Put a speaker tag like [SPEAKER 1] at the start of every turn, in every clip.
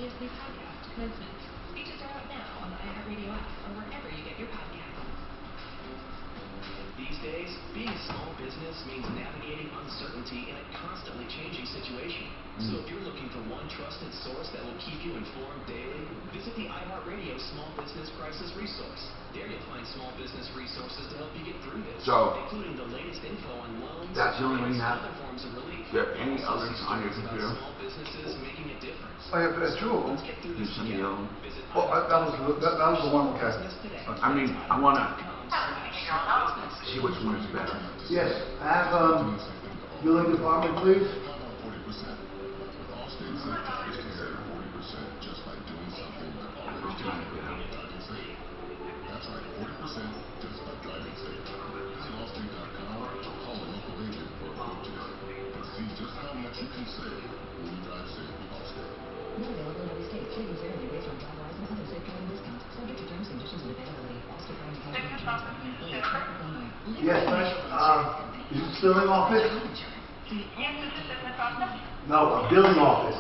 [SPEAKER 1] Previously podcast commencement. Speeches are out now on the iHeartRadio app or wherever you get your podcasts.
[SPEAKER 2] These days, being a small business means navigating uncertainty in a constantly changing situation. So if you're looking for one trusted source that will keep you informed daily, visit the iHeartRadio Small Business Crisis Resource. There you'll find small business resources to help you get through this, including the latest info on loans,
[SPEAKER 3] that's the only one you have?
[SPEAKER 2] other forms of relief.
[SPEAKER 3] Do you have any others on your computer?
[SPEAKER 2] Small businesses making a difference.
[SPEAKER 4] I have two of them.
[SPEAKER 3] Do some of your own?
[SPEAKER 4] Well, that was the one, okay.
[SPEAKER 3] I mean, I want to see which one is better.
[SPEAKER 4] Yes, I have billing department, please.
[SPEAKER 5] That's right, 40% just by driving safe. Visit Allstate.com or call a local agent for a quote today. And see just how much you can save when you drive safe with Allstate.
[SPEAKER 1] Not available in every state. Savings vary based on drive wise and other safe driving discounts. Subject to terms, conditions, and availability. Allstate brand policy insurance company employees.
[SPEAKER 4] Yes, is it billing office?
[SPEAKER 6] Yes, this is business office.
[SPEAKER 4] No, a billing office.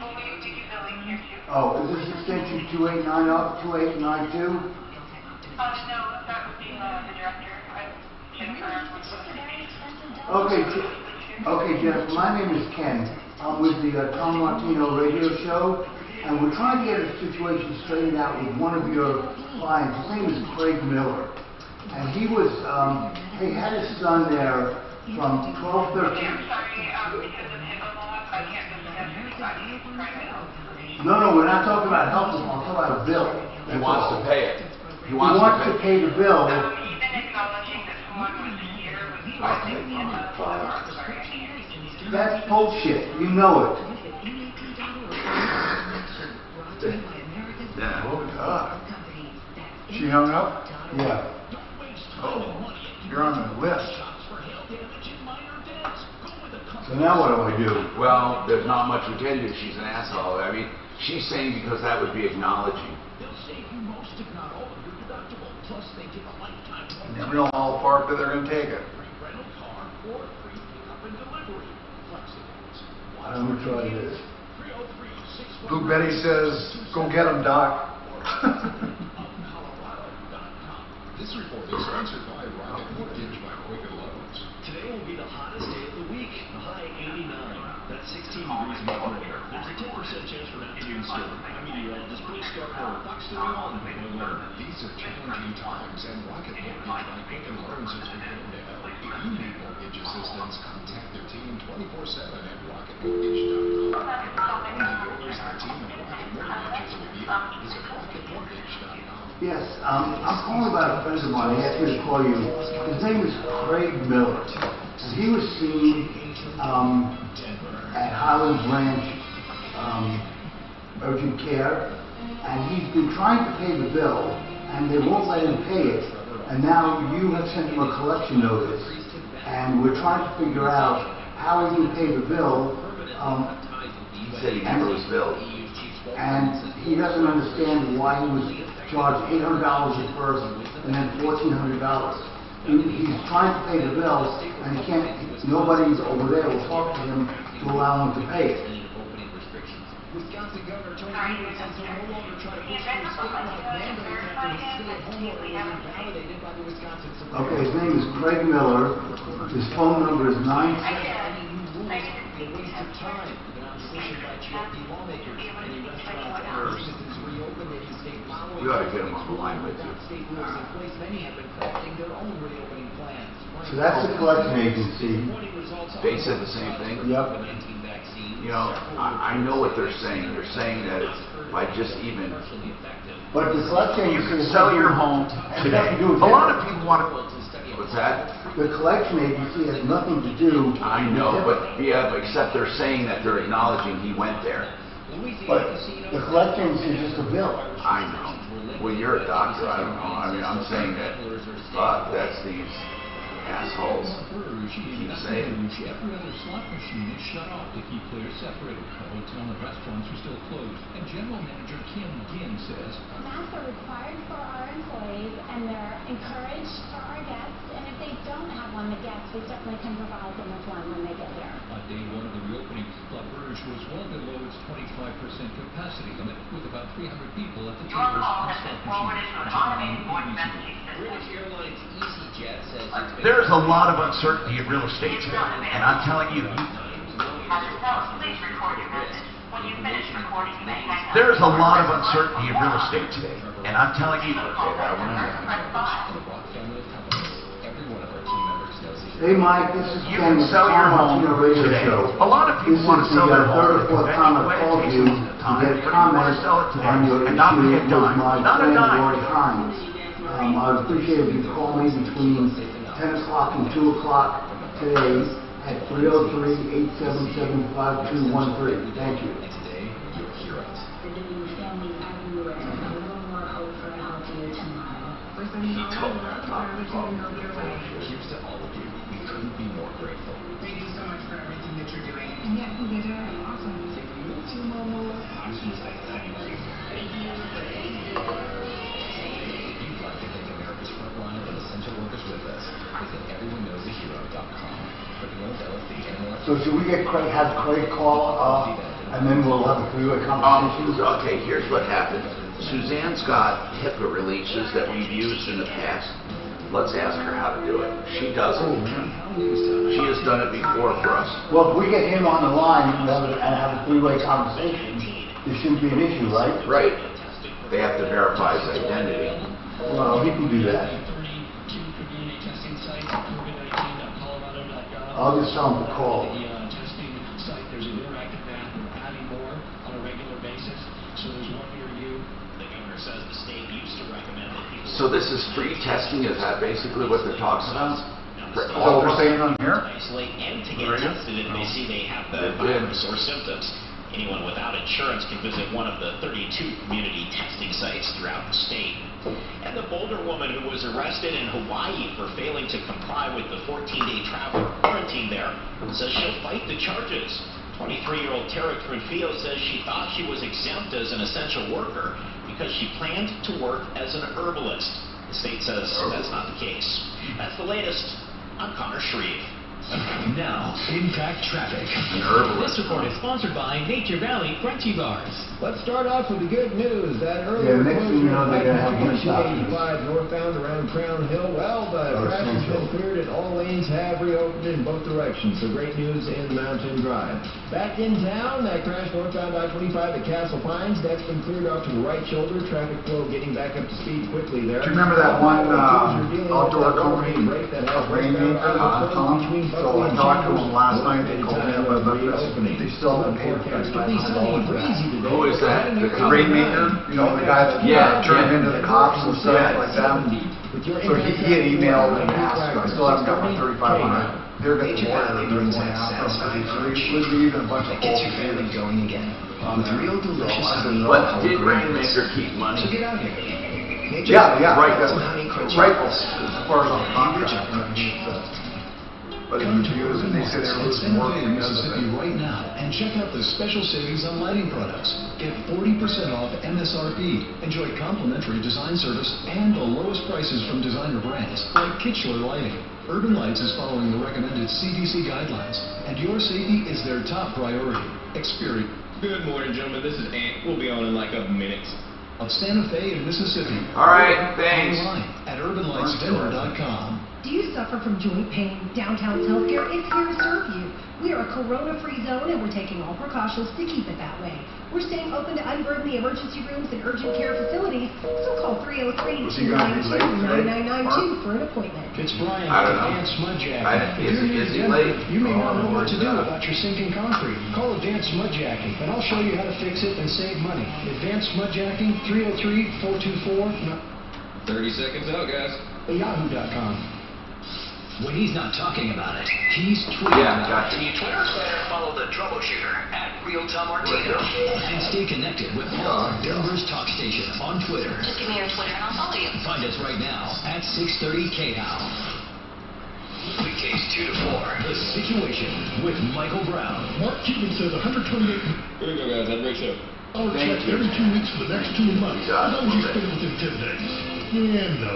[SPEAKER 6] Well, we do billing here too.
[SPEAKER 4] Oh, is this extension 2892?
[SPEAKER 6] No, that would be the director.
[SPEAKER 4] Okay, Jeff, my name is Ken. I'm with the Tom Martino radio show, and we're trying to get a situation straightened out with one of your clients. His name is Craig Miller. And he was, he had his son there from 12, 13.
[SPEAKER 6] I'm sorry, because of HIPAA laws, I can't discuss anybody right now.
[SPEAKER 4] No, we're not talking about health law, we're talking about a bill.
[SPEAKER 3] He wants to pay it.
[SPEAKER 4] He wants to pay the bill.
[SPEAKER 6] Even acknowledging that someone was here was causing I'm sorry, I can't.
[SPEAKER 4] That's bullshit. You know it.
[SPEAKER 3] Yeah.
[SPEAKER 4] Oh, God.
[SPEAKER 7] She hung up?
[SPEAKER 4] Yeah.
[SPEAKER 7] Oh, you're on the list.
[SPEAKER 4] So now what do I do?
[SPEAKER 3] Well, there's not much we can do. She's an asshole. I mean, she's saying because that would be acknowledging.
[SPEAKER 7] You never know how far they're going to take it.
[SPEAKER 4] I'm going to try this.
[SPEAKER 7] Luke Betty says, go get him, Doc.
[SPEAKER 5] This report is sponsored by Rocket Mortgage by Quicken Loans.
[SPEAKER 2] Today will be the hottest day of the week, a high 89. That's 16 degrees in Florida. There's a 10% chance for an afternoon storm. I'm meteorologist Bruce Gardner, Fox 31.
[SPEAKER 5] These are challenging times, and Rocket Mortgage by Quicken Loans is prepared to help. If you need mortgage assistance, contact their team 24/7 at rocketmortgage.com. Yours, their team at Rocket Mortgage is with you. Visit rocketmortgage.com.
[SPEAKER 4] Yes, I'm calling about a friend of mine. He asked me to call you. His name is Craig Miller. And he was seen at Highlands Ranch Urgent Care, and he's been trying to pay the bill, and they won't let him pay it. And now you have sent him a collection notice, and we're trying to figure out how he can pay the bill.
[SPEAKER 3] He said he never was billed.
[SPEAKER 4] And he doesn't understand why he was charged $800 at first and then $1,400. He's trying to pay the bill, and he can't. Nobody's over there will talk to him to allow him to pay it.
[SPEAKER 2] Wisconsin Governor Tony Evers says he'll no longer try to push through statewide mandates after his stay-at-home order was invalidated by the Wisconsin Supreme Court.
[SPEAKER 4] Okay, his name is Craig Miller. His phone number is 97.
[SPEAKER 2] A waste of time, an opposition by GOP lawmakers. Many restaurants and businesses reopened in the state following.
[SPEAKER 3] We ought to get him on the line with you.
[SPEAKER 2] State rules in place, many have been crafting their own reopening plans.
[SPEAKER 4] So that's the collection agency.
[SPEAKER 3] They said the same thing.
[SPEAKER 4] Yep.
[SPEAKER 3] You know, I know what they're saying. They're saying that it's by just even.
[SPEAKER 4] But the collection
[SPEAKER 3] You
[SPEAKER 4] agency
[SPEAKER 3] can sell your home today. A lot of people want to. What's that?
[SPEAKER 4] The collection agency has nothing to do.
[SPEAKER 3] I know, but yeah, except they're saying that they're acknowledging he went there.
[SPEAKER 4] But the collection agency is just a bill.
[SPEAKER 3] I know. Well, you're a doctor. I don't know. I mean, I'm saying that. That's these assholes. Keep saying.
[SPEAKER 8] Every other slot machine is shut off to keep clear separated. The hotel and restaurants are still closed. And General Manager Kim Ginn says,
[SPEAKER 9] masks are required for our employees and they're encouraged for our guests. And if they don't have one, the guests, we certainly can provide them with one when they get here.
[SPEAKER 8] on day one of the reopening, La Berge was one of the lowest 24 capacity limit with about 300 people at the
[SPEAKER 6] Your
[SPEAKER 8] tables
[SPEAKER 6] call
[SPEAKER 8] and
[SPEAKER 6] has been
[SPEAKER 8] slot
[SPEAKER 6] forwarded to an
[SPEAKER 8] machines.
[SPEAKER 6] automated voice messaging system.
[SPEAKER 2] British Airlines EasyJet says it's been...
[SPEAKER 3] There's a lot of uncertainty in real estate today, and I'm telling you,
[SPEAKER 6] At the tone, please record your message. When you finish recording, you may hang up.
[SPEAKER 3] there's a lot of uncertainty in real estate today, and I'm telling you,
[SPEAKER 6] Press 5.
[SPEAKER 8] The Rock family of companies. Every one of our team members knows the
[SPEAKER 4] Hey Mike, this is
[SPEAKER 3] you
[SPEAKER 4] Ken
[SPEAKER 3] can
[SPEAKER 4] with
[SPEAKER 3] sell your home
[SPEAKER 4] Martino Radio
[SPEAKER 3] today.
[SPEAKER 4] Show.
[SPEAKER 3] A lot of
[SPEAKER 4] This
[SPEAKER 3] people want to
[SPEAKER 4] is
[SPEAKER 3] sell
[SPEAKER 4] the
[SPEAKER 3] their home.
[SPEAKER 4] third or fourth time I've
[SPEAKER 3] Anyway,
[SPEAKER 4] called
[SPEAKER 3] it
[SPEAKER 4] you
[SPEAKER 3] takes
[SPEAKER 4] to
[SPEAKER 3] time,
[SPEAKER 4] get
[SPEAKER 3] but you
[SPEAKER 4] comments
[SPEAKER 3] want to sell it today
[SPEAKER 4] on your
[SPEAKER 3] and not
[SPEAKER 4] issue
[SPEAKER 3] forget
[SPEAKER 4] with
[SPEAKER 3] dime.
[SPEAKER 4] my
[SPEAKER 3] Not a
[SPEAKER 4] friend
[SPEAKER 3] dime.
[SPEAKER 4] Roy Hines. I would appreciate if you call me between 10 o'clock and 2 o'clock today at 303-877-5213. Thank you.
[SPEAKER 8] And today, your heroes.
[SPEAKER 3] He told me I talked to Bob.
[SPEAKER 8] Here's to all of you. We couldn't be more grateful.
[SPEAKER 2] Thank you so much for everything that you're doing.
[SPEAKER 1] And yeah, you guys are awesome.
[SPEAKER 8] If you'd like to thank America's frontline and essential workers with us, visit everyoneeknowsahero.com. For the LLC and
[SPEAKER 4] So should we get Craig, have Craig call, and then we'll have a three-way conversation?
[SPEAKER 3] Okay, here's what happened. Suzanne's got HIPAA releases that we've used in the past. Let's ask her how to do it. She does it. She has done it before for us.
[SPEAKER 4] Well, if we get him on the line and have a three-way conversation, there shouldn't be an issue, right?
[SPEAKER 3] Right. They have to verify his identity.
[SPEAKER 4] Well, he can do that. I'll just tell him to call.
[SPEAKER 10] Testing site, there's an interactive map. We're adding more on a regular basis. So there's one near you.
[SPEAKER 2] The governor says the state used to recommend that people...
[SPEAKER 3] So this is free testing? Is that basically what they're talking about? For
[SPEAKER 7] Is that
[SPEAKER 3] all
[SPEAKER 7] what
[SPEAKER 3] of
[SPEAKER 7] we're
[SPEAKER 3] us?
[SPEAKER 7] saying on here?
[SPEAKER 2] Isolate and to get
[SPEAKER 3] Right.
[SPEAKER 2] tested if they see they have the
[SPEAKER 3] They did.
[SPEAKER 2] virus or symptoms. Anyone without insurance can visit one of the 32 community testing sites throughout the state. And the Boulder woman who was arrested in Hawaii for failing to comply with the 14-day travel quarantine there says she'll fight the charges. 23-year-old Tara Trujillo says she thought she was exempt as an essential worker because she planned to work as an herbalist. The state says that's not the case. That's the latest. I'm Connor Shreve.
[SPEAKER 11] Now, impact traffic.
[SPEAKER 3] An herbalist.
[SPEAKER 11] This report is sponsored by Nature Valley Crunchy Bars.
[SPEAKER 12] Let's start off with the good news. That
[SPEAKER 4] Yeah,
[SPEAKER 12] earlier
[SPEAKER 4] next thing you know, they're gonna have one stop.
[SPEAKER 12] 285 northbound around Crown Hill. Well, the
[SPEAKER 4] Or
[SPEAKER 12] traffic's been
[SPEAKER 4] Central.
[SPEAKER 12] cleared and all lanes have reopened in both directions. So great news in Mountain Drive. Back in town, that crash northbound I-25 at Castle Pines, that's been cleared off to the right shoulder. Traffic flow getting back up to speed quickly there.
[SPEAKER 7] Do you remember that one outdoor company, Rainmaker, Tom? So I talked to them last night, they told me about this. They still haven't paid for $500.
[SPEAKER 3] Who is that? The
[SPEAKER 7] Rainmaker, you know, the guy that turned into the cops and stuff like that. So he had emailed and asked, I still haven't got my $3,500. They're going to more than they're going after us. There's even a bunch of
[SPEAKER 11] Gets your family going again. With real delicious honey.
[SPEAKER 3] But did Rainmaker keep money?
[SPEAKER 11] So get out here.
[SPEAKER 7] Yeah, right.
[SPEAKER 11] Some honey crunch.
[SPEAKER 7] Right, as far as on the contract. But if you use it, they say they're losing more
[SPEAKER 8] in
[SPEAKER 7] because of
[SPEAKER 8] Mississippi
[SPEAKER 7] it.
[SPEAKER 8] right now and check out the special savings on lighting products. Get 40% off MSRP. Enjoy complimentary design service and the lowest prices from designer brands like Kitchener Lighting. Urban Lights is following the recommended CDC guidelines, and your safety is their top priority. Experience.
[SPEAKER 13] Good morning, gentlemen. This is Ant. We'll be on in like a minute.
[SPEAKER 8] Of Santa Fe in Mississippi.
[SPEAKER 3] All right, thanks.
[SPEAKER 8] Online at urbanlightsdenver.com.
[SPEAKER 14] Do you suffer from joint pain? Downtown's Healthcare is here to serve you. We are a corona-free zone and we're taking all precautions to keep it that way. We're staying open to unburden the emergency rooms and urgent care facilities, so call 303-292-9992 for an appointment.
[SPEAKER 8] It's Brian
[SPEAKER 3] I don't
[SPEAKER 8] with
[SPEAKER 3] know.
[SPEAKER 8] Advanced Mudjacking. If
[SPEAKER 3] Is
[SPEAKER 8] you're new
[SPEAKER 3] he
[SPEAKER 8] to Denver,
[SPEAKER 3] late?
[SPEAKER 8] you may not know
[SPEAKER 3] Oh,
[SPEAKER 8] what to do
[SPEAKER 3] no.
[SPEAKER 8] about your sinking concrete. Call Advanced Mudjacking, and I'll show you how to fix it and save money. Advanced Mudjacking, 303-424...
[SPEAKER 13] 30 seconds out, guys.
[SPEAKER 8] Yahoo.com.
[SPEAKER 11] When he's not talking about it, he's tweeting
[SPEAKER 3] Yeah,
[SPEAKER 11] about
[SPEAKER 3] gotcha.
[SPEAKER 11] it. Twitter, follow the Troubleshooter at Real Tom Martino. And stay connected with all of Denver's talk station on Twitter.
[SPEAKER 6] Just give me your Twitter and I'll follow you.
[SPEAKER 11] Find us right now at 630 KHOW. Weekdays 2 to 4. The Situation with Michael Brown.
[SPEAKER 8] Mark Cuban says 128...
[SPEAKER 13] Here we go, guys. Have a great show.
[SPEAKER 8] I'll
[SPEAKER 3] Thank
[SPEAKER 8] check
[SPEAKER 3] you.
[SPEAKER 8] every 2 weeks for the next 2 months.
[SPEAKER 3] As long as you spend
[SPEAKER 8] it within 10 days. Yeah, no.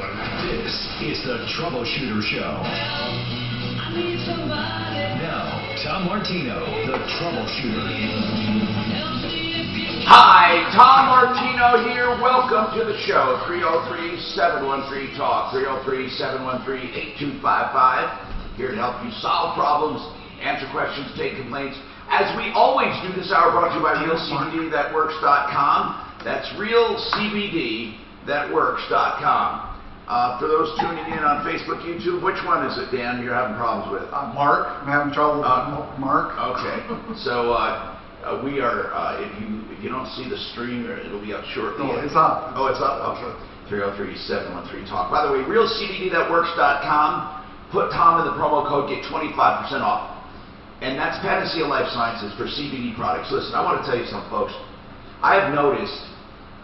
[SPEAKER 11] This is the Troubleshooter Show. Now, Tom Martino, the Troubleshooter.
[SPEAKER 3] Hi, Tom Martino here. Welcome to the show. 303-713-TALK. 303-713-8255. Here to help you solve problems, answer questions, take complaints. As we always do, this hour brought to you by RealCBDThatWorks.com. That's RealCBDThatWorks.com. For those tuning in on Facebook, YouTube, which one is it, Dan, you're having problems with?
[SPEAKER 7] Mark. I'm having trouble with Mark.
[SPEAKER 3] Okay. So we are, if you don't see the stream, it'll be up shortly.
[SPEAKER 7] No, it's up.
[SPEAKER 3] Oh, it's up? Okay. 303-713-TALK. By the way, RealCBDThatWorks.com. Put Tom in the promo code, get 25% off. And that's Panacea Life Sciences for CBD products. Listen, I want to tell you something, folks. I have noticed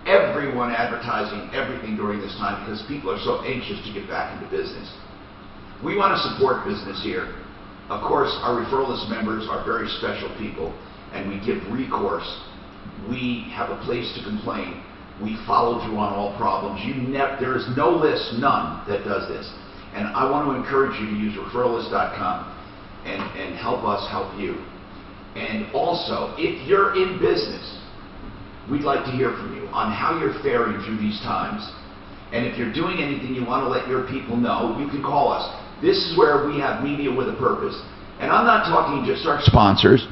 [SPEAKER 3] everyone advertising everything during this time because people are so anxious to get back into business. We want to support business here. Of course, our referral list members are very special people, and we give recourse. We have a place to complain. We follow through on all problems. There is no list, none, that does this. And I want to encourage you to use referrallist.com and help us help you. And also, if you're in business, we'd like to hear from you on how you're faring through these times. And if you're doing anything you want to let your people know, you can call us. This is where we have media with a purpose. And I'm not talking just our sponsors.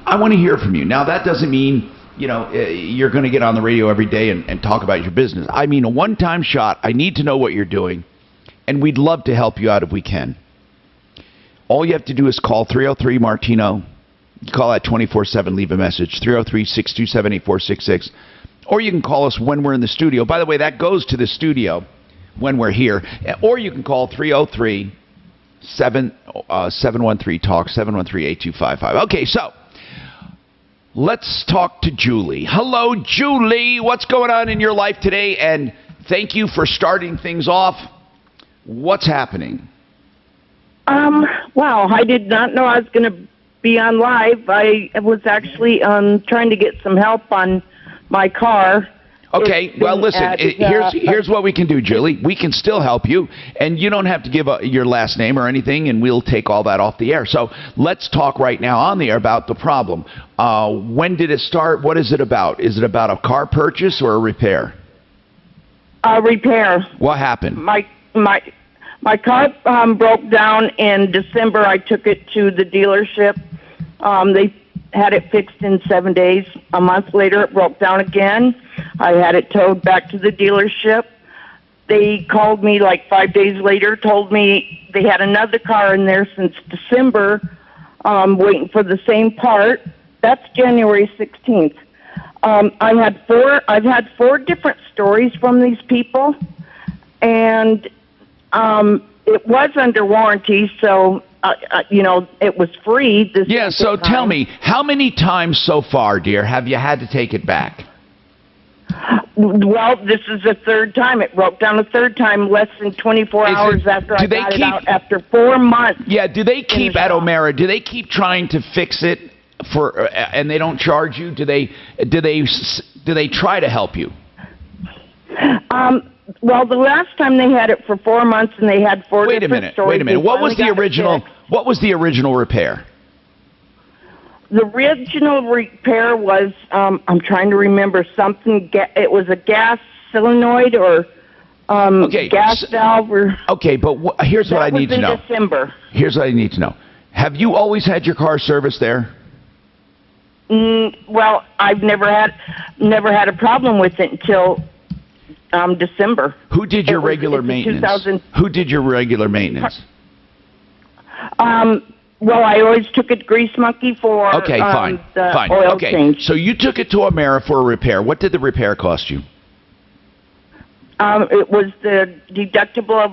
[SPEAKER 3] I want to hear from you. Now, that doesn't mean, you're going to get on the radio every day and talk about your business. I mean, a one-time shot. I need to know what you're doing. And we'd love to help you out if we can. All you have to do is call 303-MARTINO. You call that 24/7, leave a message, 303-627-8466. Or you can call us when we're in the studio. By the way, that goes to the studio when we're here. Or you can call 303-713-TALK, 713-8255. Okay, so let's talk to Julie. Hello, Julie. What's going on in your life today? And thank you for starting things off. What's happening?
[SPEAKER 15] Well, I did not know I was going to be on live. I was actually trying to get some help on my car.
[SPEAKER 3] Okay, well, listen, here's what we can do, Julie. We can still help you, and you don't have to give your last name or anything, and we'll take all that off the air. So let's talk right now on the air about the problem. When did it start? What is it about? Is it about a car purchase or a repair?
[SPEAKER 15] A repair.
[SPEAKER 3] What happened?
[SPEAKER 15] My car broke down in December. I took it to the dealership. They had it fixed in 7 days. A month later, it broke down again. I had it towed back to the dealership. They called me like 5 days later, told me they had another car in there since December, waiting for the same part. That's January 16th. I've had four different stories from these people, and it was under warranty, so it was free.
[SPEAKER 3] So tell me, how many times so far, dear, have you had to take it back?
[SPEAKER 15] Well, this is the third time. It broke down a third time less than 24 hours after I got it out, after 4 months.
[SPEAKER 3] Yeah, do they keep, at O'Mara, do they keep trying to fix it and they don't charge you? Do they try to help you?
[SPEAKER 15] Well, the last time they had it for 4 months and they had four different stories.
[SPEAKER 3] Wait a minute. What was the original repair?
[SPEAKER 15] The original repair was, I'm trying to remember something. It was a gas solenoid or gas valve.
[SPEAKER 3] Okay, but here's what I need to know.
[SPEAKER 15] That was in December.
[SPEAKER 3] Here's what I need to know. Have you always had your car serviced there?
[SPEAKER 15] Well, I've never had a problem with it until December.
[SPEAKER 3] Who did your regular maintenance? Who did your regular maintenance?
[SPEAKER 15] Well, I always took it to Grease Monkey for
[SPEAKER 3] fine.
[SPEAKER 15] Oil change.
[SPEAKER 3] So you took it to O'Mara for a repair. What did the repair cost you?
[SPEAKER 15] It was the deductible of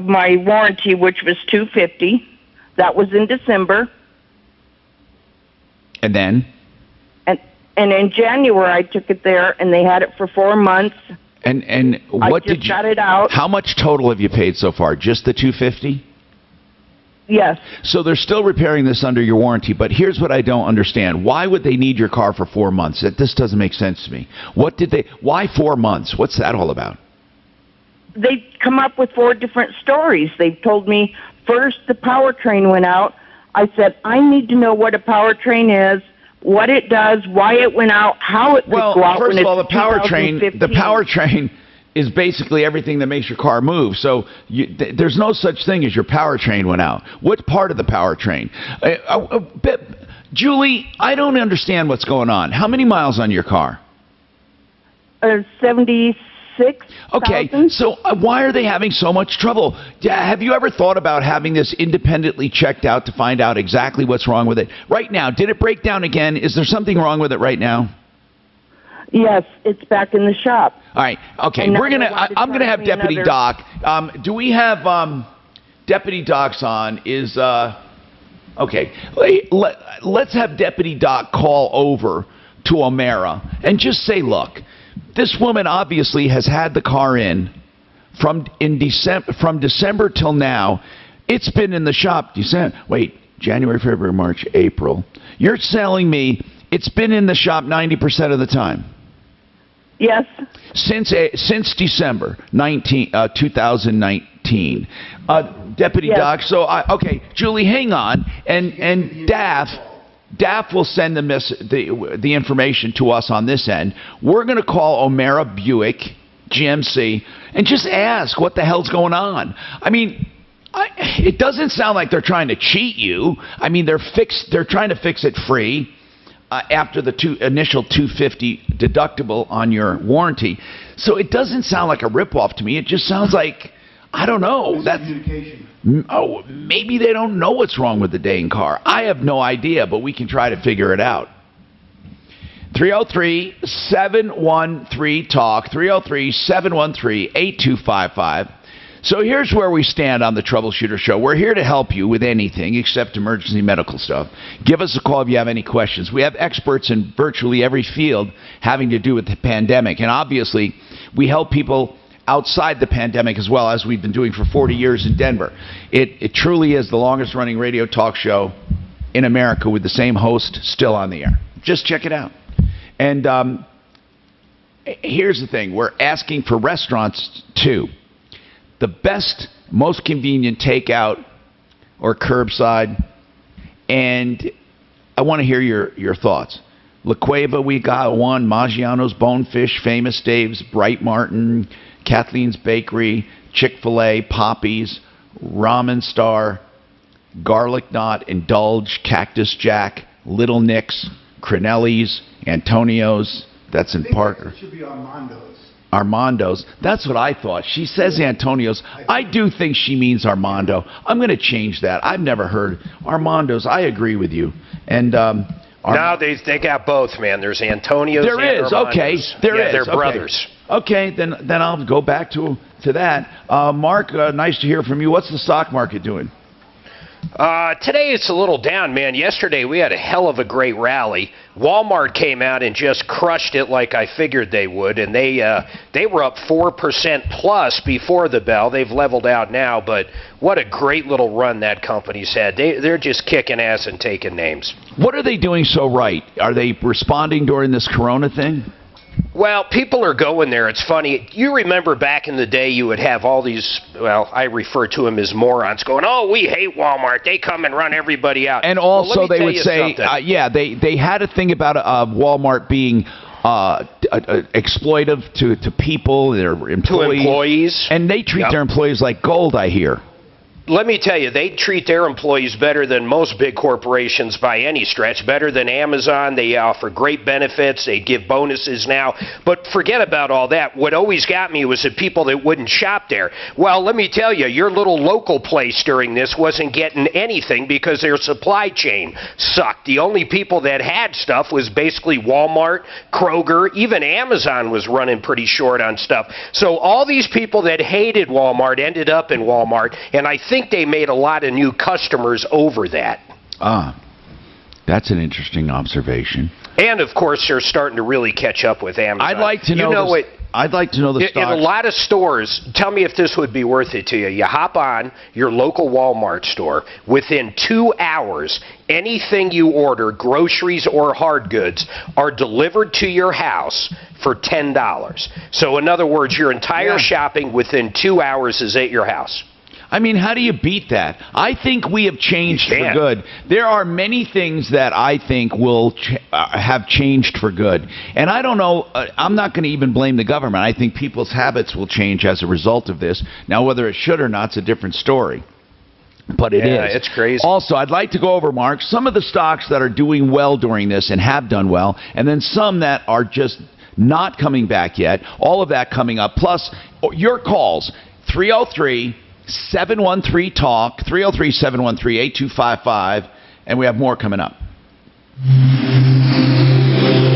[SPEAKER 15] my warranty, which was $250. That was in December.
[SPEAKER 3] And then?
[SPEAKER 15] And in January, I took it there, and they had it for 4 months.
[SPEAKER 3] And what did you
[SPEAKER 15] got it out?
[SPEAKER 3] How much total have you paid so far? Just the $250?
[SPEAKER 15] Yes.
[SPEAKER 3] So they're still repairing this under your warranty, but here's what I don't understand. Why would they need your car for 4 months? This doesn't make sense to me. Why 4 months? What's that all about?
[SPEAKER 15] They've come up with 4 different stories. They've told me first the powertrain went out. I said, I need to know what a powertrain is, what it does, why it went out, how it could go out.
[SPEAKER 3] First
[SPEAKER 15] when
[SPEAKER 3] of all,
[SPEAKER 15] it's
[SPEAKER 3] the powertrain is basically everything that makes your car move. So there's no such thing as your powertrain went out. What part of the powertrain? Julie, I don't understand what's going on. How many miles on your car?
[SPEAKER 15] 76.
[SPEAKER 3] Okay, so why are they having so much trouble? Have you ever thought about having this independently checked out to find out exactly what's wrong with it? Right now, did it break down again? Is there something wrong with it right now?
[SPEAKER 15] Yes, it's back in the shop.
[SPEAKER 3] All right, okay,
[SPEAKER 15] And
[SPEAKER 3] I'm gonna have Deputy Doc. Do we have Deputy Doc's on? Okay, let's have Deputy Doc call over to O'Mara and just say, look, this woman obviously has had the car from December till now. It's been in the shop. January, February, March, April. You're telling me it's been in the shop 90% of the time?
[SPEAKER 15] Yes.
[SPEAKER 3] Since December 2019. Deputy Doc, so, okay, Julie, hang on, and Daff will send the information to us on this end. We're going to call O'Mara Buick, GMC, and just ask what the hell's going on. I mean, it doesn't sound like they're trying to cheat you. I mean, they're trying to fix it free after the initial $250 deductible on your warranty. So it doesn't sound like a ripoff to me. It just sounds like, I don't know. Maybe they don't know what's wrong with the dang car. I have no idea, but we can try to figure it out. 303-713-TALK, 303-713-8255. So here's where we stand on the Troubleshooter Show. We're here to help you with anything except emergency medical stuff. Give us a call if you have any questions. We have experts in virtually every field having to do with the pandemic. And obviously, we help people outside the pandemic as well, as we've been doing for 40 years in Denver. It truly is the longest running radio talk show in America with the same host still on the air. Just check it out. And here's the thing. We're asking for restaurants too. The best, most convenient takeout or curbside. And I want to hear your thoughts. La Cueva, we got one. Maggiano's, Bonefish, Famous Dave's, Bright Martin, Kathleen's Bakery, Chick-fil-A, Poppy's, Ramen Star, Garlic Knot, Indulge, Cactus Jack, Little Nick's, Crinelli's, Antonio's. That's in Parker.
[SPEAKER 4] It should be Armando's.
[SPEAKER 3] Armando's. That's what I thought. She says Antonio's. I do think she means Armando. I'm going to change that. I've never heard Armando's. I agree with you. And
[SPEAKER 16] no, they got both, man. There's Antonio's.
[SPEAKER 3] There
[SPEAKER 16] and
[SPEAKER 3] is.
[SPEAKER 16] Armando's.
[SPEAKER 3] Okay. There is.
[SPEAKER 16] They're
[SPEAKER 3] okay.
[SPEAKER 16] brothers.
[SPEAKER 3] Okay, then I'll go back to that. Mark, nice to hear from you. What's the stock market doing?
[SPEAKER 16] Today it's a little down, man. Yesterday we had a hell of a great rally. Walmart came out and just crushed it like I figured they would, and they were up 4% plus before the bell. They've leveled out now, but what a great little run that company's had. They're just kicking ass and taking names.
[SPEAKER 3] What are they doing so right? Are they responding during this corona thing?
[SPEAKER 16] Well, people are going there. It's funny. You remember back in the day you would have all these, well, I refer to them as morons, going, oh, we hate Walmart. They come and run everybody out.
[SPEAKER 3] And also they would say, they had a thing about Walmart being exploitive to people, their employees.
[SPEAKER 16] To employees.
[SPEAKER 3] And they treat their employees like gold, I hear.
[SPEAKER 16] Let me tell you, they treat their employees better than most big corporations by any stretch, better than Amazon. They offer great benefits. They give bonuses now. But forget about all that. What always got me was the people that wouldn't shop there. Well, let me tell you, your little local place during this wasn't getting anything because their supply chain sucked. The only people that had stuff was basically Walmart, Kroger, even Amazon was running pretty short on stuff. So all these people that hated Walmart ended up in Walmart, and I think they made a lot of new customers over that.
[SPEAKER 3] That's an interesting observation.
[SPEAKER 16] And of course, they're starting to really catch up with Amazon.
[SPEAKER 3] I'd like to know. I'd like to know the stocks.
[SPEAKER 16] In a lot of stores, tell me if this would be worth it to you. You hop on your local Walmart store. Within 2 hours, anything you order, groceries or hard goods, are delivered to your house for $10. So in other words, your entire shopping within 2 hours is at your house.
[SPEAKER 3] I mean, how do you beat that? I think we have changed for good. There are many things that I think will have changed for good. And I don't know, I'm not going to even blame the government. I think people's habits will change as a result of this. Now, whether it should or not is a different story. But it is.
[SPEAKER 16] Yeah, it's crazy.
[SPEAKER 3] Also, I'd like to go over, Mark, some of the stocks that are doing well during this and have done well, and then some that are just not coming back yet. All of that coming up. Plus, your calls, 303-713-TALK, 303-713-8255, and we have more coming up.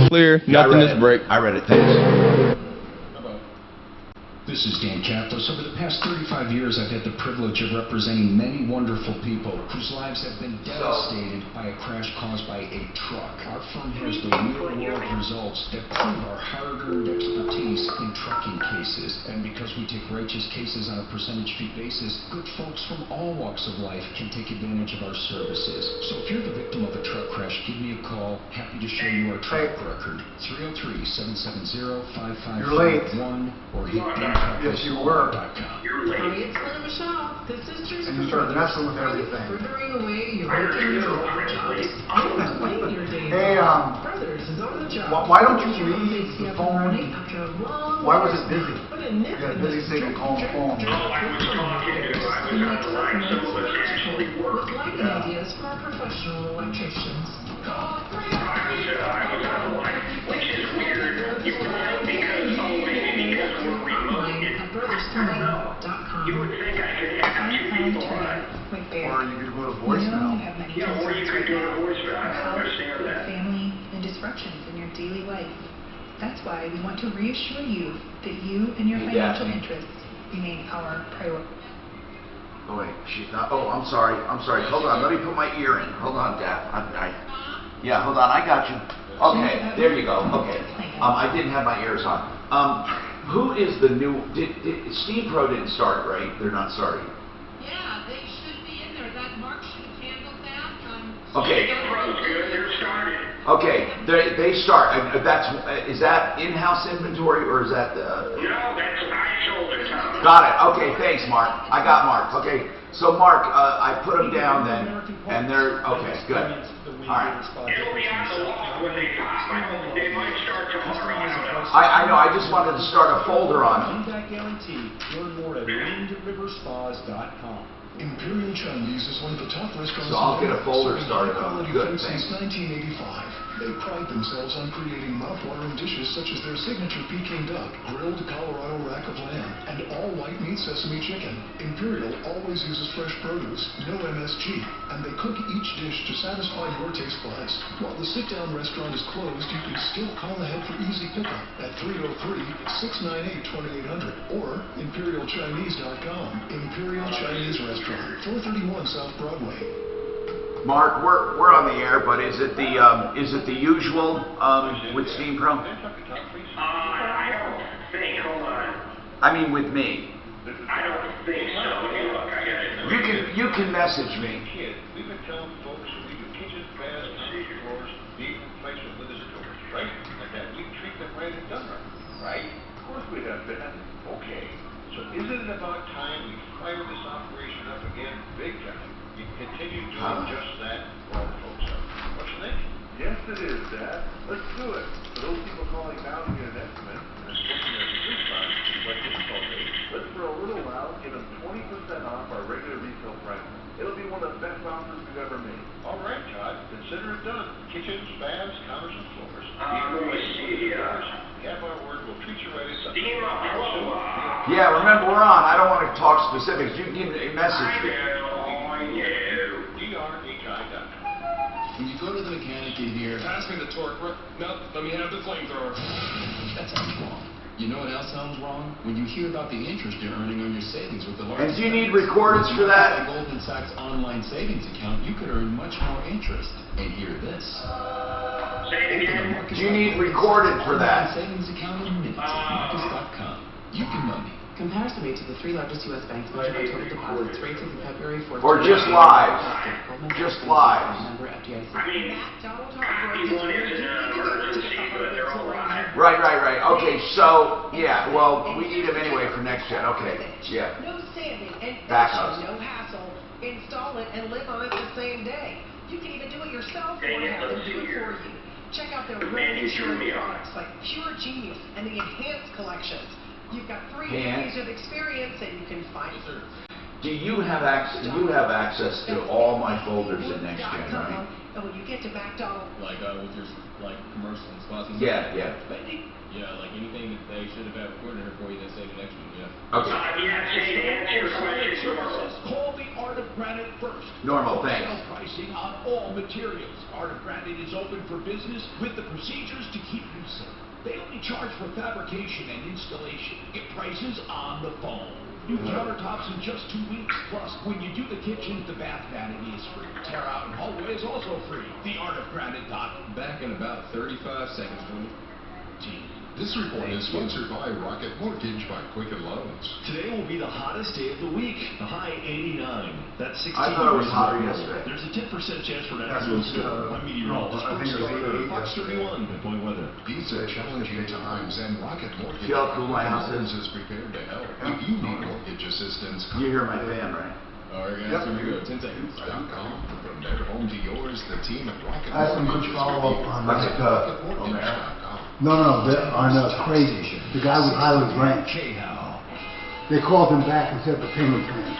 [SPEAKER 13] Clear. Nothing this break.
[SPEAKER 3] I read it. Thanks.
[SPEAKER 8] This is Dan Kaplos. Over the past 35 years, I've had the privilege of representing many wonderful people whose lives have been devastated by a crash caused by a truck. Our firm has the real-world results that prove our hard-earned expertise in trucking cases. And because we take righteous cases on a percentage fee basis, good folks from all walks of life can take advantage of our services. So if you're the victim of a truck crash, give me a call. Happy to show you our track record. 303-770-5551 or hit
[SPEAKER 7] Yes, you were.
[SPEAKER 6] You're late. It's Lynn Michelle. This is Teresa.
[SPEAKER 7] And you started messing with everything.
[SPEAKER 6] Furthering away your weekend jobs. Delaying your day.
[SPEAKER 7] Hey,
[SPEAKER 6] Brothers is on the job.
[SPEAKER 7] why don't you leave the phone? Why was it busy? You got a busy signal calling the phone.
[SPEAKER 6] With lighting ideas for our professional electricians. Which is weird. You would think because brotherscoming.com. You would think I could have you people on.
[SPEAKER 7] Or you could go to voicemail.
[SPEAKER 6] Yeah, or you could go to voicemail. I understand that. Family and disruptions in your daily life. That's why we want to reassure you that you and your financial interests remain our priority.
[SPEAKER 3] Oh, wait. She's not. Oh, I'm sorry. I'm sorry. Hold on. Let me put my ear in. Hold on, Dad. Yeah, hold on. I got you. Okay. There you go. Okay. I didn't have my ears on. Who is the new... Steam Pro didn't start, right? They're not starting.
[SPEAKER 17] Yeah, they should be in there. That Mark should have handled that.
[SPEAKER 3] Okay.
[SPEAKER 6] Steam Pro's good. They're started.
[SPEAKER 3] Okay. They start. Is that in-house inventory or is that...
[SPEAKER 6] No, that's... I sold it, Tom.
[SPEAKER 3] Got it. Okay. Thanks, Mark. I got Mark. Okay. So, Mark, I put them down then, and they're... Okay. Good. All right.
[SPEAKER 6] It'll be on the log when they pop. They might start tomorrow.
[SPEAKER 3] I know. I just wanted to start a folder on them.
[SPEAKER 8] That guarantee. Learn more at windriverspas.com. Imperial Chinese is one of the top restaurants.
[SPEAKER 3] So I'll get a folder started on it. Good,
[SPEAKER 8] since 1985. They pride themselves on creating mouth-watering dishes such as their signature Peking duck, grilled Colorado rack of lamb, and all-white meat sesame chicken. Imperial always uses fresh produce, no MSG, and they cook each dish to satisfy your taste buds. While the sit-down restaurant is closed, you can still call ahead for easy pickup at 303-698-2800 or ImperialChinese.com. Imperial Chinese Restaurant, 431 South Broadway.
[SPEAKER 3] Mark, we're on the air, but is it the usual with Steam Pro?
[SPEAKER 6] I don't think. Hold on.
[SPEAKER 3] I mean, with me.
[SPEAKER 6] I don't think so. Look, I got it.
[SPEAKER 3] You can message me.
[SPEAKER 18] We've been telling folks we do kitchens, baths, procedure floors, deep replacement windows and doors, right? And that we treat them right and done right. Of course we have been. Okay. So isn't it about time we fired this operation up again, big time? You continue doing just that for all the folks out there. What you think? Yes, it is, Dad. Let's do it. For those people calling now to get an estimate and then booking their refund, like this call date, let's for a little while give them 20% off our regular retail price. It'll be one of the best offers we've ever made. All right, Todd. Consider it done. Kitchens, baths, counters, and floors.
[SPEAKER 6] Let me see.
[SPEAKER 18] Have our word. We'll treat you right.
[SPEAKER 6] Steam Pro.
[SPEAKER 3] Yeah, remember we're on. I don't want to talk specifics. You can message me.
[SPEAKER 8] When you go to the mechanic in here, pass me the torque. No, let me have the flamethrower. That sounds wrong. You know what else sounds wrong? When you hear about the interest you're earning on your savings with the large...
[SPEAKER 3] And do you need recordings for that?
[SPEAKER 8] Goldman Sachs online savings account, you could earn much more interest. And hear this.
[SPEAKER 3] Do you need recorded for that?
[SPEAKER 8] Savings account in minutes at Marcus.com. You can money.
[SPEAKER 1] Comparatively to the three largest U.S. banks measured by total deposits, rates as of February 14th.
[SPEAKER 3] Or just live. Just live.
[SPEAKER 6] I mean, copy one isn't an emergency, but they're all live.
[SPEAKER 3] Right. Okay, so, yeah, well, we need them anyway for next gen. Okay, yeah.
[SPEAKER 19] No sanding and
[SPEAKER 3] Backups.
[SPEAKER 19] no hassle. Install it and live on it the same day. You can even do it yourself or have them do it for you. Check out their really insurance products like Pure Genius and the Enhanced collections. You've got 3 decades of experience and you can find it.
[SPEAKER 3] Do you have access? You have access to all my folders in next gen, right?
[SPEAKER 19] And when you get to McDonald,
[SPEAKER 13] Like with your commercial and spots and
[SPEAKER 3] Yeah.
[SPEAKER 13] Yeah, like anything that they should have had recorded here for you, they say the next one, yeah.
[SPEAKER 3] Okay.
[SPEAKER 18] Call the Art of Granite first.
[SPEAKER 3] Normal, thanks.
[SPEAKER 18] Sale pricing on all materials. Art of Granite is open for business with the procedures to keep you safe. They only charge for fabrication and installation. Get prices on the phone. New countertops in just 2 weeks. Plus, when you do the kitchen, the bath vanity is free. Tear out and hallway is also free. TheArtofGranite.com.
[SPEAKER 13] Back in about 35 seconds, Tony.
[SPEAKER 5] This report is sponsored by Rocket Mortgage by Quicken Loans.
[SPEAKER 8] Today will be the hottest day of the week. The high 89. That's 16
[SPEAKER 3] I thought it was
[SPEAKER 8] degrees
[SPEAKER 3] hotter
[SPEAKER 8] below.
[SPEAKER 3] yesterday.
[SPEAKER 8] There's a 10% chance for an afternoon storm. I'm meteorologist Brooks Starter at Fox 31. Midpoint weather.
[SPEAKER 5] These are challenging times, and Rocket Mortgage
[SPEAKER 3] See how cool my house is?
[SPEAKER 5] prepared to help. If you need mortgage assistance,
[SPEAKER 3] You hear my fan, right?
[SPEAKER 13] All right, guys, here we go. 10 seconds.
[SPEAKER 5] .com. From their home to yours, the team at Rocket
[SPEAKER 4] I have some good
[SPEAKER 5] Mortgage is
[SPEAKER 4] follow-up
[SPEAKER 5] reviewing
[SPEAKER 4] on that.
[SPEAKER 5] RocketMortgage.com.
[SPEAKER 4] No, on Craig, the guy with Highland Ranch. They called him back and set up a payment plan.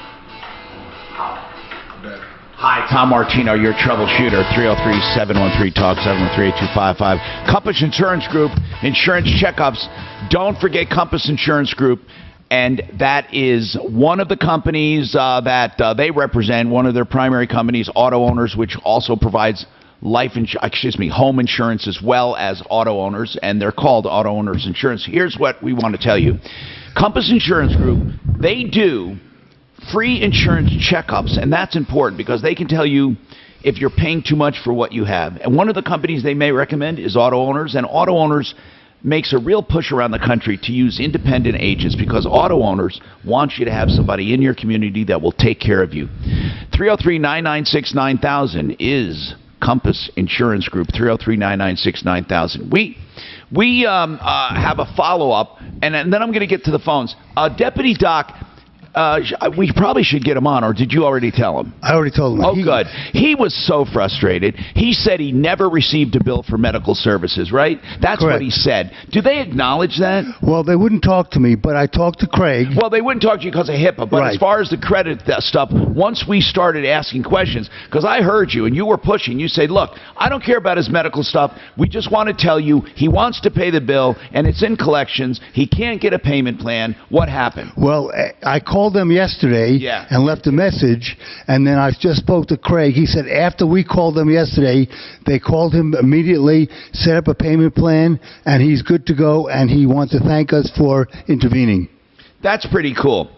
[SPEAKER 3] Hi, Tom Martino, your troubleshooter. 303-713-TALK, 713-8255. Compass Insurance Group, insurance checkups. Don't forget Compass Insurance Group. And that is one of the companies that they represent, one of their primary companies, Auto Owners, which also provides home insurance as well as auto owners, and they're called Auto Owners Insurance. Here's what we want to tell you. Compass Insurance Group, they do free insurance checkups, and that's important because they can tell you if you're paying too much for what you have. And one of the companies they may recommend is Auto Owners, and Auto Owners makes a real push around the country to use independent agents because auto owners want you to have somebody in your community that will take care of you. 303-996-9000 is Compass Insurance Group, 303-996-9000. We have a follow-up, and then I'm going to get to the phones. Deputy Doc, we probably should get him on, or did you already tell him?
[SPEAKER 4] I already told him.
[SPEAKER 3] Oh, good. He was so frustrated. He said he never received a bill for medical services, right? That's
[SPEAKER 4] Correct.
[SPEAKER 3] what he said. Do they acknowledge that?
[SPEAKER 4] Well, they wouldn't talk to me, but I talked to Craig.
[SPEAKER 3] Well, they wouldn't talk to you because of HIPAA, but as far as the credit stuff, once we started asking questions, because I heard you and you were pushing, you said, look, I don't care about his medical stuff. We just want to tell you he wants to pay the bill, and it's in collections. He can't get a payment plan. What happened?
[SPEAKER 4] Well, I called them yesterday and left a message, and then I just spoke to Craig. He said after we called them yesterday, they called him immediately, set up a payment plan, and he's good to go, and he wants to thank us for intervening.
[SPEAKER 3] That's pretty cool.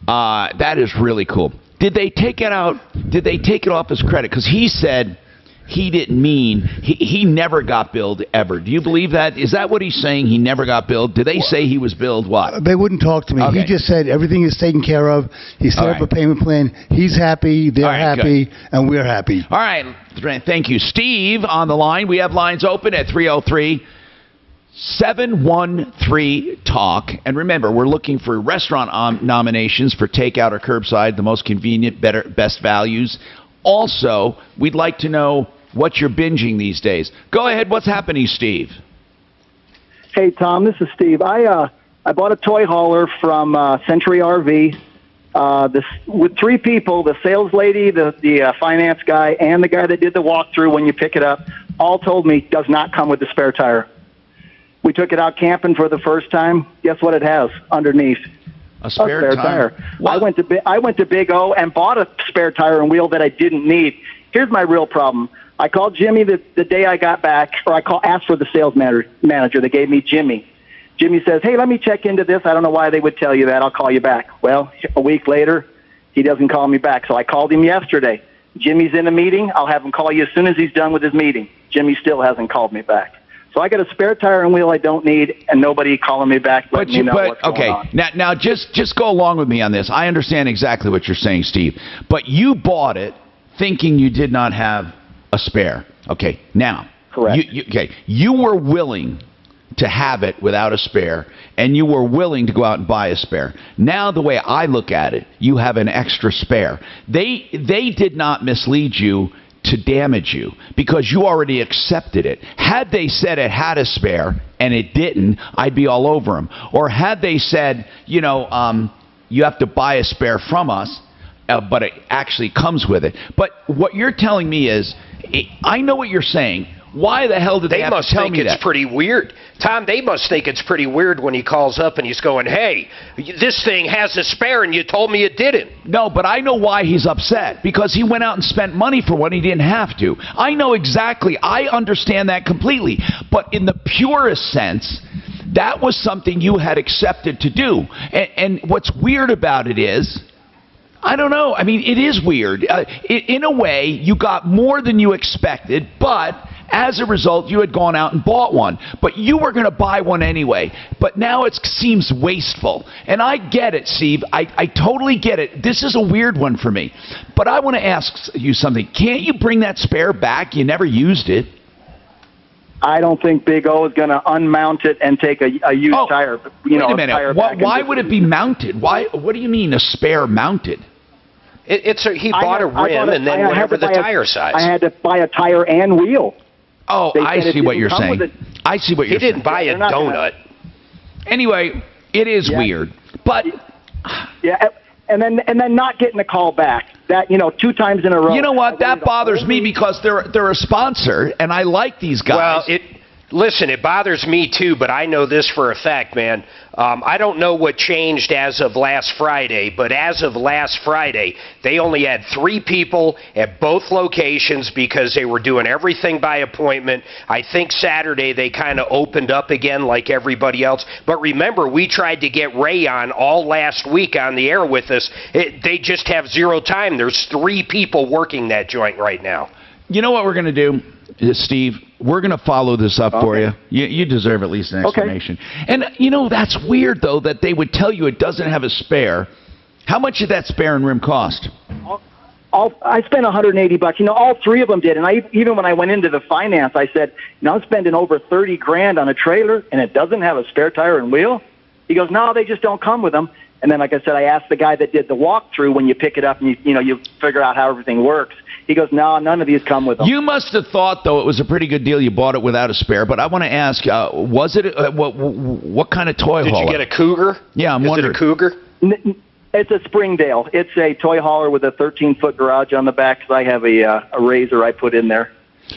[SPEAKER 3] That is really cool. Did they take it out? Did they take it off his credit? Because he said he didn't mean, he never got billed ever. Do you believe that? Is that what he's saying? He never got billed? Did they say he was billed what?
[SPEAKER 4] They wouldn't talk to me.
[SPEAKER 3] Okay.
[SPEAKER 4] He just said everything is taken care of. He set up a payment plan. He's happy. They're happy. Good. And we're happy.
[SPEAKER 3] All right. Thank you. Steve on the line. We have lines open at 303-713-TALK. And remember, we're looking for restaurant nominations for takeout or curbside, the most convenient, best values. Also, we'd like to know what you're binging these days. Go ahead. What's happening, Steve?
[SPEAKER 20] Hey, Tom. This is Steve. I bought a toy hauler from Century RV with 3 people, the sales lady, the finance guy, and the guy that did the walkthrough when you pick it up, all told me it does not come with the spare tire. We took it out camping for the first time. Guess what it has underneath?
[SPEAKER 3] A spare tire.
[SPEAKER 20] I went to Big O and bought a spare tire and wheel that I didn't need. Here's my real problem. I called Jimmy the day I got back, or asked for the sales manager. They gave me Jimmy. Jimmy says, hey, let me check into this. I don't know why they would tell you that. I'll call you back. Well, a week later, he doesn't call me back. So I called him yesterday. Jimmy's in a meeting. I'll have him call you as soon as he's done with his meeting. Jimmy still hasn't called me back. So I got a spare tire and wheel I don't need, and nobody calling me back letting me know what's going on.
[SPEAKER 3] Now just go along with me on this. I understand exactly what you're saying, Steve. But you bought it thinking you did not have a spare. Okay, now.
[SPEAKER 20] Correct.
[SPEAKER 3] You were willing to have it without a spare, and you were willing to go out and buy a spare. Now, the way I look at it, you have an extra spare. They did not mislead you to damage you because you already accepted it. Had they said it had a spare and it didn't, I'd be all over them. Or had they said, you have to buy a spare from us, but it actually comes with it. But what you're telling me is, I know what you're saying. Why the hell did they have to tell me that?
[SPEAKER 16] They must think it's pretty weird. Tom, they must think it's pretty weird when he calls up and he's going, hey, this thing has a spare and you told me it didn't.
[SPEAKER 3] No, but I know why he's upset. Because he went out and spent money for what he didn't have to. I know exactly. I understand that completely. But in the purest sense, that was something you had accepted to do. And what's weird about it is, I don't know. I mean, it is weird. In a way, you got more than you expected, but as a result, you had gone out and bought one. But you were going to buy one anyway. But now it seems wasteful. And I get it, Steve. I totally get it. This is a weird one for me. But I want to ask you something. Can't you bring that spare back? You never used it.
[SPEAKER 20] I don't think Big O is going to unmount it and take a used tire.
[SPEAKER 3] Wait a minute. Why would it be mounted? Why? What do you mean a spare mounted?
[SPEAKER 16] He bought a rim and then whatever the tire size.
[SPEAKER 20] I had to buy a tire and wheel.
[SPEAKER 3] Oh, I see what you're saying. I see what you're saying.
[SPEAKER 16] He didn't buy a donut.
[SPEAKER 3] Anyway, it is weird, but
[SPEAKER 20] and then not getting a call back. That 2 times in a row.
[SPEAKER 3] You know what? That bothers me because they're a sponsor, and I like these guys.
[SPEAKER 16] Well, listen, it bothers me too, but I know this for a fact, man. I don't know what changed as of last Friday, but as of last Friday, they only had 3 people at both locations because they were doing everything by appointment. I think Saturday they kind of opened up again like everybody else. But remember, we tried to get Ray on all last week on the air with us. They just have 0 time. There's 3 people working that joint right now.
[SPEAKER 3] You know what we're going to do, Steve? We're going to follow this up for you. You deserve at least an explanation. And, that's weird, though, that they would tell you it doesn't have a spare. How much did that spare and rim cost?
[SPEAKER 20] I spent $180. All 3 of them did. And even when I went into the finance, I said, I'm spending over $30,000 on a trailer, and it doesn't have a spare tire and wheel? He goes, no, they just don't come with them. And then, like I said, I asked the guy that did the walkthrough when you pick it up and you figure out how everything works. He goes, no, none of these come with them.
[SPEAKER 3] You must have thought, though, it was a pretty good deal. You bought it without a spare. But I want to ask, was it what kind of toy hauler?
[SPEAKER 16] Did you get a Cougar?
[SPEAKER 3] Yeah, I'm wondering.
[SPEAKER 16] Is it a Cougar?
[SPEAKER 20] It's a Springdale. It's a toy hauler with a 13-foot garage on the back because I have a Razor I put in there.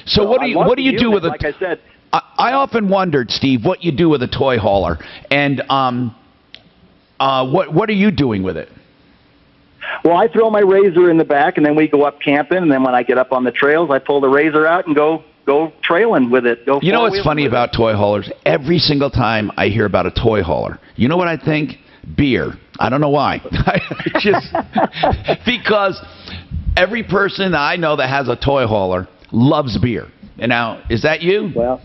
[SPEAKER 3] So what do you do with it?
[SPEAKER 20] Like I said,
[SPEAKER 3] I often wondered, Steve, what you do with a toy hauler, and what are you doing with it?
[SPEAKER 20] Well, I throw my Razor in the back, and then we go up camping, and then when I get up on the trails, I pull the Razor out and go trailing with it.
[SPEAKER 3] You know what's funny about toy haulers? Every single time I hear about a toy hauler, you know what I think? Beer. I don't know why. Because every person I know that has a toy hauler loves beer. And now, is that you?
[SPEAKER 20] Well,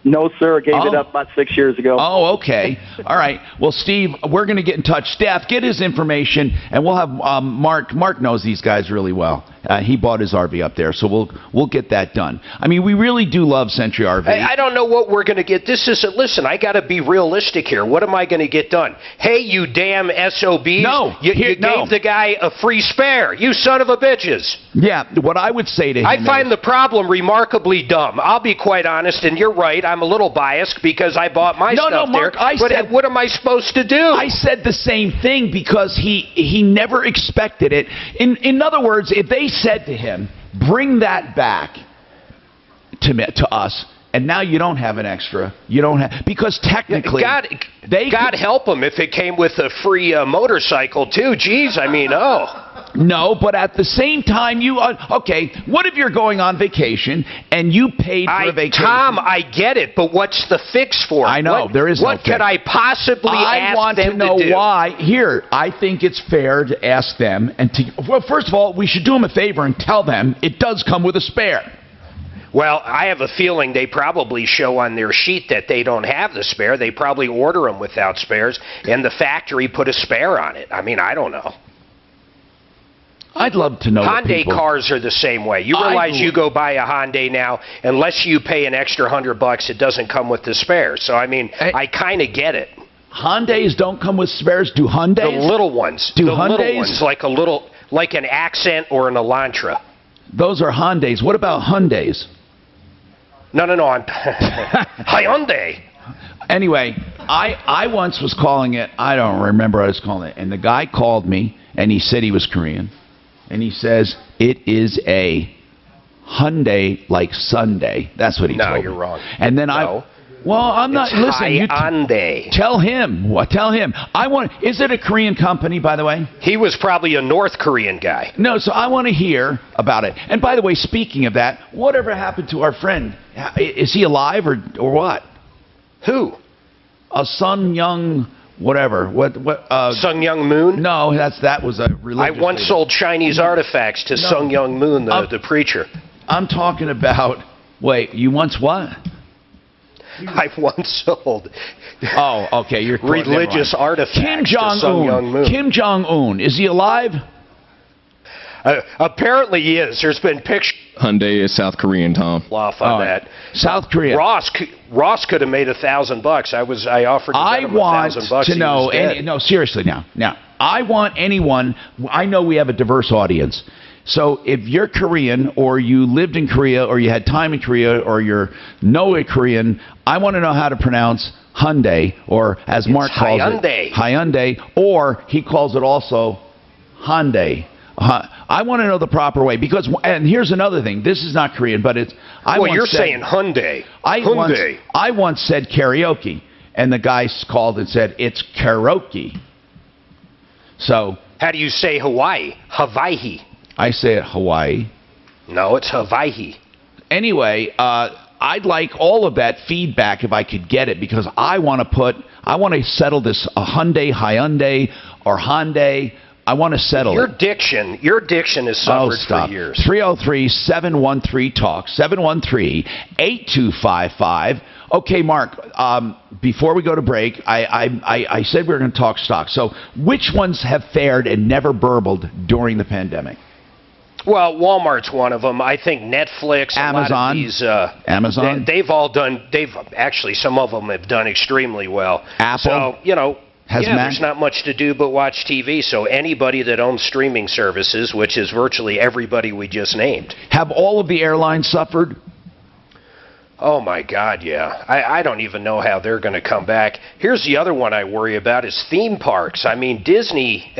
[SPEAKER 20] no, sir. Gave it up about 6 years ago.
[SPEAKER 3] Oh, okay. All right. Well, Steve, we're going to get in touch. Steph, get his information, and we'll have Mark. Mark knows these guys really well. He bought his RV up there, so we'll get that done. I mean, we really do love Century RV.
[SPEAKER 16] I don't know what we're going to get. Listen, I got to be realistic here. What am I going to get done? Hey, you damn SOBs.
[SPEAKER 3] No.
[SPEAKER 16] You gave the guy a free spare. You son of a bitches.
[SPEAKER 3] Yeah, what I would say to him
[SPEAKER 16] I find the problem remarkably dumb. I'll be quite honest, and you're right. I'm a little biased because I bought my stuff
[SPEAKER 3] Mark,
[SPEAKER 16] there. What am I supposed to do?
[SPEAKER 3] I said the same thing because he never expected it. In other words, if they said to him, bring that back to us, and now you don't have an extra. You don't have, because technically
[SPEAKER 16] God help him if it came with a free motorcycle too. Jeez, I mean,
[SPEAKER 3] No, but at the same time, okay, what if you're going on vacation and you paid for a vacation?
[SPEAKER 16] Tom, I get it, but what's the fix for it?
[SPEAKER 3] I know, there is no fix.
[SPEAKER 16] What could I possibly ask them to do?
[SPEAKER 3] I want to know why. Here, I think it's fair to ask them, well, first of all, we should do them a favor and tell them it does come with a spare.
[SPEAKER 16] Well, I have a feeling they probably show on their sheet that they don't have the spare. They probably order them without spares, and the factory put a spare on it. I mean, I don't know.
[SPEAKER 3] I'd love to know.
[SPEAKER 16] Hyundai cars are the same way. You realize you go buy a Hyundai now, unless you pay an extra $100, it doesn't come with the spare. So I mean, I kind of get it.
[SPEAKER 3] Hyundais don't come with spares. Do Hyundais?
[SPEAKER 16] The little ones.
[SPEAKER 3] Do
[SPEAKER 16] the
[SPEAKER 3] Hyundais?
[SPEAKER 16] Little ones, like an Accent or an Elantra.
[SPEAKER 3] Those are Hyundais. What about Hyundais?
[SPEAKER 16] No. I'm Hyundai.
[SPEAKER 3] Anyway, I once was calling it. I don't remember what I was calling it, and the guy called me, and he said he was Korean. And he says, it is a Hyundai like Sunday. That's what he told me.
[SPEAKER 16] No, you're wrong.
[SPEAKER 3] And then I'm not. Listen,
[SPEAKER 16] Hyundai.
[SPEAKER 3] Tell him. Tell him. Is it a Korean company, by the way?
[SPEAKER 16] He was probably a North Korean guy.
[SPEAKER 3] No, so I want to hear about it. And by the way, speaking of that, whatever happened to our friend? Is he alive or what?
[SPEAKER 16] Who?
[SPEAKER 3] Sun Young... Whatever.
[SPEAKER 16] Sung Young Moon?
[SPEAKER 3] No, that was a religious.
[SPEAKER 16] I once sold Chinese artifacts to Sung Young Moon, the preacher.
[SPEAKER 3] I'm talking about. Wait, you once what?
[SPEAKER 16] I once sold.
[SPEAKER 3] Oh, okay. You're
[SPEAKER 16] religious artifacts to Sung Young Moon.
[SPEAKER 3] Kim Jong-un, is he alive?
[SPEAKER 16] Apparently he is. There's been pictures.
[SPEAKER 13] Hyundai is South Korean, Tom.
[SPEAKER 16] Off on that.
[SPEAKER 3] South Korea.
[SPEAKER 16] Ross could have made $1,000. I offered to bet him $1,000.
[SPEAKER 3] To know. No, seriously now. I want anyone. I know we have a diverse audience. So if you're Korean or you lived in Korea or you had time in Korea or you're a Korean, I want to know how to pronounce Hyundai, or as Mark calls it, Hyundai, or he calls it also Hyundai. I want to know the proper way and here's another thing. This is not Korean, but it's.
[SPEAKER 16] You're saying Hyundai.
[SPEAKER 3] I once said karaoke, and the guy called and said it's karaoke. So
[SPEAKER 16] how do you say Hawaii? Hawaii.
[SPEAKER 3] I say it Hawaii.
[SPEAKER 16] No, it's Hawaii.
[SPEAKER 3] Anyway, I'd like all of that feedback if I could get it, because I want to settle this Hyundai, or Hyundai. I want to settle
[SPEAKER 16] Your diction has suffered for years.
[SPEAKER 3] 303-713-TALK, 713-8255. Okay, Mark, before we go to break, I said we were going to talk stocks. So which ones have fared and never burbled during the pandemic?
[SPEAKER 16] Well, Walmart's one of them. I think Netflix,
[SPEAKER 3] Amazon,
[SPEAKER 16] Amazon. They've all done. Some of them have done extremely well.
[SPEAKER 3] Apple.
[SPEAKER 16] So, there's not much to do but watch TV. So anybody that owns streaming services, which is virtually everybody we just named.
[SPEAKER 3] Have all of the airlines suffered?
[SPEAKER 16] Oh, my God, yeah. I don't even know how they're going to come back. Here's the other one I worry about is theme parks. I mean, Disney,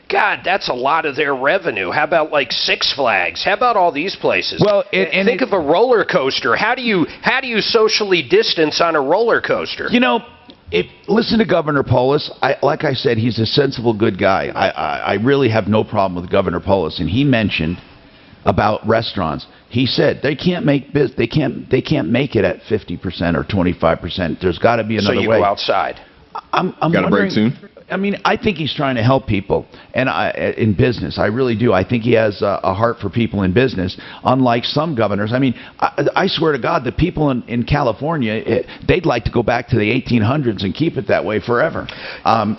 [SPEAKER 16] God, that's a lot of their revenue. How about, like, Six Flags? How about all these places?
[SPEAKER 3] Well,
[SPEAKER 16] think of a roller coaster. How do you socially distance on a roller coaster?
[SPEAKER 3] Listen to Governor Polis. Like I said, he's a sensible, good guy. I really have no problem with Governor Polis, and he mentioned about restaurants. He said they can't make it at 50% or 25%. There's got to be another way.
[SPEAKER 16] So you go outside.
[SPEAKER 3] I'm
[SPEAKER 13] got a break soon.
[SPEAKER 3] I mean, I think he's trying to help people, and in business, I really do. I think he has a heart for people in business, unlike some governors. I mean, I swear to God, the people in California, they'd like to go back to the 1800s and keep it that way forever.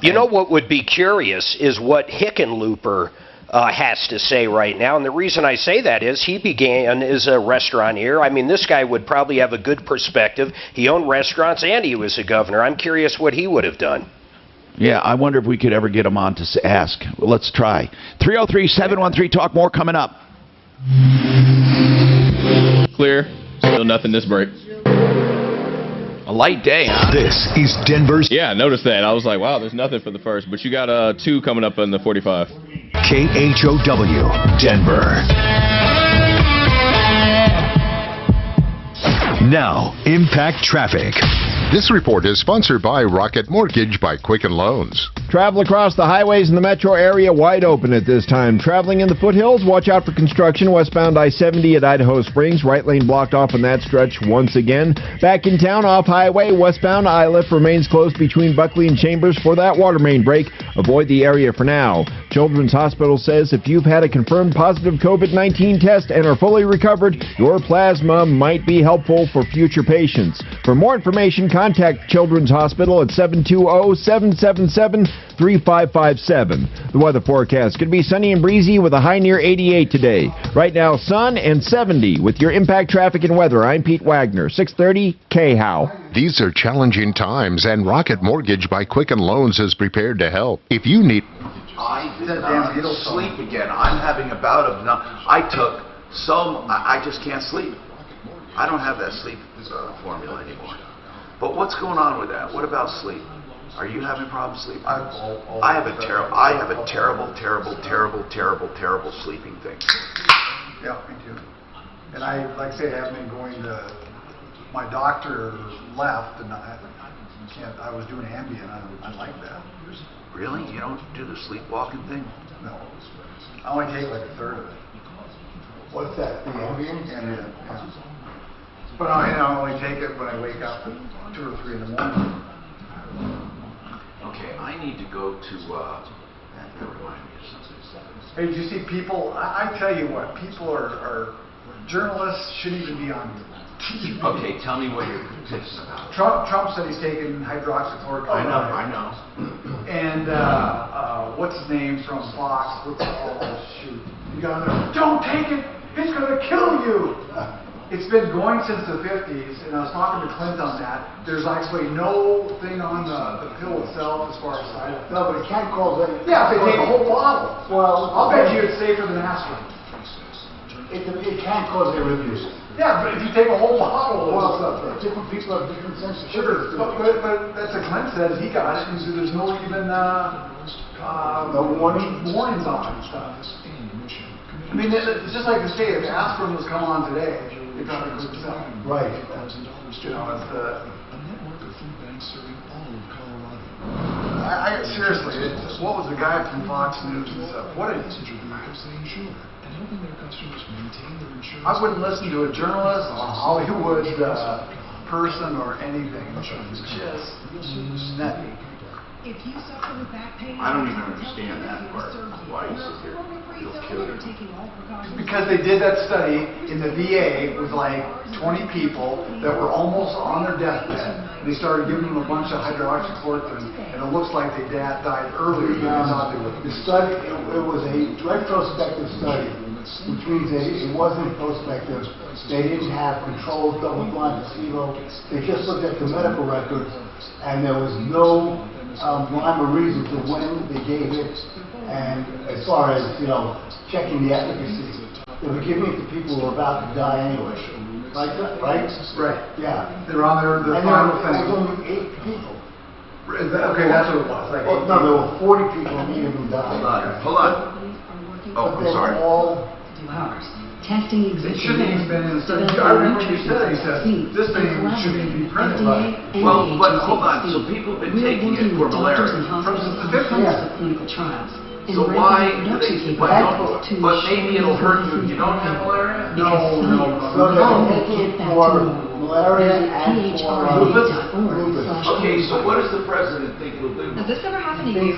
[SPEAKER 16] You know what would be curious is what Hickenlooper has to say right now. And the reason I say that is he began as a restauranteur. I mean, this guy would probably have a good perspective. He owned restaurants and he was a governor. I'm curious what he would have done.
[SPEAKER 3] Yeah, I wonder if we could ever get him on to ask. Well, let's try. 303-713-TALK. More coming up.
[SPEAKER 13] Clear. Still nothing this break.
[SPEAKER 3] A light day, huh?
[SPEAKER 11] This is Denver's.
[SPEAKER 13] Yeah, I noticed that. I was like, wow, there's nothing for the first. But you got 2 coming up in the 45.
[SPEAKER 11] KHOW, Denver. Now, Impact Traffic.
[SPEAKER 21] This report is sponsored by Rocket Mortgage by Quicken Loans.
[SPEAKER 12] Travel across the highways in the metro area wide open at this time. Traveling in the foothills, watch out for construction. Westbound I-70 at Idaho Springs. Right lane blocked off on that stretch once again. Back in town, off highway, westbound I-lift remains closed between Buckley and Chambers for that water main break. Avoid the area for now. Children's Hospital says if you've had a confirmed positive COVID-19 test and are fully recovered, your plasma might be helpful for future patients. For more information, contact Children's Hospital at 720-777 888-866-3557. The weather forecast could be sunny and breezy with a high near 88 today. Right now, sun and 70. With your impact traffic and weather, I'm Pete Wagner, 630 KHOW.
[SPEAKER 21] These are challenging times, and Rocket Mortgage by Quicken Loans is prepared to help. If you need...
[SPEAKER 3] I did not sleep again. I'm having a bout of... I took some... I just can't sleep. I don't have that sleep formula anymore. But what's going on with that? What about sleep? Are you having problems sleeping? I have a terrible sleeping thing.
[SPEAKER 7] Yeah, me too. And I, like I say, I haven't been going to... My doctor left, and I was doing Ambien. I like that.
[SPEAKER 3] Really? You don't do the sleepwalking thing?
[SPEAKER 7] No. I only take like a third of it.
[SPEAKER 4] What's that? The Ambien?
[SPEAKER 7] Yeah. But I only take it when I wake up at 2 or 3 in the morning.
[SPEAKER 3] Okay, I need to go to, that reminded me of something.
[SPEAKER 7] Hey, did you see people, I tell you what, people are journalists shouldn't even be on here.
[SPEAKER 3] Okay, tell me what you're pissed about.
[SPEAKER 7] Trump said he's taking hydroxychloroquine.
[SPEAKER 3] I know.
[SPEAKER 7] And, what's his name from Fox? Shoot. He got on there, don't take it, it's going to kill you. It's been going since the 50s, and I was talking to Clint on that. There's actually no thing on the pill itself as far as side effects.
[SPEAKER 4] No, but it can cause...
[SPEAKER 7] Yeah, if they take a whole bottle.
[SPEAKER 4] Well,
[SPEAKER 7] I'll bet you it's safer than aspirin.
[SPEAKER 4] It can cause arrhythmias.
[SPEAKER 7] Yeah, but if you take a whole bottle of stuff,
[SPEAKER 4] different people have different sensitivities.
[SPEAKER 7] But that's what Clint said. He got it, and so there's no even
[SPEAKER 4] no warnings
[SPEAKER 7] on it and stuff. I mean, it's just like they say, if aspirin was coming on today, it probably could sell.
[SPEAKER 4] Right.
[SPEAKER 7] You know, it's seriously, what was the guy from Fox News and stuff? What is I wouldn't listen to a journalist, a Hollywood person, or anything. It's just nutty.
[SPEAKER 14] If you suffer with back pain,
[SPEAKER 3] I don't even understand that part. Why you sit here? You'll kill you.
[SPEAKER 7] Because they did that study in the VA with like 20 people that were almost on their deathbed, and they started giving them a bunch of hydroxychloroquine, and it looks like they died earlier than they thought they would.
[SPEAKER 4] The study, it was a retrospective study, which means it wasn't prospective. They didn't have controlled double-blind placebo. They just looked at the medical records, and there was no rhyme or reason to when they gave it, and as far as, checking the efficacy, they were giving it to people who were about to die anyway. Right? Right. Yeah.
[SPEAKER 7] They're on their final thing.
[SPEAKER 4] There was only 8 people.
[SPEAKER 7] Okay, that's what it was. Like
[SPEAKER 4] no, there were 40 people immediately died.
[SPEAKER 3] Hold on. Oh, I'm sorry.
[SPEAKER 14] Testing
[SPEAKER 7] it shouldn't even been in the study. I remember you said it. He said, this thing shouldn't even be printed.
[SPEAKER 3] Well, but hold on. So people have been taking it for malaria.
[SPEAKER 7] From the 50s.
[SPEAKER 14] Clinical trials.
[SPEAKER 3] So why do they, but maybe it'll hurt you if you don't have malaria?
[SPEAKER 4] No. They're taking it for malaria and for lupus.
[SPEAKER 3] Okay, so what does the president think we'll do?
[SPEAKER 6] Has this ever happened to you?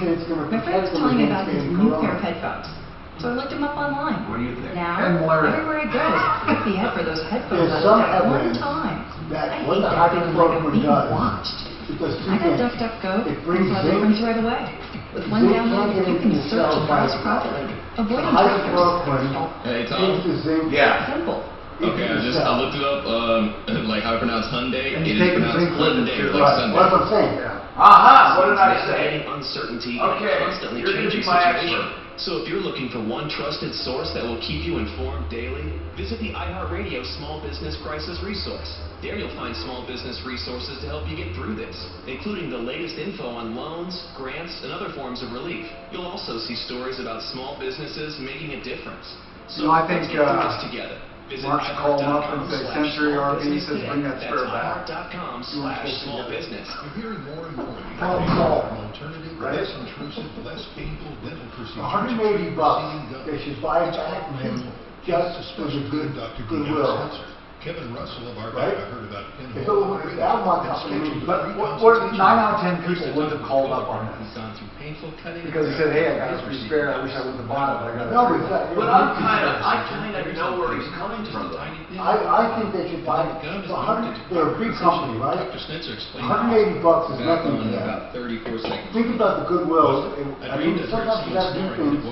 [SPEAKER 6] My friend was telling me about this new pair of headphones. So I looked them up online.
[SPEAKER 3] What do you think?
[SPEAKER 6] Now, everywhere I go, I see the ad for those headphones
[SPEAKER 4] There's some
[SPEAKER 6] at one
[SPEAKER 4] evidence
[SPEAKER 6] time.
[SPEAKER 4] that
[SPEAKER 6] I
[SPEAKER 4] what
[SPEAKER 6] hate
[SPEAKER 4] the
[SPEAKER 6] that feeling like I'm
[SPEAKER 4] hydroxychloroquine
[SPEAKER 6] being
[SPEAKER 4] does,
[SPEAKER 6] watched.
[SPEAKER 4] it does two
[SPEAKER 6] I got
[SPEAKER 4] things.
[SPEAKER 6] DuckDuckGo
[SPEAKER 4] It
[SPEAKER 6] and
[SPEAKER 4] brings
[SPEAKER 6] saw the
[SPEAKER 4] zinc.
[SPEAKER 6] difference right away. With one
[SPEAKER 4] Zinc
[SPEAKER 6] download,
[SPEAKER 4] can't
[SPEAKER 6] you
[SPEAKER 4] get
[SPEAKER 6] can
[SPEAKER 4] into
[SPEAKER 6] search
[SPEAKER 4] cells
[SPEAKER 6] files
[SPEAKER 4] by
[SPEAKER 6] properly,
[SPEAKER 4] itself.
[SPEAKER 6] avoiding
[SPEAKER 4] Hydroxychloroquine takes the zinc.
[SPEAKER 3] Yeah.
[SPEAKER 6] Simple.
[SPEAKER 13] Okay, I looked it up, like how to pronounce Hyundai.
[SPEAKER 7] And
[SPEAKER 13] It
[SPEAKER 7] you
[SPEAKER 13] is
[SPEAKER 7] take the zinc
[SPEAKER 13] pronounced
[SPEAKER 7] with it,
[SPEAKER 13] Hyundai,
[SPEAKER 7] too.
[SPEAKER 13] like Sunday.
[SPEAKER 4] That's what I'm saying.
[SPEAKER 3] Aha! What did I say?
[SPEAKER 2] Navigating uncertainty in a
[SPEAKER 3] Okay,
[SPEAKER 2] constantly
[SPEAKER 3] you're gonna
[SPEAKER 2] changing
[SPEAKER 3] be my
[SPEAKER 2] situation.
[SPEAKER 3] expert.
[SPEAKER 2] So if you're looking for one trusted source that will keep you informed daily, visit the iHeartRadio Small Business Crisis Resource. There you'll find small business resources to help you get through this, including the latest info on loans, grants, and other forms of relief. You'll also see stories about small businesses making a difference. So
[SPEAKER 7] I think
[SPEAKER 2] let's get through this together. Visit
[SPEAKER 7] Mark should call him up and say, Century RV says bring that spare back.
[SPEAKER 2] iHeart.com/smallbusiness.
[SPEAKER 5] We're hearing more and more
[SPEAKER 7] Tell them
[SPEAKER 5] an
[SPEAKER 7] so.
[SPEAKER 5] alternative,
[SPEAKER 7] Right?
[SPEAKER 5] less intrusive, less painful dental procedures.
[SPEAKER 4] $180. They should buy it back from him just for the goodwill.
[SPEAKER 5] Kevin Russell of our
[SPEAKER 4] Right?
[SPEAKER 5] I heard about
[SPEAKER 4] If it was that one company,
[SPEAKER 7] But what 9 out of 10 people would have called up on this?
[SPEAKER 10] painful cutting.
[SPEAKER 7] Because he said, hey, I got some spare, I wish I wouldn't have bought it, but I got it.
[SPEAKER 4] No, but
[SPEAKER 3] I kind of know where he's coming from, though.
[SPEAKER 4] I think they should buy they're a big company, right?
[SPEAKER 10] Dr. Spencer explained
[SPEAKER 4] $180 is nothing to them.
[SPEAKER 10] about 34 seconds.
[SPEAKER 4] Think about the goodwill. I mean, sometimes you have to do things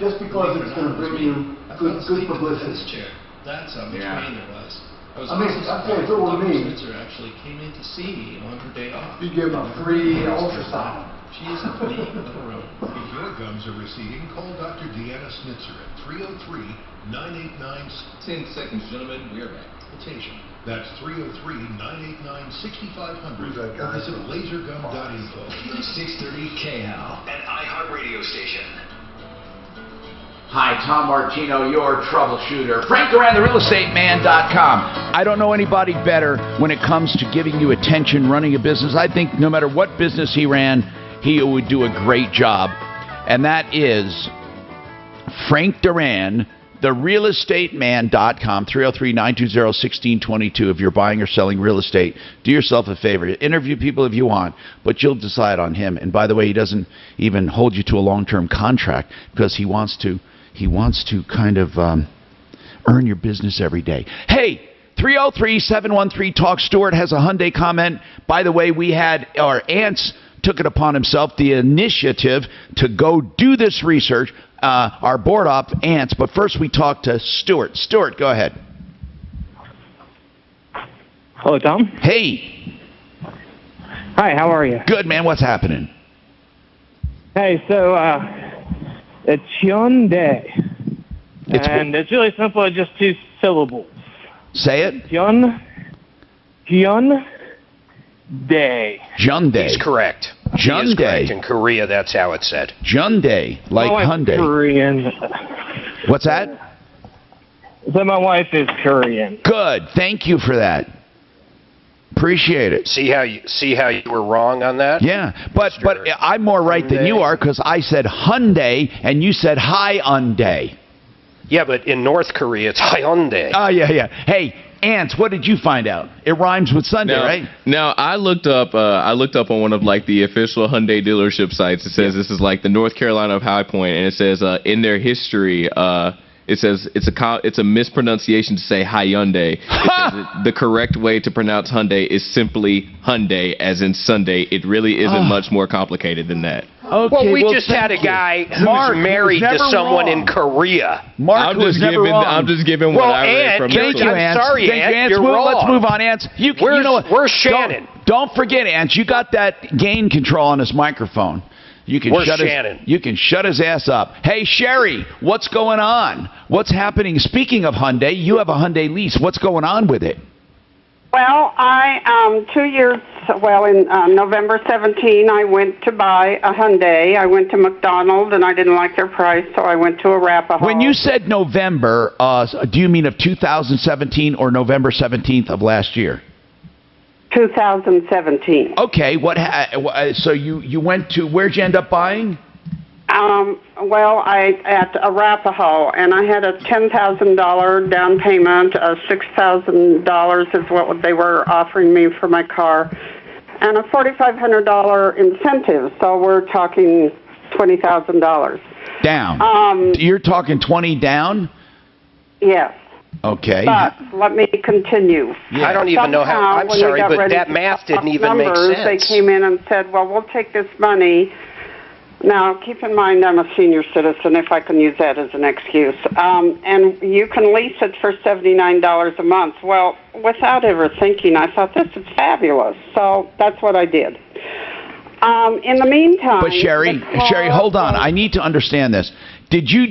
[SPEAKER 4] just because it's going to bring you good publicity.
[SPEAKER 10] That's how much pain there was.
[SPEAKER 4] I mean, I'd say if it were me,
[SPEAKER 10] Spencer actually came in to see me on her day off.
[SPEAKER 7] You give them a free ultrasound.
[SPEAKER 10] She is a league of her own.
[SPEAKER 5] If your gums are receding, call Dr. Deanna Snitzer at 303-989...
[SPEAKER 13] 10 seconds, gentlemen. We are back.
[SPEAKER 5] Quotation. That's 303-989-6500. Or visit lasergum.info.
[SPEAKER 11] 630 KHAL.
[SPEAKER 2] An iHeartRadio station.
[SPEAKER 3] Hi, Tom Martino, your troubleshooter. Frank Duran, therealestateman.com. I don't know anybody better when it comes to giving you attention, running a business. I think no matter what business he ran, he would do a great job. And that is Frank Duran, therealestateman.com, 303-920-1622. If you're buying or selling real estate, do yourself a favor. Interview people if you want, but you'll decide on him. And by the way, he doesn't even hold you to a long-term contract because he wants to kind of earn your business every day. Hey, 303-713-TALK. Stuart has a Hyundai comment. By the way, we had our Ants took it upon himself, the initiative, to go do this research. Our board op, Ants. But first we talked to Stuart. Stuart, go ahead.
[SPEAKER 9] Hello, Tom.
[SPEAKER 3] Hey.
[SPEAKER 9] Hi, how are you?
[SPEAKER 3] Good, man. What's happening?
[SPEAKER 9] Hey, so it's Hyundai. And it's really simple. It's just 2 syllables.
[SPEAKER 3] Say it.
[SPEAKER 9] Hyundai.
[SPEAKER 3] Hyundai.
[SPEAKER 16] He's correct. He is correct. In Korea, that's how it's said.
[SPEAKER 3] Hyundai, like Hyundai.
[SPEAKER 9] Korean.
[SPEAKER 3] What's that?
[SPEAKER 9] So my wife is Korean.
[SPEAKER 3] Good. Thank you for that. Appreciate it.
[SPEAKER 16] See how you were wrong on that?
[SPEAKER 3] Yeah, but I'm more right than you are because I said Hyundai and you said Hyundai.
[SPEAKER 16] Yeah, but in North Korea, it's Hyundai.
[SPEAKER 3] Oh, yeah. Hey, Ants, what did you find out? It rhymes with Sunday, right?
[SPEAKER 13] Now, I looked up on one of like the official Hyundai dealership sites. It says this is like the North Carolina of High Point, and it says in their history, it says it's a mispronunciation to say Hyundai. It says the correct way to pronounce Hyundai is simply Hyundai, as in Sunday. It really isn't much more complicated than that.
[SPEAKER 3] Okay,
[SPEAKER 16] well, we just had a guy who's married to someone in Korea.
[SPEAKER 3] Mark was never wrong.
[SPEAKER 13] I'm just giving what I read from
[SPEAKER 3] thank you, Ants.
[SPEAKER 16] I'm sorry, Ants. You're wrong.
[SPEAKER 3] Let's move on, Ants.
[SPEAKER 16] Where's Shannon?
[SPEAKER 3] Don't forget, Ants. You got that gain control on his microphone.
[SPEAKER 16] Where's Shannon?
[SPEAKER 3] You can shut his ass up. Hey, Sherry, what's going on? What's happening? Speaking of Hyundai, you have a Hyundai lease. What's going on with it?
[SPEAKER 22] Well, in November 17, I went to buy a Hyundai. I went to McDonald's, and I didn't like their price, so I went to Arapahoe.
[SPEAKER 3] When you said November, do you mean of 2017 or November 17th of last year?
[SPEAKER 22] 2017.
[SPEAKER 3] Okay, so you went to, where'd you end up buying?
[SPEAKER 22] At Arapahoe, and I had a $10,000 down payment. $6,000 is what they were offering me for my car, and a $4,500 incentive. So we're talking $20,000
[SPEAKER 3] down. You're talking 20 down?
[SPEAKER 22] Yes.
[SPEAKER 3] Okay.
[SPEAKER 22] But let me continue.
[SPEAKER 16] Yeah. I don't even know how. I'm sorry, but that math didn't even make sense.
[SPEAKER 22] They came in and said, "Well, we'll take this money." Now, keep in mind, I'm a senior citizen, if I can use that as an excuse. And you can lease it for $79 a month. Well, without ever thinking, I thought, this is fabulous. So that's what I did. In the meantime...
[SPEAKER 3] But Sherry, hold on. I need to understand this. Did you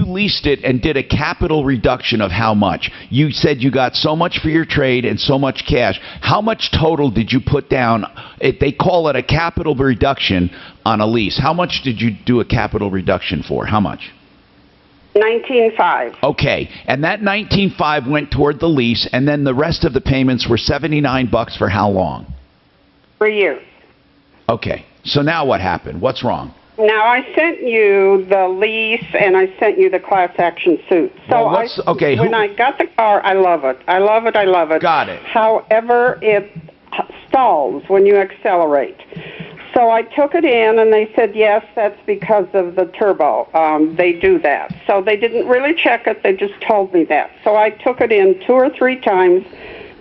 [SPEAKER 3] leased it and did a capital reduction of how much? You said you got so much for your trade and so much cash. How much total did you put down? They call it a capital reduction on a lease. How much did you do a capital reduction for? How much?
[SPEAKER 22] $19,500.
[SPEAKER 3] Okay, and that $19,500 went toward the lease, and then the rest of the payments were $79 for how long?
[SPEAKER 22] 3 years.
[SPEAKER 3] Okay, so now what happened? What's wrong?
[SPEAKER 22] Now, I sent you the lease, and I sent you the class action suit. So when I got the car, I love it. I love it. I love it.
[SPEAKER 3] Got it.
[SPEAKER 22] However, it stalls when you accelerate. So I took it in, and they said, yes, that's because of the turbo. They do that. So they didn't really check it. They just told me that. So I took it in 2 or 3 times,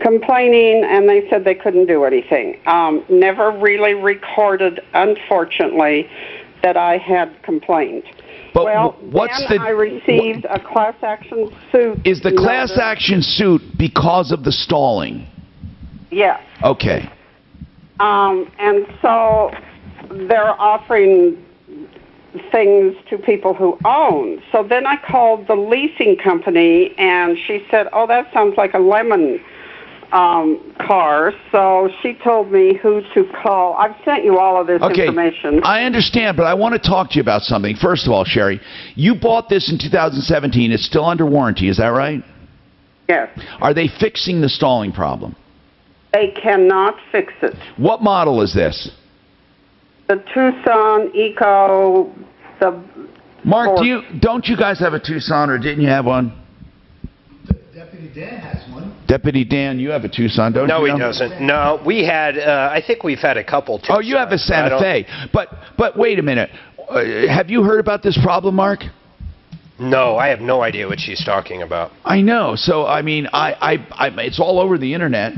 [SPEAKER 22] complaining, and they said they couldn't do anything. Never really recorded, unfortunately, that I had complained.
[SPEAKER 3] But
[SPEAKER 22] well, then I received a class action suit.
[SPEAKER 3] Is the class action suit because of the stalling?
[SPEAKER 22] Yes.
[SPEAKER 3] Okay.
[SPEAKER 22] And so they're offering things to people who own. So then I called the leasing company, and she said, oh, that sounds like a lemon car. So she told me who to call. I've sent you all of this information.
[SPEAKER 3] I understand, but I want to talk to you about something. First of all, Sherry, you bought this in 2017. It's still under warranty. Is that right?
[SPEAKER 22] Yes.
[SPEAKER 3] Are they fixing the stalling problem?
[SPEAKER 22] They cannot fix it.
[SPEAKER 3] What model is this?
[SPEAKER 22] The Tucson Eco.
[SPEAKER 3] Mark, don't you guys have a Tucson, or didn't you have one?
[SPEAKER 4] Deputy Dan has one.
[SPEAKER 3] Deputy Dan, you have a Tucson, don't you?
[SPEAKER 16] No, he doesn't. No, we had. I think we've had a couple. Tucsons.
[SPEAKER 3] Oh, you have a Santa Fe. But wait a minute. Have you heard about this problem, Mark?
[SPEAKER 16] No, I have no idea what she's talking about.
[SPEAKER 3] I know. So I mean, it's all over the internet.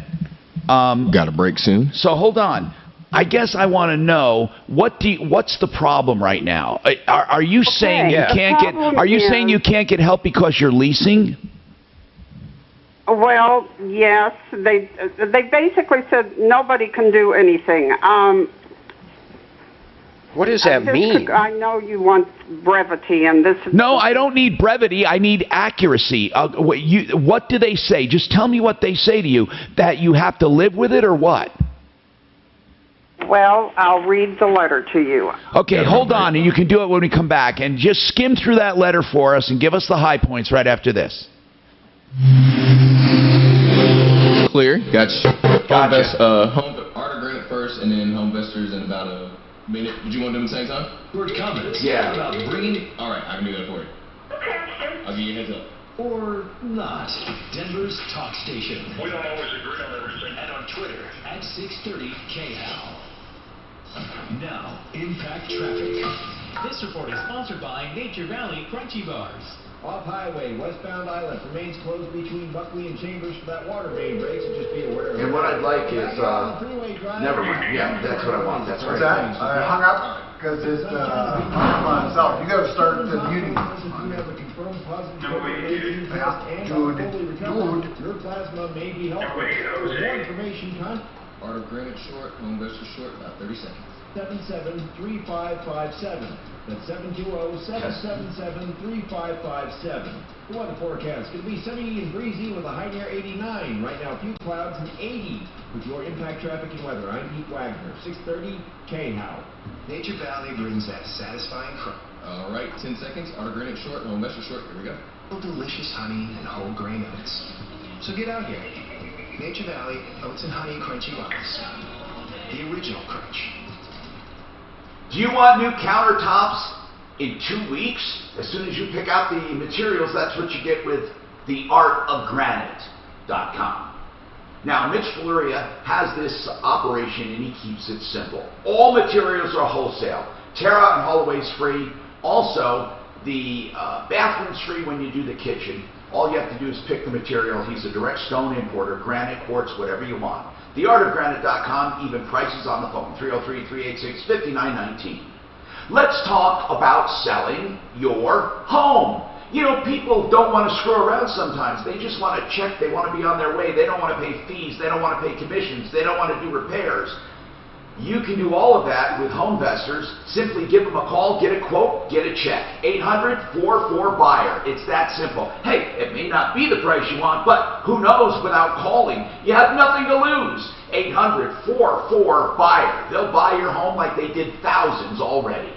[SPEAKER 13] Got a break soon.
[SPEAKER 3] So hold on. I guess I want to know what's the problem right now? Are you saying you can't get? Are you saying you can't get help because you're leasing?
[SPEAKER 22] Well, yes. They basically said nobody can do anything.
[SPEAKER 16] What does that mean?
[SPEAKER 22] I know you want brevity, and this is...
[SPEAKER 3] No, I don't need brevity. I need accuracy. What do they say? Just tell me what they say to you. That you have to live with it, or what?
[SPEAKER 22] Well, I'll read the letter to you.
[SPEAKER 3] Okay, hold on, and you can do it when we come back. And just skim through that letter for us and give us the high points right after this.
[SPEAKER 13] Clear. Gotcha.
[SPEAKER 3] Gotcha.
[SPEAKER 13] Art of Granite first, and then Home Investors in about a minute. Would you want to do them at the same time?
[SPEAKER 10] Word comments.
[SPEAKER 3] Yeah.
[SPEAKER 10] About bringing...
[SPEAKER 13] All right, I can do that for you. I'll give you a heads up.
[SPEAKER 10] Or not. Denver's talk station.
[SPEAKER 18] We don't always agree on everything.
[SPEAKER 10] And on Twitter at 630 KHAL. Now, Impact Traffic. This report is sponsored by Nature Valley Crunchy Bars.
[SPEAKER 12] Off-highway, westbound island remains closed between Buckley and Chambers for that water main break, so just be aware of it.
[SPEAKER 3] And what I'd like is, never mind. Yeah, that's what I want. That's
[SPEAKER 7] What's
[SPEAKER 3] right.
[SPEAKER 7] that? I hung up because it's hung on itself. You got to start the muting.
[SPEAKER 12] Your plasma may be helpful. For more information, contact
[SPEAKER 13] Art of Granite short, Home Investors short, about 30 seconds.
[SPEAKER 12] 773557. That's 720-777-3557. The weather forecast could be sunny and breezy with a high near 89. Right now, few clouds and 80. With your Impact Traffic and Weather, I'm Pete Wagner, 630 KHAL.
[SPEAKER 2] Nature Valley brings that satisfying crunch.
[SPEAKER 13] All right, 10 seconds. Art of Granite short, Home Investors short. Here we go.
[SPEAKER 2] Delicious honey and whole grain oats. So get out here. Nature Valley Oats and Honey Crunchy Bars. The original crunch.
[SPEAKER 3] Do you want new countertops in 2 weeks? As soon as you pick out the materials, that's what you get with theartofgranite.com. Now, Mitch Floria has this operation, and he keeps it simple. All materials are wholesale. Terra and Holloway's free. Also, the bathroom's free when you do the kitchen. All you have to do is pick the material. He's a direct stone importer, granite, quartz, whatever you want. Theartofgranite.com, even prices on the phone, 303-386-5919. Let's talk about selling your home. You know, people don't want to screw around sometimes. They just want to check. They want to be on their way. They don't want to pay fees. They don't want to pay commissions. They don't want to do repairs. You can do all of that with Home Investors. Simply give them a call, get a quote, get a check. 800-44-BUYER. It's that simple. Hey, it may not be the price you want, but who knows without calling? You have nothing to lose. 800-44-BUYER. They'll buy your home like they did thousands already.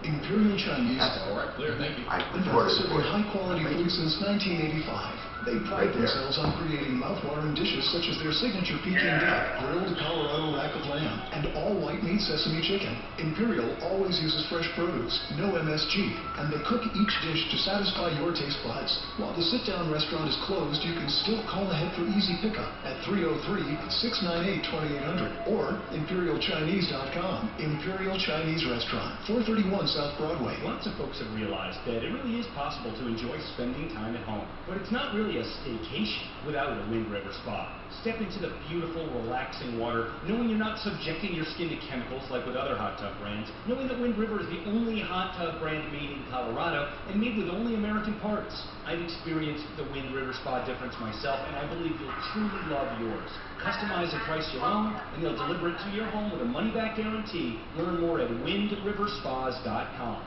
[SPEAKER 10] Imperial Chinese.
[SPEAKER 13] That's all right, clear, thank you.
[SPEAKER 10] Been processing high-quality food since 1985.
[SPEAKER 8] They pride themselves on creating mouth-watering dishes such as their signature Peking duck, grilled Colorado rack of lamb, and all-white meat sesame chicken. Imperial always uses fresh produce, no MSG, and they cook each dish to satisfy your taste buds. While the sit-down restaurant is closed, you can still call ahead for easy pickup at 303-698-2800 or ImperialChinese.com. Imperial Chinese Restaurant, 431 South Broadway.
[SPEAKER 15] Lots of folks have realized that it really is possible to enjoy spending time at home, but it's not really a staycation without a Wind River Spa. Step into the beautiful, relaxing water, knowing you're not subjecting your skin to chemicals like with other hot tub brands, knowing that Wind River is the only hot tub brand made in Colorado and made with only American parts. I've experienced the Wind River Spa difference myself, and I believe you'll truly love yours. Customize and price your own, and they'll deliver it to your home with a money-back guarantee. Learn more at windriverspas.com.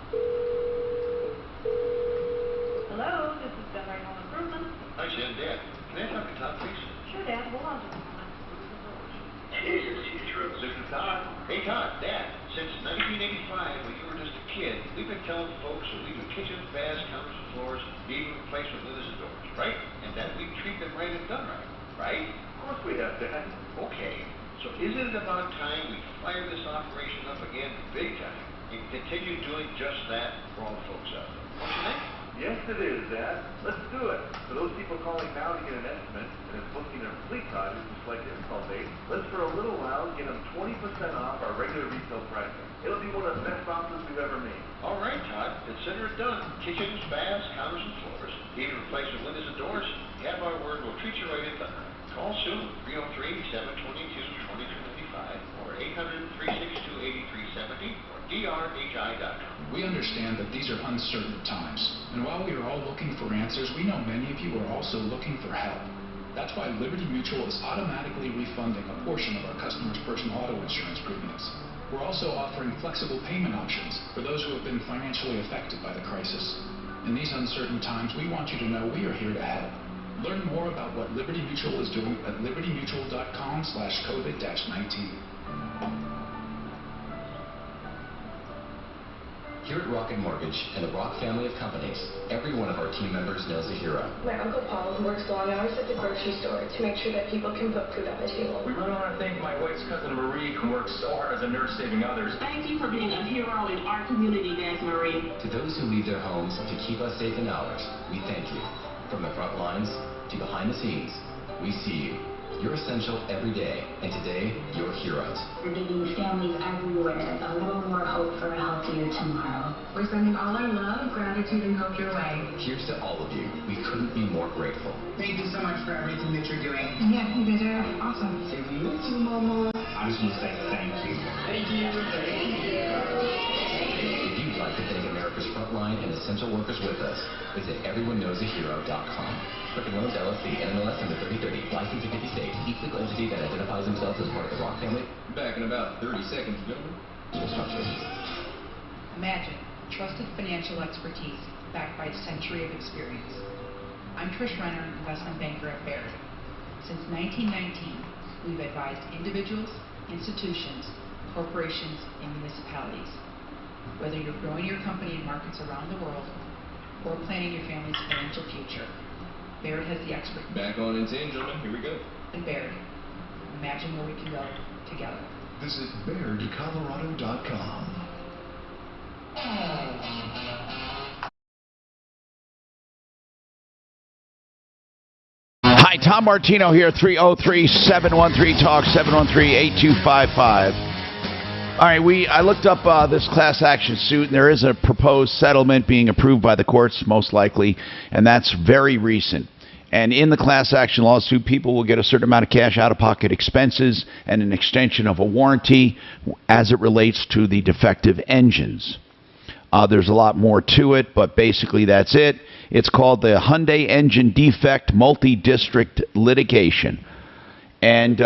[SPEAKER 17] Hello, this is Dunray Home Improvement.
[SPEAKER 18] Hi, Jen. Dad, can I talk to Todd, please?
[SPEAKER 17] Sure, Dad. Hold on just a moment.
[SPEAKER 18] Jesus, this is Todd. Hey, Todd, Dad, since 1985, when you were just a kid, we've been telling folks that we do kitchens, baths, counters, and floors, needing replacement windows and doors, right? And that we treat them right and done right, right? Of course we have, Dad. Okay, so isn't it about time we fire this operation up again big time and continue doing just that for all the folks out there? Don't you think?
[SPEAKER 23] Yes, it is, Dad. Let's do it. For those people calling now to get an estimate and is booking their fleet project to select install date, let's for a little while get them 20% off our regular retail pricing. It'll be one of the best offers we've ever made.
[SPEAKER 18] All right, Todd. Consider it done. Kitchens, baths, counters, and floors. Need replacement windows and doors? Have our word. We'll treat you right in time. Call soon. 303-722-2395 or 800-362-8370 or drhi.com.
[SPEAKER 24] We understand that these are uncertain times, and while we are all looking for answers, we know many of you are also looking for help. That's why Liberty Mutual is automatically refunding a portion of our customers' personal auto insurance premiums. We're also offering flexible payment options for those who have been financially affected by the crisis. In these uncertain times, we want you to know we are here to help. Learn more about what Liberty Mutual is doing at libertymutual.com/COVID-19.
[SPEAKER 25] Here at Rocket Mortgage and the Rock family of companies, every one of our team members knows a hero.
[SPEAKER 26] My Uncle Paul, who works long hours at the grocery store to make sure that people can put food on the table.
[SPEAKER 27] We really want to thank my wife's cousin Marie, who works so hard as a nurse saving others.
[SPEAKER 28] Thank you for being a hero in our community, Des Marie.
[SPEAKER 25] To those who leave their homes to keep us safe in ours, we thank you. From the front lines to behind the scenes, we see you. You're essential every day, and today, you're heroes.
[SPEAKER 28] We're giving families everywhere a little more hope for a healthier tomorrow.
[SPEAKER 26] We're sending all our love, gratitude, and hope your way.
[SPEAKER 25] Here's to all of you. We couldn't be more grateful.
[SPEAKER 26] Thank you so much for everything that you're doing. Yeah, you guys are awesome. Say we miss you, Mama.
[SPEAKER 27] I just want to say thank you.
[SPEAKER 26] Thank you. Thank you.
[SPEAKER 25] If you'd like to thank America's frontline and essential workers with us, visit everyoneknowsahero.com. Quicken Loans LLC, NMLS number 3030, licensed in 50 states. Each legal entity that identifies themselves as part of the Rock family.
[SPEAKER 13] Back in about 30 seconds, gentlemen.
[SPEAKER 25] Instructions.
[SPEAKER 6] Imagine trusted financial expertise backed by a century of experience. I'm Trish Renner, investment banker at Baird. Since 1919, we've advised individuals, institutions, corporations, and municipalities. Whether you're growing your company in markets around the world or planning your family's financial future, Baird has the expert.
[SPEAKER 13] Back on in 10, gentlemen. Here we go.
[SPEAKER 6] And Baird. Imagine where we can go together.
[SPEAKER 8] Visit BairdColorado.com.
[SPEAKER 3] Hi, Tom Martino here, 303-713-TALK, 713-8255. All right, I looked up this class action suit, and there is a proposed settlement being approved by the courts, most likely, and that's very recent. And in the class action lawsuit, people will get a certain amount of cash out-of-pocket expenses and an extension of a warranty as it relates to the defective engines. There's a lot more to it, but basically that's it. It's called the Hyundai Engine Defect Multi-District Litigation. And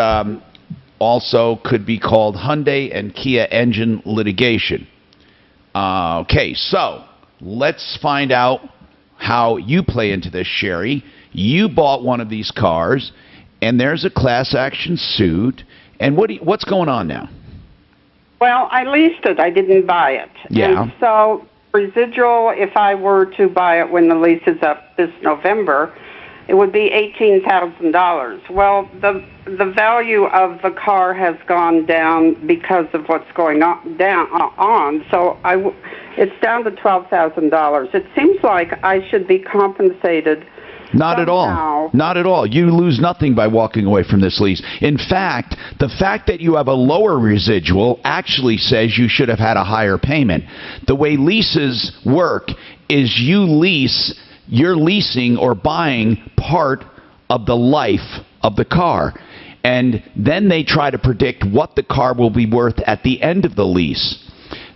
[SPEAKER 3] also could be called Hyundai and Kia Engine Litigation. Okay, so let's find out how you play into this, Sherry. You bought one of these cars, and there's a class action suit. And what's going on now?
[SPEAKER 22] Well, I leased it. I didn't buy it.
[SPEAKER 3] Yeah.
[SPEAKER 22] And so residual, if I were to buy it when the lease is up this November, it would be $18,000. Well, the value of the car has gone down because of what's going on. So it's down to $12,000. It seems like I should be compensated.
[SPEAKER 3] Not at all. Not at all. You lose nothing by walking away from this lease. In fact, the fact that you have a lower residual actually says you should have had a higher payment. The way leases work is you're leasing or buying part of the life of the car. And then they try to predict what the car will be worth at the end of the lease.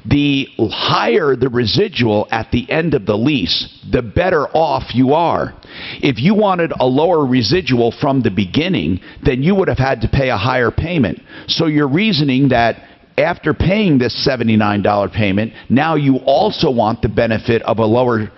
[SPEAKER 3] The higher the residual at the end of the lease, the better off you are. If you wanted a lower residual from the beginning, then you would have had to pay a higher payment. So you're reasoning that after paying this $79 payment, now you also want the benefit of a lower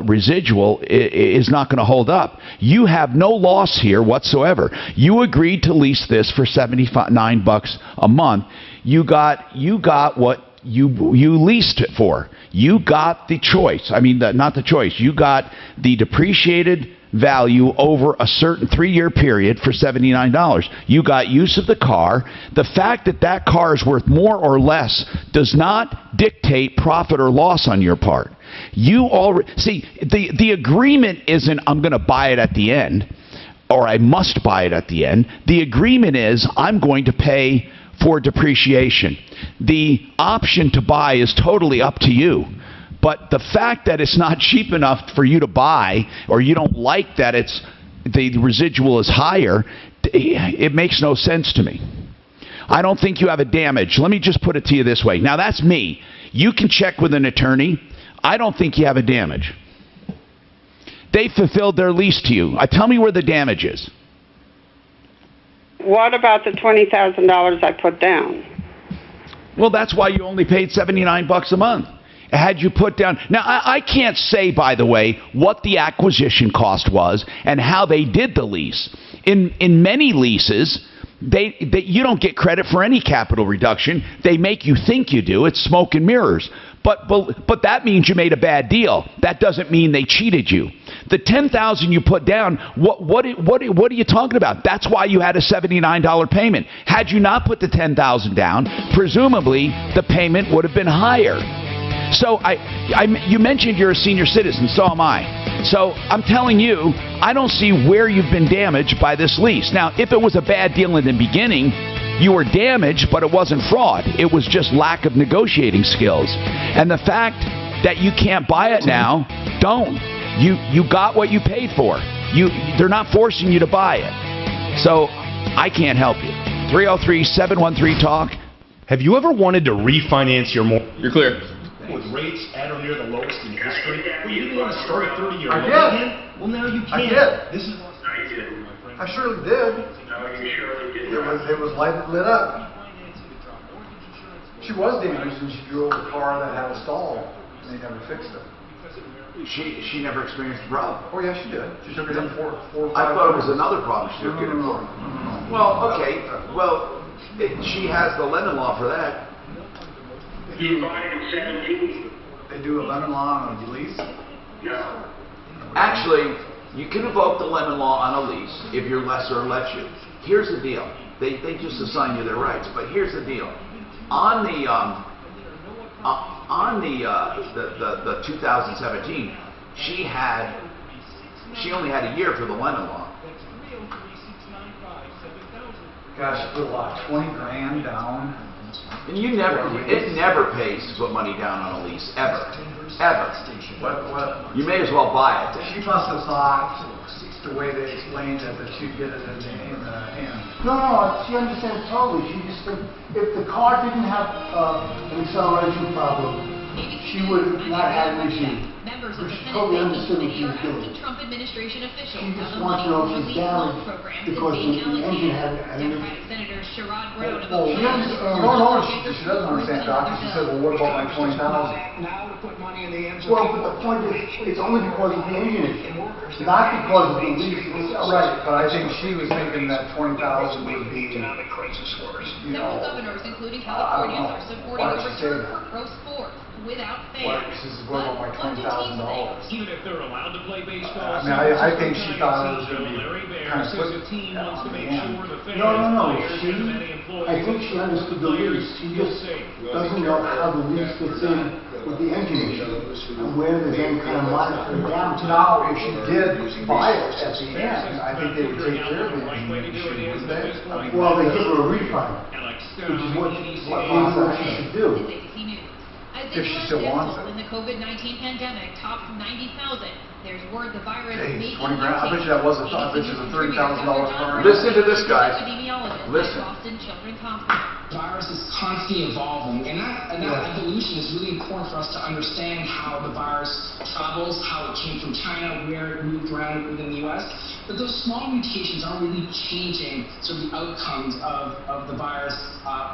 [SPEAKER 3] residual is not going to hold up. You have no loss here whatsoever. You agreed to lease this for $79 a month. You got what you leased it for. You got the choice. I mean, not the choice. You got the depreciated value over a certain 3-year period for $79. You got use of the car. The fact that that car is worth more or less does not dictate profit or loss on your part. You already see the agreement isn't I'm going to buy it at the end or I must buy it at the end. The agreement is I'm going to pay for depreciation. The option to buy is totally up to you. But the fact that it's not cheap enough for you to buy, or you don't like that the residual is higher, it makes no sense to me. I don't think you have a damage. Let me just put it to you this way. Now, that's me. You can check with an attorney. I don't think you have a damage. They fulfilled their lease to you. Tell me where the damage is.
[SPEAKER 22] What about the $20,000 I put down?
[SPEAKER 3] Well, that's why you only paid $79 a month. Had you put down... Now, I can't say, by the way, what the acquisition cost was and how they did the lease. In many leases, you don't get credit for any capital reduction. They make you think you do. It's smoke and mirrors. But that means you made a bad deal. That doesn't mean they cheated you. The $10,000 you put down, what are you talking about? That's why you had a $79 payment. Had you not put the $10,000 down, presumably the payment would have been higher. So you mentioned you're a senior citizen, so am I. So I'm telling you, I don't see where you've been damaged by this lease. Now, if it was a bad deal in the beginning, you were damaged, but it wasn't fraud. It was just lack of negotiating skills. And the fact that you can't buy it now, don't. You got what you paid for. They're not forcing you to buy it. So I can't help you. 303-713-TALK.
[SPEAKER 1] Have you ever wanted to refinance your mortgage?
[SPEAKER 13] You're clear.
[SPEAKER 1] With rates at or near the lowest in history? Well, you didn't want to start a 30-year
[SPEAKER 7] I
[SPEAKER 1] loan
[SPEAKER 7] did.
[SPEAKER 1] again? Well, now you can.
[SPEAKER 7] I did.
[SPEAKER 1] This is...
[SPEAKER 7] I surely did. It was lit up. She was damaged and she drove a car that had a stall and they never fixed it.
[SPEAKER 3] She never experienced a problem.
[SPEAKER 7] Oh yeah, she did. She took it in four or five
[SPEAKER 3] I thought it was
[SPEAKER 7] times.
[SPEAKER 3] another problem she took it in for.
[SPEAKER 7] No.
[SPEAKER 3] Well, okay. Well, she has the lemon law for that.
[SPEAKER 7] You buy it in 17. They do a lemon law on a lease?
[SPEAKER 3] No. Actually, you can invoke the lemon law on a lease if your lessor lets you. Here's the deal. They just assign you their rights, but here's the deal. On the 2017, she only had a year for the lemon law.
[SPEAKER 7] Gosh, she put a lot, 20 grand down.
[SPEAKER 3] And it never pays to put money down on a lease, ever.
[SPEAKER 7] What?
[SPEAKER 3] You may as well buy it.
[SPEAKER 7] She must have thought the way they explained it that she'd get it in the hand.
[SPEAKER 4] No, she understands totally. She just thinks if the car didn't have an acceleration problem, she would not have an issue. She totally understood what she was doing.
[SPEAKER 5] Trump administration officials
[SPEAKER 4] She just wants to know if she's damaged because the engine had an
[SPEAKER 5] Senator Sherrod Brown of
[SPEAKER 7] Well, she doesn't understand, Doctor. She said, well, what about my 20,000?
[SPEAKER 4] now to put money in the engine. Well, but the point is, it's only because of the engine issue, not because of the lease.
[SPEAKER 7] Right, but I think she was thinking that 20,000 would be,
[SPEAKER 5] Several governors, including California, are supporting the return for gross 4. without
[SPEAKER 7] What,
[SPEAKER 5] fans.
[SPEAKER 7] this is going on like $20,000.
[SPEAKER 15] Even if they're allowed to play baseball.
[SPEAKER 7] I mean, I think she thought it was going to be kind of quick.
[SPEAKER 4] No. I think she understood the lease. She just doesn't know how the lease fits in with the engine issue and where they then kind of monitor it down.
[SPEAKER 7] Now, if she did buy it at the end, I think they would take care of the engine issue, wouldn't they?
[SPEAKER 4] Well, they give her a refund, which is what she should do.
[SPEAKER 7] If she still wants it.
[SPEAKER 5] When the COVID-19 pandemic topped 90,000, there's word the virus may be
[SPEAKER 7] 20 grand. I bet you that was a $30,000 car.
[SPEAKER 3] Listen to this, guys. Listen.
[SPEAKER 5] Boston Children's Hospital.
[SPEAKER 9] Virus is constantly evolving, and that evolution is really important for us to understand how the virus travels, how it came from China, where it moved around within the U.S. But those small mutations aren't really changing sort of the outcomes of the virus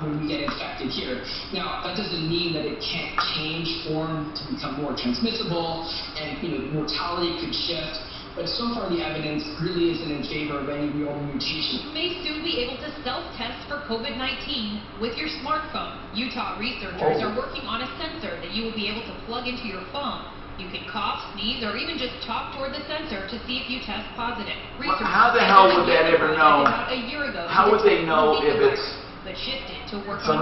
[SPEAKER 9] when we get infected here. Now, that doesn't mean that it can't change form to become more transmissible, and mortality could shift. But so far the evidence really isn't in favor of any real mutation.
[SPEAKER 5] You may soon be able to self-test for COVID-19 with your smartphone. Utah researchers are working on a sensor that you will be able to plug into your phone. You can cough, sneeze, or even just talk toward the sensor to see if you test positive.
[SPEAKER 3] How the hell would that ever know?
[SPEAKER 5] About a year ago,
[SPEAKER 3] how would they know if it's...
[SPEAKER 5] But shifted to work
[SPEAKER 7] some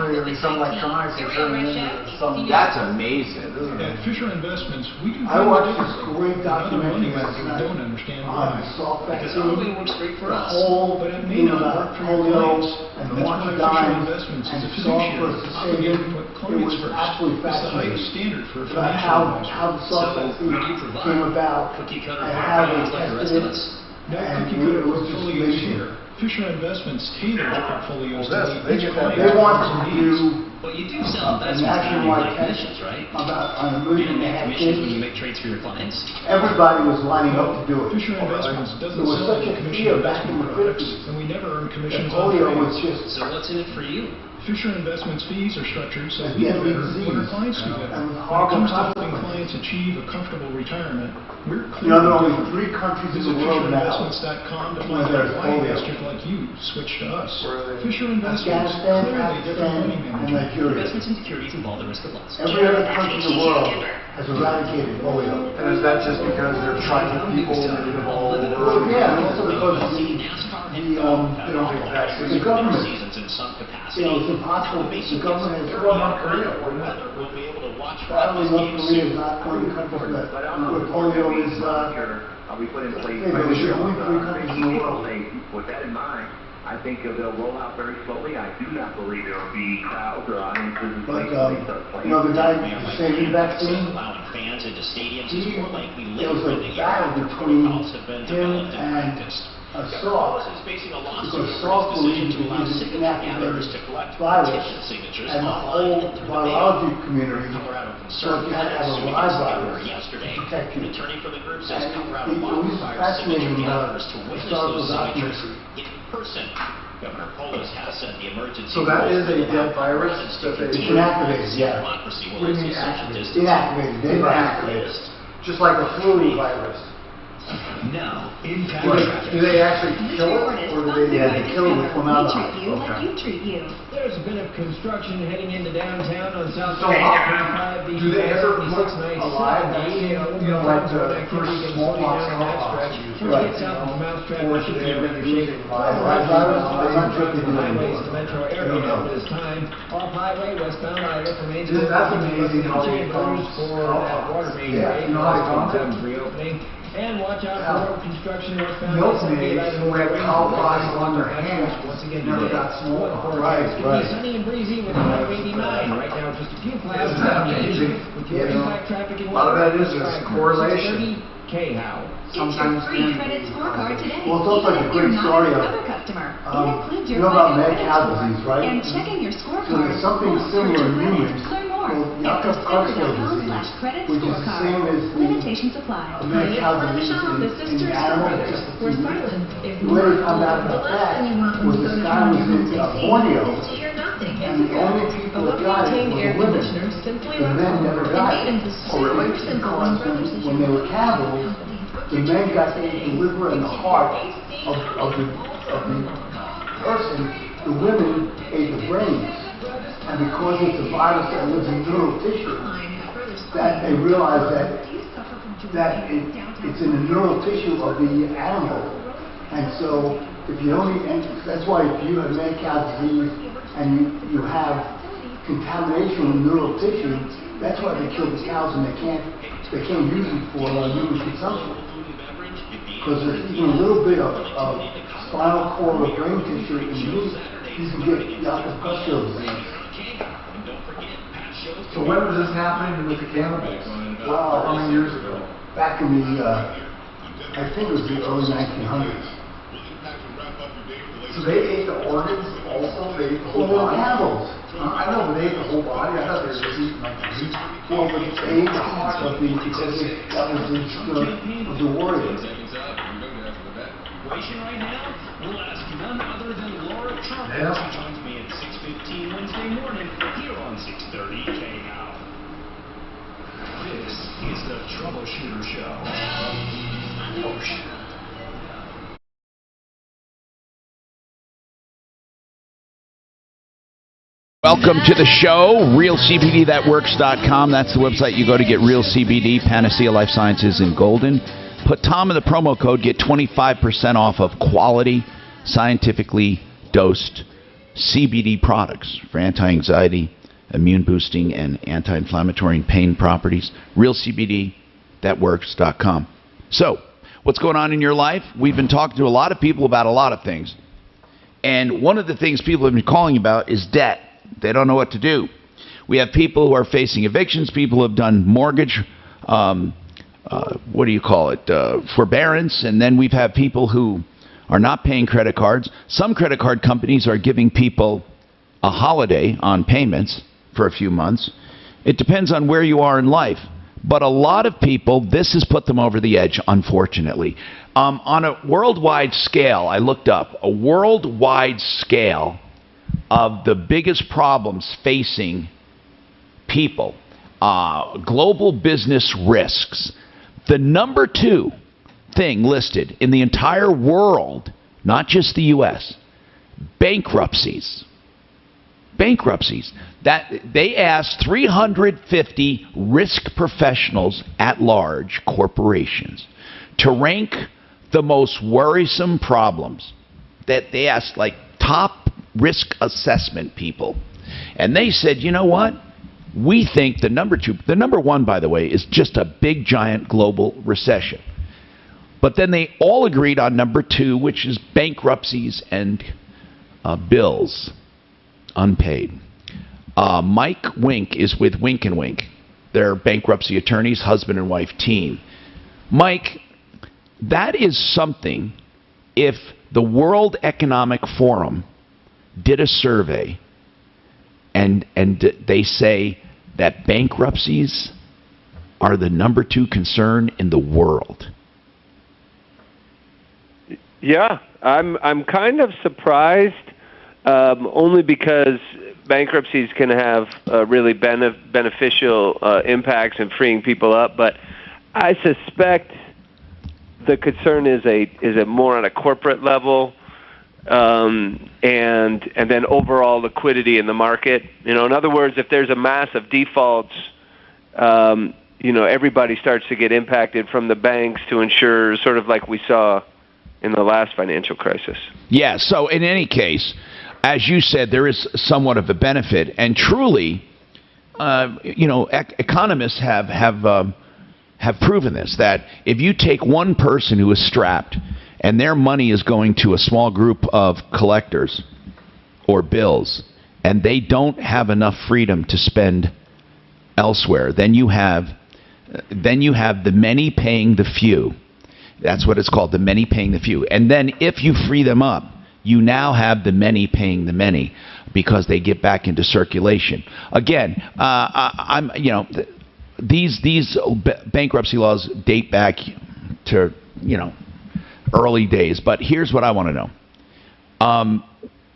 [SPEAKER 7] electronics are turning into some...
[SPEAKER 3] That's amazing.
[SPEAKER 8] At Fisher Investments, we do...
[SPEAKER 4] I watched this great documentary
[SPEAKER 8] last night. Don't understand why.
[SPEAKER 5] Because everything works great for us.
[SPEAKER 8] But it may not work for your clients.
[SPEAKER 4] And
[SPEAKER 8] that's why Fisher Investments is a fiduciary obligated to put clients first. It's the highest standard for a financial advisor.
[SPEAKER 4] How the software came about and how they tested it.
[SPEAKER 8] No cookie-cutter portfolios here. Fisher Investments tailor their portfolios to meet each client's
[SPEAKER 4] they want to
[SPEAKER 8] needs.
[SPEAKER 2] But you do sell investments and you get commissions, right?
[SPEAKER 4] About on $1.5
[SPEAKER 2] You don't
[SPEAKER 4] million
[SPEAKER 2] get commissions when you make trades for your clients?
[SPEAKER 4] Everybody was lining up to do it.
[SPEAKER 8] Fisher Investments doesn't
[SPEAKER 4] There was
[SPEAKER 8] sell
[SPEAKER 4] such a
[SPEAKER 8] commission
[SPEAKER 4] fear back in the
[SPEAKER 8] products,
[SPEAKER 4] 50s.
[SPEAKER 8] and we never earn commissions
[SPEAKER 4] The
[SPEAKER 8] on
[SPEAKER 4] polio
[SPEAKER 8] trades.
[SPEAKER 4] was just...
[SPEAKER 2] So what's in it for you?
[SPEAKER 8] Fisher Investments fees are structured so
[SPEAKER 4] At
[SPEAKER 8] we
[SPEAKER 4] the end
[SPEAKER 8] do
[SPEAKER 4] of the
[SPEAKER 8] better when our
[SPEAKER 4] disease.
[SPEAKER 8] clients do better.
[SPEAKER 4] And
[SPEAKER 8] When it
[SPEAKER 4] horrible
[SPEAKER 8] comes to helping
[SPEAKER 4] consequences.
[SPEAKER 8] clients achieve a comfortable retirement, we're
[SPEAKER 4] You know, there are
[SPEAKER 8] clearly
[SPEAKER 4] only
[SPEAKER 8] different.
[SPEAKER 4] 3 countries in
[SPEAKER 8] Visit
[SPEAKER 4] the world now
[SPEAKER 8] FisherInvestments.com to
[SPEAKER 4] where
[SPEAKER 8] find out
[SPEAKER 4] there's
[SPEAKER 8] why
[SPEAKER 4] polio.
[SPEAKER 8] investors like you switch to us. Fisher Investments,
[SPEAKER 4] Afghanistan,
[SPEAKER 8] clearly different money
[SPEAKER 4] Pakistan, and
[SPEAKER 8] management.
[SPEAKER 4] Nigeria.
[SPEAKER 2] Investments and securities involve the risk of loss.
[SPEAKER 4] Every other country in the world has eradicated polio.
[SPEAKER 7] And is that just because they're trying to people that live all over the
[SPEAKER 4] Well,
[SPEAKER 7] world?
[SPEAKER 4] yeah, and also because
[SPEAKER 7] They don't take the vaccine.
[SPEAKER 4] the government,
[SPEAKER 2] Seasons in some capacity.
[SPEAKER 4] it's impossible. The government has
[SPEAKER 7] North Korea, wouldn't it?
[SPEAKER 2] We'll be able to watch
[SPEAKER 4] Probably North Korea is not one of the countries that where polio is,
[SPEAKER 18] We put in place.
[SPEAKER 4] yeah, there's only 3 countries in the world.
[SPEAKER 18] With that in mind, I think they'll roll out very slowly. I do not believe there will be crowds or audiences in
[SPEAKER 4] But,
[SPEAKER 18] place.
[SPEAKER 4] the guy who's saving the vaccine,
[SPEAKER 2] allowing fans into stadiums is more likely
[SPEAKER 4] there was
[SPEAKER 2] later in
[SPEAKER 4] a
[SPEAKER 2] the year.
[SPEAKER 4] battle between
[SPEAKER 2] Protocols have been
[SPEAKER 4] him
[SPEAKER 2] developed
[SPEAKER 4] and
[SPEAKER 2] practiced.
[SPEAKER 4] Salk,
[SPEAKER 2] Is facing a lawsuit
[SPEAKER 4] because
[SPEAKER 2] for
[SPEAKER 4] Salk
[SPEAKER 2] his
[SPEAKER 4] believes
[SPEAKER 2] decision to
[SPEAKER 4] that
[SPEAKER 2] allow
[SPEAKER 4] he's
[SPEAKER 2] signature
[SPEAKER 4] inactivated
[SPEAKER 2] gatherers to collect
[SPEAKER 4] virus,
[SPEAKER 2] petition signatures
[SPEAKER 4] and the
[SPEAKER 2] online
[SPEAKER 4] whole
[SPEAKER 2] and through the mail.
[SPEAKER 4] virology community
[SPEAKER 2] Colorado
[SPEAKER 4] thought
[SPEAKER 2] Conservative
[SPEAKER 4] you had to have a
[SPEAKER 2] sued
[SPEAKER 4] live
[SPEAKER 2] its governor
[SPEAKER 4] virus
[SPEAKER 2] yesterday.
[SPEAKER 4] to protect
[SPEAKER 2] An
[SPEAKER 4] you.
[SPEAKER 2] attorney for the group says
[SPEAKER 4] And
[SPEAKER 2] Colorado
[SPEAKER 4] it
[SPEAKER 2] law
[SPEAKER 4] was
[SPEAKER 2] requires
[SPEAKER 4] fascinating,
[SPEAKER 2] signature gatherers to witness
[SPEAKER 4] historical
[SPEAKER 2] those signatures
[SPEAKER 4] documentary.
[SPEAKER 2] in person. Governor Polis has said the emergency
[SPEAKER 7] So that
[SPEAKER 2] rules
[SPEAKER 7] is a
[SPEAKER 2] will allow
[SPEAKER 7] dead virus
[SPEAKER 2] residents to
[SPEAKER 7] that they...
[SPEAKER 2] continue
[SPEAKER 4] inactivated,
[SPEAKER 2] to
[SPEAKER 4] yeah.
[SPEAKER 2] democracy
[SPEAKER 7] What
[SPEAKER 2] will
[SPEAKER 7] do you mean
[SPEAKER 2] social
[SPEAKER 7] activated?
[SPEAKER 2] distancing.
[SPEAKER 4] Inactivated, they were activated.
[SPEAKER 7] Just like the flu virus.
[SPEAKER 10] Now, Impact
[SPEAKER 7] Do
[SPEAKER 10] Traffic.
[SPEAKER 7] they actually kill it, or do they...
[SPEAKER 4] Yeah, they kill it with formaldehyde.
[SPEAKER 28] We treat you like you treat you.
[SPEAKER 11] There's a bit of construction heading into downtown on South
[SPEAKER 7] So, do they ever put alive vaccine, like the first smallpox stretch,
[SPEAKER 11] First get south of Mousetrap,
[SPEAKER 7] or
[SPEAKER 11] we
[SPEAKER 7] should
[SPEAKER 11] should
[SPEAKER 7] they
[SPEAKER 11] be
[SPEAKER 7] ever
[SPEAKER 11] able to
[SPEAKER 7] use
[SPEAKER 11] shake
[SPEAKER 7] it
[SPEAKER 11] live
[SPEAKER 7] live
[SPEAKER 11] virus.
[SPEAKER 7] virus?
[SPEAKER 11] I'm sure the highways to the metro area at this time. Off highway, westbound I-8 remains
[SPEAKER 7] That's amazing how they
[SPEAKER 11] chambers for that water main break.
[SPEAKER 7] You know how they pump it?
[SPEAKER 11] Sometimes reopening. And watch out for road construction westbound.
[SPEAKER 7] Milkmaids who had cow pies on their hands
[SPEAKER 11] Once again,
[SPEAKER 7] never got smallpox.
[SPEAKER 11] Right. Sunny and breezy with a high of 89. Right now, just a few clouds.
[SPEAKER 7] Isn't that amazing?
[SPEAKER 11] With your impact traffic and
[SPEAKER 7] A lot of that is
[SPEAKER 11] weather.
[SPEAKER 7] correlation.
[SPEAKER 11] K-How.
[SPEAKER 6] Sometimes get your free credit scorecard today.
[SPEAKER 4] Well, it's also like a great
[SPEAKER 6] Even if
[SPEAKER 4] story
[SPEAKER 6] you're
[SPEAKER 4] of,
[SPEAKER 6] not a Discover customer. It includes
[SPEAKER 4] you
[SPEAKER 6] your
[SPEAKER 4] know about
[SPEAKER 6] five-year
[SPEAKER 4] mad cow
[SPEAKER 6] credit
[SPEAKER 4] disease,
[SPEAKER 6] score.
[SPEAKER 4] right?
[SPEAKER 6] And checking your
[SPEAKER 4] So
[SPEAKER 6] scorecard.
[SPEAKER 4] there's something
[SPEAKER 6] boosts
[SPEAKER 4] similar
[SPEAKER 6] your
[SPEAKER 4] in
[SPEAKER 6] credit.
[SPEAKER 4] humans
[SPEAKER 6] Learn more
[SPEAKER 4] called
[SPEAKER 6] at
[SPEAKER 4] Yakov Creutzfeldt disease,
[SPEAKER 6] discover.com/credit
[SPEAKER 4] which is the
[SPEAKER 6] scorecard.
[SPEAKER 4] same as
[SPEAKER 6] Limitations apply.
[SPEAKER 4] the mad cow
[SPEAKER 6] Part of the
[SPEAKER 4] disease
[SPEAKER 6] shop, the
[SPEAKER 4] in
[SPEAKER 6] sisters
[SPEAKER 4] animals.
[SPEAKER 6] brothers were silent.
[SPEAKER 4] The way we found out about that was this guy was in Borneo, and the only people that got it were the women. The men never got it. Oh, really? Because when they were cannibals, the men got the liver and the heart of the person. The women ate the brains. And because it's a virus that lives in neural tissue, that they realize that it's in the neural tissue of the animal, and so if you don't eat, and that's why if you have mad cow disease and you have contamination of neural tissue, that's why they kill the cows and they can't use it for human consumption. Because there's even a little bit of spinal cord or brain tissue in the meat, you can get Yakub-Kushel disease.
[SPEAKER 7] So when was this happening with the cannibals?
[SPEAKER 4] Well,
[SPEAKER 7] how many years ago?
[SPEAKER 4] Back in the, I think it was the early 1900s.
[SPEAKER 7] So they ate the organs also? They ate the whole body?
[SPEAKER 4] Cannibals.
[SPEAKER 7] I know, but they ate the whole body. I thought they were just eating like the meat.
[SPEAKER 4] Well, but they ate the heart of the, because that was the warrior.
[SPEAKER 2] Right now, we'll ask none other than Laura Trump.
[SPEAKER 7] Yeah.
[SPEAKER 2] She joins me at 6:15 Wednesday morning here on 630 KHOW.
[SPEAKER 8] This is the Troubleshooter Show.
[SPEAKER 3] Welcome to the show, realcbdthatworks.com. That's the website you go to get real CBD, Panacea Life Sciences in Golden. Put Tom in the promo code, get 25% off of quality, scientifically dosed CBD products for anti-anxiety, immune boosting, and anti-inflammatory and pain properties. realcbdthatworks.com. So, what's going on in your life? We've been talking to a lot of people about a lot of things. And one of the things people have been calling about is debt. They don't know what to do. We have people who are facing evictions, people who have done mortgage, forbearance, and then we've had people who are not paying credit cards. Some credit card companies are giving people a holiday on payments for a few months. It depends on where you are in life. But a lot of people, this has put them over the edge, unfortunately. On a worldwide scale, I looked up, a worldwide scale of the biggest problems facing people, global business risks. The number 2 thing listed in the entire world, not just the U.S., bankruptcies. Bankruptcies. That they asked 350 risk professionals at large, corporations, to rank the most worrisome problems. That they asked like top risk assessment people. And they said, you know what? We think the number 1, by the way, is just a big, giant global recession. But then they all agreed on number 2, which is bankruptcies and bills unpaid. Mike Wink is with Wink & Wink. They're bankruptcy attorneys, husband and wife team. Mike, that is something, if the World Economic Forum did a survey and they say that bankruptcies are the number 2 concern in the world.
[SPEAKER 12] Yeah, I'm kind of surprised, only because bankruptcies can have really beneficial impacts in freeing people up, but I suspect the concern is a more on a corporate level, and then overall liquidity in the market. In other words, if there's a mass of defaults, everybody starts to get impacted, from the banks to insurers, sort of like we saw in the last financial crisis.
[SPEAKER 3] Yeah, so in any case, as you said, there is somewhat of a benefit, and truly, economists have proven this, that if you take one person who is strapped and their money is going to a small group of collectors or bills, and they don't have enough freedom to spend elsewhere, then you have the many paying the few. That's what it's called, the many paying the few. And then if you free them up, you now have the many paying the many, because they get back into circulation. Again, these bankruptcy laws date back to early days. But here's what I want to know: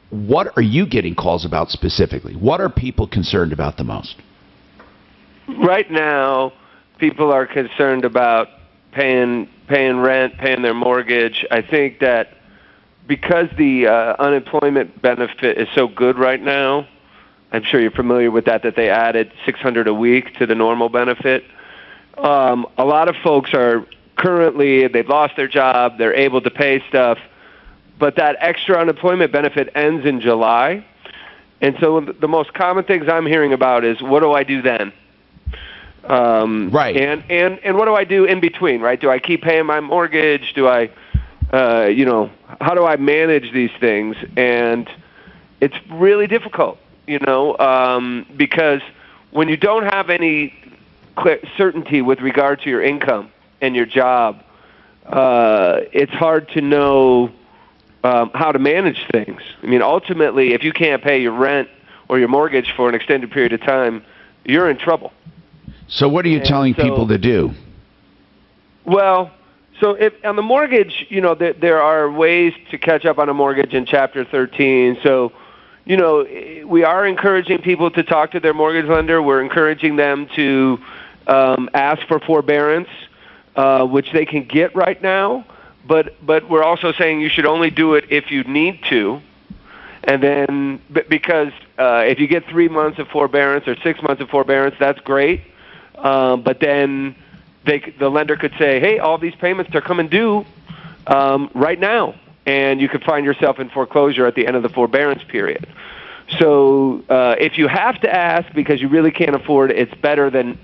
[SPEAKER 3] what are you getting calls about specifically? What are people concerned about the most?
[SPEAKER 12] Right now, people are concerned about paying rent, paying their mortgage. I think that because the unemployment benefit is so good right now, I'm sure you're familiar with that they added $600 a week to the normal benefit. A lot of folks are currently, they've lost their job, they're able to pay stuff, but that extra unemployment benefit ends in July. And so the most common things I'm hearing about is, what do I do then?
[SPEAKER 3] Right.
[SPEAKER 12] And what do I do in between, right? Do I keep paying my mortgage? Do I, how do I manage these things? And it's really difficult, because when you don't have any clear certainty with regard to your income and your job, it's hard to know how to manage things. I mean, ultimately, if you can't pay your rent or your mortgage for an extended period of time, you're in trouble.
[SPEAKER 3] So what are you telling people to do?
[SPEAKER 12] Well, so if on the mortgage, there are ways to catch up on a mortgage in Chapter 13. So, we are encouraging people to talk to their mortgage lender. We're encouraging them to ask for forbearance, which they can get right now. But we're also saying you should only do it if you need to. And then, because if you get 3 months of forbearance or 6 months of forbearance, that's great. But then the lender could say, hey, all these payments are coming due right now. And you could find yourself in foreclosure at the end of the forbearance period. So if you have to ask because you really can't afford it, it's better than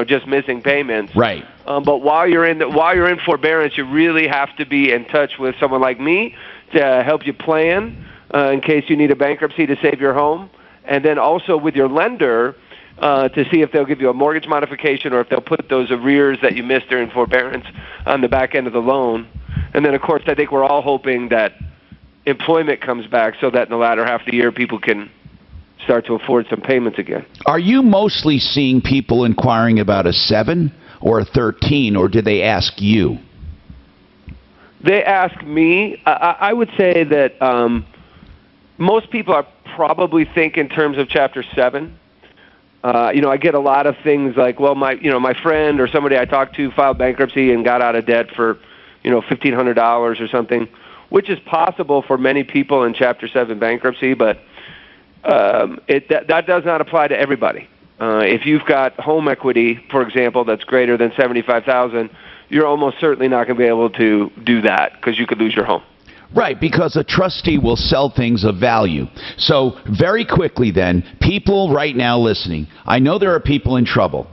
[SPEAKER 12] just missing payments.
[SPEAKER 3] Right.
[SPEAKER 12] But while you're in forbearance, you really have to be in touch with someone like me to help you plan in case you need a bankruptcy to save your home, and then also with your lender to see if they'll give you a mortgage modification or if they'll put those arrears that you missed during forbearance on the back end of the loan. And then, of course, I think we're all hoping that employment comes back so that in the latter half of the year people can start to afford some payments again.
[SPEAKER 3] Are you mostly seeing people inquiring about a 7 or a 13, or did they ask you?
[SPEAKER 12] They ask me. I would say that most people are probably think in terms of Chapter 7. I get a lot of things like, well, my friend or somebody I talked to filed bankruptcy and got out of debt for, $1,500 or something, which is possible for many people in Chapter 7 bankruptcy, but that does not apply to everybody. If you've got home equity, for example, that's greater than $75,000, you're almost certainly not going to be able to do that because you could lose your home.
[SPEAKER 3] Right, because a trustee will sell things of value. So very quickly then, people right now listening, I know there are people in trouble.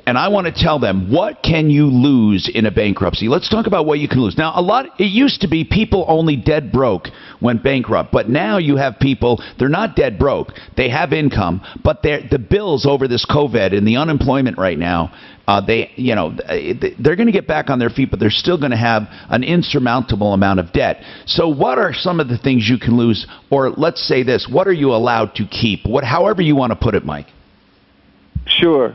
[SPEAKER 3] And I want to tell them, what can you lose in a bankruptcy? Let's talk about what you can lose. Now, it used to be people only dead broke went bankrupt. But now you have people, they're not dead broke. They have income. But the bills over this COVID and the unemployment right now, they're going to get back on their feet, but they're still going to have an insurmountable amount of debt. So what are some of the things you can lose? Or let's say this, what are you allowed to keep? However you want to put it, Mike.
[SPEAKER 12] Sure.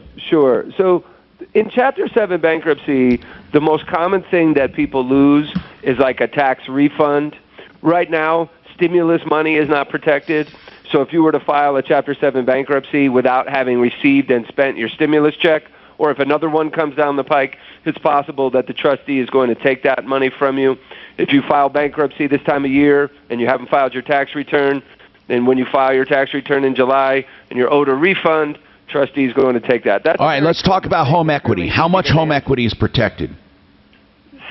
[SPEAKER 12] So in Chapter 7 bankruptcy, the most common thing that people lose is like a tax refund. Right now, stimulus money is not protected. So if you were to file a Chapter 7 bankruptcy without having received and spent your stimulus check, or if another one comes down the pike, it's possible that the trustee is going to take that money from you. If you file bankruptcy this time of year and you haven't filed your tax return, then when you file your tax return in July and you're owed a refund, trustee is going to take that. All
[SPEAKER 3] right, let's talk about home equity. How much home equity is protected?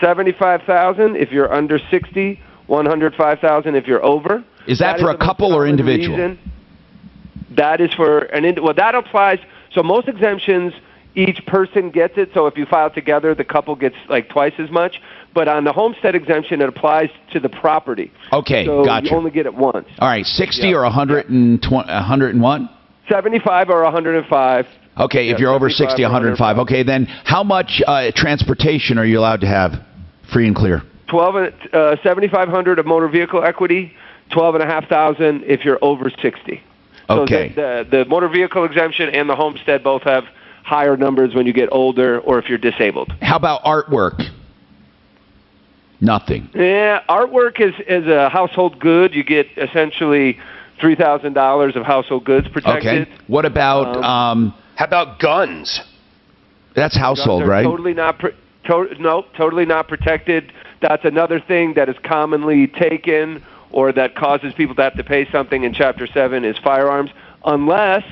[SPEAKER 12] $75,000 if you're under 60, $105,000 if you're over.
[SPEAKER 3] Is that for a couple or individual?
[SPEAKER 12] That is for that applies. So most exemptions, each person gets it. So if you file together, the couple gets like twice as much. But on the homestead exemption, it applies to the property.
[SPEAKER 3] Okay,
[SPEAKER 12] so
[SPEAKER 3] gotcha.
[SPEAKER 12] You only get it once.
[SPEAKER 3] All right, 60 or 101?
[SPEAKER 12] 75 or 105.
[SPEAKER 3] Okay, if you're over 60, 105. Okay, then how much transportation are you allowed to have, free and clear?
[SPEAKER 12] $7,500 of motor vehicle equity, $12,500 if you're over 60.
[SPEAKER 3] Okay.
[SPEAKER 12] So the motor vehicle exemption and the homestead both have higher numbers when you get older or if you're disabled.
[SPEAKER 3] How about artwork? Nothing.
[SPEAKER 12] Yeah, artwork is a household good. You get essentially $3,000 of household goods protected.
[SPEAKER 3] Okay. What about
[SPEAKER 1] how about guns?
[SPEAKER 3] That's household,
[SPEAKER 12] guns are
[SPEAKER 3] right?
[SPEAKER 12] Totally not totally not protected. That's another thing that is commonly taken or that causes people to have to pay something in Chapter 7 is firearms. unless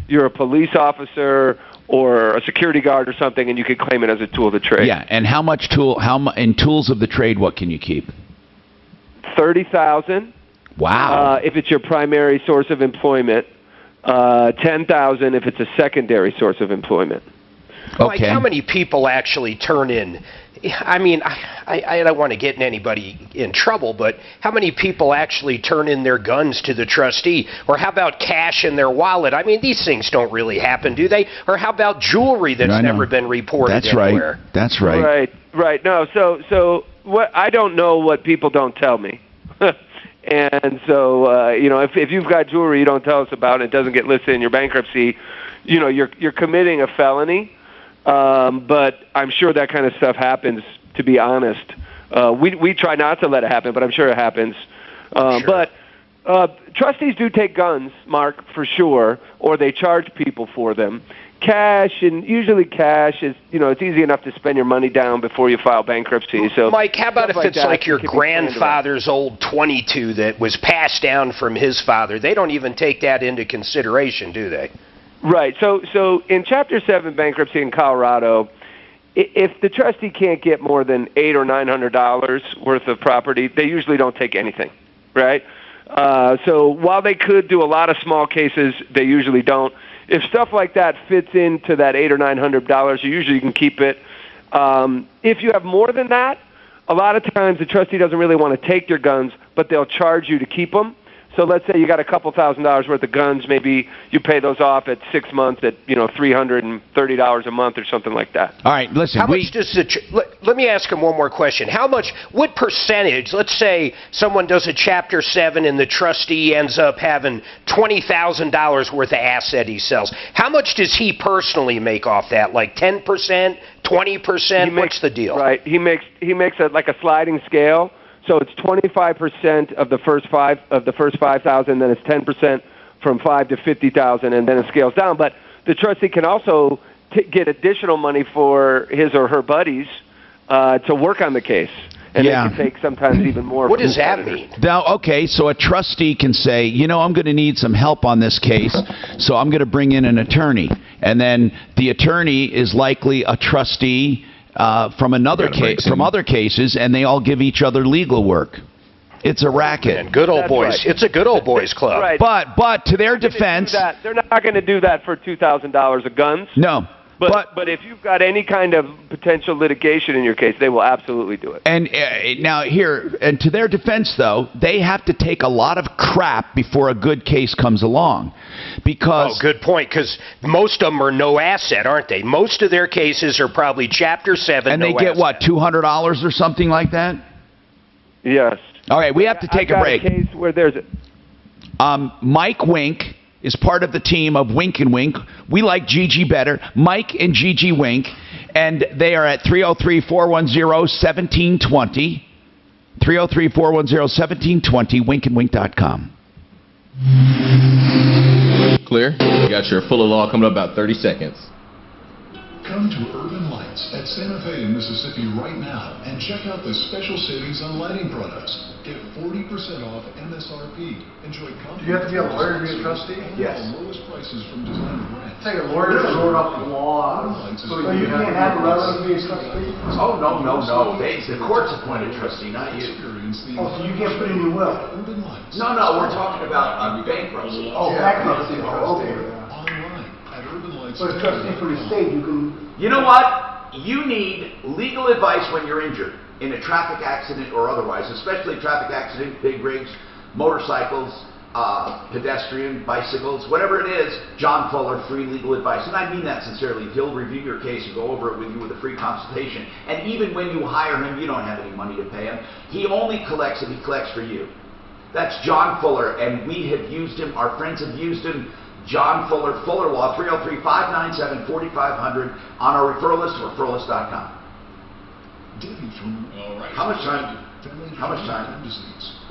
[SPEAKER 12] you're a police officer or a security guard or something, and you could claim it as a tool of the trade.
[SPEAKER 3] Yeah, and how much in tools of the trade, what can you keep?
[SPEAKER 12] 30,000.
[SPEAKER 3] Wow.
[SPEAKER 12] If it's your primary source of employment, 10,000 if it's a secondary source of employment.
[SPEAKER 14] Like, how many people actually turn in? I mean, I don't want to get anybody in trouble, but how many people actually turn in their guns to the trustee? Or how about cash in their wallet? I mean, these things don't really happen, do they? Or how about jewelry that's never been reported anywhere?
[SPEAKER 3] That's right.
[SPEAKER 12] Right. No, so what I don't know what people don't tell me. And so, if you've got jewelry you don't tell us about and it doesn't get listed in your bankruptcy, you're committing a felony. But I'm sure that kind of stuff happens, to be honest. We try not to let it happen, but I'm sure it happens. But trustees do take guns, Mark, for sure, or they charge people for them. Cash, and usually cash is, it's easy enough to spend your money down before you file bankruptcy. So,
[SPEAKER 14] Mike, how about if it's like your grandfather's old .22 that was passed down from his father? They don't even take that into consideration, do they?
[SPEAKER 12] Right. So in Chapter 7 bankruptcy in Colorado, if the trustee can't get more than $800 or $900 worth of property, they usually don't take anything, right? So while they could do a lot of small cases, they usually don't. If stuff like that fits into that $800 or $900, you usually can keep it. If you have more than that, a lot of times the trustee doesn't really want to take your guns, but they'll charge you to keep them. So let's say you got a couple $1,000s worth of guns. Maybe you pay those off at 6 months at $330 a month or something like that.
[SPEAKER 3] All right, listen.
[SPEAKER 14] How much does let me ask him one more question. What percentage? Let's say someone does a Chapter 7 and the trustee ends up having $20,000 worth of asset he sells. How much does he personally make off that? Like 10%, 20%? What's the deal?
[SPEAKER 12] Right. He makes like a sliding scale. So it's 25% of the first 5,000, then it's 10% from 5 to 50,000, and then it scales down. But the trustee can also get additional money for his or her buddies to work on the case, and they can take sometimes even more.
[SPEAKER 14] What does that mean?
[SPEAKER 3] Now, okay, so a trustee can say, I'm going to need some help on this case, so I'm going to bring in an attorney, and then the attorney is likely a trustee from other cases, and they all give each other legal work. It's a racket.
[SPEAKER 14] Man, good old boys. Right. It's a good old boys club.
[SPEAKER 12] Right.
[SPEAKER 3] But to their defense,
[SPEAKER 12] they're not going to do that for $2,000 of guns.
[SPEAKER 3] No.
[SPEAKER 12] But if you've got any kind of potential litigation in your case, they will absolutely do it.
[SPEAKER 3] And and to their defense, though, they have to take a lot of crap before a good case comes along. Because
[SPEAKER 14] good point, because most of them are no asset, aren't they? Most of their cases are probably Chapter 7.
[SPEAKER 3] And they get what, $200 or something like that?
[SPEAKER 12] Yes.
[SPEAKER 3] All right, we have to take a break.
[SPEAKER 12] A case where there's
[SPEAKER 3] Mike Wink is part of the team of Wink and Wink. We like Gigi better. Mike and Gigi Wink, and they are at 303-410-1720. 303-410-1720, winkandwink.com.
[SPEAKER 13] Clear? You got your full of law coming up about 30 seconds.
[SPEAKER 8] Come to Urban Lights at Santa Fe in Mississippi right now and check out the special savings on lighting products. Get 40% off MSRP. Enjoy
[SPEAKER 7] Do you have to be a lawyer to be a trustee?
[SPEAKER 8] Yes. The lowest prices from designer brands.
[SPEAKER 7] Take a lawyer to sort up the law.
[SPEAKER 4] So you can't have a lawyer to be a trustee?
[SPEAKER 3] Oh, no. The court's appointed trustee, not you.
[SPEAKER 4] Oh, so you can't put in your will?
[SPEAKER 3] No, we're talking about bankruptcy.
[SPEAKER 4] Oh, bankruptcy. Okay.
[SPEAKER 8] But
[SPEAKER 4] a trustee for the state, you can...
[SPEAKER 3] You know what? You need legal advice when you're injured in a traffic accident or otherwise, especially traffic accident, big rigs, motorcycles, pedestrian, bicycles, whatever it is. John Fuller, free legal advice. And I mean that sincerely. He'll review your case and go over it with you with a free consultation. And even when you hire him, you don't have any money to pay him. He only collects if he collects for you. That's John Fuller, and we have used him. Our friends have used him. John Fuller, Fuller Law, 303-597-4500 on our referral list, referrallist.com. How much time?
[SPEAKER 8] It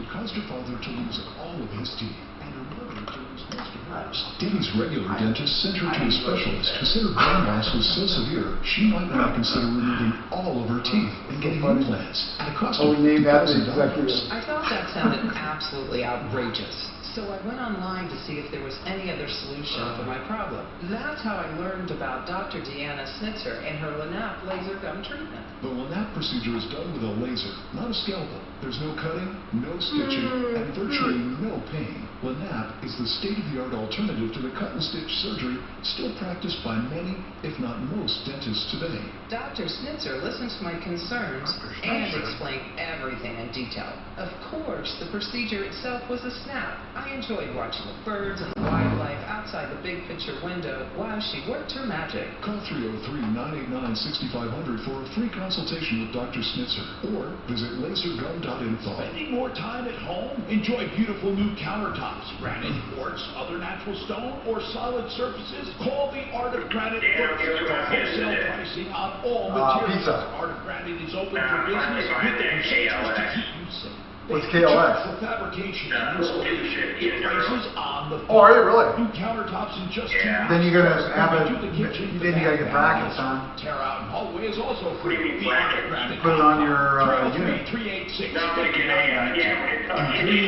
[SPEAKER 8] caused her father to lose all of his teeth and her mother to lose most of hers. Debbie's regular dentist sent her to a specialist who said her bone loss was so severe she might want to consider removing all of her teeth and getting implants. And it cost her $1,000.
[SPEAKER 6] I thought that sounded absolutely outrageous.
[SPEAKER 16] So I went online to see if there was any other solution for my problem. That's how I learned about Dr. Deanna Snitzer and her Lanap laser gum treatment.
[SPEAKER 8] The Lanap procedure is done with a laser, not a scalpel. There's no cutting, no stitching, and virtually no pain. Lanap is the state-of-the-art alternative to the cut-and-stitch surgery still practiced by many, if not most, dentists today.
[SPEAKER 16] Dr. Snitzer listened to my concerns and explained everything in detail. Of course, the procedure itself was a snap. I enjoyed watching the birds and the wildlife outside the big picture window while she worked her magic.
[SPEAKER 8] Call 303-989-6500 for a free consultation with Dr. Snitzer or visit lasergum.info.
[SPEAKER 1] Spending more time at home? Enjoy beautiful new countertops, granite, quartz, other natural stone, or solid surfaces? Call the Art of Granite for wholesale pricing on all materials. Art of Granite is open for business with incentives to keep you safe.
[SPEAKER 7] What's KLX?
[SPEAKER 1] For fabrication and installation, prices on the
[SPEAKER 7] Oh, are you really?
[SPEAKER 1] New countertops in just 2 weeks.
[SPEAKER 7] Then you're gonna have it. Then you gotta get brackets, huh?
[SPEAKER 1] Tear out and hallway is also free. The Art of Granite.
[SPEAKER 7] Put it on your unit.
[SPEAKER 1] 386
[SPEAKER 8] Imperial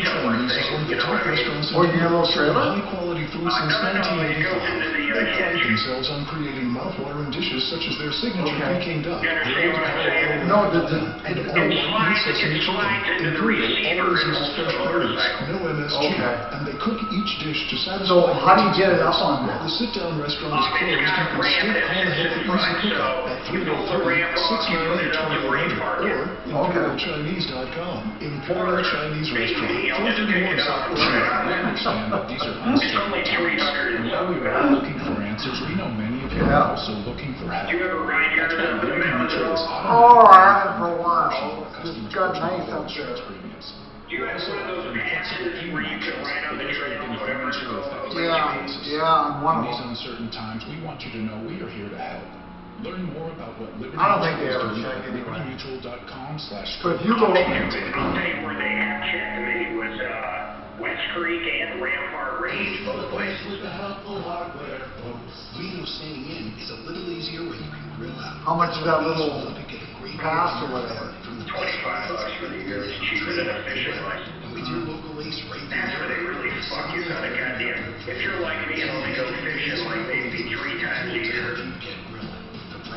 [SPEAKER 8] Chinese is one of the top restaurants in
[SPEAKER 7] Or you get a little trailer?
[SPEAKER 8] high-quality food since 1985. They pride themselves on creating mouth-watering dishes such as their signature Peking duck, grilled Colorado
[SPEAKER 7] No,
[SPEAKER 8] and all-beef sesame chicken. Imperial always uses fresh produce, no MSG, and they cook each dish to satisfy.
[SPEAKER 7] So how do you get it up on
[SPEAKER 8] While
[SPEAKER 7] that?
[SPEAKER 8] the sit-down restaurant is closed, you can still call ahead for easy pickup at 303-698-2800 or ImperialChinese.com. Imperial Chinese Restaurant, 431 South Broadway.
[SPEAKER 11] We understand that these are uncertain times, and while we are all looking for answers, we know many of you are also looking for help. That's why we're going to this
[SPEAKER 7] Oh, I had it for a while. It's got nice up there.
[SPEAKER 11] Do you have one of those passes where you can write on the trade and whatever?
[SPEAKER 7] Yeah, I'm one of
[SPEAKER 11] In these
[SPEAKER 7] them.
[SPEAKER 11] uncertain times, we want you to know we are here to help. Learn more about what Liberty
[SPEAKER 7] I don't think they
[SPEAKER 11] Mutual
[SPEAKER 7] ever
[SPEAKER 11] is doing
[SPEAKER 7] check
[SPEAKER 11] at
[SPEAKER 7] anyway.
[SPEAKER 11] libertymutual.com/.
[SPEAKER 7] But if you go,
[SPEAKER 11] I'll tell you where they have checked them. It was West Creek and Rampart Range, both places.
[SPEAKER 8] With the helpful hardware, folks.
[SPEAKER 2] We know staying in is a little easier when you can grill out.
[SPEAKER 7] how much is that little pass or whatever?
[SPEAKER 11] $25 for the year is cheaper than a fishing license.
[SPEAKER 2] And with your local ace right there,
[SPEAKER 11] That's where they really fuck you kind of goddamn. If you're like me and only go fishing like maybe 3 times a year.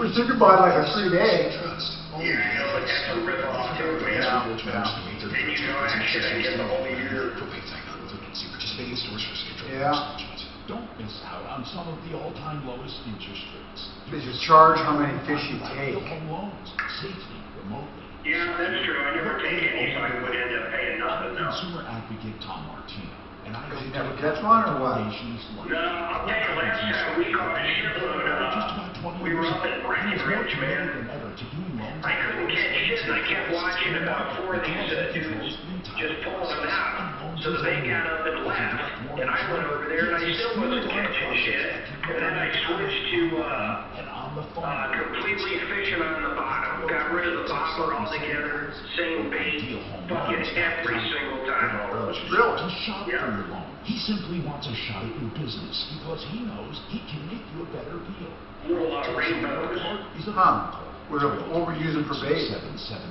[SPEAKER 7] Which you could buy like a free day.
[SPEAKER 11] Yeah, I know, but that's a rip off too, man. And you know, actually, I get the whole year.
[SPEAKER 7] Yeah.
[SPEAKER 1] Don't miss out on some of the all-time lowest interest rates.
[SPEAKER 7] They just charge how many fish you take.
[SPEAKER 1] Home loans, safely, remotely.
[SPEAKER 11] Yeah, that's true. I never take any, so I would end up paying nothing now.
[SPEAKER 1] Consumer advocate Tom Martino. And I
[SPEAKER 7] Does he never catch one or what?
[SPEAKER 11] No, I'll tell you, last time we caught a shitload, we were up in Breckenridge, man. I couldn't catch shit, and I kept watching about 4 of these dudes just pulling them out. So they got up and left, and I went over there, and I still wasn't catching shit. And then I switched to completely fishing on the bottom. Got rid of the bobber altogether, same bait, fucking every single time.
[SPEAKER 1] Really? Shop for your loan. He simply wants a shot at your business because he knows he can make you a better deal.
[SPEAKER 11] Roll out rainbows.
[SPEAKER 7] Huh. What we're using for bait?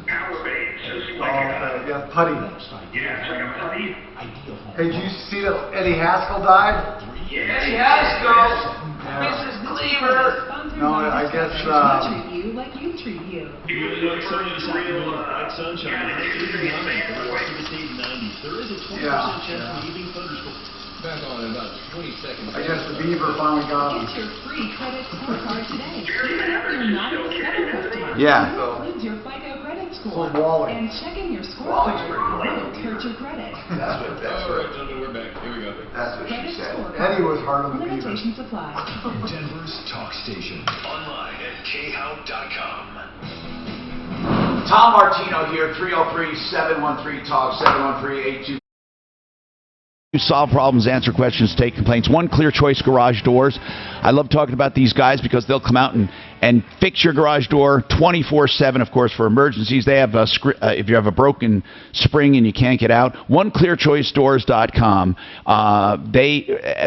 [SPEAKER 11] Power bait. Just like
[SPEAKER 7] Yeah, putty.
[SPEAKER 11] yeah, it's like a putty.
[SPEAKER 7] Hey, did you see that Eddie Haskell died?
[SPEAKER 11] Yeah.
[SPEAKER 3] Eddie Haskell!
[SPEAKER 7] Yeah.
[SPEAKER 3] Mrs. Cleaver!
[SPEAKER 7] No, I guess,
[SPEAKER 6] treat you like you treat you.
[SPEAKER 11] He was the first real,
[SPEAKER 10] Sunshine,
[SPEAKER 11] kind of
[SPEAKER 10] for the
[SPEAKER 11] fanboy.
[SPEAKER 10] rest of the day 90s. There is a 20%
[SPEAKER 7] Yeah,
[SPEAKER 10] chance of leaving Thunderstorm.
[SPEAKER 13] Back on in about 20 seconds.
[SPEAKER 7] I guess the beaver finally got him.
[SPEAKER 6] Get your free credit scorecard today.
[SPEAKER 11] Jerry
[SPEAKER 6] Even if
[SPEAKER 11] Mathers
[SPEAKER 6] you're
[SPEAKER 11] is
[SPEAKER 6] not
[SPEAKER 11] still
[SPEAKER 6] a
[SPEAKER 11] kicking,
[SPEAKER 6] Discover
[SPEAKER 11] isn't he?
[SPEAKER 6] customer,
[SPEAKER 3] Yeah.
[SPEAKER 6] it includes your FICO credit score.
[SPEAKER 7] So Wally.
[SPEAKER 6] And checking your
[SPEAKER 3] Wally's
[SPEAKER 6] scorecard
[SPEAKER 3] pretty
[SPEAKER 6] won't
[SPEAKER 3] lame.
[SPEAKER 6] hurt your credit.
[SPEAKER 3] That's what
[SPEAKER 13] All right, gentlemen, we're back. Here we go.
[SPEAKER 3] That's what she
[SPEAKER 6] Credit
[SPEAKER 3] said.
[SPEAKER 6] scorecard.
[SPEAKER 7] Eddie was hard on the beaver.
[SPEAKER 6] Limitations apply.
[SPEAKER 8] Denver's talk station.
[SPEAKER 10] Online at khout.com.
[SPEAKER 3] Tom Martino here, 303-713-TALK, 713-82.
[SPEAKER 17] Solve problems, answer questions, take complaints. One Clear Choice Garage Doors. I love talking about these guys because they'll come out and fix your garage door 24/7, of course, for emergencies. They have if you have a broken spring and you can't get out, oneclearchoicedoors.com.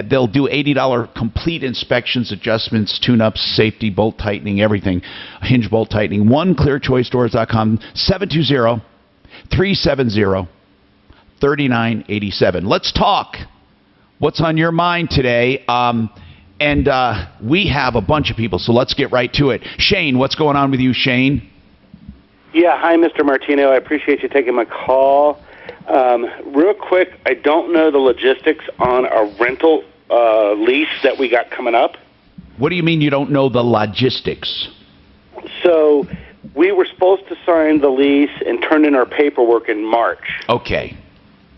[SPEAKER 17] They'll do $80 complete inspections, adjustments, tune-ups, safety, bolt tightening, everything, hinge bolt tightening. oneclearchoicedoors.com, 720-370-3987. Let's talk What's on your mind today? And we have a bunch of people, so let's get right to it. Shane, what's going on with you, Shane?
[SPEAKER 19] Yeah, hi, Mr. Martino. I appreciate you taking my call. Real quick, I don't know the logistics on a rental lease that we got coming up.
[SPEAKER 17] What do you mean you don't know the logistics?
[SPEAKER 19] So we were supposed to sign the lease and turn in our paperwork in March.
[SPEAKER 17] Okay.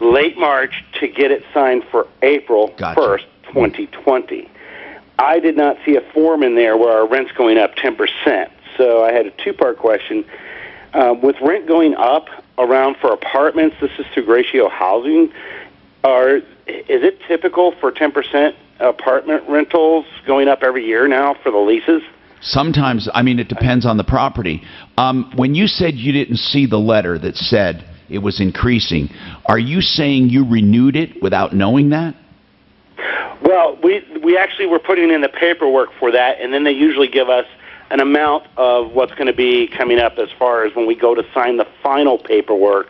[SPEAKER 19] Late March to get it signed for April 1st, 2020. I did not see a form in there where our rent's going up 10%. So I had a two-part question. With rent going up around for apartments, this is through Gratio Housing, is it typical for 10% apartment rentals going up every year now for the leases?
[SPEAKER 17] Sometimes, I mean, it depends on the property. When you said you didn't see the letter that said it was increasing, are you saying you renewed it without knowing that?
[SPEAKER 19] Well, we actually were putting in the paperwork for that, and then they usually give us an amount of what's going to be coming up as far as when we go to sign the final paperwork.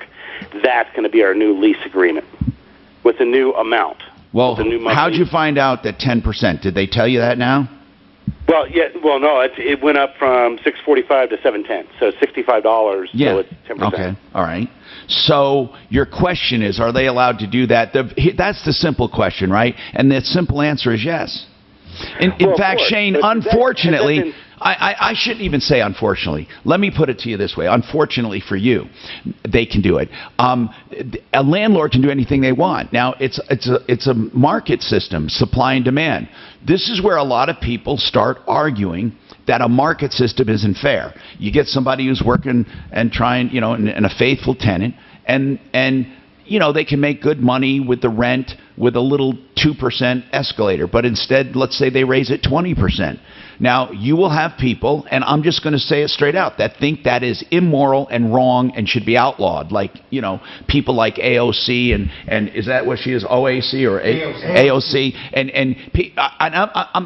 [SPEAKER 19] That's going to be our new lease agreement with the new amount.
[SPEAKER 17] Well, how'd you find out that 10%? Did they tell you that now?
[SPEAKER 19] Well, yeah. Well, no, it went up from $645 to $710, so $65.
[SPEAKER 17] Yeah.
[SPEAKER 19] So it's 10%.
[SPEAKER 17] Okay. All right. So your question is, are they allowed to do that? That's the simple question, right? And the simple answer is yes. In fact, Shane, unfortunately, I shouldn't even say unfortunately. Let me put it to you this way. Unfortunately for you, they can do it. A landlord can do anything they want. Now, it's a market system, supply and demand. This is where a lot of people start arguing that a market system isn't fair. You get somebody who's working and trying, and a faithful tenant, and they can make good money with the rent with a little 2% escalator. But instead, let's say they raise it 20%. Now, you will have people, and I'm just going to say it straight out, that think that is immoral and wrong and should be outlawed. Like, people like AOC and is that what she is, OAC or AOC? And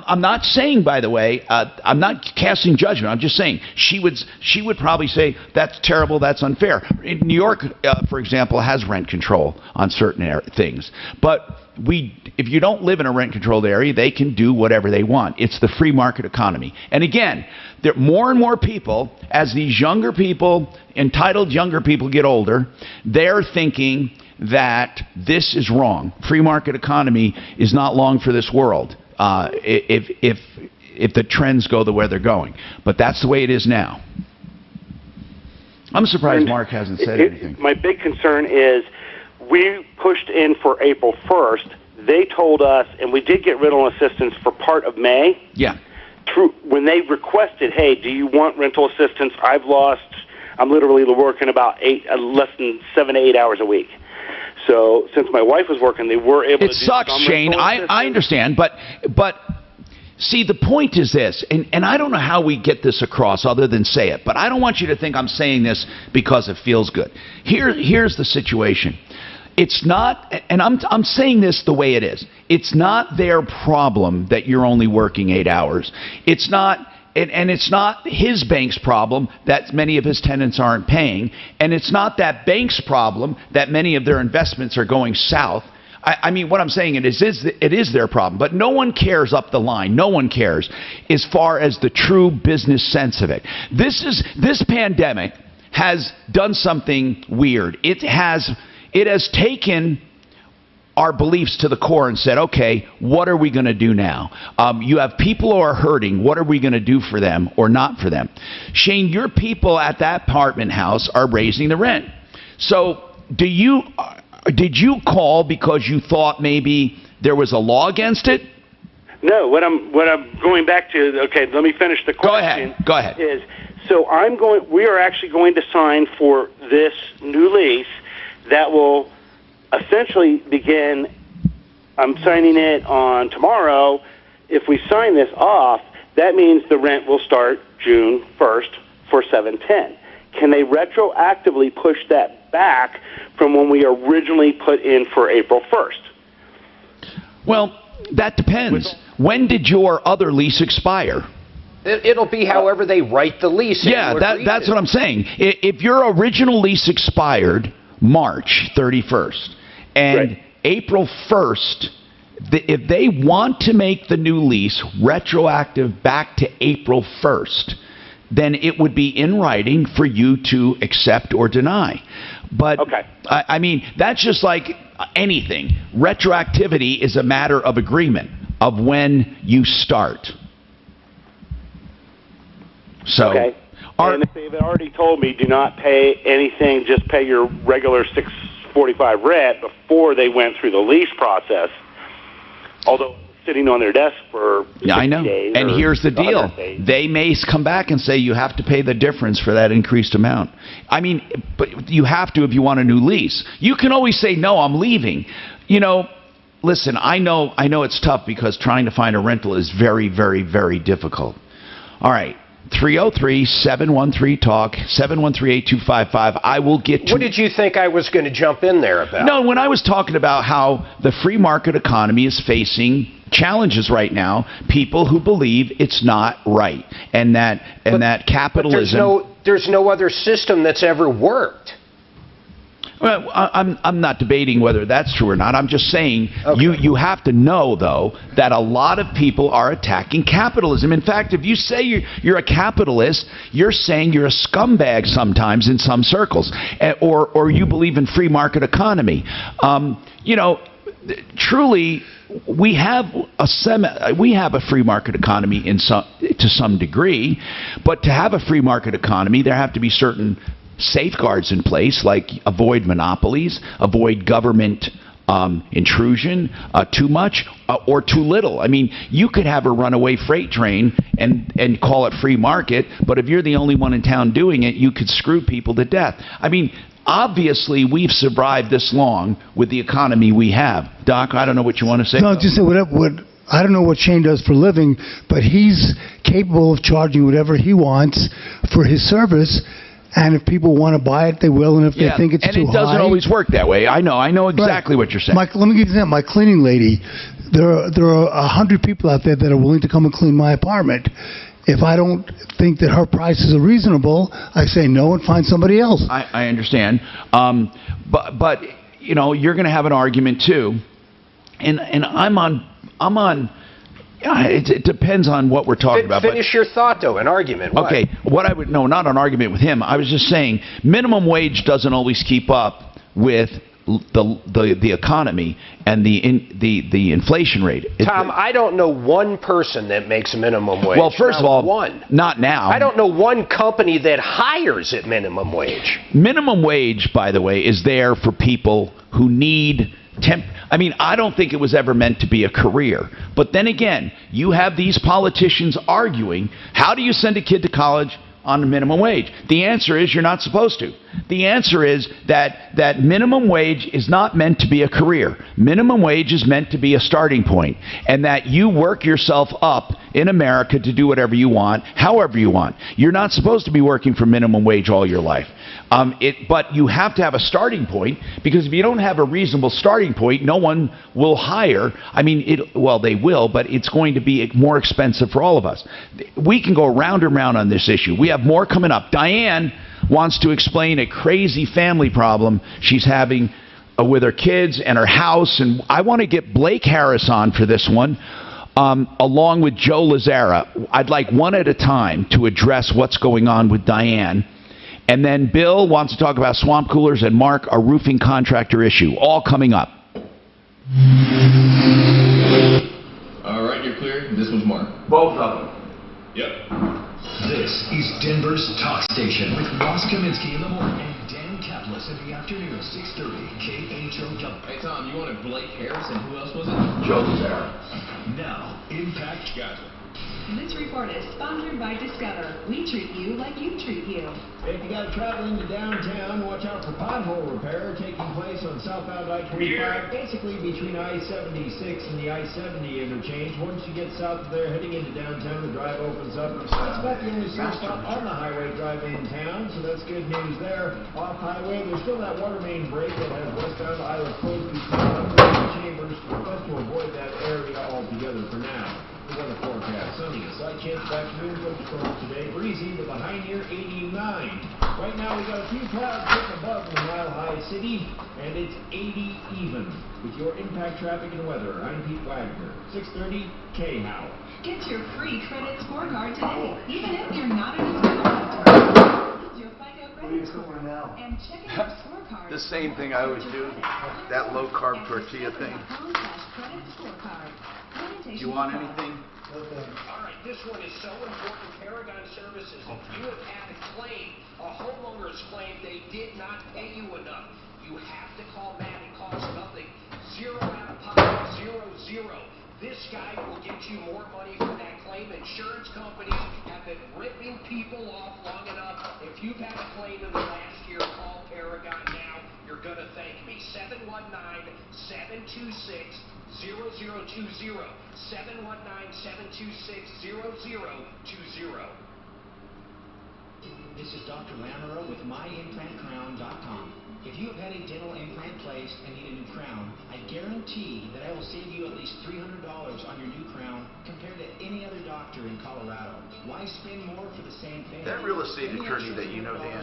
[SPEAKER 17] I'm not saying, by the way, I'm not casting judgment. I'm just saying she would probably say that's terrible, that's unfair. New York, for example, has rent control on certain things. But if you don't live in a rent-controlled area, they can do whatever they want. It's the free market economy. And again, there more and more people, as these younger people, entitled younger people get older, they're thinking that this is wrong. Free market economy is not long for this world if the trends go the way they're going. But that's the way it is now. I'm surprised Mark hasn't said anything.
[SPEAKER 19] My big concern is we pushed in for April 1st. They told us, and we did get rental assistance for part of May.
[SPEAKER 17] Yeah.
[SPEAKER 19] When they requested, hey, do you want rental assistance? I'm literally working about less than 7 to 8 hours a week. So since my wife was working, they were able to do some rental assistance. It sucks,
[SPEAKER 17] Shane. I understand, but see, the point is this, and I don't know how we get this across other than say it, but I don't want you to think I'm saying this because it feels good. Here's the situation. It's not, and I'm saying this the way it is, it's not their problem that you're only working 8 hours. It's not, and it's not his bank's problem that many of his tenants aren't paying, and it's not that bank's problem that many of their investments are going south. I mean, what I'm saying it is their problem, but no one cares up the line. No one cares as far as the true business sense of it. This pandemic has done something weird. It has taken our beliefs to the core and said, okay, what are we going to do now? You have people who are hurting. What are we going to do for them or not for them? Shane, your people at that apartment house are raising the rent. So did you call because you thought maybe there was a law against it?
[SPEAKER 19] No, what I'm going back to, okay, let me finish the question.
[SPEAKER 17] Go ahead.
[SPEAKER 19] Is, so we are actually going to sign for this new lease that will essentially begin, I'm signing it on tomorrow. If we sign this off, that means the rent will start June 1st for $710. Can they retroactively push that back from when we originally put in for April 1st?
[SPEAKER 17] Well, that depends. When did your other lease expire?
[SPEAKER 14] It'll be however they write the lease.
[SPEAKER 17] Yeah, that's what I'm saying. If your original lease expired March 31st, and April 1st If they want to make the new lease retroactive back to April 1st, then it would be in writing for you to accept or deny. But, I mean, that's just like anything. Retroactivity is a matter of agreement of when you start. So,
[SPEAKER 19] and if they've already told me do not pay anything, just pay your regular $645 rent before they went through the lease process, although sitting on their desk for 60 days.
[SPEAKER 17] And here's the deal. They may come back and say you have to pay the difference for that increased amount. I mean, but you have to if you want a new lease. You can always say, no, I'm leaving. You know, listen, I know it's tough because trying to find a rental is very, very, very difficult. All right. 303-713-TALK, 713-8255. I will get to...
[SPEAKER 14] What did you think I was going to jump in there about?
[SPEAKER 17] No, when I was talking about how the free market economy is facing challenges right now, people who believe it's not right, and that capitalism...
[SPEAKER 14] But there's no other system that's ever worked.
[SPEAKER 17] Well, I'm not debating whether that's true or not. I'm just saying you have to know, though, that a lot of people are attacking capitalism. In fact, if you say you're a capitalist, you're saying you're a scumbag sometimes in some circles, or you believe in free market economy. You know, truly, we have a free market economy to some degree, but to have a free market economy, there have to be certain safeguards in place, like avoid monopolies, avoid government intrusion too much or too little. I mean, you could have a runaway freight train and call it free market, but if you're the only one in town doing it, you could screw people to death. I mean, obviously, we've survived this long with the economy we have. Doc, I don't know what you want to say.
[SPEAKER 20] No, just say I don't know what Shane does for a living, but he's capable of charging whatever he wants for his service. And if people want to buy it, they will. And if they think it's too high...
[SPEAKER 17] And it doesn't always work that way. I know exactly what you're saying.
[SPEAKER 20] Let me give you an example. My cleaning lady, there are 100 people out there that are willing to come and clean my apartment. If I don't think that her prices are reasonable, I say no and find somebody else.
[SPEAKER 17] I understand. But you know, you're going to have an argument, too. And I'm on... It depends on what we're talking about.
[SPEAKER 14] Finish your thought, though. An argument. What?
[SPEAKER 17] Okay. Not an argument with him. I was just saying minimum wage doesn't always keep up with the economy and the inflation rate.
[SPEAKER 14] Tom, I don't know one person that makes a minimum wage.
[SPEAKER 17] Well, first of all,
[SPEAKER 14] one.
[SPEAKER 17] Not now.
[SPEAKER 14] I don't know one company that hires at minimum wage.
[SPEAKER 17] Minimum wage, by the way, is there for people who need I mean, I don't think it was ever meant to be a career. But then again, you have these politicians arguing, how do you send a kid to college on a minimum wage? The answer is you're not supposed to. The answer is that minimum wage is not meant to be a career. Minimum wage is meant to be a starting point, and that you work yourself up in America to do whatever you want, however you want. You're not supposed to be working for minimum wage all your life. But you have to have a starting point, because if you don't have a reasonable starting point, no one will hire. I mean, they will, but it's going to be more expensive for all of us. We can go round and round on this issue. We have more coming up. Diane wants to explain a crazy family problem she's having with her kids and her house, and I want to get Blake Harris on for this one, along with Joe Lazzara. I'd like one at a time to address what's going on with Diane. And then Bill wants to talk about swamp coolers, and Mark, a roofing contractor issue. All coming up.
[SPEAKER 21] All right, you're clear. This one's Mark.
[SPEAKER 3] Both of them.
[SPEAKER 21] Yep.
[SPEAKER 10] This is Denver's talk station with Ross Kaminsky in the morning and Dan Kaplis in the afternoon at 6:30. KHOW.
[SPEAKER 21] Hey, Tom, you wanted Blake Harris, and who else was it?
[SPEAKER 3] Joe Sarah.
[SPEAKER 10] Now, Impact.
[SPEAKER 21] Gotcha.
[SPEAKER 22] This report is sponsored by Discover. We treat you like you treat you.
[SPEAKER 23] If you got to travel into downtown, watch out for pothole repair taking place on southbound I-25, basically between I-76 and the I-70 interchange. Once you get south of there, heading into downtown, the drive opens up. That's about the only slow stop on the highway drive in town, so that's good news there. Off highway, there's still that water main break that has westbound Isla closed between Chambers. Best to avoid that area altogether for now. The weather forecast, sunny, a slight chance of afternoon thunderstorms today, breezy with a high near 89. Right now we got a few clouds just above the mile-high city, and it's 80 even. With your impact traffic and weather, I'm Pete Wagner, 630 K-How.
[SPEAKER 22] Get your free credit scorecard today, even if you're not a customer. Use your FICO credit score and check out your scorecard.
[SPEAKER 17] The same thing I always do, that low-carb tortilla thing. You want anything?
[SPEAKER 14] All right, this one is so important. Paragon Services, if you have had a claim, a homeowner's claim, they did not pay you enough, you have to call Matt. It costs nothing. Zero out of pocket, 0. This guy will get you more money for that claim. Insurance companies have been ripping people off long enough. If you've had a claim in the last year, call Paragon now. You're going to thank me. 719-726-0020. 719-726-0020.
[SPEAKER 5] This is Dr. Lamoureux with myimplantcrown.com. If you have had a dental implant placed and need a new crown, I guarantee that I will save you at least $300 on your new crown compared to any other doctor in Colorado. Why spend more for the same thing?
[SPEAKER 17] That real estate attorney that you know, Dan,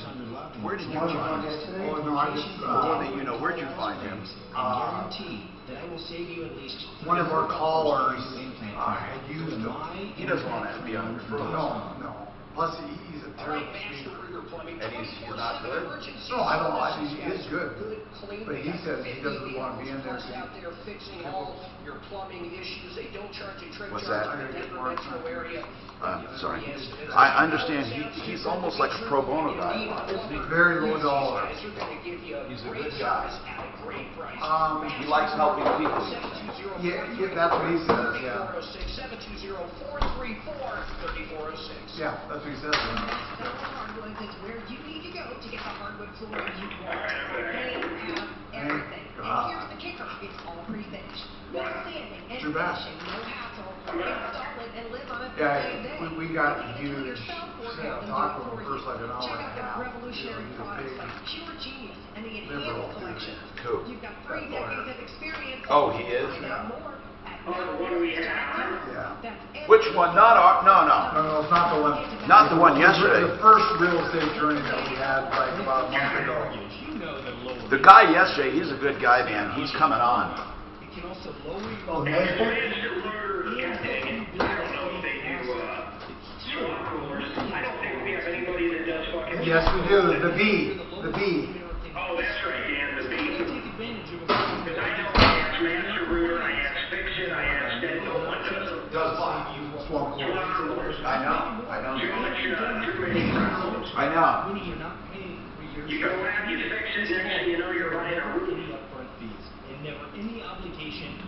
[SPEAKER 17] where did you
[SPEAKER 7] Oh,
[SPEAKER 17] find him?
[SPEAKER 7] oh, no, I just,
[SPEAKER 17] The one that you know, where'd you find him?
[SPEAKER 5] I guarantee that I will save you at least
[SPEAKER 7] one of our callers
[SPEAKER 5] had
[SPEAKER 7] used him.
[SPEAKER 17] He doesn't want to be on referral.
[SPEAKER 7] No. Plus, he's a terrible speaker.
[SPEAKER 17] And he's not good?
[SPEAKER 7] No, I don't. He is good. But he says he doesn't want to be in there.
[SPEAKER 14] Out there fixing all your plumbing issues. They don't charge a trip
[SPEAKER 17] What's
[SPEAKER 14] charge
[SPEAKER 17] that?
[SPEAKER 14] in the Denver metro area.
[SPEAKER 17] Sorry. I understand he's almost like a pro bono guy.
[SPEAKER 7] Very low dollar.
[SPEAKER 17] He's a good guy. He likes helping people.
[SPEAKER 7] Yeah, that's what he says, yeah.
[SPEAKER 14] 720-434-3406.
[SPEAKER 7] Yeah, that's what he says.
[SPEAKER 22] Hardwoods is where you need to go to get the hardwood floor you want. They have everything. And here's the kicker. It's all pre-finished. No sanding and finishing, no hassle. Install it and live on it the same day.
[SPEAKER 7] We got huge. Talk to him first like an hour
[SPEAKER 22] Check
[SPEAKER 7] and a
[SPEAKER 22] out their
[SPEAKER 7] half.
[SPEAKER 22] revolutionary products like Pure Genius and the
[SPEAKER 7] Liberal.
[SPEAKER 22] Enhanced Collection.
[SPEAKER 17] Cool.
[SPEAKER 22] You've got 3 decades of experience.
[SPEAKER 17] Oh, he is?
[SPEAKER 22] Find out more at
[SPEAKER 11] What do we have?
[SPEAKER 7] Yeah.
[SPEAKER 17] Which one? Not our, no.
[SPEAKER 7] No, it's not the one.
[SPEAKER 17] Not the one yesterday.
[SPEAKER 7] The first real estate journey that we had like about a month ago.
[SPEAKER 17] The guy yesterday, he's a good guy, man. He's coming on.
[SPEAKER 7] Oh, Nathan? Yes, we do. The B.
[SPEAKER 11] Oh, that's right, Dan, the B. Because I know I have Master Router, I have Fix-It, I have Stead, no one does them.
[SPEAKER 17] Does what?
[SPEAKER 11] Swamp coolers.
[SPEAKER 17] I know.
[SPEAKER 11] Too many problems.
[SPEAKER 17] I know.
[SPEAKER 11] You go out, you fix it, next thing you know, you're buying a roof.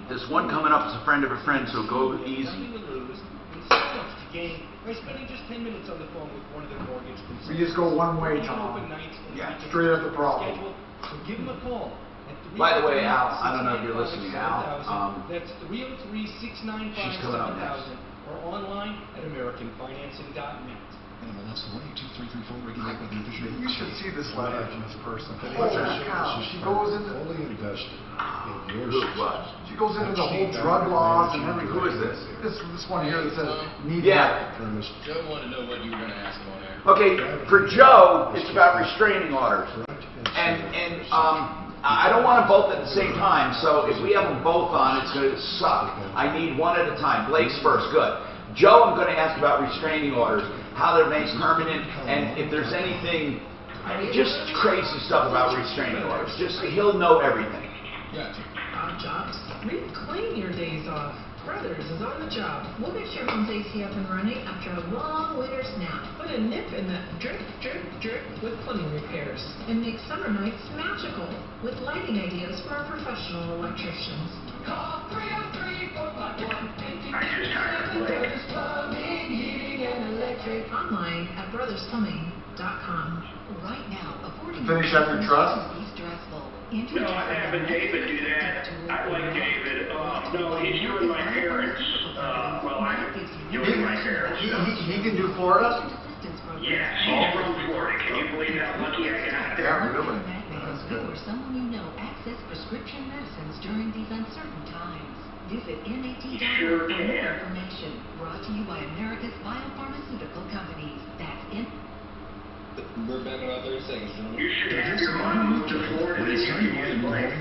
[SPEAKER 17] There's one coming up as a friend of a friend, so go easy.
[SPEAKER 23] By spending just 10 minutes on the phone with one of their mortgage consultants.
[SPEAKER 7] We just go one way, Tom.
[SPEAKER 17] Yeah.
[SPEAKER 7] Straight at the problem.
[SPEAKER 23] So give them a call.
[SPEAKER 17] By the way, Al, I don't know if you're listening, Al.
[SPEAKER 23] That's 303-695-7000
[SPEAKER 17] She's coming up next.
[SPEAKER 23] or online at AmericanFinancing.net.
[SPEAKER 8] NMLS 1823334 regulated by the Division of
[SPEAKER 7] You should see this letter from this person. Holy cow. She goes into...
[SPEAKER 8] Fully invested in your
[SPEAKER 17] What?
[SPEAKER 7] She goes into the whole drug laws and everything.
[SPEAKER 17] Who is this?
[SPEAKER 7] This one here that says need
[SPEAKER 17] Yeah.
[SPEAKER 21] Joe wanted to know what you were going to ask him on air.
[SPEAKER 17] Okay, for Joe, it's about restraining orders. And I don't want them both at the same time, so if we have them both on, it's going to suck. I need one at a time. Blake's first, good. Joe, I'm going to ask about restraining orders, how they're made permanent, and if there's anything, just crazy stuff about restraining orders. Just, he'll know everything.
[SPEAKER 21] Gotcha.
[SPEAKER 16] Odd jobs. Reclaim your days off. Brothers is on the job. We'll get your home's AC up and running after a long winter's nap. Put a nip in that drip, drip, drip with plumbing repairs. And make summer nights magical with lighting ideas for our professional electricians. Call 303-451-5277. Brothers Plumbing, Heating, and Electric. Online at brothersplumbing.com. Right now, affording
[SPEAKER 7] Finish up your trust?
[SPEAKER 16] be stressful.
[SPEAKER 11] No, I haven't David do that. I like David. No, he's doing my parents. Well, I'm doing my parents.
[SPEAKER 7] He can do Florida?
[SPEAKER 11] Yes, he's from Florida. Can you believe how lucky I got?
[SPEAKER 7] Yeah, really.
[SPEAKER 9] you or someone you know access prescription medicines during these uncertain times. Visit MAT.org for more information. Brought to you by America's biopharmaceutical companies. That's in.
[SPEAKER 21] We're back in about 30 seconds, gentlemen.
[SPEAKER 11] You should have your mom move to Florida and you play.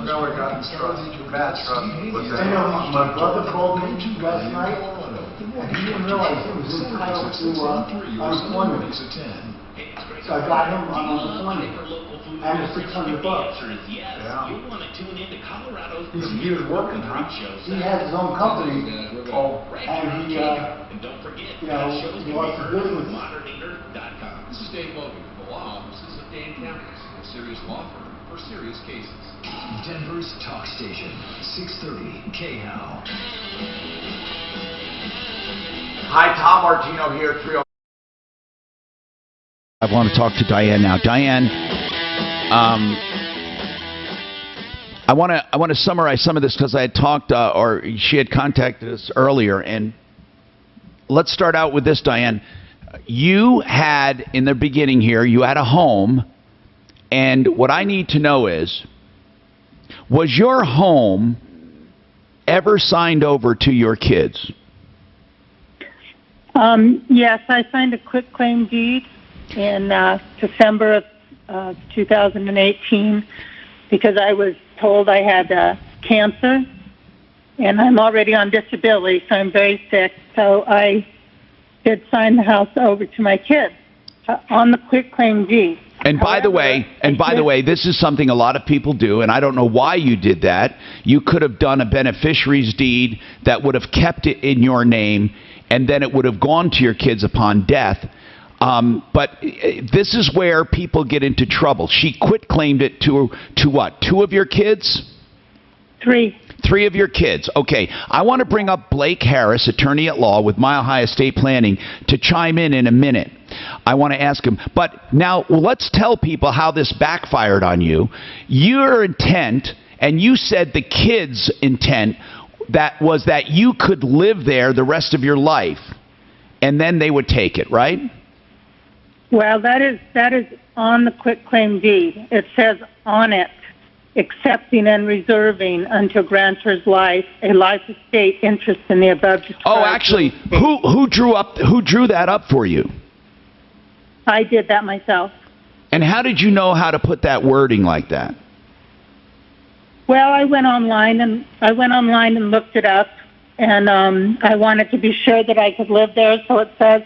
[SPEAKER 7] No, I got trust. Matt, trust. What's
[SPEAKER 4] I know my brother called me last night, and he didn't realize he was entitled to unemployment. So I got him on unemployment, and it's $600.
[SPEAKER 2] Yeah. You want to tune into Colorado's
[SPEAKER 4] He was working, huh? He has his own company, and he,
[SPEAKER 2] and don't forget,
[SPEAKER 4] he lost his business.
[SPEAKER 15] This is Dave Logan from the law offices of Dan County, a serious law firm for serious cases.
[SPEAKER 8] Denver's talk station, 630 KHAL.
[SPEAKER 3] Hi, Tom Martino here, 30.
[SPEAKER 17] I want to talk to Diane now. Diane, I want to summarize some of this because I had talked, or she had contacted us earlier, and let's start out with this, Diane. You had, in the beginning here, you had a home, and what I need to know is, was your home ever signed over to your kids?
[SPEAKER 18] Yes, I signed a quitclaim deed in December of 2018 because I was told I had cancer, and I'm already on disability, so I'm very sick, so I did sign the house over to my kids on the quitclaim deed.
[SPEAKER 17] And by the way, this is something a lot of people do, and I don't know why you did that. You could have done a beneficiary's deed that would have kept it in your name, and then it would have gone to your kids upon death. But this is where people get into trouble. She quitclaimed it to what? 2 of your kids?
[SPEAKER 18] 3.
[SPEAKER 17] 3 of your kids. Okay. I want to bring up Blake Harris, attorney at law with Mile High Estate Planning, to chime in a minute. I want to ask him. But now let's tell people how this backfired on you. Your intent, and you said the kids' intent, that was that you could live there the rest of your life, and then they would take it, right?
[SPEAKER 18] Well, that is on the quitclaim deed. It says on it, accepting and reserving until grantor's life a life estate interest in the above described.
[SPEAKER 17] Oh, actually, who drew that up for you?
[SPEAKER 18] I did that myself.
[SPEAKER 17] And how did you know how to put that wording like that?
[SPEAKER 18] Well, I went online and looked it up, and I wanted to be sure that I could live there. So it says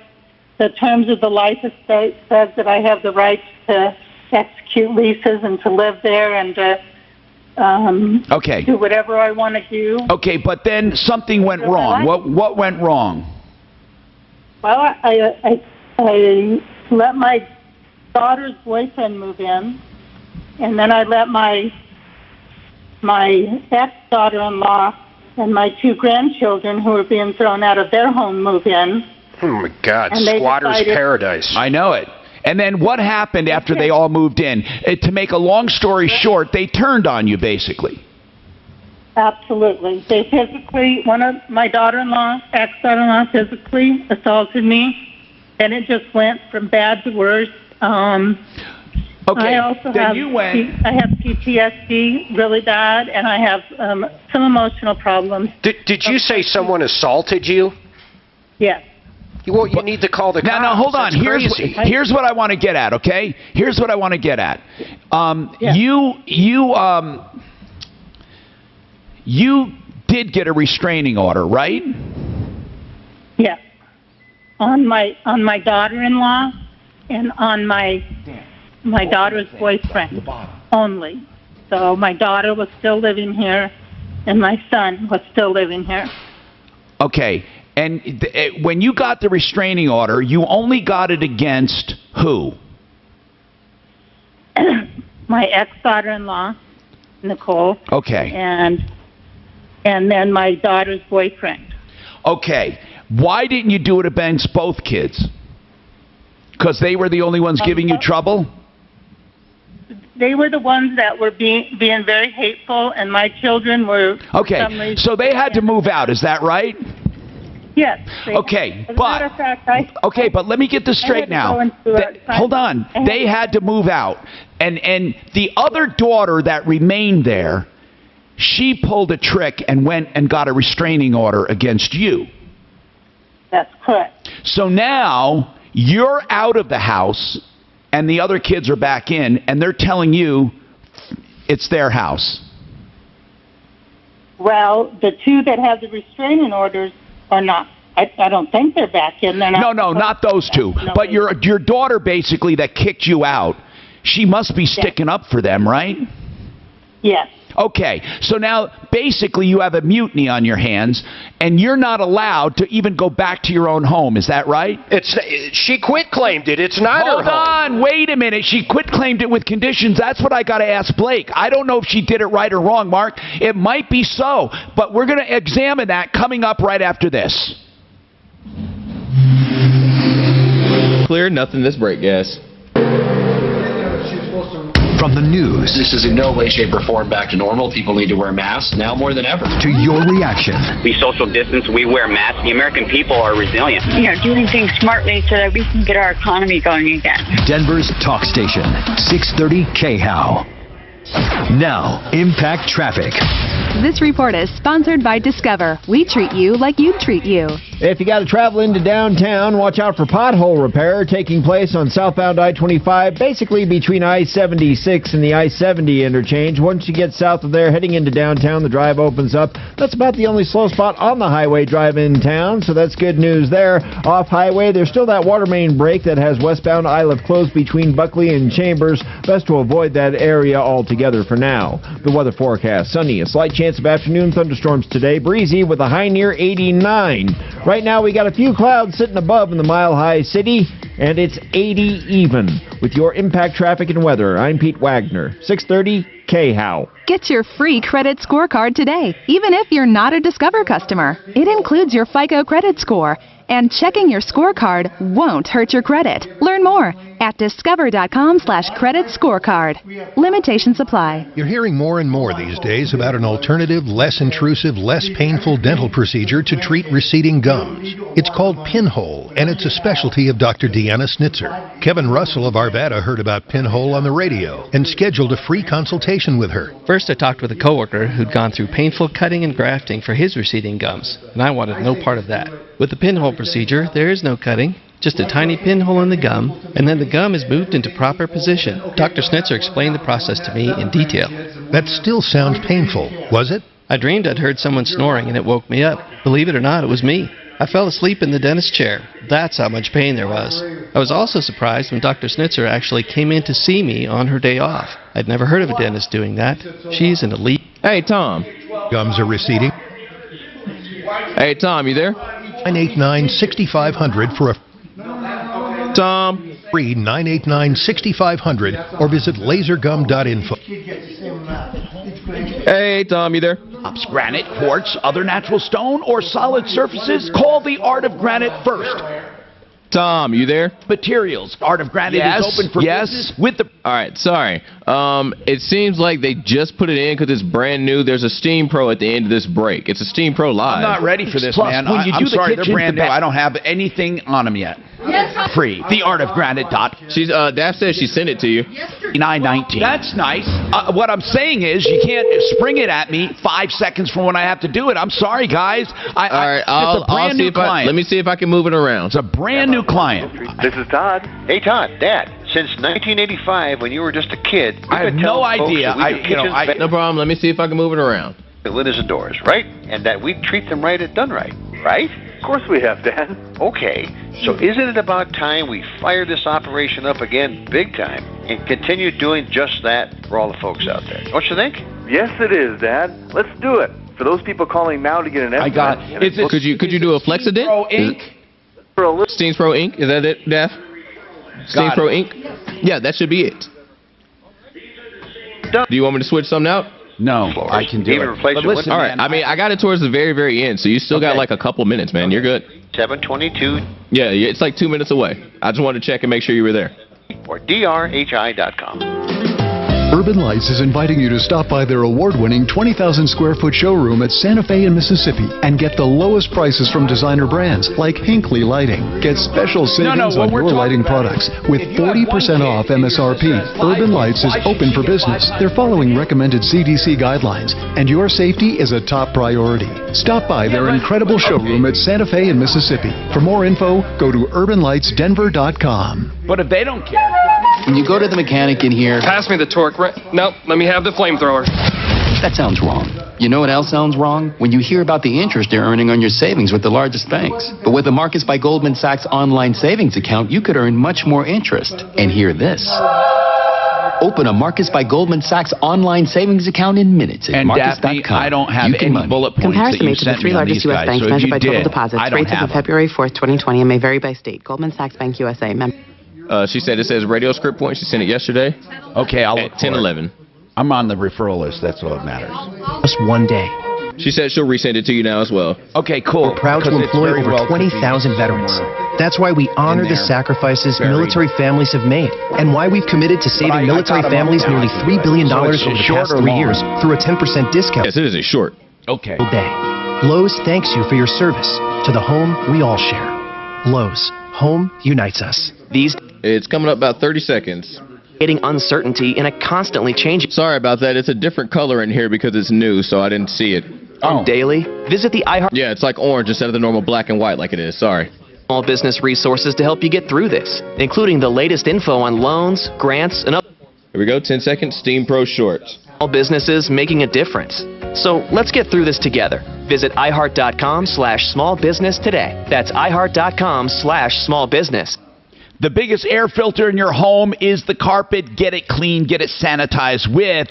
[SPEAKER 18] the terms of the life estate says that I have the right to execute leases and to live there and to do whatever I want to do.
[SPEAKER 17] Okay, but then something went wrong. What went wrong?
[SPEAKER 18] Well, I let my daughter's boyfriend move in, and then I let my ex-daughter-in-law and my 2 grandchildren who were being thrown out of their home move in.
[SPEAKER 14] Oh, my God, squatter's paradise.
[SPEAKER 17] I know it. And then what happened after they all moved in? To make a long story short, they turned on you, basically.
[SPEAKER 18] Absolutely. They one of my ex-daughter-in-law physically assaulted me, and it just went from bad to worse.
[SPEAKER 17] Okay,
[SPEAKER 18] I also
[SPEAKER 17] then
[SPEAKER 18] have,
[SPEAKER 17] you went...
[SPEAKER 18] I have PTSD really bad, and I have some emotional problems.
[SPEAKER 14] Did you say someone assaulted you?
[SPEAKER 18] Yes.
[SPEAKER 14] Well, you need to call the cops.
[SPEAKER 17] Now, hold on.
[SPEAKER 14] That's
[SPEAKER 17] Here's what I want to get at, okay? Here's what I want to get at. You did get a restraining order, right?
[SPEAKER 18] Yes. On my daughter-in-law and on my daughter's boyfriend only. So my daughter was still living here, and my son was still living here.
[SPEAKER 17] Okay. And when you got the restraining order, you only got it against who?
[SPEAKER 18] My ex-daughter-in-law, Nicole.
[SPEAKER 17] Okay.
[SPEAKER 18] And then my daughter's boyfriend.
[SPEAKER 17] Okay. Why didn't you do it against both kids? Because they were the only ones giving you trouble?
[SPEAKER 18] They were the ones that were being very hateful, and my children were...
[SPEAKER 17] Okay. So they had to move out, is that right?
[SPEAKER 18] Yes.
[SPEAKER 17] Okay,
[SPEAKER 18] As a matter of fact,
[SPEAKER 17] but let me get this straight now. Hold on. They had to move out. And the other daughter that remained there, she pulled a trick and went and got a restraining order against you.
[SPEAKER 18] That's correct.
[SPEAKER 17] So now you're out of the house and the other kids are back in and they're telling you it's their house.
[SPEAKER 18] Well, the two that have the restraining orders are not. I don't think they're back in.
[SPEAKER 17] No, not those two.
[SPEAKER 18] No.
[SPEAKER 17] But your daughter basically that kicked you out, she must be sticking up for them, right?
[SPEAKER 18] Yes.
[SPEAKER 17] Okay, so now basically you have a mutiny on your hands, and you're not allowed to even go back to your own home. Is that right?
[SPEAKER 14] She quit-claimed it. It's not her home.
[SPEAKER 17] Hold on, wait a minute. She quit-claimed it with conditions. That's what I got to ask Blake. I don't know if she did it right or wrong, Mark. It might be so, but we're going to examine that coming up right after this.
[SPEAKER 21] Clear, nothing this break, guys.
[SPEAKER 1] From the news.
[SPEAKER 12] This is in no way, shape, or form back to normal. People need to wear masks now more than ever.
[SPEAKER 1] To your reaction.
[SPEAKER 13] We social distance, we wear masks. The American people are resilient.
[SPEAKER 24] Doing things smartly so that we can get our economy going again.
[SPEAKER 1] Denver's talk station, 630 KHOW. Now, Impact Traffic.
[SPEAKER 25] This report is sponsored by Discover. We treat you like you treat you.
[SPEAKER 23] If you got to travel into downtown, watch out for pothole repair taking place on southbound I-25, basically between I-76 and the I-70 interchange. Once you get south of there, heading into downtown, the drive opens up. That's about the only slow spot on the highway drive in town, so that's good news there. Off highway, there's still that water main break that has westbound I-Lift closed between Buckley and Chambers. Best to avoid that area altogether for now. The weather forecast: sunny, a slight chance of afternoon thunderstorms today, breezy with a high near 89. Right now we got a few clouds sitting above in the mile-high city, and it's 80 even. With your Impact Traffic and Weather, I'm Pete Wagner, 630 KHOW.
[SPEAKER 25] Get your free credit scorecard today, even if you're not a Discover customer. It includes your FICO credit score, and checking your scorecard won't hurt your credit. Learn more at discover.com/credit scorecard. Limitations apply.
[SPEAKER 26] You're hearing more and more these days about an alternative, less intrusive, less painful dental procedure to treat receding gums. It's called Pinhole, and it's a specialty of Dr. Deanna Snitzer. Kevin Russell of Arvada heard about Pinhole on the radio and scheduled a free consultation with her.
[SPEAKER 27] First, I talked with a coworker who'd gone through painful cutting and grafting for his receding gums, and I wanted no part of that. With the Pinhole procedure, there is no cutting, just a tiny pinhole in the gum, and then the gum is moved into proper position. Dr. Snitzer explained the process to me in detail.
[SPEAKER 26] That still sounds painful, was it?
[SPEAKER 27] I dreamed I'd heard someone snoring and it woke me up. Believe it or not, it was me. I fell asleep in the dentist chair. That's how much pain there was. I was also surprised when Dr. Snitzer actually came in to see me on her day off. I'd never heard of a dentist doing that. She's an elite.
[SPEAKER 21] Hey, Tom.
[SPEAKER 26] Gums are receding.
[SPEAKER 21] Hey, Tom, you there?
[SPEAKER 26] 989-6500 for a
[SPEAKER 21] Tom.
[SPEAKER 26] free 989-6500 or visit lasergum.info.
[SPEAKER 21] Hey, Tom, you there?
[SPEAKER 17] Granite, quartz, other natural stone, or solid surfaces? Call the Art of Granite first.
[SPEAKER 21] Tom, you there?
[SPEAKER 17] Materials. Art of Granite is open for business with the...
[SPEAKER 21] All right, sorry. It seems like they just put it in because it's brand new. There's a Steam Pro at the end of this break. It's a Steam Pro Live.
[SPEAKER 17] I'm not ready for this,
[SPEAKER 21] Plus,
[SPEAKER 17] man.
[SPEAKER 21] when you do
[SPEAKER 17] I'm
[SPEAKER 21] the
[SPEAKER 17] sorry, they're
[SPEAKER 21] kitchen,
[SPEAKER 17] brand new. I don't have anything on them yet. Free. TheArtofGranite.
[SPEAKER 21] She's Daff says she sent it to you.
[SPEAKER 17] $9.19. That's nice. What I'm saying is you can't spring it at me 5 seconds from when I have to do it. I'm sorry, guys.
[SPEAKER 21] All right,
[SPEAKER 17] it's a brand new client.
[SPEAKER 21] Let me see if I can move it around.
[SPEAKER 17] It's a brand new client.
[SPEAKER 28] This is Todd. Hey, Todd, Dad. Since 1985, when you were just a kid,
[SPEAKER 17] I have no idea.
[SPEAKER 21] No problem. Let me see if I can move it around.
[SPEAKER 28] Windows and doors, right? And that we treat them right at done right, right? Of course we have, Dad. Okay, so isn't it about time we fire this operation up again big time and continue doing just that for all the folks out there? Don't you think?
[SPEAKER 29] Yes, it is, Dad. Let's do it. For those people calling now to get an estimate.
[SPEAKER 21] I got it. Could you do a Flexident?
[SPEAKER 17] Pro Ink?
[SPEAKER 21] Steam Pro Ink? Is that it, Daff? Steam Pro Ink? Yeah, that should be it. Do you want me to switch something out?
[SPEAKER 17] No, I can do it.
[SPEAKER 28] But listen,
[SPEAKER 21] all right, I got it towards the very, very end, so you still got like a couple minutes, man. You're good.
[SPEAKER 28] 722.
[SPEAKER 21] Yeah, it's like 2 minutes away. I just wanted to check and make sure you were there.
[SPEAKER 28] Or drhi.com.
[SPEAKER 8] Urban Lights is inviting you to stop by their award-winning 20,000 square foot showroom at Santa Fe in Mississippi and get the lowest prices from designer brands like Hinckley Lighting. Get special savings on your lighting products with 40% off MSRP. Urban Lights is open for business. They're following recommended CDC guidelines, and your safety is a top priority. Stop by their incredible showroom at Santa Fe in Mississippi. For more info, go to urbanlightsdenver.com.
[SPEAKER 17] But if they don't care.
[SPEAKER 5] When you go to the mechanic in here...
[SPEAKER 6] Pass me the torque wrench. Nope, let me have the flamethrower.
[SPEAKER 5] That sounds wrong. You know what else sounds wrong? When you hear about the interest they're earning on your savings with the largest banks. But with the Marcus by Goldman Sachs online savings account, you could earn much more interest. And hear this. Open a Marcus by Goldman Sachs online savings account in minutes at Marcus.com.
[SPEAKER 17] I don't have any bullet points
[SPEAKER 9] Comparison
[SPEAKER 17] that you
[SPEAKER 9] made to the
[SPEAKER 17] sent
[SPEAKER 9] three
[SPEAKER 17] me on
[SPEAKER 9] largest
[SPEAKER 17] these
[SPEAKER 9] U.S.
[SPEAKER 17] guys.
[SPEAKER 9] banks
[SPEAKER 17] So if
[SPEAKER 9] measured
[SPEAKER 17] you
[SPEAKER 9] by total
[SPEAKER 17] did,
[SPEAKER 9] deposits.
[SPEAKER 17] I don't
[SPEAKER 9] Rates as
[SPEAKER 17] have
[SPEAKER 9] of February 4th, 2020 and may vary by state. Goldman Sachs Bank USA.
[SPEAKER 21] She said it says radio script point. She sent it yesterday.
[SPEAKER 17] Okay, I'll
[SPEAKER 21] at
[SPEAKER 17] look
[SPEAKER 21] 10:11.
[SPEAKER 17] I'm on the referral list. That's all that matters.
[SPEAKER 6] Just one day.
[SPEAKER 21] She said she'll resend it to you now as well.
[SPEAKER 17] Okay, cool.
[SPEAKER 6] We're proud to employ over 20,000 veterans. That's why we honor the sacrifices military families have made, and why we've committed to saving military families nearly $3 billion over the past 3 years through a 10% discount.
[SPEAKER 21] Yes, it is a short.
[SPEAKER 17] Okay.
[SPEAKER 6] Lowe's thanks you for your service to the home we all share. Lowe's, home unites us.
[SPEAKER 21] It's coming up about 30 seconds.
[SPEAKER 6] Uncertainty in a constantly changing.
[SPEAKER 21] Sorry about that. It's a different color in here because it's new, so I didn't see it.
[SPEAKER 6] Daily, visit the iHeart.
[SPEAKER 21] Yeah, it's like orange instead of the normal black and white like it is. Sorry.
[SPEAKER 6] Small business resources to help you get through this, including the latest info on loans, grants, and other.
[SPEAKER 21] Here we go. 10 seconds. Steam Pro Shorts.
[SPEAKER 6] Small businesses making a difference. So let's get through this together. Visit iHeart.com/smallbusiness today. That's iHeart.com/smallbusiness.
[SPEAKER 17] The biggest air filter in your home is the carpet. Get it clean, get it sanitized with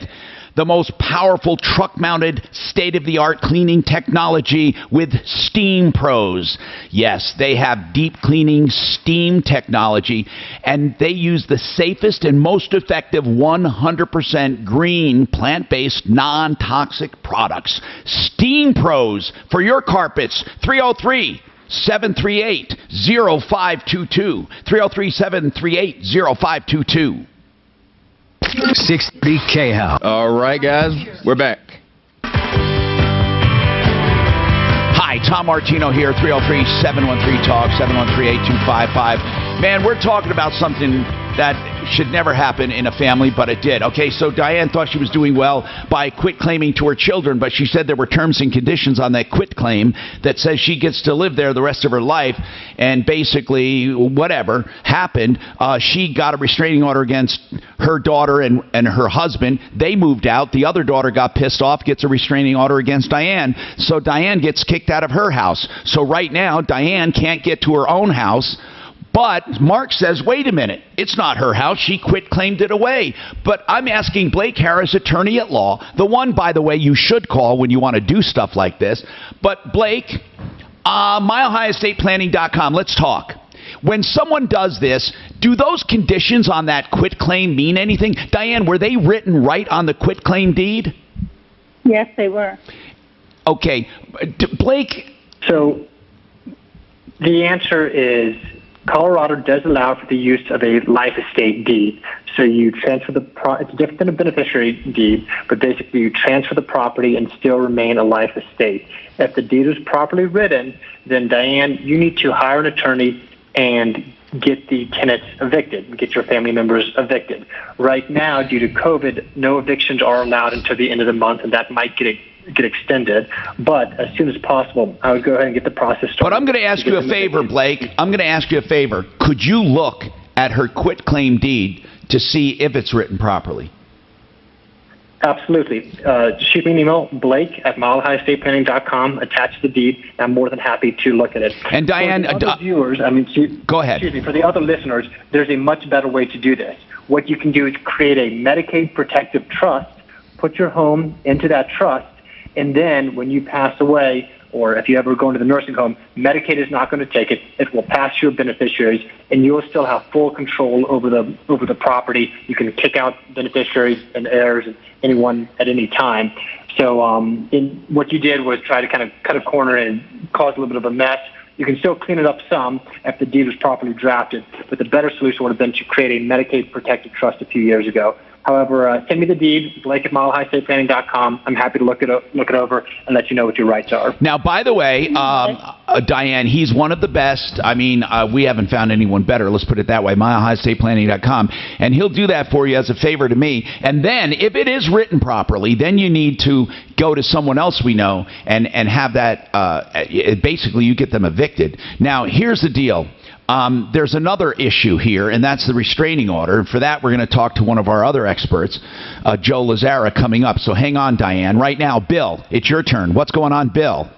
[SPEAKER 17] the most powerful truck-mounted, state-of-the-art cleaning technology with Steam Pros. Yes, they have deep cleaning steam technology, and they use the safest and most effective 100% green, plant-based, non-toxic products. Steam Pros for your carpets. 303-738-0522. 303-738-0522.
[SPEAKER 1] 630 KHOW.
[SPEAKER 21] All right, guys, we're back.
[SPEAKER 17] Hi, Tom Martino here, 303-713-TALK, 713-8255. Man, we're talking about something that should never happen in a family, but it did. Okay, so Diane thought she was doing well by quit claiming to her children, but she said there were terms and conditions on that quit claim that says she gets to live there the rest of her life, and basically whatever happened, she got a restraining order against her daughter and her husband. They moved out. The other daughter got pissed off, gets a restraining order against Diane, so Diane gets kicked out of her house. So right now, Diane can't get to her own house. But Mark says, wait a minute, it's not her house. She quit claimed it away. But I'm asking Blake Harris, attorney at law, the one, by the way, you should call when you want to do stuff like this. But Blake, milehighestatePlanning.com, let's talk. When someone does this, do those conditions on that quit claim mean anything? Diane, were they written right on the quit claim deed?
[SPEAKER 18] Yes, they were.
[SPEAKER 17] Okay. Blake?
[SPEAKER 10] So the answer is Colorado does allow for the use of a life estate deed. So you transfer it's different than a beneficiary deed, but basically you transfer the property and still remain a life estate. If the deed is properly written, then Diane, you need to hire an attorney and get the tenants evicted, get your family members evicted. Right now, due to COVID, no evictions are allowed until the end of the month, and that might get extended. But as soon as possible, I would go ahead and get the process started.
[SPEAKER 17] But I'm going to ask you a favor, Blake. I'm going to ask you a favor. Could you look at her quit claim deed to see if it's written properly?
[SPEAKER 10] Absolutely. Shoot me an email, blake@milehighestatePlanning.com, attach the deed. I'm more than happy to look at it.
[SPEAKER 17] And Diane,
[SPEAKER 10] for the other viewers,
[SPEAKER 17] go ahead.
[SPEAKER 10] Excuse me, for the other listeners, there's a much better way to do this. What you can do is create a Medicaid protective trust, put your home into that trust, and then when you pass away, or if you ever go into the nursing home, Medicaid is not going to take it. It will pass your beneficiaries, and you'll still have full control over the property. You can kick out beneficiaries and heirs and anyone at any time. So what you did was try to kind of cut a corner and cause a little bit of a mess. You can still clean it up some if the deed was properly drafted, but the better solution would have been to create a Medicaid protected trust a few years ago. However, send me the deed, Blake at milehighstateplanning.com. I'm happy to look it over and let you know what your rights are.
[SPEAKER 17] Now, by the way, Diane, he's one of the best. I mean, we haven't found anyone better. Let's put it that way. milehighstateplanning.com, and he'll do that for you as a favor to me. And then, if it is written properly, then you need to go to someone else we know and have that. Basically, you get them evicted. Now, here's the deal. There's another issue here, and that's the restraining order. And for that, we're going to talk to one of our other experts, Joe Lazzara, coming up. So hang on, Diane. Right now, Bill, it's your turn. What's going on, Bill?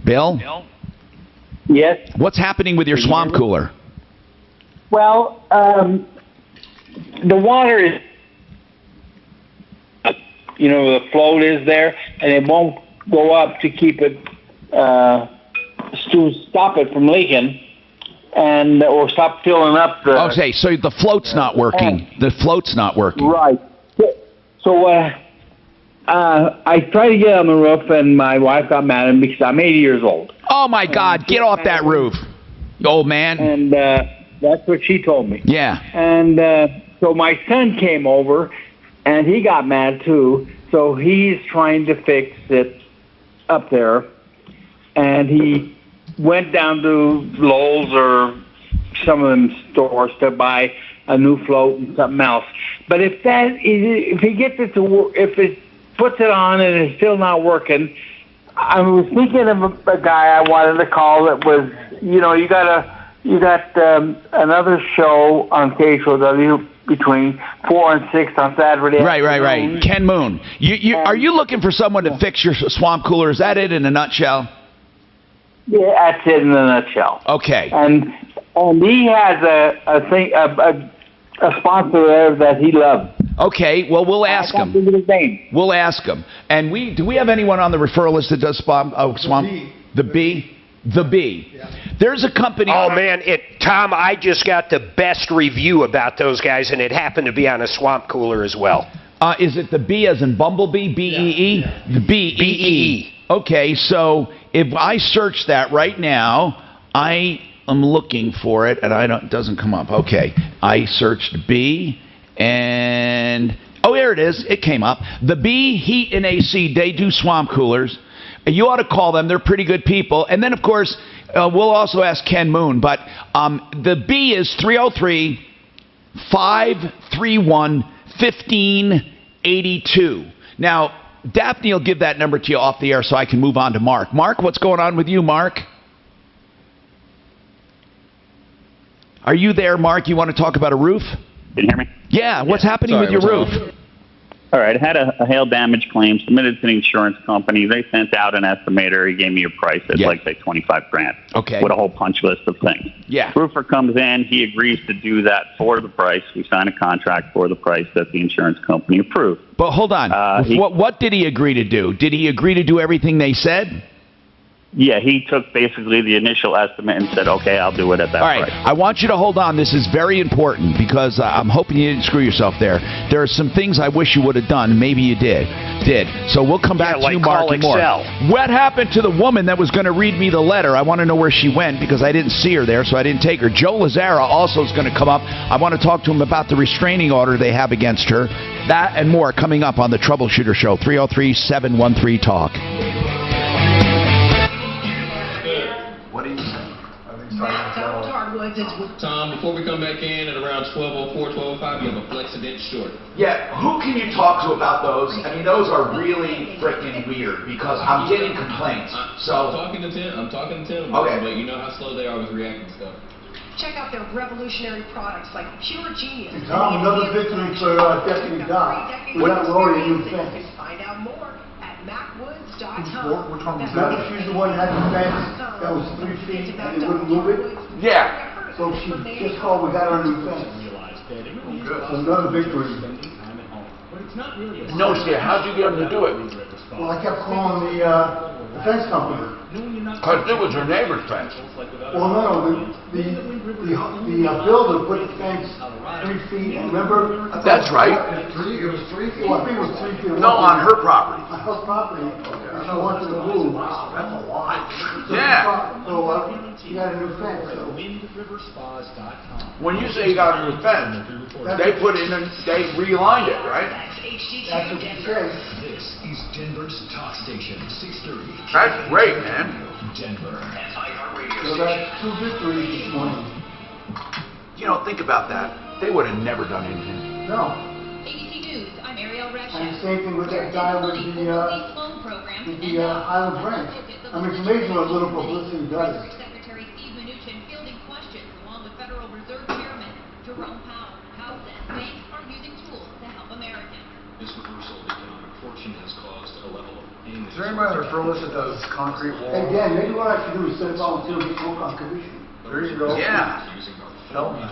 [SPEAKER 17] Bill?
[SPEAKER 2] Yes?
[SPEAKER 17] What's happening with your swamp cooler?
[SPEAKER 2] Well, the water is, the float is there, and it won't go up to keep it, to stop it from leaking, and or stop filling up the...
[SPEAKER 17] Okay, so the float's not working. The float's not working.
[SPEAKER 2] Right. So I tried to get on the roof, and my wife got mad at me because I'm 80 years old.
[SPEAKER 17] Oh, my God. Get off that roof, old man.
[SPEAKER 2] And that's what she told me.
[SPEAKER 17] Yeah.
[SPEAKER 2] And so my son came over, and he got mad, too. So he's trying to fix it up there. And he went down to Lowe's or some of them stores to buy a new float and something else. But if he gets it to work, if it puts it on and it's still not working, I was thinking of a guy I wanted to call that was, you got another show on KHOW between 4 and 6 on Saturday.
[SPEAKER 17] Right. Ken Moon. Are you looking for someone to fix your swamp cooler? Is that it in a nutshell?
[SPEAKER 2] Yeah, that's it in a nutshell.
[SPEAKER 17] Okay.
[SPEAKER 2] And he has a sponsor there that he loves.
[SPEAKER 17] Okay, well, we'll ask him. We'll ask him. And do we have anyone on the referral list that does swamp? The Bee? The Bee. Yeah. There's a company.
[SPEAKER 14] Oh, man, Tom, I just got the best review about those guys, and it happened to be on a swamp cooler as well.
[SPEAKER 17] Is it the Bee as in Bumblebee? B-E-E? Yeah. The B-E-E. Okay, so if I search that right now, I am looking for it, and it doesn't come up. Okay, I searched Bee, and here it is. It came up. The Bee Heat and AC. They do swamp coolers. You ought to call them. They're pretty good people. And then, of course, we'll also ask Ken Moon. But the Bee is 303-531-1582. Now, Daphne will give that number to you off the air so I can move on to Mark. Mark, what's going on with you, Mark? Are you there, Mark? You want to talk about a roof?
[SPEAKER 4] Can you hear me?
[SPEAKER 17] Yeah, what's happening with your roof?
[SPEAKER 4] All right, I had a hail damage claim submitted to the insurance company. They sent out an estimator. He gave me a price at like, say, $25,000.
[SPEAKER 17] Okay.
[SPEAKER 4] With a whole punch list of things.
[SPEAKER 17] Yeah.
[SPEAKER 4] Roofer comes in. He agrees to do that for the price. We sign a contract for the price that the insurance company approved.
[SPEAKER 17] But hold on. What did he agree to do? Did he agree to do everything they said?
[SPEAKER 4] Yeah, he took basically the initial estimate and said, okay, I'll do it at that price.
[SPEAKER 17] All right, I want you to hold on. This is very important because I'm hoping you didn't screw yourself there. There are some things I wish you would have done. Maybe you did. So we'll come back to you, Mark, and more. What happened to the woman that was going to read me the letter? I want to know where she went because I didn't see her there, so I didn't take her. Joe Lazzara also is going to come up. I want to talk to him about the restraining order they have against her. That and more coming up on the Troubleshooter Show, 303-713-TALK.
[SPEAKER 21] Tom, before we come back in at around 12:04, 12:05, you have a flex event short.
[SPEAKER 3] Yeah, who can you talk to about those? I mean, those are really freaking weird because I'm getting complaints. I'm talking to Tim about them, but you know how slow they are with reacting stuff.
[SPEAKER 7] Check out their revolutionary products like Pure Genius.
[SPEAKER 11] Tom, another victory for Deputy Doc. We're not lowering new fence.
[SPEAKER 7] Find out more at macwoods.com.
[SPEAKER 11] Remember, she's the one that had the fence that was 3 feet and they wouldn't move it?
[SPEAKER 3] Yeah.
[SPEAKER 11] So she just called, we got her a new fence. So another victory.
[SPEAKER 3] No, sir. How'd you get them to do it?
[SPEAKER 11] Well, I kept calling the fence company.
[SPEAKER 3] Because it was her neighbor's fence.
[SPEAKER 11] Well, no, the builder put the fence 3 feet, and remember?
[SPEAKER 3] That's right.
[SPEAKER 11] It was 3 feet? Well, I think it was 3 feet.
[SPEAKER 3] No, on her property.
[SPEAKER 11] On her property. She wanted to move.
[SPEAKER 3] That's a lot. Yeah.
[SPEAKER 11] So, you got a new fence, so.
[SPEAKER 3] When you say you got a new fence, they put in and they relined it, right?
[SPEAKER 11] That's what you say.
[SPEAKER 8] This is Denver's Talk Station, 630.
[SPEAKER 3] That's great, man.
[SPEAKER 8] Denver.
[SPEAKER 11] So that's 2 victories this morning.
[SPEAKER 3] You know, think about that. They would have never done anything.
[SPEAKER 11] No.
[SPEAKER 12] ABC News, I'm Ariel Resch.
[SPEAKER 11] And the same thing with that guy with the Island Branch. I mean, it's amazing what little publicity does.
[SPEAKER 12] Secretary Steve Mnuchin fielding questions along with Federal Reserve Chairman Jerome Powell. Powell says banks are using tools to help Americans.
[SPEAKER 8] This reversal of economic fortune has caused a level of pain.
[SPEAKER 13] Is there anybody on the referral list that does concrete walls?
[SPEAKER 11] And again, maybe what I should do is send volunteers to work on commission.
[SPEAKER 13] There you go.
[SPEAKER 3] Yeah.
[SPEAKER 13] Help me.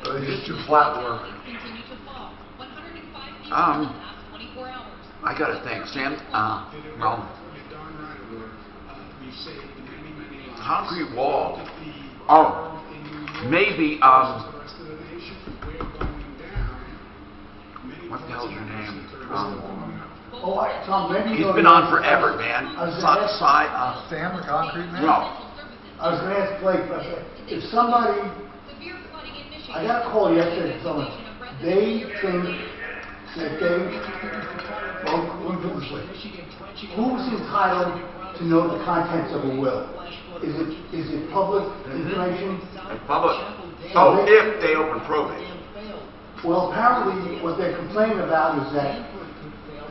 [SPEAKER 13] So they just do flat work.
[SPEAKER 3] I gotta think, Sam. Well, concrete wall. Oh, maybe. What the hell's your name?
[SPEAKER 11] Tom, maybe
[SPEAKER 3] he's been on forever, man.
[SPEAKER 13] Sam, the concrete man?
[SPEAKER 3] No.
[SPEAKER 11] I was going to ask Blake, but if somebody, I got a call yesterday from someone, they think that they, well, let me put it this way, who's entitled to know the contents of a will? Is it public information?
[SPEAKER 3] Public. Oh, if they open probate.
[SPEAKER 11] Well, apparently what they're complaining about is that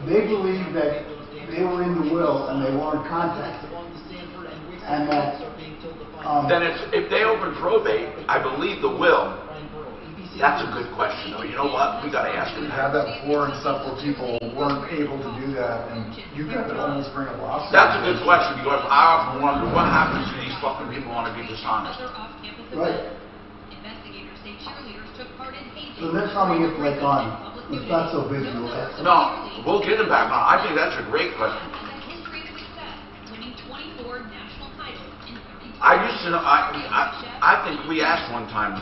[SPEAKER 11] they believe that they were in the will and they weren't contacted. And that
[SPEAKER 3] then if they open probate, I believe the will. That's a good question, though. You know what? We got to ask them.
[SPEAKER 13] We had that before and stuff where people weren't able to do that, and you got to almost bring a lawsuit.
[SPEAKER 3] That's a good question because I often wonder what happens to these fucking people who want to be dishonest.
[SPEAKER 11] Right. So next time we get Blake on, it's not so busy.
[SPEAKER 3] No, we'll get him back on. I think that's a great question. I used to know. I think we asked one time.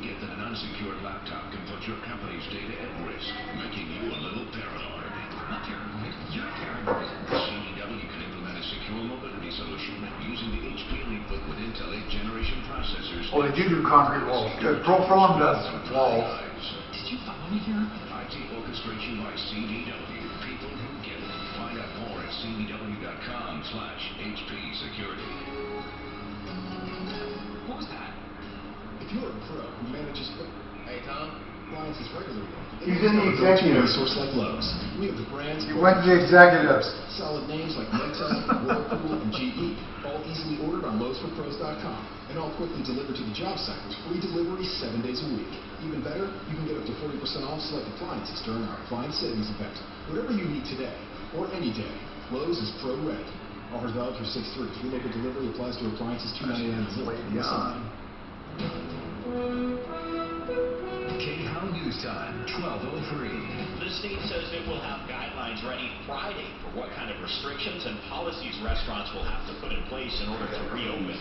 [SPEAKER 8] Get that an unsecured laptop can put your company's data at risk, making you a little paranoid. Not paranoid, you're paranoid. CDW can implement a secure mobility solution using the HP EliteBook with Intel 8th generation processors.
[SPEAKER 13] Oh, they do concrete walls. Good. ProForm does walls.
[SPEAKER 8] Did you follow me here? IT orchestration by CDW. People who get it. Find out more at cdw.com/HP security. What was that? If you're a pro who manages... Hey, Tom. Clients is regular.
[SPEAKER 11] He's in the executive.
[SPEAKER 8] Resource like Lowe's. We have the brands...
[SPEAKER 13] You went to the executives.
[SPEAKER 8] Solid names like Meta, Whirlpool, and GE. All easily ordered on Lowe'sForPros.com. And all quickly delivered to the job site with free delivery 7 days a week. Even better, you can get up to 40% off select appliances during our appliance savings event. Whatever you need today, or any day, Lowe's is pro ready. Offers valid through 6/3. Free local delivery applies to appliances $2.99 a month. KHOW News Time, 12:03.
[SPEAKER 15] The state says it will have guidelines ready Friday for what kind of restrictions and policies restaurants will have to put in place in order to reopen. The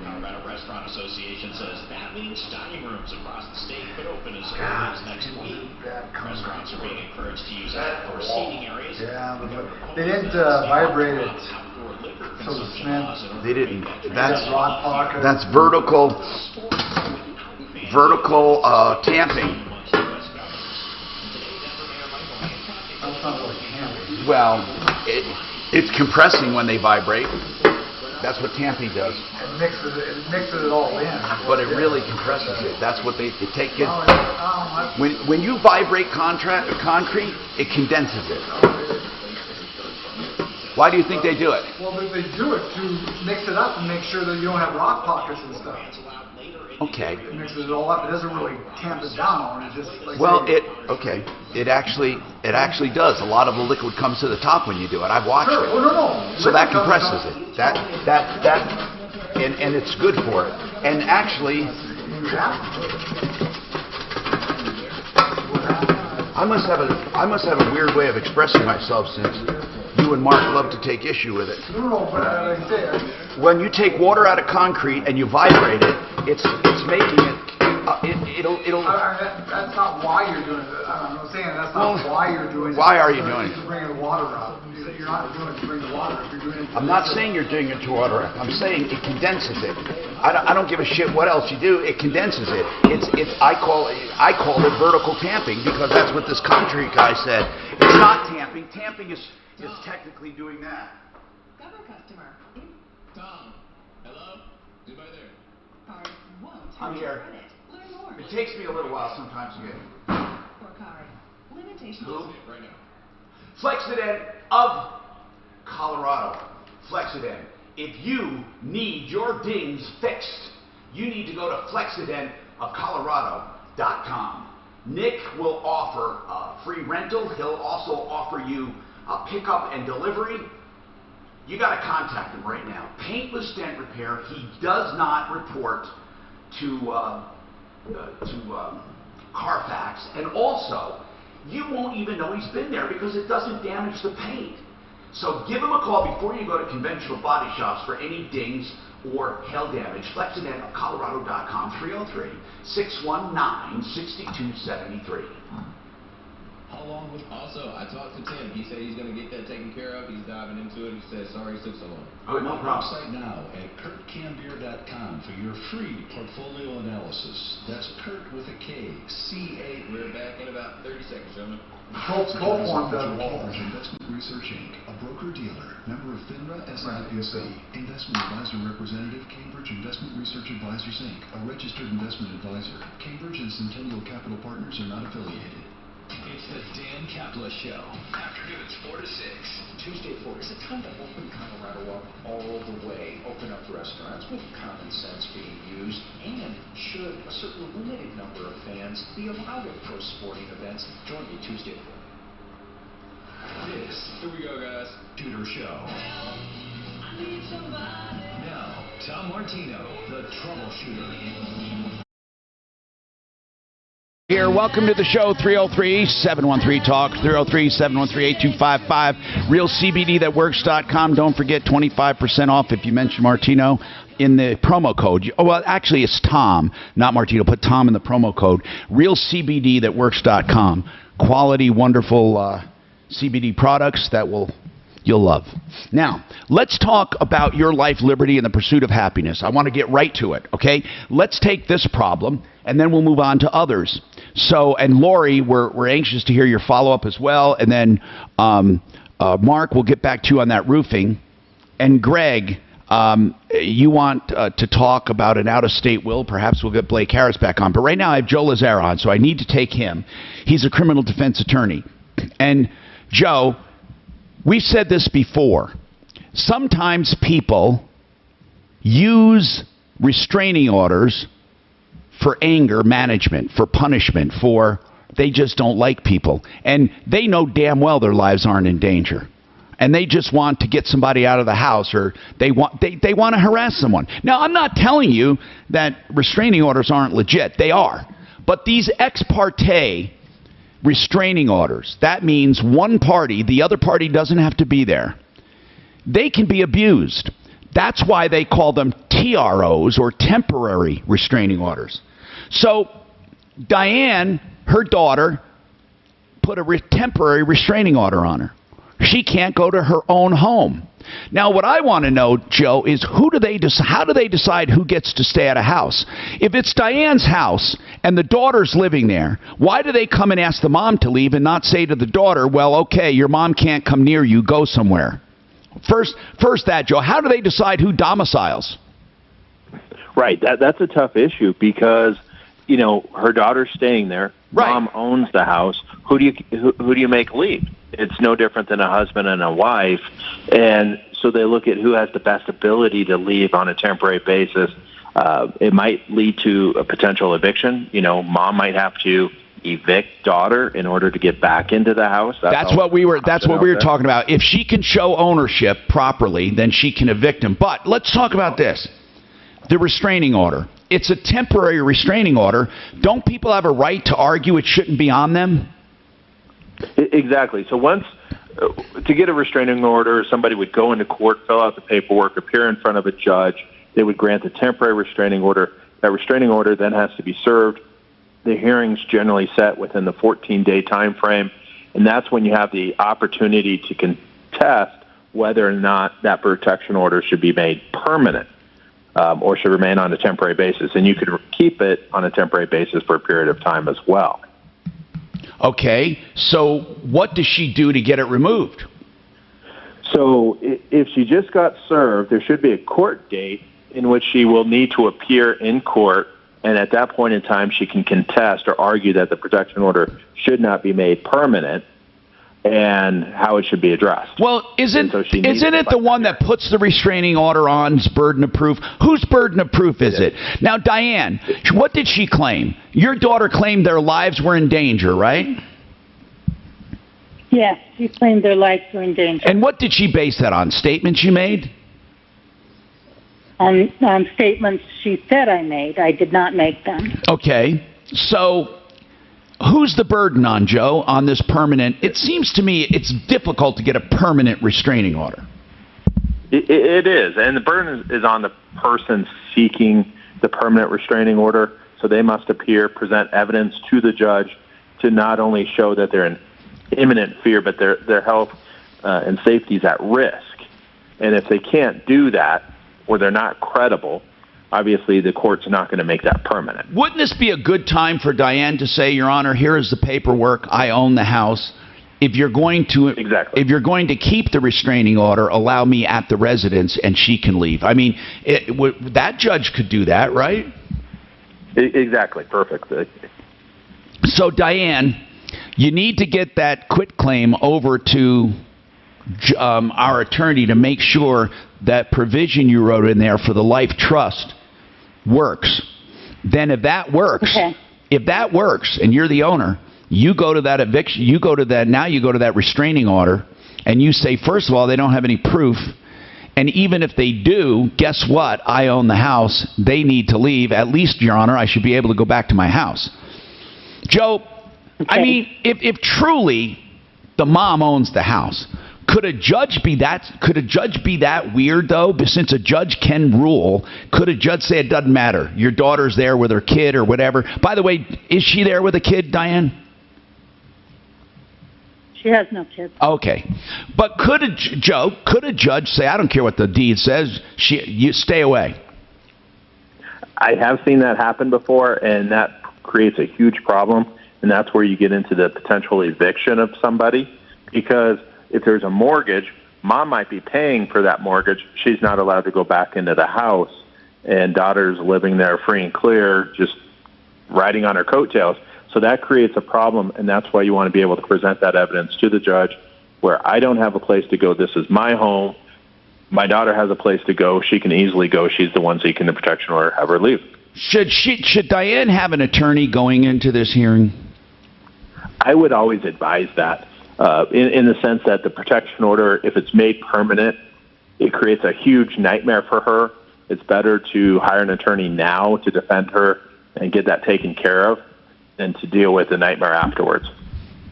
[SPEAKER 15] Colorado Restaurant Association says that means dining rooms across the state could open as early as next week. Restaurants are being encouraged to use outdoor seating areas.
[SPEAKER 13] Yeah, but they didn't vibrate it. So the Smith.
[SPEAKER 3] They didn't.
[SPEAKER 13] That's
[SPEAKER 3] vertical tamping.
[SPEAKER 13] That's not really tamping.
[SPEAKER 3] Well, it's compressing when they vibrate. That's what tamping does.
[SPEAKER 13] It mixes it all in.
[SPEAKER 3] But it really compresses it. That's what they take it. When you vibrate concrete, it condenses it. Why do you think they do it?
[SPEAKER 13] Well, they do it to mix it up and make sure that you don't have rock pockets and stuff.
[SPEAKER 3] Okay.
[SPEAKER 13] It mixes it all up. It doesn't really tamp it down. It just like
[SPEAKER 3] It actually does. A lot of the liquid comes to the top when you do it. I've watched it.
[SPEAKER 13] Oh, no.
[SPEAKER 3] So that compresses it. And it's good for it. And actually, I must have a weird way of expressing myself since you and Mark love to take issue with it.
[SPEAKER 13] No, but I say
[SPEAKER 3] when you take water out of concrete and you vibrate it, it's making it
[SPEAKER 13] That's not why you're doing it. I'm not saying that's not why you're doing it.
[SPEAKER 17] Why are you doing it?
[SPEAKER 13] To bring the water up. You're not doing it to bring the water up. You're doing it.
[SPEAKER 17] I'm not saying you're doing it to water up. I'm saying it condenses it. I don't give a shit what else you do. It condenses it. I call it vertical tamping because that's what this country guy said. It's not tamping. Tamping is technically doing that.
[SPEAKER 12] Government customer.
[SPEAKER 21] Tom, hello? Anybody there?
[SPEAKER 12] Card won't.
[SPEAKER 17] I'm here.
[SPEAKER 12] Credit. Learn more.
[SPEAKER 17] It takes me a little while sometimes to get it.
[SPEAKER 12] For card. Limitations.
[SPEAKER 17] Who?
[SPEAKER 21] Right now.
[SPEAKER 17] Flexiden of Colorado. Flexiden. If you need your dings fixed, you need to go to flexidenofcolorado.com. Nick will offer free rental. He'll also offer you pickup and delivery. You got to contact him right now. Paintless dent repair. He does not report to Carfax, and also you won't even know he's been there because it doesn't damage the paint. So give him a call before you go to conventional body shops for any dings or hail damage. FlexidenofColorado.com, 303-619-6273.
[SPEAKER 21] Along with also, I talked to Tim. He said he's going to get that taken care of. He's diving into it. He said, sorry it took so long.
[SPEAKER 17] Oh, no problem.
[SPEAKER 8] Website now at KurtCambier.com for your free portfolio analysis. That's Kurt with a K, C-A.
[SPEAKER 21] We're back in about 30 seconds, gentlemen.
[SPEAKER 8] Cambridge Investment Research Inc., a broker-dealer, member of FINRA SIPC, investment advisor representative, Cambridge Investment Research Advisors Inc., a registered investment advisor. Cambridge and Centennial Capital Partners are not affiliated.
[SPEAKER 16] It's the Dan Capla Show. Afternoons 4 to 6.
[SPEAKER 19] Tuesday 4. Is it time to open Colorado up all the way? Open up restaurants with common sense being used? And should a certain limited number of fans be allowed at pro sporting events? Join me Tuesday 4.
[SPEAKER 21] Here we go, guys.
[SPEAKER 8] Tudor Show.
[SPEAKER 16] Now, Tom Martino, the Troubleshooter.
[SPEAKER 17] Here, welcome to the show, 303-713-TALK, 303-713-8255, realcbdthatworks.com. Don't forget 25% off if you mention Martino in the promo code. Oh, well, actually, it's Tom, not Martino. Put Tom in the promo code, realcbdthatworks.com. Quality, wonderful CBD products that you'll love. Now, let's talk about your life, liberty, and the pursuit of happiness. I want to get right to it, okay? Let's take this problem, and then we'll move on to others. So, and Lori, we're anxious to hear your follow-up as well. And then Mark, we'll get back to you on that roofing. And Greg, you want to talk about an out-of-state will. Perhaps we'll get Blake Harris back on. But right now I have Joe Lazare on, so I need to take him. He's a criminal defense attorney. And Joe, we've said this before. Sometimes people use restraining orders for anger management, for punishment, for they just don't like people. And they know damn well their lives aren't in danger. And they just want to get somebody out of the house, or they want to harass someone. Now, I'm not telling you that restraining orders aren't legit. They are. But these ex parte restraining orders, that means one party, the other party doesn't have to be there. They can be abused. That's why they call them TROs, or temporary restraining orders. So Diane, her daughter, put a temporary restraining order on her. She can't go to her own home. Now, what I want to know, Joe, is how do they decide who gets to stay at a house? If it's Diane's house and the daughter's living there, why do they come and ask the mom to leave and not say to the daughter, well, okay, your mom can't come near you, go somewhere? First that, Joe, how do they decide who domiciles?
[SPEAKER 20] Right, that's a tough issue because, you know, her daughter's staying there. Right. Mom owns the house. Who do you make leave? It's no different than a husband and a wife, and so they look at who has the best ability to leave on a temporary basis. It might lead to a potential eviction. You know, mom might have to evict daughter in order to get back into the house.
[SPEAKER 17] That's what we were talking about. If she can show ownership properly, then she can evict him. But let's talk about this. The restraining order. It's a temporary restraining order. Don't people have a right to argue it shouldn't be on them?
[SPEAKER 20] Exactly. So once, to get a restraining order, somebody would go into court, fill out the paperwork, appear in front of a judge. They would grant a temporary restraining order. That restraining order then has to be served. the hearing's generally set within the 14-day time frame, and that's when you have the opportunity to contest whether or not that protection order should be made permanent or should remain on a temporary basis. And you could keep it on a temporary basis for a period of time as well.
[SPEAKER 17] Okay, so what does she do to get it removed?
[SPEAKER 20] So if she just got served, there should be a court date in which she will need to appear in court, and at that point in time she can contest or argue that the protection order should not be made permanent and how it should be addressed.
[SPEAKER 17] Well, isn't it the one that puts the restraining order on's burden of proof? Whose burden of proof is it? Now, Diane, what did she claim? Your daughter claimed their lives were in danger, right?
[SPEAKER 18] Yes, she claimed their lives were in danger.
[SPEAKER 17] And what did she base that on? Statements you made?
[SPEAKER 18] On statements she said I made. I did not make them.
[SPEAKER 17] Okay, so who's the burden on, Joe, on this permanent? It seems to me it's difficult to get a permanent restraining order.
[SPEAKER 20] It is, and the burden is on the person seeking the permanent restraining order, so they must appear, present evidence to the judge to not only show that they're in imminent fear, but their health and safety is at risk. And if they can't do that, or they're not credible, obviously the court's not going to make that permanent.
[SPEAKER 17] Wouldn't this be a good time for Diane to say, Your Honor, here is the paperwork, I own the house. If you're going to keep the restraining order, allow me at the residence and she can leave. I mean, that judge could do that, right?
[SPEAKER 20] Exactly, perfect.
[SPEAKER 17] So, Diane, you need to get that quitclaim over to our attorney to make sure that provision you wrote in there for the life trust works. Then if that works, and you're the owner, you go to that eviction, you go to that restraining order, and you say, first of all, they don't have any proof, and even if they do, guess what? I own the house. They need to leave. At least, Your Honor, I should be able to go back to my house. Joe, I mean, if truly the mom owns the house, could a judge be that weird, though? Since a judge can rule, could a judge say it doesn't matter? Your daughter's there with her kid or whatever. By the way, is she there with a kid, Diane?
[SPEAKER 18] She has no kids.
[SPEAKER 17] Okay. But could a judge say, I don't care what the deed says, you stay away?
[SPEAKER 20] I have seen that happen before, and that creates a huge problem, and that's where you get into the potential eviction of somebody, because if there's a mortgage, mom might be paying for that mortgage. She's not allowed to go back into the house, and daughter's living there free and clear, just riding on her coattails. So that creates a problem, and that's why you want to be able to present that evidence to the judge where I don't have a place to go. This is my home. My daughter has a place to go. She can easily go. She's the one seeking the protection order. Have her leave.
[SPEAKER 17] Should Diane have an attorney going into this hearing?
[SPEAKER 20] I would always advise that. In the sense that the protection order, if it's made permanent, it creates a huge nightmare for her. It's better to hire an attorney now to defend her and get that taken care of than to deal with the nightmare afterwards.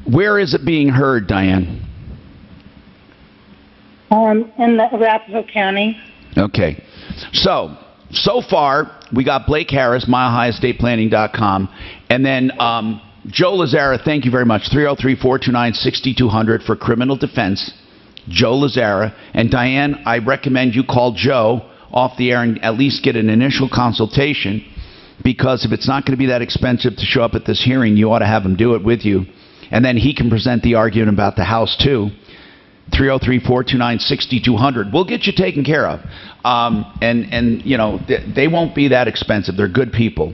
[SPEAKER 17] Where is it being heard, Diane?
[SPEAKER 18] In the Arapahoe County. Okay.
[SPEAKER 17] So far, we got Blake Harris, milehighestatePlanning.com, and then Joe Lazzara, thank you very much. 303-429-6200 for criminal defense. Joe Lazzara. And Diane, I recommend you call Joe off the air and at least get an initial consultation, because if it's not going to be that expensive to show up at this hearing, you ought to have him do it with you. And then he can present the argument about the house, too. 303-429-6200. We'll get you taken care of. And you know, they won't be that expensive. They're good people.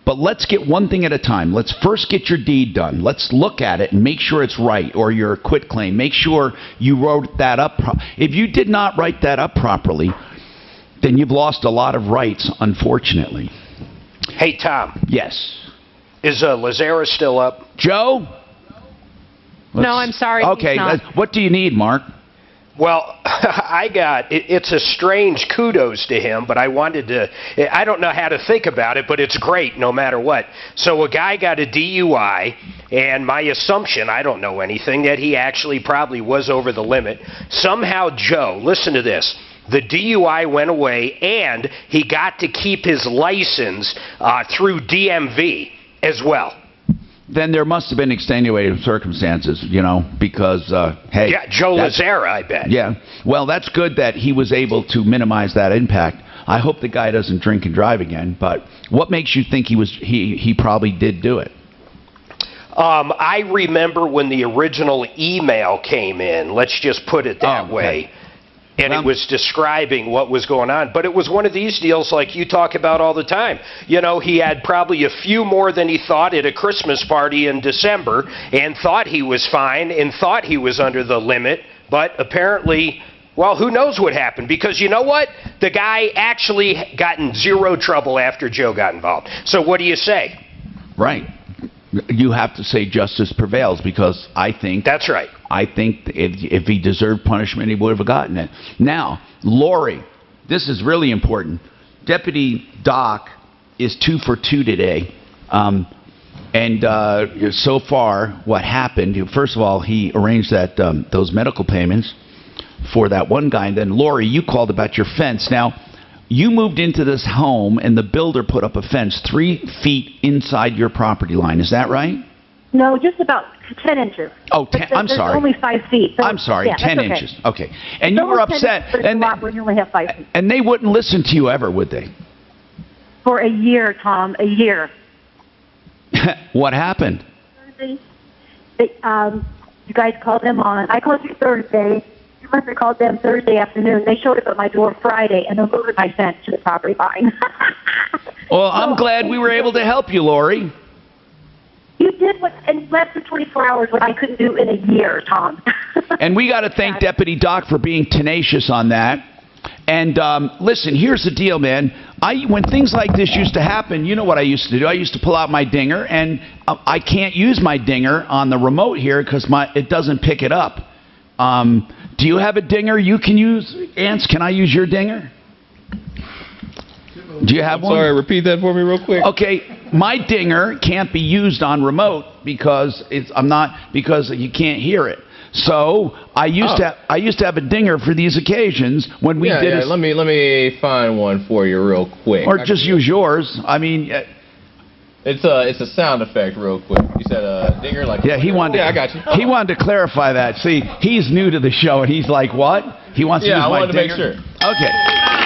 [SPEAKER 17] But let's get one thing at a time. Let's first get your deed done. Let's look at it and make sure it's right, or your quitclaim. Make sure you wrote that up. If you did not write that up properly, then you've lost a lot of rights, unfortunately.
[SPEAKER 14] Hey, Tom.
[SPEAKER 17] Yes.
[SPEAKER 14] Is Lazzara still up?
[SPEAKER 17] Joe?
[SPEAKER 9] No, I'm sorry.
[SPEAKER 17] Okay. What do you need, Mark?
[SPEAKER 14] Well, it's a strange kudos to him, but I don't know how to think about it, but it's great no matter what. So a guy got a DUI, and my assumption, I don't know anything, that he actually probably was over the limit. Somehow Joe, listen to this, the DUI went away, and he got to keep his license through DMV. as well.
[SPEAKER 17] Then there must have been extenuating circumstances, you know, because, hey.
[SPEAKER 14] Yeah, Joe Lazzara, I bet.
[SPEAKER 17] Yeah. Well, that's good that he was able to minimize that impact. I hope the guy doesn't drink and drive again, but what makes you think he probably did do it?
[SPEAKER 14] I remember when the original email came in, let's just put it that way. And it was describing what was going on. But it was one of these deals like you talk about all the time. You know, he had probably a few more than he thought at a Christmas party in December and thought he was fine and thought he was under the limit. But apparently, well, who knows what happened? Because you know what? The guy actually got in zero trouble after Joe got involved. So what do you say?
[SPEAKER 17] Right. You have to say justice prevails because I think...
[SPEAKER 14] That's right.
[SPEAKER 17] I think if he deserved punishment, he would have gotten it. Now, Lori, this is really important. Deputy Doc is 2 for 2 today. So far, what happened, first of all, he arranged that those medical payments for that one guy. And then, Lori, you called about your fence. Now, you moved into this home, and the builder put up a fence 3 feet inside your property line. Is that right?
[SPEAKER 5] No, just about 10 inches.
[SPEAKER 17] Oh, I'm sorry.
[SPEAKER 5] Only 5 feet. So
[SPEAKER 17] I'm sorry,
[SPEAKER 5] yeah,
[SPEAKER 17] 10
[SPEAKER 5] okay.
[SPEAKER 17] inches. Okay. And you were upset.
[SPEAKER 5] And when you only have 5 feet.
[SPEAKER 17] And they wouldn't listen to you ever, would they?
[SPEAKER 5] For a year, Tom, a year.
[SPEAKER 17] What happened?
[SPEAKER 5] Thursday, you guys called them on. I called you Thursday. You must have called them Thursday afternoon. They showed up at my door Friday, and they're moving my fence to the property line.
[SPEAKER 17] Well, I'm glad we were able to help you, Lori.
[SPEAKER 5] You did what in less than 24 hours what I couldn't do in a year, Tom.
[SPEAKER 17] And we got to thank Deputy Doc for being tenacious on that. And listen, here's the deal, man. When things like this used to happen, you know what I used to do? I used to pull out my dinger, and I can't use my dinger on the remote here because it doesn't pick it up. Do you have a dinger you can use? Ants, can I use your dinger? Do you have one?
[SPEAKER 21] Sorry, repeat that for me real quick.
[SPEAKER 17] Okay, my dinger can't be used on remote because because you can't hear it. So I used to have a dinger for these occasions when we did it.
[SPEAKER 21] Let me find one for you real quick.
[SPEAKER 17] Or just use yours. I mean,
[SPEAKER 21] it's a sound effect real quick. You said a dinger like
[SPEAKER 17] he wanted.
[SPEAKER 21] I got you.
[SPEAKER 17] He wanted to clarify that. See, he's new to the show and he's like, what? He wants to use my dinger.
[SPEAKER 21] I wanted to make sure.
[SPEAKER 17] Okay.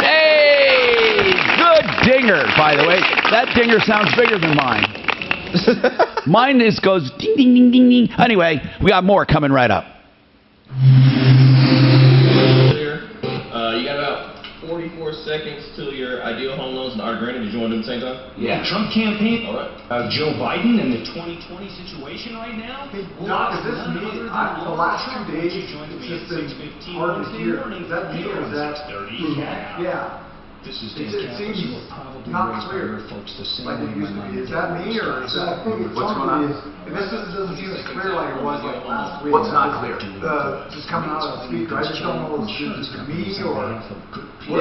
[SPEAKER 17] Hey, good dinger, by the way. That dinger sounds bigger than mine. Mine goes ding, ding, ding, ding, ding. Anyway, we got more coming right up.
[SPEAKER 21] You got about 44 seconds till your ideal home loans and Art Granted. Did you want to do the same time?
[SPEAKER 19] Yeah. Trump campaign. All right. Joe Biden and the 2020 situation right now.
[SPEAKER 13] Hey, Doc, is this me? The last 2 days, it's just been hard to hear. Is that me or is that? Yeah.
[SPEAKER 19] This is
[SPEAKER 13] it seems not clear.
[SPEAKER 19] Folks the same
[SPEAKER 13] like it used to be. Is that me or is that
[SPEAKER 3] what's going on?
[SPEAKER 13] This doesn't seem as clear like it was like last week.
[SPEAKER 3] What's not clear?
[SPEAKER 13] Just coming out of the speaker. I just don't know if it's me or.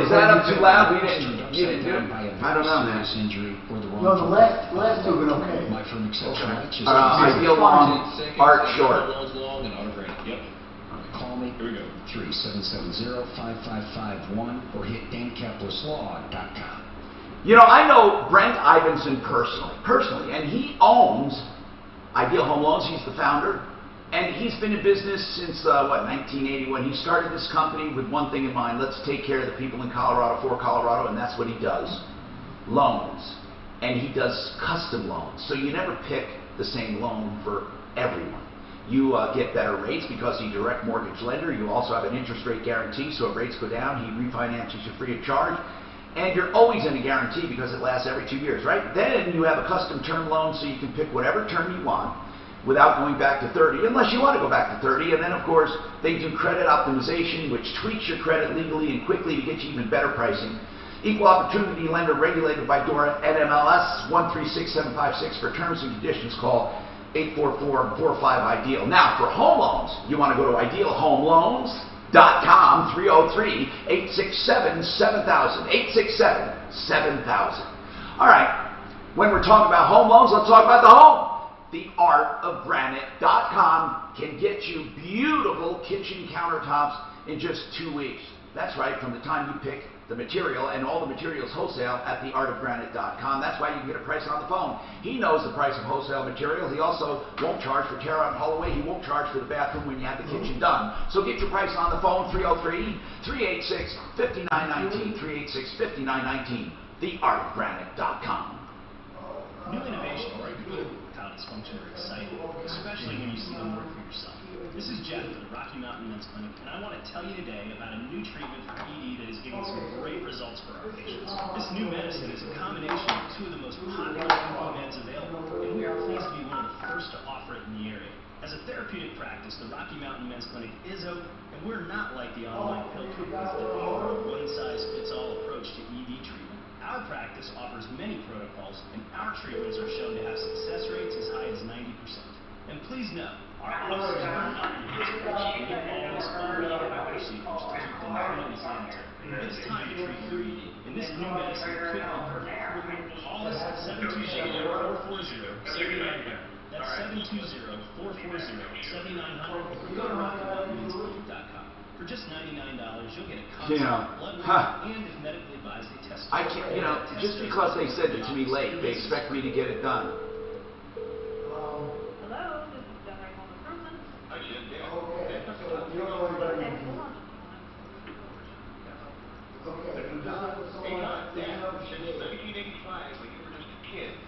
[SPEAKER 3] Is that up too loud? You didn't do it? I don't know, man.
[SPEAKER 13] No, the last two have been okay.
[SPEAKER 3] Ideal long, Art short.
[SPEAKER 19] Call me. Here we go. 3770-5551 or hit dankeplerslaw.com.
[SPEAKER 3] You know, I know Brent Ivinson personally, and he owns Ideal Home Loans. He's the founder, and he's been in business since 1981. He started this company with one thing in mind: let's take care of the people in Colorado for Colorado, and that's what he does. Loans, and he does custom loans. So you never pick the same loan for everyone. You get better rates because he's a direct mortgage lender. You also have an interest rate guarantee, so if rates go down, he refinances you free of charge. And you're always in a guarantee because it lasts every 2 years, right? Then you have a custom term loan, so you can pick whatever term you want without going back to 30, unless you want to go back to 30. And then, of course, they do credit optimization, which tweaks your credit legally and quickly to get you even better pricing. Equal opportunity lender regulated by DORA NMLS 136756. For terms and conditions, call 844-45-IDEAL. Now, for home loans, you want to go to idealhomeloans.com, 303-867-7000, 867-7000. All right, when we're talking about home loans, let's talk about the home. theartofgranite.com can get you beautiful kitchen countertops in just 2 weeks. That's right, from the time you pick the material, and all the materials wholesale at theartofgranite.com. That's why you can get a price on the phone. He knows the price of wholesale material. He also won't charge for tear out and haul away. He won't charge for the bathroom when you have the kitchen done. So get your price on the phone, 303-386-5919, 386-5919, theartofgranite.com.
[SPEAKER 6] New innovation is good without dysfunction or exciting, especially when you see them work for yourself. This is Jeff at the Rocky Mountain Men's Clinic, and I want to tell you today about a new treatment for ED that is giving some great results for our patients. This new medicine is a combination of two of the most popular meds available, and we are pleased to be one of the first to offer it in the area. As a therapeutic practice, the Rocky Mountain Men's Clinic is open, and we're not like the online pill companies that offer a one-size-fits-all approach to ED treatment. Our practice offers many protocols, and our treatments are shown to have success rates as high as 90%. And please know, our offices are not used to we always follow our procedures to keep them clean and sanitary. It's time to treat your ED, and this new medicine could be perfect. Call us at 720-440-7900. That's 720-440-7900. Or go to RockyMountainMen'sClinic.com. For just $99, you'll get a consult, blood work, and if medically advised, a test.
[SPEAKER 3] I can't, just because they said it to me late, they expect me to get it done.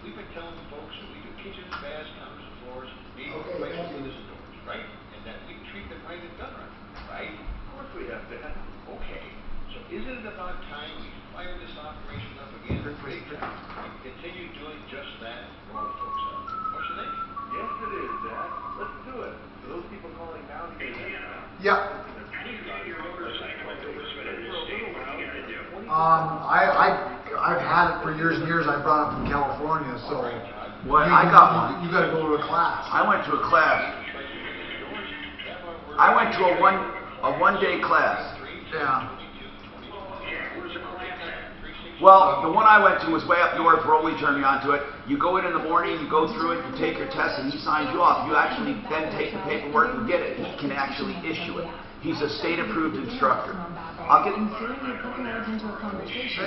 [SPEAKER 22] We've been telling folks that we do kitchens, baths, counters, and floors, maybe places with this doors, right? And that we treat them right and done right? Of course we have to. Okay. So isn't it about time we fire this operation up again for big time and continue doing just that for all folks out there? What you think? Yes, it is, Dad. Let's do it. For those people calling now to get it.
[SPEAKER 11] Yeah. I've had it for years and years. I brought it from California, so
[SPEAKER 3] I got one.
[SPEAKER 11] You got to go to a class.
[SPEAKER 3] I went to a class. I went to a one-day class.
[SPEAKER 11] Yeah.
[SPEAKER 3] Well, the one I went to was way up north. Rolly turned me onto it. You go in the morning, you go through it, you take your test, and he signs you off. You actually then take the paperwork and get it. He can actually issue it. He's a state-approved instructor.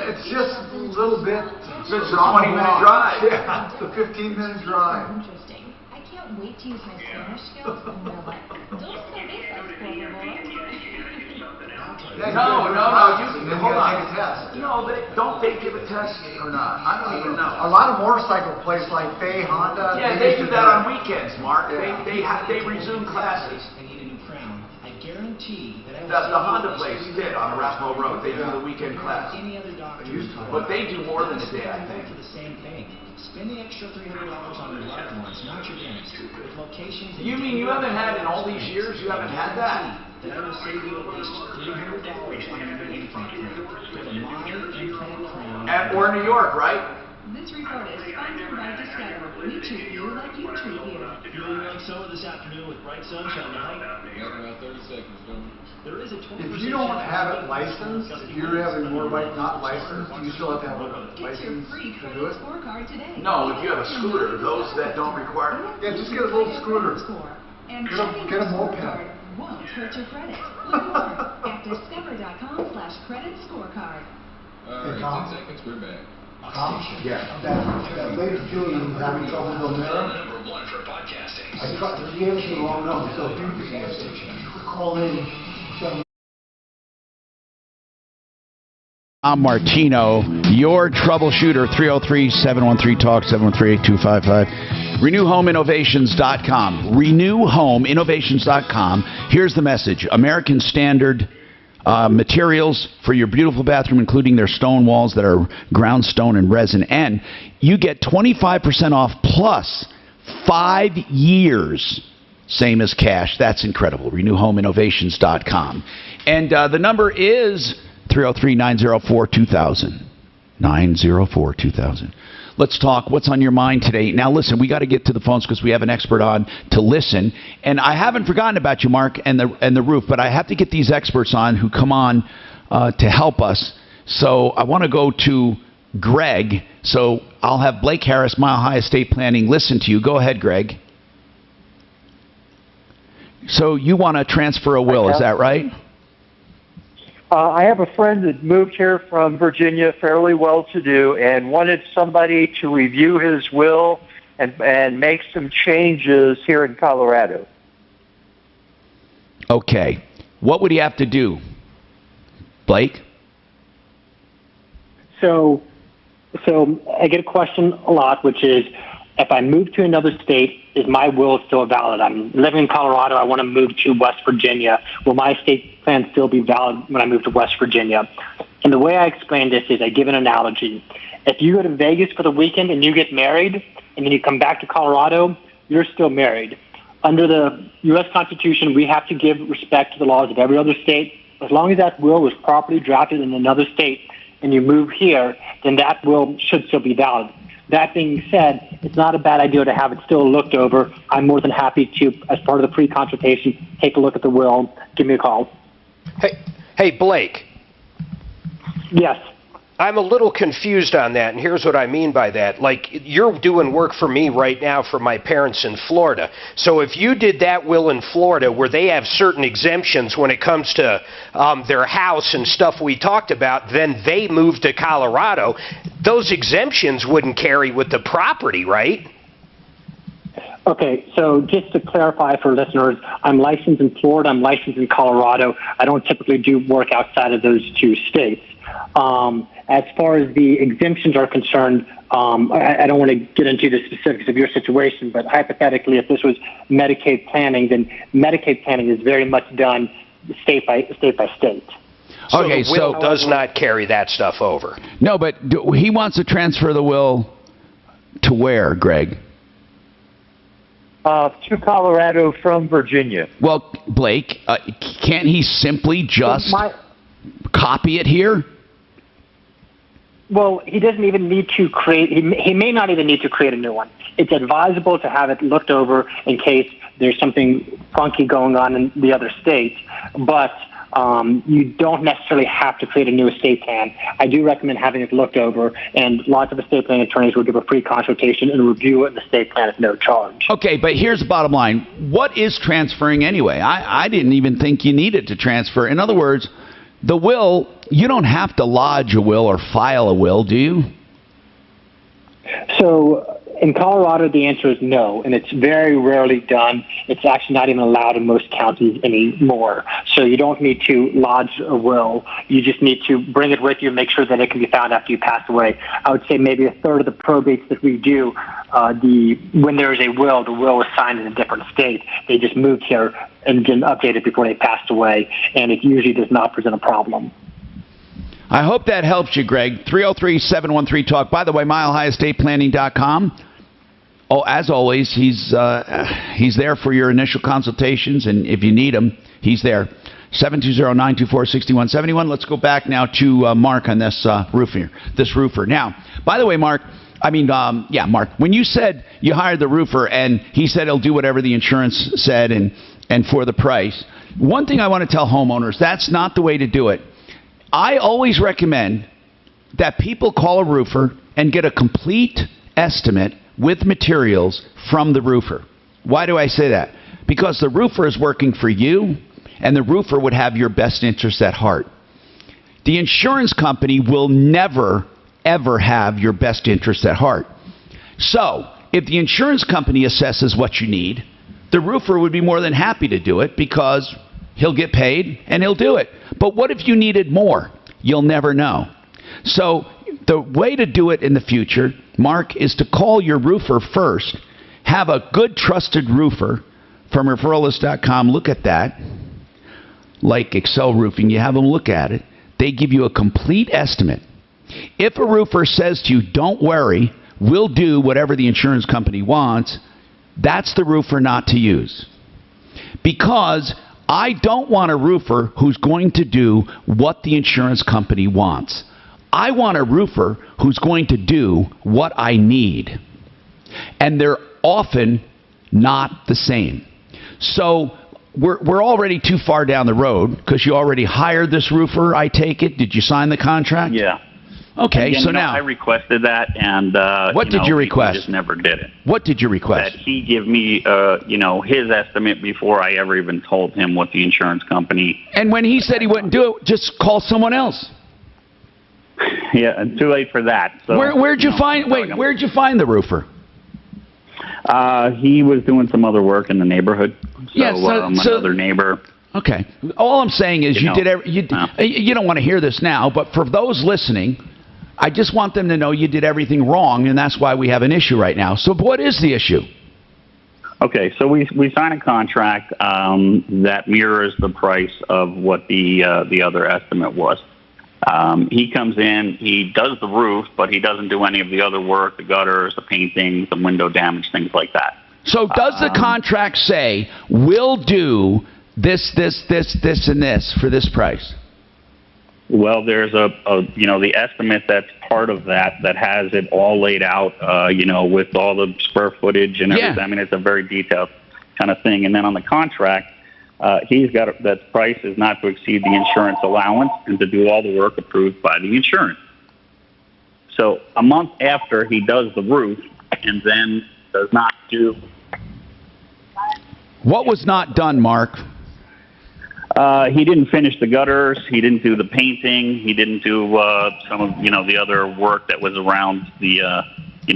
[SPEAKER 11] It's just a little bit.
[SPEAKER 3] It's a 20-minute drive.
[SPEAKER 11] Yeah, it's a 15-minute drive.
[SPEAKER 12] Interesting. I can't wait to use my Spanish skills. And they're like, "Dos cervezas, por favor."
[SPEAKER 3] No. You hold on.
[SPEAKER 11] Take a test.
[SPEAKER 3] No, don't they give a test or not? I don't even know.
[SPEAKER 11] A lot of motorcycle places like Fay, Honda.
[SPEAKER 3] Yeah, they do that on weekends, Mark. Yeah. They resume classes.
[SPEAKER 6] Guarantee that
[SPEAKER 3] the Honda place did on Arapahoe Road. They do the weekend class. But they do more than a day, I think.
[SPEAKER 6] For the same thing. Spend the extra $300 on your loved ones, not your dentist. With locations.
[SPEAKER 3] You mean you haven't had in all these years? You haven't had that?
[SPEAKER 6] That I will save you at least $300 on your new implant crown. With a modern implant crown.
[SPEAKER 3] Or New York, right?
[SPEAKER 12] This report is sponsored by Discover. We treat you like you treat you.
[SPEAKER 6] Feeling like summer this afternoon with bright sunshine tonight?
[SPEAKER 22] About 30 seconds, don't
[SPEAKER 6] There is a 20%
[SPEAKER 11] If you don't have it licensed, if you're having more not licensed, you still have to have a license to do it?
[SPEAKER 3] No, if you have a scooter, those that don't require.
[SPEAKER 11] Yeah, just get a little scooter. Get a moped.
[SPEAKER 12] Won't hurt your credit. Learn more at discover.com/credit scorecard.
[SPEAKER 22] All right, 10 seconds, we're back.
[SPEAKER 11] Yeah. That lady Julie who's having trouble with the mirror.
[SPEAKER 16] Number one for podcasting.
[SPEAKER 11] I tried to give you the wrong number, so if you call in.
[SPEAKER 17] I'm Martino, your troubleshooter, 303-713-TALK, 713-8255. RenewHomeInnovations.com. RenewHomeInnovations.com. Here's the message. American Standard materials for your beautiful bathroom, including their stone walls that are ground stone and resin. And you get 25% off plus 5 years, same as cash. That's incredible. RenewHomeInnovations.com. And the number is 303-904-2000. 904-2000. Let's talk. What's on your mind today? Now, listen, we got to get to the phones because we have an expert on to listen. And I haven't forgotten about you, Mark, and the roof, but I have to get these experts on who come on to help us. So I want to go to Greg. So I'll have Blake Harris, Mile High Estate Planning, listen to you. Go ahead, Greg. So you want to transfer a will, is that right?
[SPEAKER 1] I have a friend that moved here from Virginia, fairly well-to-do, and wanted somebody to review his will and make some changes here in Colorado.
[SPEAKER 17] Okay. What would he have to do, Blake?
[SPEAKER 10] So I get a question a lot, which is, if I move to another state, is my will still valid? I'm living in Colorado. I want to move to West Virginia. Will my estate plan still be valid when I move to West Virginia? And the way I explain this is I give an analogy. If you go to Vegas for the weekend and you get married, and then you come back to Colorado, you're still married. Under the U.S. Constitution, we have to give respect to the laws of every other state. As long as that will was properly drafted in another state and you move here, then that will should still be valid. That being said, it's not a bad idea to have it still looked over. I'm more than happy to, as part of the pre-consultation, take a look at the will. Give me a call.
[SPEAKER 14] Hey, Blake.
[SPEAKER 10] Yes.
[SPEAKER 14] I'm a little confused on that, and here's what I mean by that. Like, you're doing work for me right now for my parents in Florida. So if you did that will in Florida where they have certain exemptions when it comes to their house and stuff we talked about, then they moved to Colorado, those exemptions wouldn't carry with the property, right?
[SPEAKER 10] Okay, so just to clarify for listeners, I'm licensed in Florida, I'm licensed in Colorado. I don't typically do work outside of those two states. As far as the exemptions are concerned, I don't want to get into the specifics of your situation, but hypothetically, if this was Medicaid planning, then Medicaid planning is very much done state by state.
[SPEAKER 14] So okay, the will does not carry that stuff over.
[SPEAKER 17] No, but he wants to transfer the will to where, Greg?
[SPEAKER 1] To Colorado from Virginia.
[SPEAKER 17] Well, Blake, can't he simply just copy it here?
[SPEAKER 10] Well, he doesn't even need to create, he may not even need to create a new one. It's advisable to have it looked over in case there's something funky going on in the other state, but you don't necessarily have to create a new estate plan. I do recommend having it looked over, and lots of estate plan attorneys will give a free consultation and review it in the estate plan at no charge.
[SPEAKER 17] Okay, but here's the bottom line. What is transferring anyway? I didn't even think you needed to transfer. In other words, the will, you don't have to lodge a will or file a will, do you?
[SPEAKER 10] So in Colorado, the answer is no, and it's very rarely done. It's actually not even allowed in most counties anymore. So you don't need to lodge a will. You just need to bring it with you and make sure that it can be found after you pass away. I would say maybe a third of the probates that we do, when there is a will, the will was signed in a different state. They just moved here and didn't update it before they passed away, and it usually does not present a problem.
[SPEAKER 17] I hope that helps you, Greg. 303-713-TALK. By the way, milehighestatePlanning.com. Oh, as always, he's there for your initial consultations, and if you need him, he's there. 720-924-6171. Let's go back now to Mark on this roofer. Now, by the way, Mark, Mark, when you said you hired the roofer and he said he'll do whatever the insurance said and for the price, one thing I want to tell homeowners, that's not the way to do it. I always recommend that people call a roofer and get a complete estimate with materials from the roofer. Why do I say that? Because the roofer is working for you, and the roofer would have your best interests at heart. The insurance company will never, ever have your best interests at heart. So, if the insurance company assesses what you need, the roofer would be more than happy to do it because he'll get paid and he'll do it. But what if you needed more? You'll never know. So, the way to do it in the future, Mark, is to call your roofer first. Have a good, trusted roofer from referralist.com. Look at that. Like Excel Roofing, you have them look at it. They give you a complete estimate. If a roofer says to you, don't worry, we'll do whatever the insurance company wants, that's the roofer not to use. Because I don't want a roofer who's going to do what the insurance company wants. I want a roofer who's going to do what I need. And they're often not the same. So we're already too far down the road because you already hired this roofer, I take it. Did you sign the contract?
[SPEAKER 4] Yeah.
[SPEAKER 17] Okay,
[SPEAKER 4] Again,
[SPEAKER 17] so
[SPEAKER 4] now
[SPEAKER 17] now
[SPEAKER 4] I requested that, and
[SPEAKER 17] what did you request?
[SPEAKER 4] He just never did it.
[SPEAKER 17] What did you request?
[SPEAKER 4] That he give me, his estimate before I ever even told him what the insurance company.
[SPEAKER 17] And when he said he wouldn't do it, just call someone else.
[SPEAKER 4] Yeah, too late for that. So,
[SPEAKER 17] Where'd you find the roofer?
[SPEAKER 4] He was doing some other work in the neighborhood. Another neighbor.
[SPEAKER 17] Okay. All I'm saying is you don't want to hear this now, but for those listening, I just want them to know you did everything wrong, and that's why we have an issue right now. So what is the issue?
[SPEAKER 4] Okay, so we sign a contract that mirrors the price of what the other estimate was. He comes in, he does the roof, but he doesn't do any of the other work, the gutters, the painting, the window damage, things like that. So does the contract say, we'll do this, and this for this price? Well, there's the estimate that's part of that has it all laid out, with all the square footage and everything. I mean, it's a very detailed kind of thing. And then on the contract, he's got that price is not to exceed the insurance allowance and to do all the work approved by the insurance. So a month after he does the roof and then does not do. What was not done, Mark? He didn't finish the gutters. He didn't do the painting. He didn't do some of the other work that was around the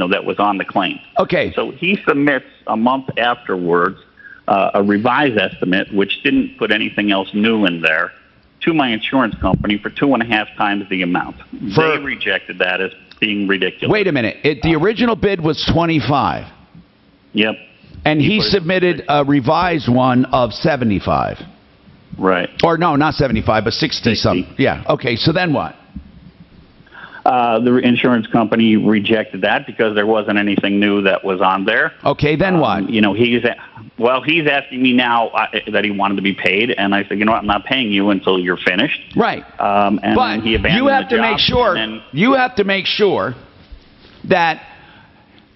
[SPEAKER 4] that was on the claim. Okay. So he submits a month afterwards a revised estimate, which didn't put anything else new in there, to my insurance company for 2.5 times the amount. They rejected that as being ridiculous. Wait a minute. The original bid was 25. Yep. And he submitted a revised one of 75. Right. Or no, not 75, but 60 something. Yeah. Okay. So then what? The insurance company rejected that because there wasn't anything new that was on there. Okay. Then what? He's asking me now that he wanted to be paid, and I said, I'm not paying you until you're finished. Right. And but he abandoned the job. You have to make sure that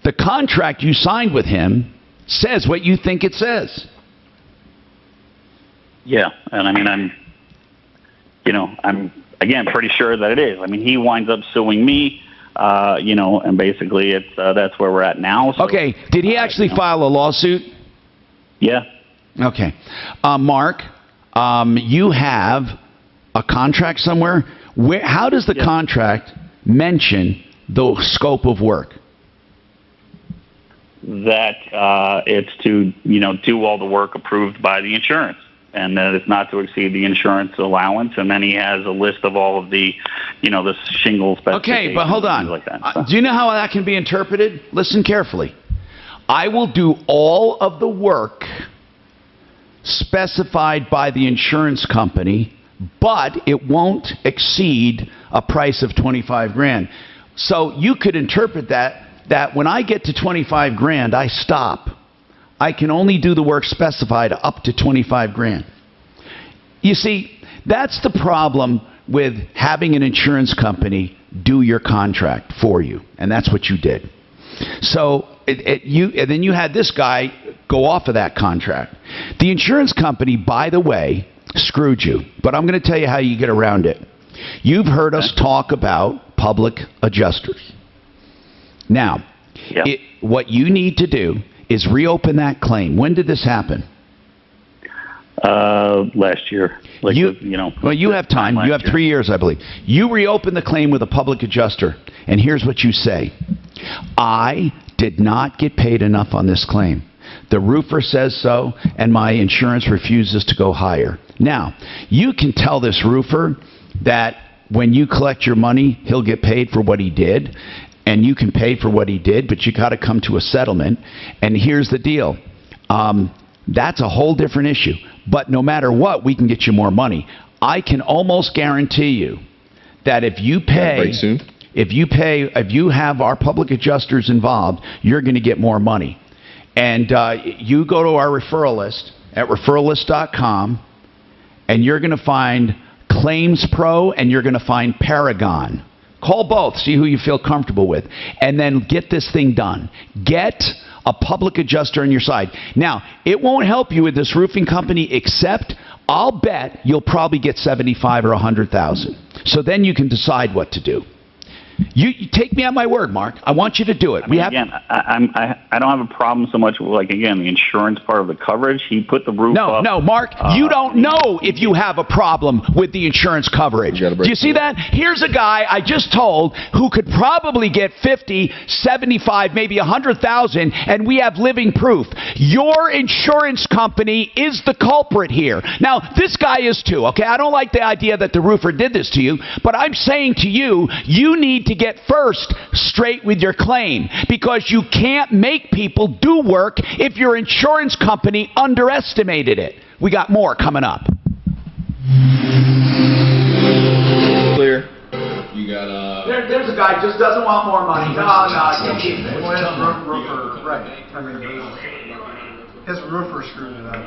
[SPEAKER 4] the contract you signed with him says what you think it says. Yeah, and I mean, I'm again pretty sure that it is. I mean, he winds up suing me, and basically that's where we're at now. So, okay, did he actually file a lawsuit? Yeah. Okay, Mark, you have a contract somewhere. How does the contract mention the scope of work? That it's to do all the work approved by the insurance. And that it's not to exceed the insurance allowance, and then he has a list of all of the, the shingle specifications. Okay, but hold on. Like that, do you know how that can be interpreted? Listen carefully. I will do all of the work specified by the insurance company, but it won't exceed a price of $25,000. So you could interpret that when I get to $25,000, I stop. I can only do the work specified up to $25,000. You see, that's the problem with having an insurance company do your contract for you, and that's what you did. So and then you had this guy go off of that contract. The insurance company, by the way, screwed you, but I'm going to tell you how you get around it. You've heard us talk about public adjusters. Now, what you need to do is reopen that claim. When did this happen? Last year. Well, you have time. You have 3 years, I believe. You reopen the claim with a public adjuster, and here's what you say. I did not get paid enough on this claim. The roofer says so, and my insurance refuses to go higher. Now, you can tell this roofer that when you collect your money, he'll get paid for what he did, and you can pay for what he did, but you got to come to a settlement. And here's the deal. That's a whole different issue. But no matter what, we can get you more money. I can almost guarantee you that if you have our public adjusters involved, you're going to get more money. And you go to our referral list at referrallist.com, and you're going to find Claims Pro, and you're going to find Paragon. Call both, see who you feel comfortable with, and then get this thing done. Get a public adjuster on your side. Now, it won't help you with this roofing company, except I'll bet you'll probably get $75,000 or $100,000. So then you can decide what to do.
[SPEAKER 17] You take me on my word, Mark. I want you to do it.
[SPEAKER 4] I don't have a problem so much with, like, again, the insurance part of the coverage. He put the roof up.
[SPEAKER 17] No, Mark, you don't know if you have a problem with the insurance coverage. Do you see that? Here's a guy I just told who could probably get 50, 75, maybe 100,000, and we have living proof. Your insurance company is the culprit here. Now, this guy is too, okay? I don't like the idea that the roofer did this to you, but I'm saying to you, you need to get first straight with your claim, because you can't make people do work if your insurance company underestimated it. We got more coming up.
[SPEAKER 21] Clear. You got
[SPEAKER 3] there's a guy who just doesn't want more money. No, you keep it.
[SPEAKER 13] Well, his roofer, right. I mean, his roofer screwed it up.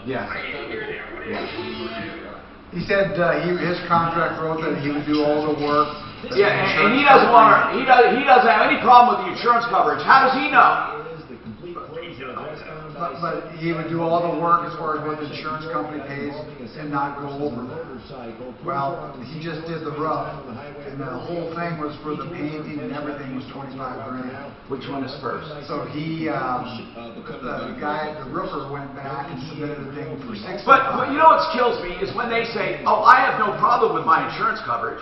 [SPEAKER 3] Yeah.
[SPEAKER 13] He said his contract wrote that he would do all the work.
[SPEAKER 3] Yeah, and he doesn't want he doesn't have any problem with the insurance coverage. How does he know?
[SPEAKER 13] But he would do all the work as far as what the insurance company pays and not go over that. Well, he just did the roof, and the whole thing was for the painting and everything was $25 grand.
[SPEAKER 3] Which one is first?
[SPEAKER 13] So he, the roofer went back and submitted a thing for $65.
[SPEAKER 3] But you know what kills me is when they say, "Oh, I have no problem with my insurance coverage."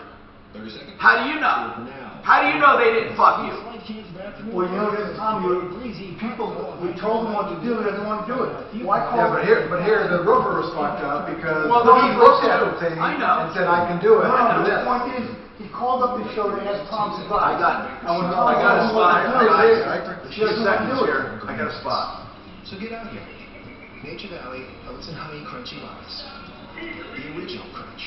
[SPEAKER 3] How do you know? How do you know they didn't fuck you?
[SPEAKER 11] Well, you know, this time people, we told them what to do, they doesn't want to do it. Why call
[SPEAKER 13] Yeah, but here the roofer was fucked up because
[SPEAKER 3] he
[SPEAKER 13] looked at the thing
[SPEAKER 3] and
[SPEAKER 13] said, I can do it.
[SPEAKER 11] No, the point is, he called up the show to ask Tom's advice.
[SPEAKER 3] I got a
[SPEAKER 11] spot.
[SPEAKER 3] Just seconds here. I got a spot.
[SPEAKER 2] So get out here. Nature Valley, oats and honey crunchy bars. The original crunch.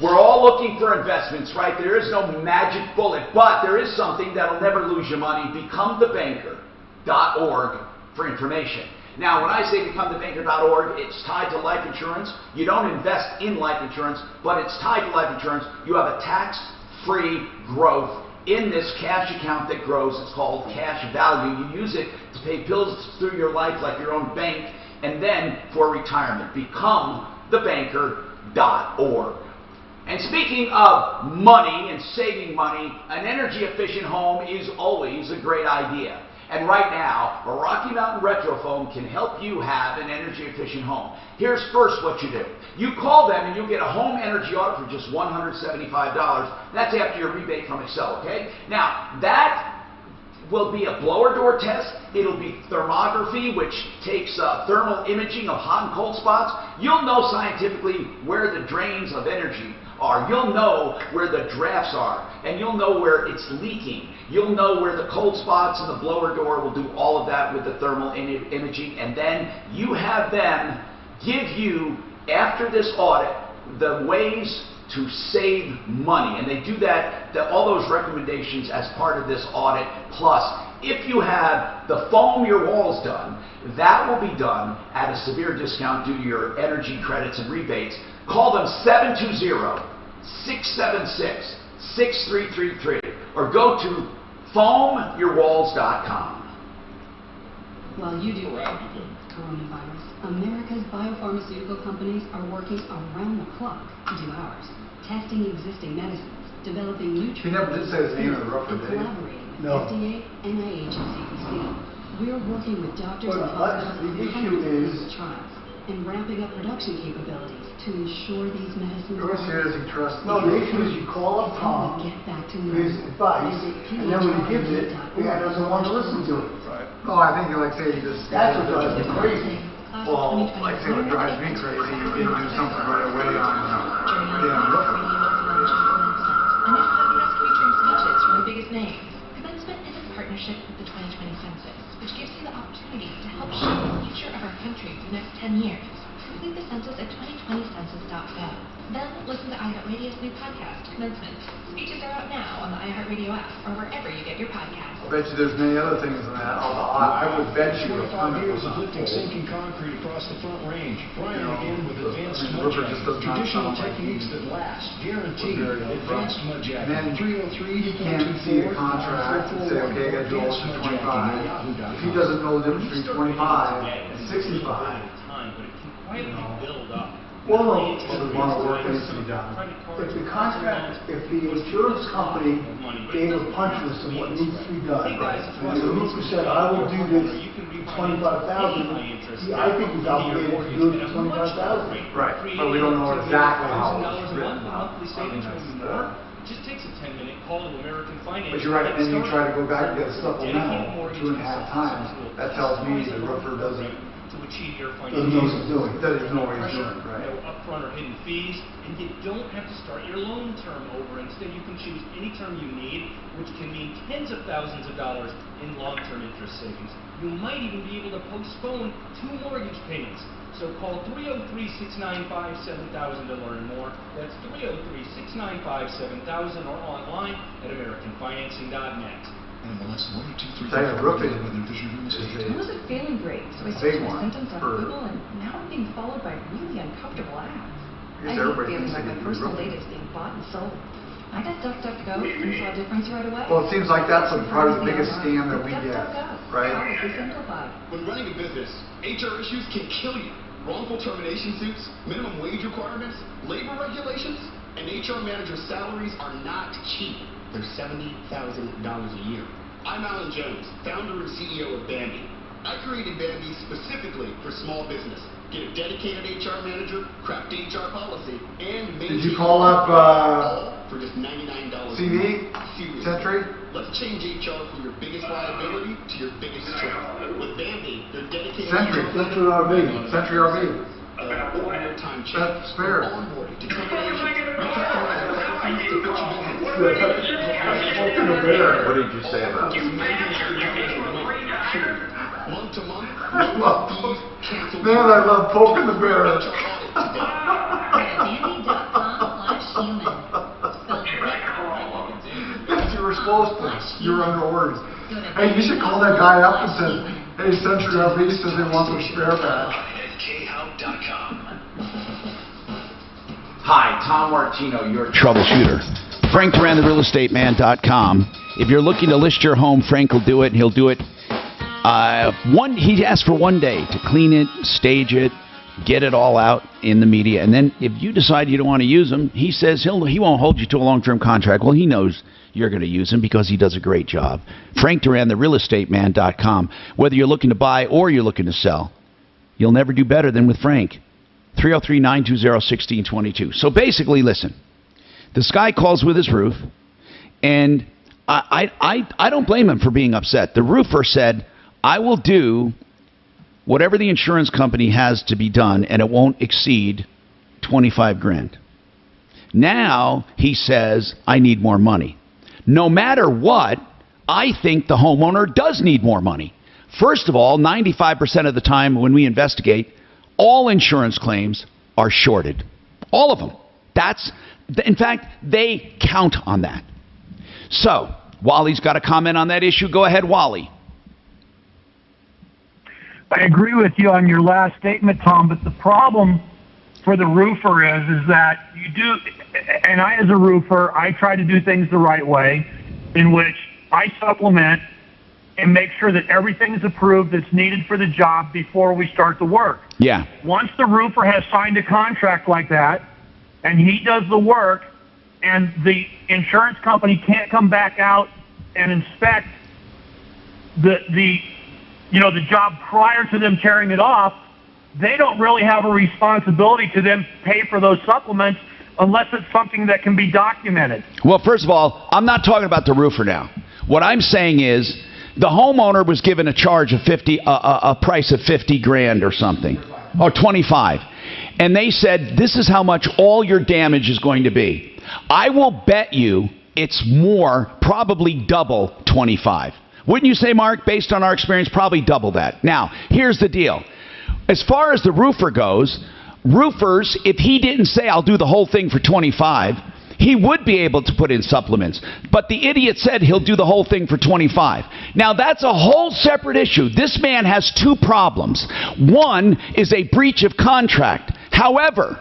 [SPEAKER 3] We're all looking for investments, right? There is no magic bullet, but there is something that'll never lose you money. BecomeTheBanker.org for information. Now, when I say BecomeTheBanker.org, it's tied to life insurance. You don't invest in life insurance, but it's tied to life insurance. You have a tax-free growth in this cash account that grows. It's called cash value. You use it to pay bills through your life like your own bank, and then for retirement. BecomeTheBanker.org. And speaking of money and saving money, an energy-efficient home is always a great idea. And right now, Rocky Mountain Retrofoam can help you have an energy-efficient home. Here's first what you do. You call them and you'll get a home energy audit for just $175. That's after your rebate from Excel, okay? Now, that will be a blower door test. It'll be thermography, which takes thermal imaging of hot and cold spots. You'll know scientifically where the drains of energy are. You'll know where the drafts are, and you'll know where it's leaking. You'll know where the cold spots in the blower door will do all of that with the thermal imaging, and then you have them give you, after this audit, the ways to save money. And they do that, all those recommendations as part of this audit. Plus, if you have the foam your walls done, that will be done at a severe discount due to your energy credits and rebates. Call them 720-676-6333 or go to foamyourwalls.com.
[SPEAKER 7] While you do coronavirus, America's biopharmaceutical companies are working around the clock to do ours. Testing existing medicines, developing new treatments,
[SPEAKER 13] He never did say the name of the roofer, did he?
[SPEAKER 7] collaborating with
[SPEAKER 13] No.
[SPEAKER 7] FDA, NIH, and CDC. We're working with doctors and
[SPEAKER 11] But
[SPEAKER 7] hospitals
[SPEAKER 11] the
[SPEAKER 7] on
[SPEAKER 11] issue
[SPEAKER 7] clinical
[SPEAKER 11] is-
[SPEAKER 7] trials and ramping up production capabilities to ensure these medicines
[SPEAKER 13] Who says he trusts
[SPEAKER 11] No, the issue is you call up Tom,
[SPEAKER 7] get back to
[SPEAKER 11] his advice, and then when he gives it, the guy doesn't want to listen to it.
[SPEAKER 13] Oh, I think like say he just.
[SPEAKER 11] That's what drives me crazy.
[SPEAKER 13] Well, like say what drives me crazy, you didn't do something right away on roofer.
[SPEAKER 12] Speeches from the biggest names. Commencement is a partnership with the 2020 census, which gives you the opportunity to help shape the future of our country for the next 10 years. Complete the census at 2020census.gov. Then listen to iHeartRadio's new podcast, Commencement. Speeches are out now on the iHeartRadio app or wherever you get your podcasts.
[SPEAKER 13] I bet you there's many other things than that, although I would bet you a
[SPEAKER 8] 25
[SPEAKER 13] permit
[SPEAKER 8] years
[SPEAKER 13] was
[SPEAKER 8] of
[SPEAKER 13] not
[SPEAKER 8] lifting
[SPEAKER 13] full.
[SPEAKER 8] sinking concrete across the Front Range. Brian again with advanced
[SPEAKER 13] I mean,
[SPEAKER 8] mud
[SPEAKER 13] roofer just does
[SPEAKER 8] jacking.
[SPEAKER 13] not
[SPEAKER 8] Traditional
[SPEAKER 13] sound like
[SPEAKER 8] techniques
[SPEAKER 13] he-
[SPEAKER 8] that last, guaranteed.
[SPEAKER 13] Very good.
[SPEAKER 8] Advanced mud
[SPEAKER 13] And
[SPEAKER 8] jacking.
[SPEAKER 13] then
[SPEAKER 8] 303
[SPEAKER 13] he can't see a contract and say, okay, I got to do all to 25. If he doesn't know the difference between 25 and 65,
[SPEAKER 6] time, but it can quietly build up.
[SPEAKER 11] Well, we want to work needs to be done. If the contract, if the insurance company gave a punch list of what needs to be done, and the roofer said, I will do this for $25,000, I think he's obligated to do it for $25,000.
[SPEAKER 13] Right, but we don't know exactly how it's written out.
[SPEAKER 6] It just takes a 10-minute call to American Finance.
[SPEAKER 13] But you're right, and then you try to go back and get a supplemental 2.5 times. That tells me the roofer doesn't
[SPEAKER 6] achieve your
[SPEAKER 13] know what he's doing. Doesn't know what he's doing, right?
[SPEAKER 6] No upfront or hidden fees, and you don't have to start your loan term over. Instead, you can choose any term you need, which can mean tens of thousands of dollars in long-term interest savings. You might even be able to postpone 2 mortgage payments. So call 303-695-7000 to learn more. That's 303-695-7000 or online at AmericanFinancing.net.
[SPEAKER 7] I wasn't feeling great, so I searched my symptoms on Google, and now I'm being followed by really uncomfortable ads. I hate feeling like my personal data is being bought and sold. I got DuckDuckGo and saw a difference right away.
[SPEAKER 13] Well, it seems like that's probably the biggest scam that we get, right?
[SPEAKER 16] When running a business, HR issues can kill you. Wrongful termination suits, minimum wage requirements, labor regulations, and HR managers' salaries are not cheap. They're $70,000 a year. I'm Alan Jones, founder and CEO of Bambi. I created Bambi specifically for small business. Get a dedicated HR manager, craft HR policy, and maintain...
[SPEAKER 13] Did you call up
[SPEAKER 16] for just $99
[SPEAKER 13] CD? Century?
[SPEAKER 16] Let's change HR from your biggest liability to your biggest strength. With Bambi, they're dedicated...
[SPEAKER 13] Century RV. Century RV.
[SPEAKER 16] Time check.
[SPEAKER 13] That's fair.
[SPEAKER 16] Onboarding, determination, customize your policies to fit your business.
[SPEAKER 3] What did you say about it?
[SPEAKER 16] Month to month,
[SPEAKER 13] man, I love poking the bear. Yes, you were supposed to. You were under orders. Hey, you should call that guy up and say, hey, Century RV says they want their spare back.
[SPEAKER 3] Hi, Tom Martino, your
[SPEAKER 17] Troubleshooter. Frank Duran, therealestateman.com. If you're looking to list your home, Frank will do it, and he'll do it. He asked for 1 day to clean it, stage it, get it all out in the media. And then if you decide you don't want to use him, he says he won't hold you to a long-term contract. Well, he knows you're going to use him because he does a great job. Frank Duran, therealestateman.com. Whether you're looking to buy or you're looking to sell, you'll never do better than with Frank. 303-920-1622. So basically, listen, this guy calls with his roof, and I don't blame him for being upset. The roofer said, I will do whatever the insurance company has to be done, and it won't exceed $25,000. Now he says, I need more money. No matter what, I think the homeowner does need more money. First of all, 95% of the time when we investigate, all insurance claims are shorted. All of them. In fact, they count on that. So, Wally's got a comment on that issue. Go ahead, Wally.
[SPEAKER 15] I agree with you on your last statement, Tom, but the problem for the roofer is that you do, and I as a roofer, I try to do things the right way, in which I supplement and make sure that everything is approved that's needed for the job before we start the work.
[SPEAKER 17] Yeah.
[SPEAKER 15] Once the roofer has signed a contract like that, and he does the work, and the insurance company can't come back out and inspect the job prior to them tearing it off, they don't really have a responsibility to then pay for those supplements unless it's something that can be documented.
[SPEAKER 17] Well, first of all, I'm not talking about the roofer now. What I'm saying is the homeowner was given a charge of a price of $50,000 or something, or 25, and they said this is how much all your damage is going to be. I will bet you it's more, probably double 25. Wouldn't you say, Mark? Based on our experience, probably double that. Now, here's the deal. As far as the roofer goes, roofers, if he didn't say I'll do the whole thing for 25, he would be able to put in supplements. But the idiot said he'll do the whole thing for 25. Now, that's a whole separate issue. This man has two problems. One is a breach of contract. However,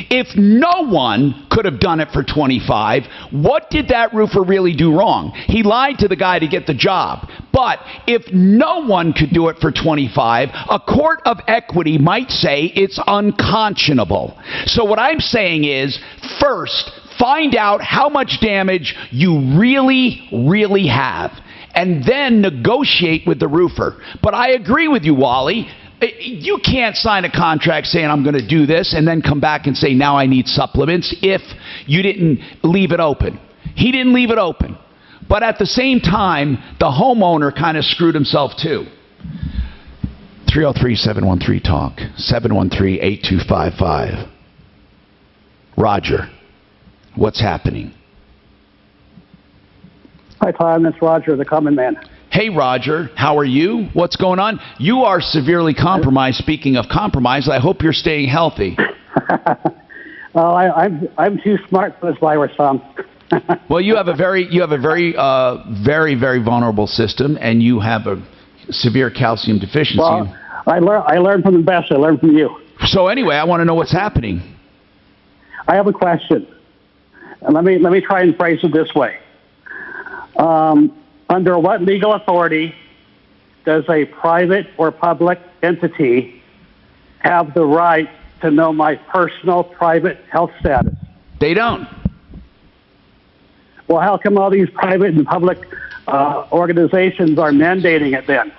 [SPEAKER 17] if no one could have done it for 25, what did that roofer really do wrong? He lied to the guy to get the job. But But if no one could do it for 25, a court of equity might say it's unconscionable. So what I'm saying is, first, find out how much damage you really have, and then negotiate with the roofer. But I agree with you, Wally. You can't sign a contract saying I'm going to do this and then come back and say now I need supplements if you didn't leave it open. He didn't leave it open. But at the same time, the homeowner kind of screwed himself too. 303-713-TALK, 713-8255. Roger, what's happening?
[SPEAKER 18] Hi, Tom. It's Roger, the common man.
[SPEAKER 17] Hey, Roger. How are you? What's going on? You are severely compromised. Speaking of compromise, I hope you're staying healthy.
[SPEAKER 18] I'm too smart for this virus, Tom.
[SPEAKER 17] Well, you have a very very vulnerable system, and you have a severe calcium deficiency.
[SPEAKER 18] Well, I learned from the best. I learned from you.
[SPEAKER 17] So anyway, I want to know what's happening.
[SPEAKER 18] I have a question. And let me try and phrase it this way. Under what legal authority does a private or public entity have the right to know my personal private health status?
[SPEAKER 17] They don't.
[SPEAKER 18] Well, how come all these private and public organizations are mandating it then?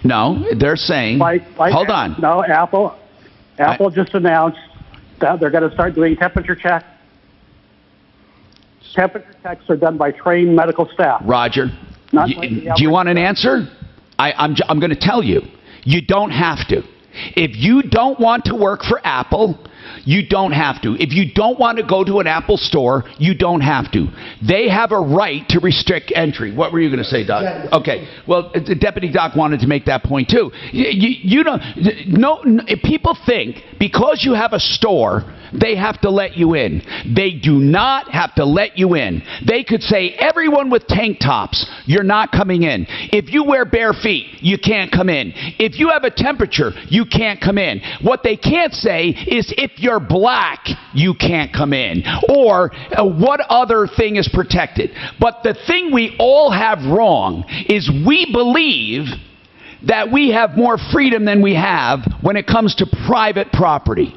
[SPEAKER 17] No, they're saying, hold on.
[SPEAKER 18] No, Apple just announced that they're going to start doing temperature checks. Temperature checks are done by trained medical staff.
[SPEAKER 17] Roger, do you want an answer? I'm going to tell you. You don't have to. If you don't want to work for Apple, you don't have to. If you don't want to go to an Apple store, you don't have to. They have a right to restrict entry. What were you going to say, Doc? Okay. Well, the Deputy Doc wanted to make that point too. You don't. No, people think because you have a store, they have to let you in. They do not have to let you in. They could say, everyone with tank tops, you're not coming in. If you wear bare feet, you can't come in. If you have a temperature, you can't come in. What they can't say is if you're black, you can't come in. Or what other thing is protected. But the thing we all have wrong is we believe that we have more freedom than we have when it comes to private property.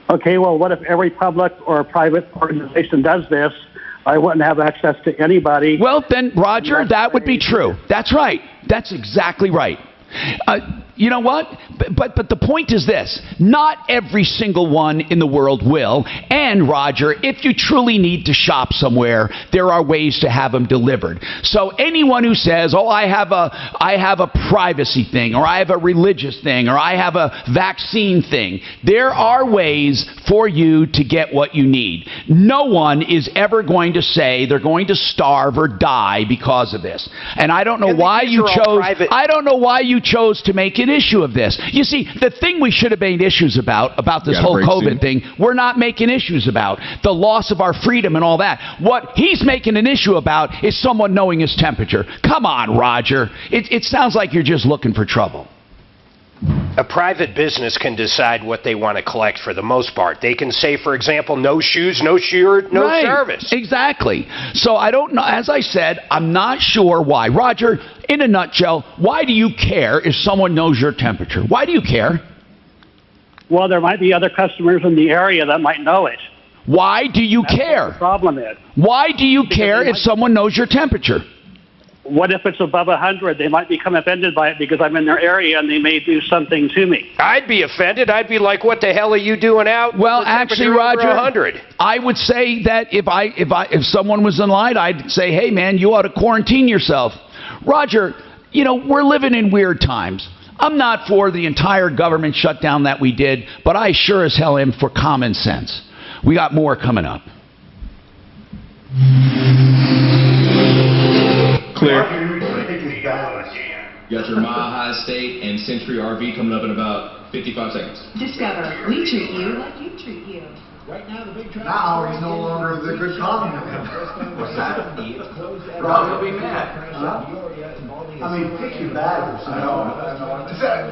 [SPEAKER 18] Okay, well, what if every public or private organization does this? I wouldn't have access to anybody.
[SPEAKER 17] Well, then, Roger, that would be true. That's right. That's exactly right. You know what? But the point is this. Not every single one in the world will. And, Roger, if you truly need to shop somewhere, there are ways to have them delivered. So anyone who says, oh, I have a privacy thing, or I have a religious thing, or I have a vaccine thing, there are ways for you to get what you need. No one is ever going to say they're going to starve or die because of this. And I don't know why you chose. I don't know why you chose to make an issue of this. You see, the thing we should have made issues about this whole COVID thing, we're not making issues about. The loss of our freedom and all that. What he's making an issue about is someone knowing his temperature. Come on, Roger. It sounds like you're just looking for trouble.
[SPEAKER 14] A private business can decide what they want to collect for the most part. They can say, for example, no shoes, no shirt, no service.
[SPEAKER 17] Exactly. So I don't know. As I said, I'm not sure why. Roger, in a nutshell, why do you care if someone knows your temperature? Why do you care?
[SPEAKER 18] Well, there might be other customers in the area that might know it.
[SPEAKER 17] Why do you care?
[SPEAKER 18] What the problem is.
[SPEAKER 17] Why do you care if someone knows your temperature?
[SPEAKER 18] What if it's above 100? They might become offended by it because I'm in their area and they may do something to me.
[SPEAKER 14] I'd be offended. I'd be like, what the hell are you doing out?
[SPEAKER 17] Well, actually, Roger,
[SPEAKER 14] 100?
[SPEAKER 17] I would say that if someone was in line, I'd say, hey, man, you ought to quarantine yourself. Roger, you know, we're living in weird times. I'm not for the entire government shutdown that we did, but I sure as hell am for common sense. We got more coming up.
[SPEAKER 21] Clear. You got your Mile High State and Century RV coming up in about 55 seconds.
[SPEAKER 7] Discover, we treat you like you treat you.
[SPEAKER 11] Right now, the big now he's no longer the good common.
[SPEAKER 3] What's that? Rob, he'll be mad.
[SPEAKER 11] I mean, pick your battles.
[SPEAKER 13] I know.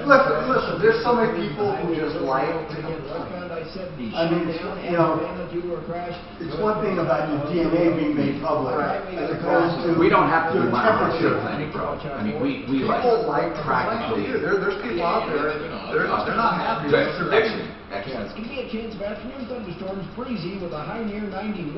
[SPEAKER 13] Listen, there's so many people who just like to complain. I mean, you know, it's one thing about your DNA being made public, as opposed to
[SPEAKER 3] we don't have to
[SPEAKER 13] your
[SPEAKER 3] do my
[SPEAKER 13] temperature.
[SPEAKER 3] planning, bro. I mean, we
[SPEAKER 13] People like
[SPEAKER 3] practically.
[SPEAKER 13] There's people out there, they're not happy.
[SPEAKER 3] Excellent.
[SPEAKER 9] It's going to be a chance of afternoon thunderstorms, breezy with a high near 91.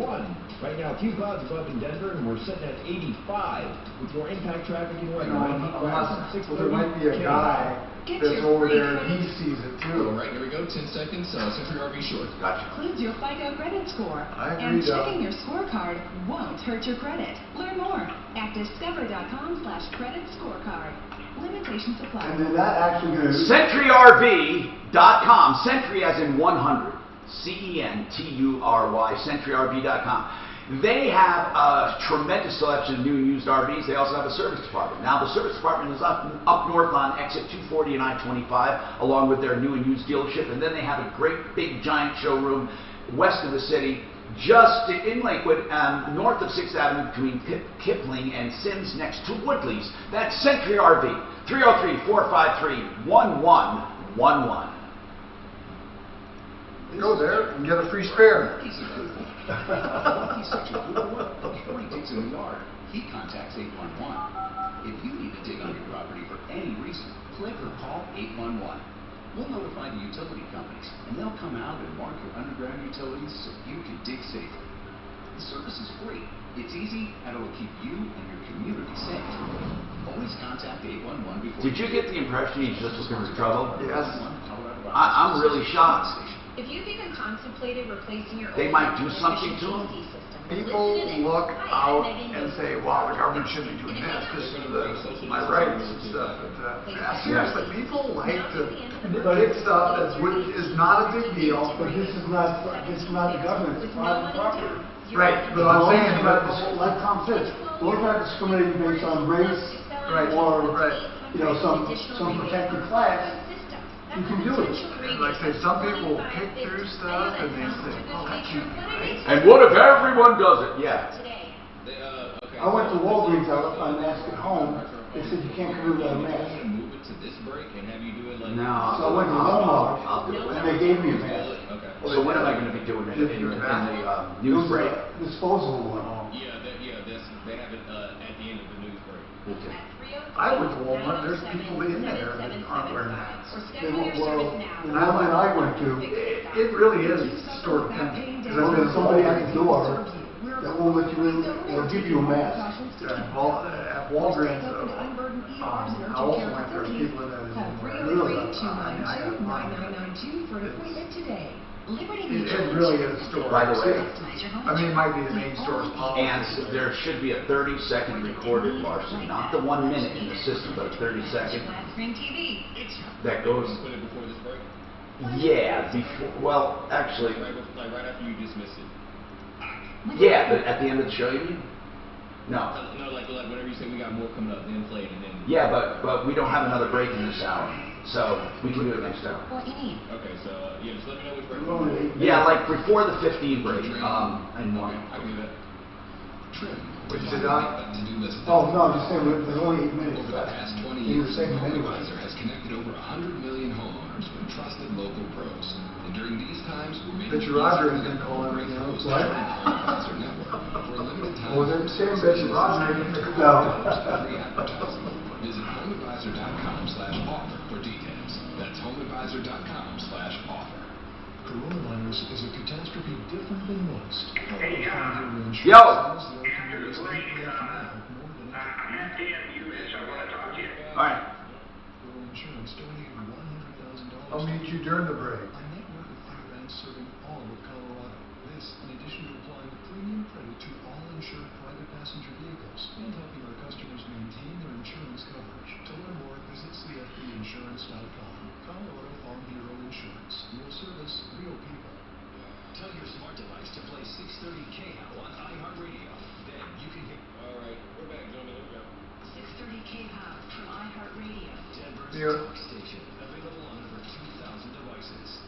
[SPEAKER 9] Right now, a few clouds above in Denver, and we're sitting at 85 with more impact traffic and weather.
[SPEAKER 13] There might be a guy that's over there, and he sees it too.
[SPEAKER 16] All right, here we go. 10 seconds. Century RV short. Gotcha.
[SPEAKER 7] Includes your FICO credit score.
[SPEAKER 13] I agree,
[SPEAKER 7] And checking your scorecard won't hurt your credit. Learn more at discover.com/credit scorecard. Limitations apply.
[SPEAKER 13] And then that actually goes.
[SPEAKER 3] CentryRV.com. Century as in 100. CENTURY. CentryRV.com. They have a tremendous selection of new and used RVs. They also have a service department. Now, the service department is up north on exit 240 and I-25, along with their new and used dealership. And then they have a great, big, giant showroom west of the city, just in Lakewood, north of 6th Avenue between Kipling and Sims next to Woodley's. That's Century RV, 303-453-1111.
[SPEAKER 13] Go there and get a free spare.
[SPEAKER 20] Before he digs in the yard, he contacts 811. If you need to dig on your property for any reason, click or call 811. We'll notify the utility companies, and they'll come out and mark your underground utilities so you can dig safely. The service is free, it's easy, and it'll keep you and your community safe. Always contact 811 before.
[SPEAKER 3] Did you get the impression he's just looking for trouble?
[SPEAKER 13] Yes.
[SPEAKER 3] I'm really shocked.
[SPEAKER 12] If you've even contemplated replacing your
[SPEAKER 3] They
[SPEAKER 12] old
[SPEAKER 3] might do something to him.
[SPEAKER 13] People look out and say, wow, the government shouldn't be doing this because of my rights and stuff. But seriously, people like to pick stuff that is not a big deal.
[SPEAKER 11] But this is not the government, it's private property.
[SPEAKER 13] Right, but I'm saying,
[SPEAKER 11] Like Tom says, we're not discriminating based on race or, you know, some protected class. You can do it.
[SPEAKER 13] And like I say, some people pick through stuff and they say, oh, that can't be right.
[SPEAKER 3] And what if everyone does it? Yeah.
[SPEAKER 11] I went to Walgreens, I masked at home. They said you can't come in without a mask.
[SPEAKER 3] No.
[SPEAKER 11] So I went to Walmart and they gave me a mask.
[SPEAKER 3] So when am I going to be doing it? In the news break?
[SPEAKER 11] Disposable one.
[SPEAKER 6] Yeah, they have it at the end of the news break.
[SPEAKER 3] Okay.
[SPEAKER 13] I went to Walmart, there's people in there that aren't wearing masks.
[SPEAKER 11] Well, when I went to,
[SPEAKER 13] It really is store dependent.
[SPEAKER 11] Because there's somebody at the door that won't let you in, or give you a mask.
[SPEAKER 13] At Walgreens, I also went there, people in there that didn't wear masks. I got mine.
[SPEAKER 7] For an appointment today.
[SPEAKER 13] It really is a store.
[SPEAKER 3] By the way,
[SPEAKER 13] I mean, it might be the main store's policy.
[SPEAKER 3] and there should be a 30-second recorded, Larson. Not the 1 minute in the system, but a 30-second. That goes. Yeah, before. Well, actually.
[SPEAKER 6] Like right after you dismiss it.
[SPEAKER 3] Yeah, at the end of the show, you mean? No.
[SPEAKER 6] No, like whenever you say we got more coming up, then play it, and then.
[SPEAKER 3] Yeah, but we don't have another break in this hour, so we can do it next hour.
[SPEAKER 7] What you need?
[SPEAKER 6] Okay, so yeah, just let me know which break.
[SPEAKER 3] Yeah, like before the 15 break. And one.
[SPEAKER 6] I can do that.
[SPEAKER 20] Trim.
[SPEAKER 13] Which is on?
[SPEAKER 11] Oh, no, just saying, there's only 8 minutes
[SPEAKER 20] Over the
[SPEAKER 11] left.
[SPEAKER 20] past 20
[SPEAKER 11] You were
[SPEAKER 20] years,
[SPEAKER 11] saying anyway.
[SPEAKER 20] HomeAdvisor has connected over 100 million homeowners with trusted local pros. And during these times, we're making
[SPEAKER 13] Bitch Roger is going to call in right now. What?
[SPEAKER 20] HomeAdvisor network for a limited time.
[SPEAKER 13] Well, they're saying Bitch Roger.
[SPEAKER 11] No.
[SPEAKER 20] Visit homeadvisor.com/offer for details. That's homeadvisor.com/offer.
[SPEAKER 8] Coronavirus is a catastrophe different than most.
[SPEAKER 3] Yo! Alright.
[SPEAKER 8] Insurance donated $100,000.
[SPEAKER 13] I'll meet you during the break.
[SPEAKER 8] A network of fire banks serving all of Colorado. This, in addition to applying premium credit to all insured private passenger vehicles and helping our customers maintain their insurance coverage. To learn more, visit cfbinsurance.com. Colorado Farm Bureau Insurance. Real service, real people.
[SPEAKER 9] Tell your smart device to play 630 KHOW on iHeartRadio. Then you can get.
[SPEAKER 6] All right, we're back, gentlemen. Here we go.
[SPEAKER 7] 630 KHOW from iHeartRadio.
[SPEAKER 9] Denver's
[SPEAKER 13] Yeah.
[SPEAKER 9] talk station. Available on over 2,000 devices.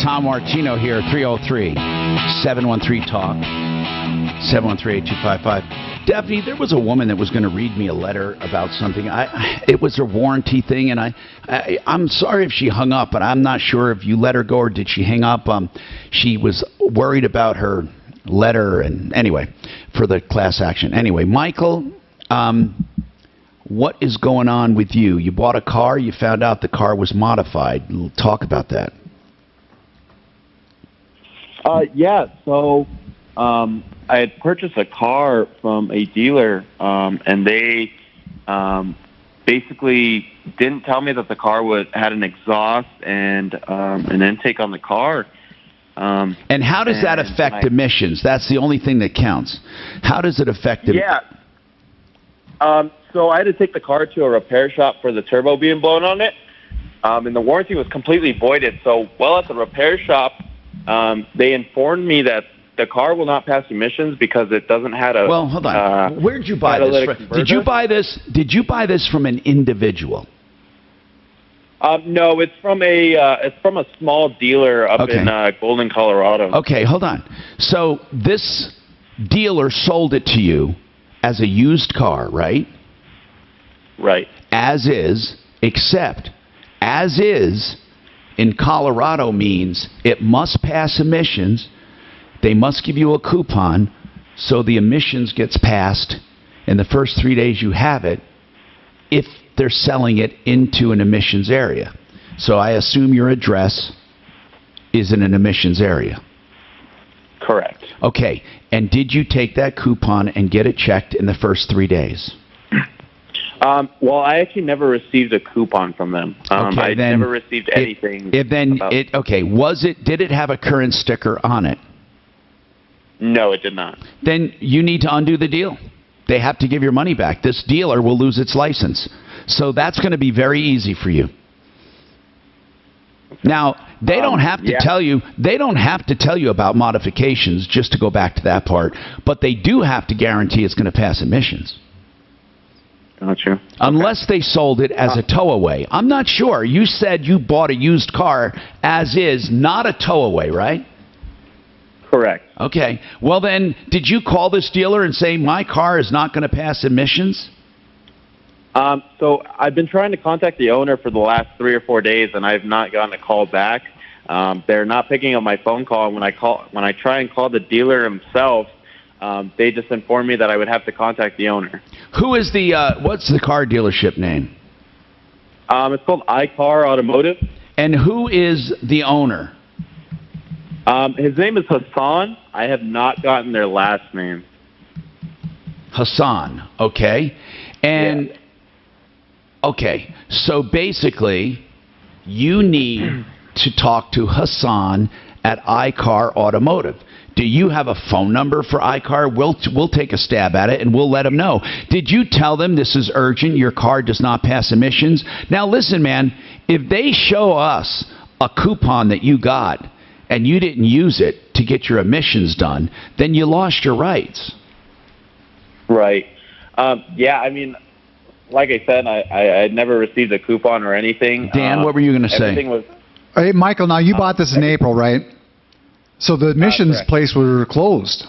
[SPEAKER 17] Tom Martino here, 303-713-TALK, 713-8255. Daphne, there was a woman that was going to read me a letter about something. It was a warranty thing, and I'm sorry if she hung up, but I'm not sure if you let her go or did she hang up. She was worried about her letter, and anyway, for the class action. Anyway, Michael, what is going on with you? You bought a car. You found out the car was modified. Talk about that.
[SPEAKER 5] Yeah, so I had purchased a car from a dealer, and they basically didn't tell me that the car had an exhaust and an intake on the car.
[SPEAKER 17] And how does that affect emissions? That's the only thing that counts. How does it affect
[SPEAKER 5] Yeah. So I had to take the car to a repair shop for the turbo being blown on it, and the warranty was completely voided. So while at the repair shop, they informed me that the car will not pass emissions because it doesn't have a.
[SPEAKER 17] Well, hold on. Where did you buy this from? Did you buy this? Did you buy this from an individual?
[SPEAKER 5] No, it's from a small dealer up in Golden, Colorado.
[SPEAKER 17] Okay, hold on. So this dealer sold it to you as a used car, right?
[SPEAKER 5] Right.
[SPEAKER 17] As is, except as is in Colorado means it must pass emissions. They must give you a coupon so the emissions gets passed in the first 3 days you have it if they're selling it into an emissions area. So I assume your address is in an emissions area.
[SPEAKER 5] Correct.
[SPEAKER 17] Okay. And did you take that coupon and get it checked in the first 3 days?
[SPEAKER 5] Well, I actually never received a coupon from them. I never received anything.
[SPEAKER 17] Did it have a current sticker on it?
[SPEAKER 5] No, it did not.
[SPEAKER 17] Then you need to undo the deal. They have to give your money back. This dealer will lose its license. So that's going to be very easy for you. Now, they don't have to tell you. They don't have to tell you about modifications, just to go back to that part. But they do have to guarantee it's going to pass emissions.
[SPEAKER 5] Gotcha.
[SPEAKER 17] Unless they sold it as a towaway. I'm not sure. You said you bought a used car as is, not a towaway, right?
[SPEAKER 5] Correct.
[SPEAKER 17] Okay. Well, then, did you call this dealer and say, my car is not going to pass emissions?
[SPEAKER 5] So I've been trying to contact the owner for the last 3 or 4 days, and I've not gotten a call back. They're not picking up my phone call. And when I try and call the dealer himself, they just informed me that I would have to contact the owner.
[SPEAKER 17] Who is what's the car dealership name?
[SPEAKER 5] It's called iCar Automotive.
[SPEAKER 17] And who is the owner?
[SPEAKER 5] His name is Hassan. I have not gotten their last name.
[SPEAKER 17] Hassan, okay. And, okay, so basically, you need to talk to Hassan at iCar Automotive. Do you have a phone number for iCar? We'll take a stab at it, and we'll let them know. Did you tell them this is urgent, your car does not pass emissions? Now, listen, man, if they show us a coupon that you got, and you didn't use it to get your emissions done, then you lost your rights.
[SPEAKER 5] Right. Yeah, I mean, like I said, I had never received a coupon or anything.
[SPEAKER 17] Dan, what were you going to say?
[SPEAKER 19] Hey, Michael, now you bought this in April, right? So the emissions place were closed.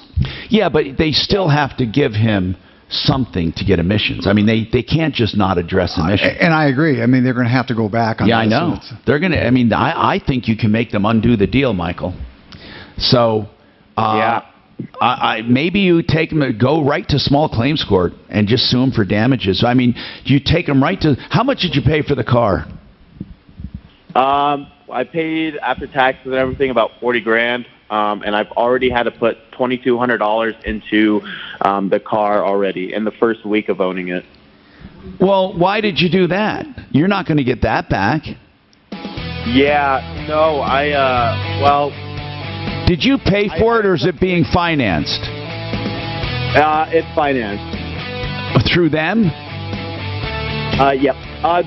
[SPEAKER 17] Yeah, but they still have to give him something to get emissions. I mean, they can't just not address emissions.
[SPEAKER 19] And I agree. I mean, they're going to have to go back on
[SPEAKER 17] this.
[SPEAKER 19] I
[SPEAKER 17] know. They're going to, I mean, I think you can make them undo the deal, Michael. So, maybe you take them, go right to small claims court and just sue them for damages. I mean, you take them right to, how much did you pay for the car?
[SPEAKER 5] I paid after taxes and everything about $40,000. And I've already had to put $2,200 into the car already in the first week of owning it.
[SPEAKER 17] Well, why did you do that? You're not going to get that back.
[SPEAKER 5] Yeah, no, well...
[SPEAKER 17] Did you pay for it, or is it being financed?
[SPEAKER 5] It's financed.
[SPEAKER 17] Through them?
[SPEAKER 5] Yep.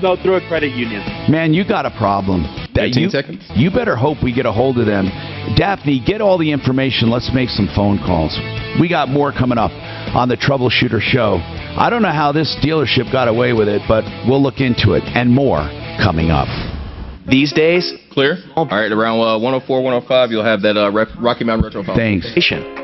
[SPEAKER 5] No, through a credit union.
[SPEAKER 17] Man, you got a problem.
[SPEAKER 21] 15 seconds.
[SPEAKER 17] You better hope we get a hold of them. Daphne, get all the information. Let's make some phone calls. We got more coming up on the Troubleshooter Show. I don't know how this dealership got away with it, but we'll look into it. And more coming up.
[SPEAKER 1] These days,
[SPEAKER 21] Clear? All right, around 104, 105, you'll have that Rocky Mountain Retro phone.
[SPEAKER 17] Thanks.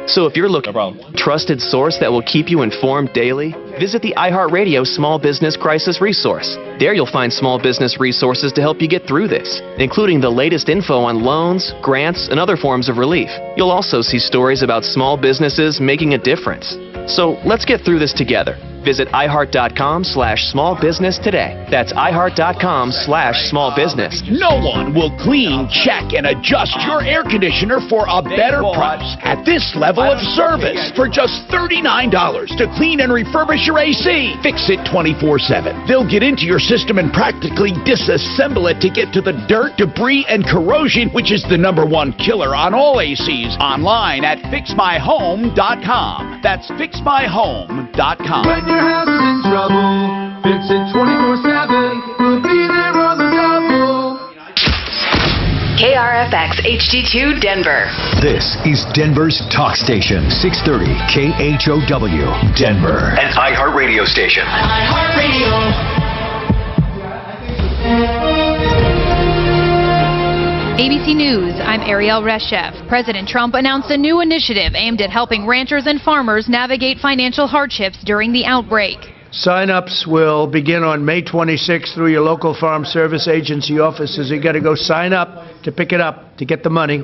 [SPEAKER 1] So if you're looking for a trusted source that will keep you informed daily, visit the iHeartRadio Small Business Crisis Resource. There you'll find small business resources to help you get through this, including the latest info on loans, grants, and other forms of relief. You'll also see stories about small businesses making a difference. So let's get through this together. Visit iHeart.com/smallbusiness today. That's iHeart.com/smallbusiness.
[SPEAKER 22] No one will clean, check, and adjust your air conditioner for a better price at this level of service. For just $39 to clean and refurbish your AC. Fix it 24/7. They'll get into your system and practically disassemble it to get to the dirt, debris, and corrosion, which is the #1 killer on all ACs. Online at fixmyhome.com. That's fixmyhome.com.
[SPEAKER 23] When your house is in trouble, fix it 24/7. We'll be there on the double.
[SPEAKER 24] KRFX HD2 Denver.
[SPEAKER 8] This is Denver's talk station, 630 KHOW, Denver.
[SPEAKER 23] An iHeartRadio station.
[SPEAKER 25] ABC News, I'm Ariel Reshef. President Trump announced a new initiative aimed at helping ranchers and farmers navigate financial hardships during the outbreak.
[SPEAKER 26] Sign-ups will begin on May 26th through your local Farm Service Agency offices. You got to go sign up to pick it up, to get the money,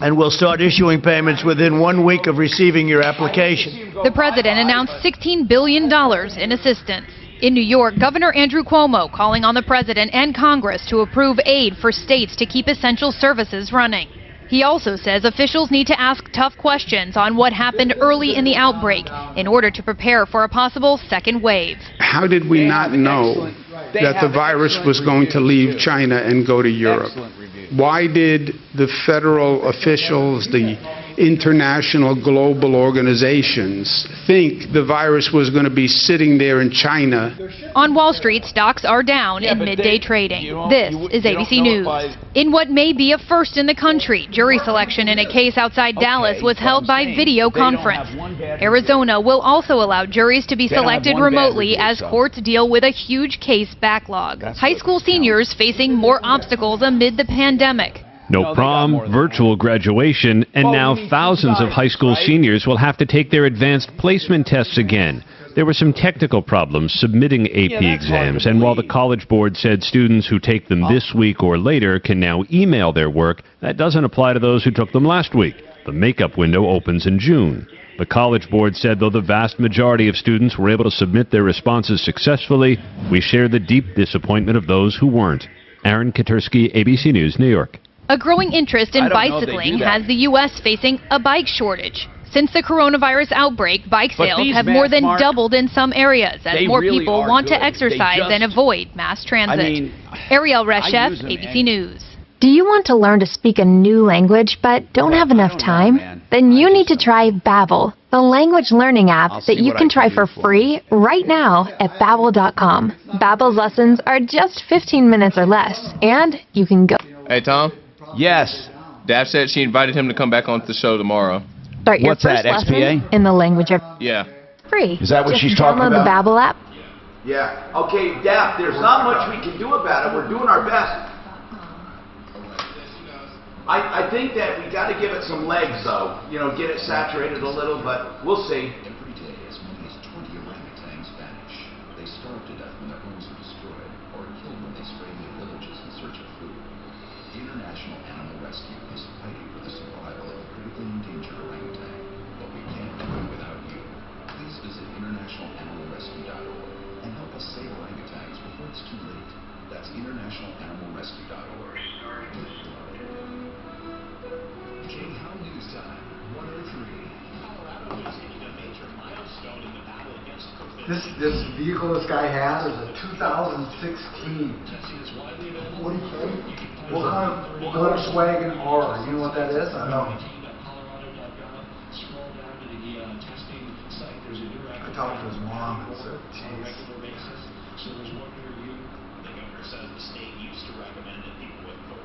[SPEAKER 26] and we'll start issuing payments within 1 week of receiving your application.
[SPEAKER 25] The president announced $16 billion in assistance. In New York, Governor Andrew Cuomo calling on the president and Congress to approve aid for states to keep essential services running. He also says officials need to ask tough questions on what happened early in the outbreak in order to prepare for a possible second wave.
[SPEAKER 27] How did we not know that the virus was going to leave China and go to Europe? Why did the federal officials, the international global organizations think the virus was going to be sitting there in China?
[SPEAKER 25] On Wall Street, stocks are down in midday trading. This is ABC News. In what may be a first in the country, jury selection in a case outside Dallas was held by video conference. Arizona will also allow juries to be selected remotely as courts deal with a huge case backlog. High school seniors facing more obstacles amid the pandemic.
[SPEAKER 28] No prom, virtual graduation, and now thousands of high school seniors will have to take their advanced placement tests again. There were some technical problems submitting AP exams, and while the College Board said students who take them this week or later can now email their work, that doesn't apply to those who took them last week. The makeup window opens in June. The College Board said though the vast majority of students were able to submit their responses successfully, we share the deep disappointment of those who weren't. Aaron Katersky, ABC News, New York.
[SPEAKER 25] A growing interest in bicycling has the U.S. facing a bike shortage. Since the coronavirus outbreak, bike sales have more than doubled in some areas as more people want to exercise and avoid mass transit. Ariel Reshef, ABC News.
[SPEAKER 12] Do you want to learn to speak a new language but don't have enough time? Then you need to try Babbel, the language learning app that you can try for free right now at Babbel.com. Babbel's lessons are just 15 minutes or less, and you can go.
[SPEAKER 21] Hey, Tom?
[SPEAKER 17] Yes.
[SPEAKER 21] Daph said she invited him to come back onto the show tomorrow.
[SPEAKER 12] Start your first lesson in the language of
[SPEAKER 21] Yeah.
[SPEAKER 12] free.
[SPEAKER 3] Is that what she's talking
[SPEAKER 12] about? Download the Babbel app.
[SPEAKER 3] Yeah. Okay, Daph, there's not much we can do about it. We're doing our best. I think that we got to give it some legs, though. You know, get it saturated a little, but we'll see.
[SPEAKER 20] Every day, as many as 20 orangutans vanish. They starve to death when their homes are destroyed, or are killed when they stray near villages in search of food. The International Animal Rescue is fighting for the survival of critically endangered orangutan, but we can't do it without you. Please visit internationalanimalrescue.org and help us save orangutans before it's too late. That's internationalanimalrescue.org.
[SPEAKER 8] J-How News Time, 103.
[SPEAKER 11] This vehicle this guy has is a 2016. What kind of Volkswagen R? You know what that is? I don't. I talked to his mom and said, geez.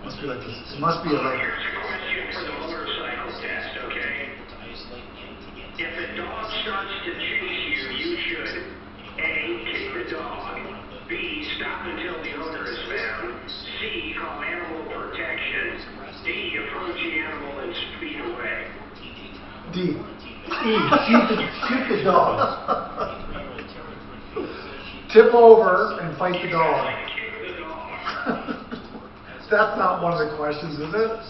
[SPEAKER 11] Must be like this. It must be like.
[SPEAKER 23] If the dog starts to chase you, you should A, kick the dog, B, stop until the owner is found, C, call animal
[SPEAKER 2] the animal and speed away.
[SPEAKER 11] D. Shoot the dog. Tip over and fight the dog. That's not one of the questions, is it?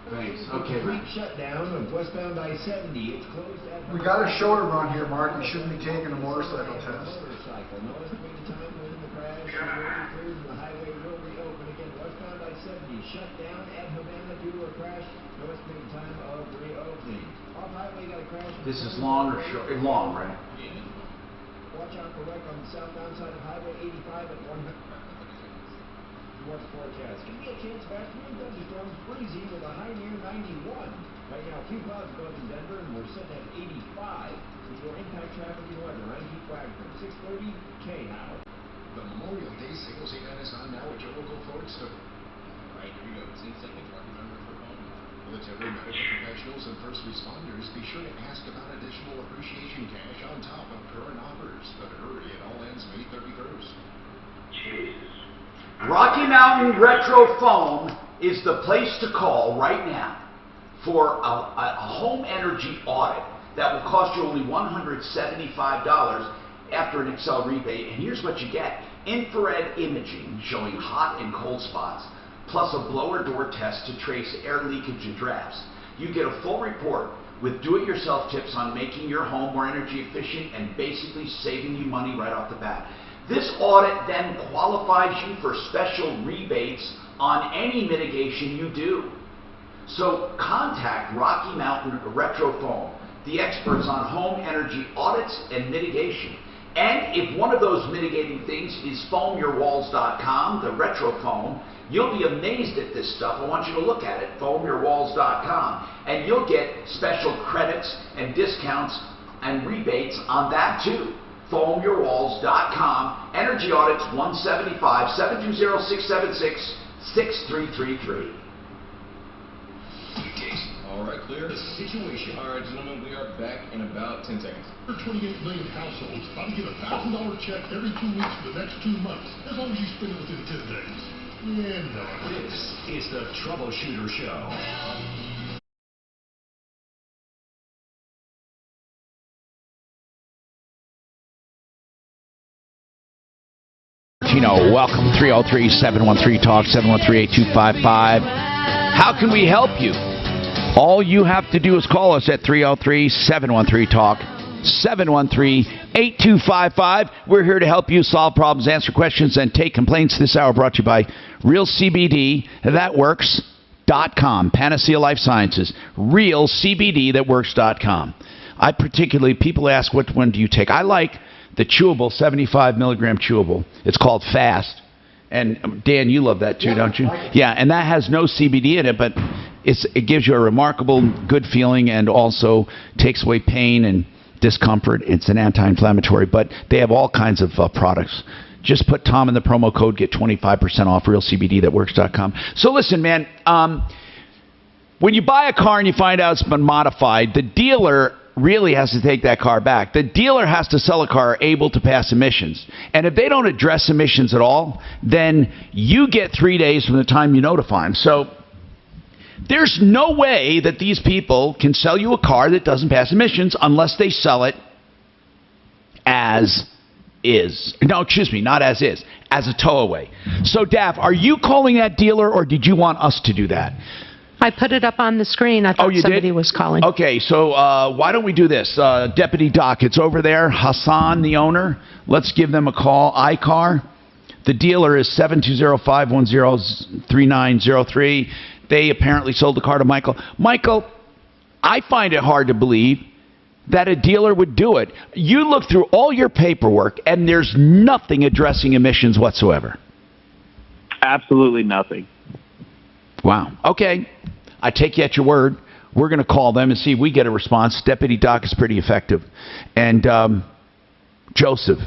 [SPEAKER 3] Thanks. Okay.
[SPEAKER 9] Complete shutdown of westbound I-70. It's closed at...
[SPEAKER 11] We got a show to run here, Mark. You shouldn't be taking a motorcycle test.
[SPEAKER 9] No estimated time when the crash will be cleared and the highway will reopen again. Westbound I-70 shut down at Havana due to a crash. No estimated time of reopening. Off highway got a crash.
[SPEAKER 3] This is long or short? Long, right?
[SPEAKER 9] Watch out for wreck on the southbound side of Highway 85 at 100. What's forecast? Give me a chance of afternoon thunderstorms breezy with a high near 91. Right now, few clouds above in Denver, and we're sitting at 85. With your impact traffic and weather, I'm Heath Wagner, 630 K-Hour.
[SPEAKER 8] The Memorial Day sales event is on now at your local Ford store. All right, here we go. Seems like a drug member for home. Military medical professionals and first responders, be sure to ask about additional appreciation cash on top of current offers. But hurry, it all ends May 31st.
[SPEAKER 2] Jesus.
[SPEAKER 3] Rocky Mountain Retro Foam is the place to call right now for a home energy audit that will cost you only $175 after an Excel rebate. And here's what you get. Infrared imaging showing hot and cold spots, plus a blower door test to trace air leakage and drafts. You get a full report with do-it-yourself tips on making your home more energy efficient and basically saving you money right off the bat. This audit then qualifies you for special rebates on any mitigation you do. So contact Rocky Mountain Retro Foam, the experts on home energy audits and mitigation. And if one of those mitigating things is foamyourwalls.com, the retro foam, you'll be amazed at this stuff. I want you to look at it, foamyourwalls.com, and you'll get special credits and discounts and rebates on that too. foamyourwalls.com, energy audits 175-720-676-6333.
[SPEAKER 8] All right, clear the situation. All right, gentlemen, we are back in about 10 seconds.
[SPEAKER 4] For 28 million households, about to get a $1,000 check every 2 weeks for the next 2 months, as long as you spend it within 10 days. Yeah, no.
[SPEAKER 8] This is the Troubleshooter Show.
[SPEAKER 17] Welcome, 303-713-TALK, 713-8255. How can we help you? All you have to do is call us at 303-713-TALK, 713-8255. We're here to help you solve problems, answer questions, and take complaints. This hour brought to you by Real CBD, thatworks.com. Panacea Life Sciences, Real CBD, thatworks.com. I particularly, people ask, what one do you take? I like the chewable, 75 milligram chewable. It's called Fast. And Dan, you love that too, don't you? Yeah, and that has no CBD in it, but it gives you a remarkable good feeling and also takes away pain and discomfort. It's an anti-inflammatory, but they have all kinds of products. Just put Tom in the promo code, get 25% off, realcbd.works.com. So listen, man, when you buy a car and you find out it's been modified, the dealer really has to take that car back. The dealer has to sell a car able to pass emissions. And if they don't address emissions at all, then you get 3 days from the time you notify them. So there's no way that these people can sell you a car that doesn't pass emissions unless they sell it as is. No, excuse me, not as is, as a towaway. So, Daff, are you calling that dealer or did you want us to do that?
[SPEAKER 6] I put it up on the screen. I thought somebody was calling.
[SPEAKER 17] Okay, so why don't we do this? Deputy Doc, it's over there. Hassan, the owner. Let's give them a call. iCar. The dealer is 720-510-3903. They apparently sold the car to Michael. Michael, I find it hard to believe that a dealer would do it. You look through all your paperwork, and there's nothing addressing emissions whatsoever.
[SPEAKER 5] Absolutely nothing.
[SPEAKER 17] Wow. Okay. I take you at your word. We're going to call them and see if we get a response. Deputy Doc is pretty effective. And Joseph,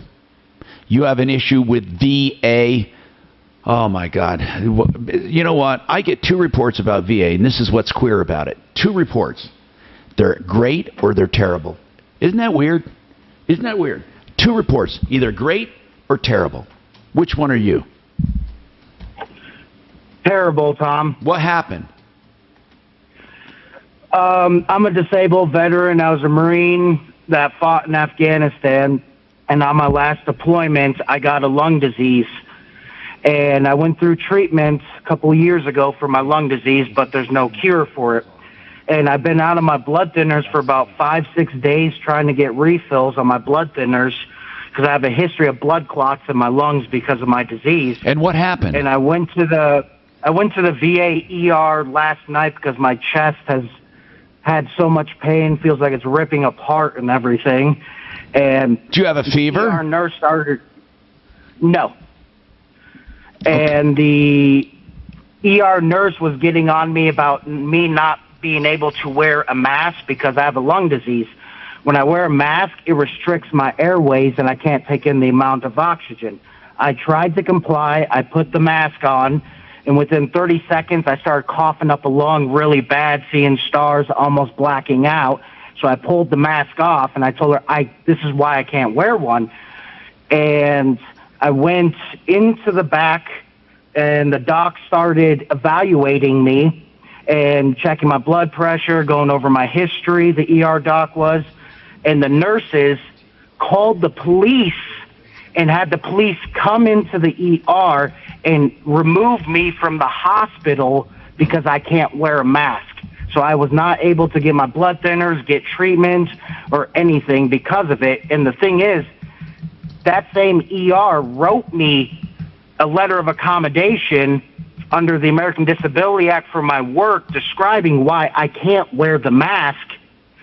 [SPEAKER 17] you have an issue with VA. Oh, my God. You know what? I get 2 reports about VA, and this is what's queer about it. 2 reports. They're great or they're terrible. Isn't that weird? Isn't that weird? 2 reports, either great or terrible. Which one are you?
[SPEAKER 7] Terrible, Tom.
[SPEAKER 17] What happened?
[SPEAKER 7] I'm a disabled veteran. I was a Marine that fought in Afghanistan, and on my last deployment, I got a lung disease. And I went through treatment a couple of years ago for my lung disease, but there's no cure for it. And I've been out of my blood thinners for about 5-6 days trying to get refills on my blood thinners because I have a history of blood clots in my lungs because of my disease.
[SPEAKER 17] And what happened?
[SPEAKER 7] And I went to the VA ER last night because my chest has had so much pain, feels like it's ripping apart and everything. And
[SPEAKER 17] do you have a fever?
[SPEAKER 7] The ER nurse started. No. Okay. And the ER nurse was getting on me about me not being able to wear a mask because I have a lung disease. When I wear a mask, it restricts my airways and I can't take in the amount of oxygen. I tried to comply. I put the mask on, and within 30 seconds, I started coughing up a lung really bad, seeing stars, almost blacking out. So I pulled the mask off, and I told her, this is why I can't wear one. And I went into the back, and the doc started evaluating me and checking my blood pressure, going over my history, the ER doc was. And the nurses called the police and had the police come into the ER and remove me from the hospital because I can't wear a mask. So I was not able to get my blood thinners, get treatment, or anything because of it. And the thing is, that same ER wrote me a letter of accommodation under the American Disability Act for my work describing why I can't wear the mask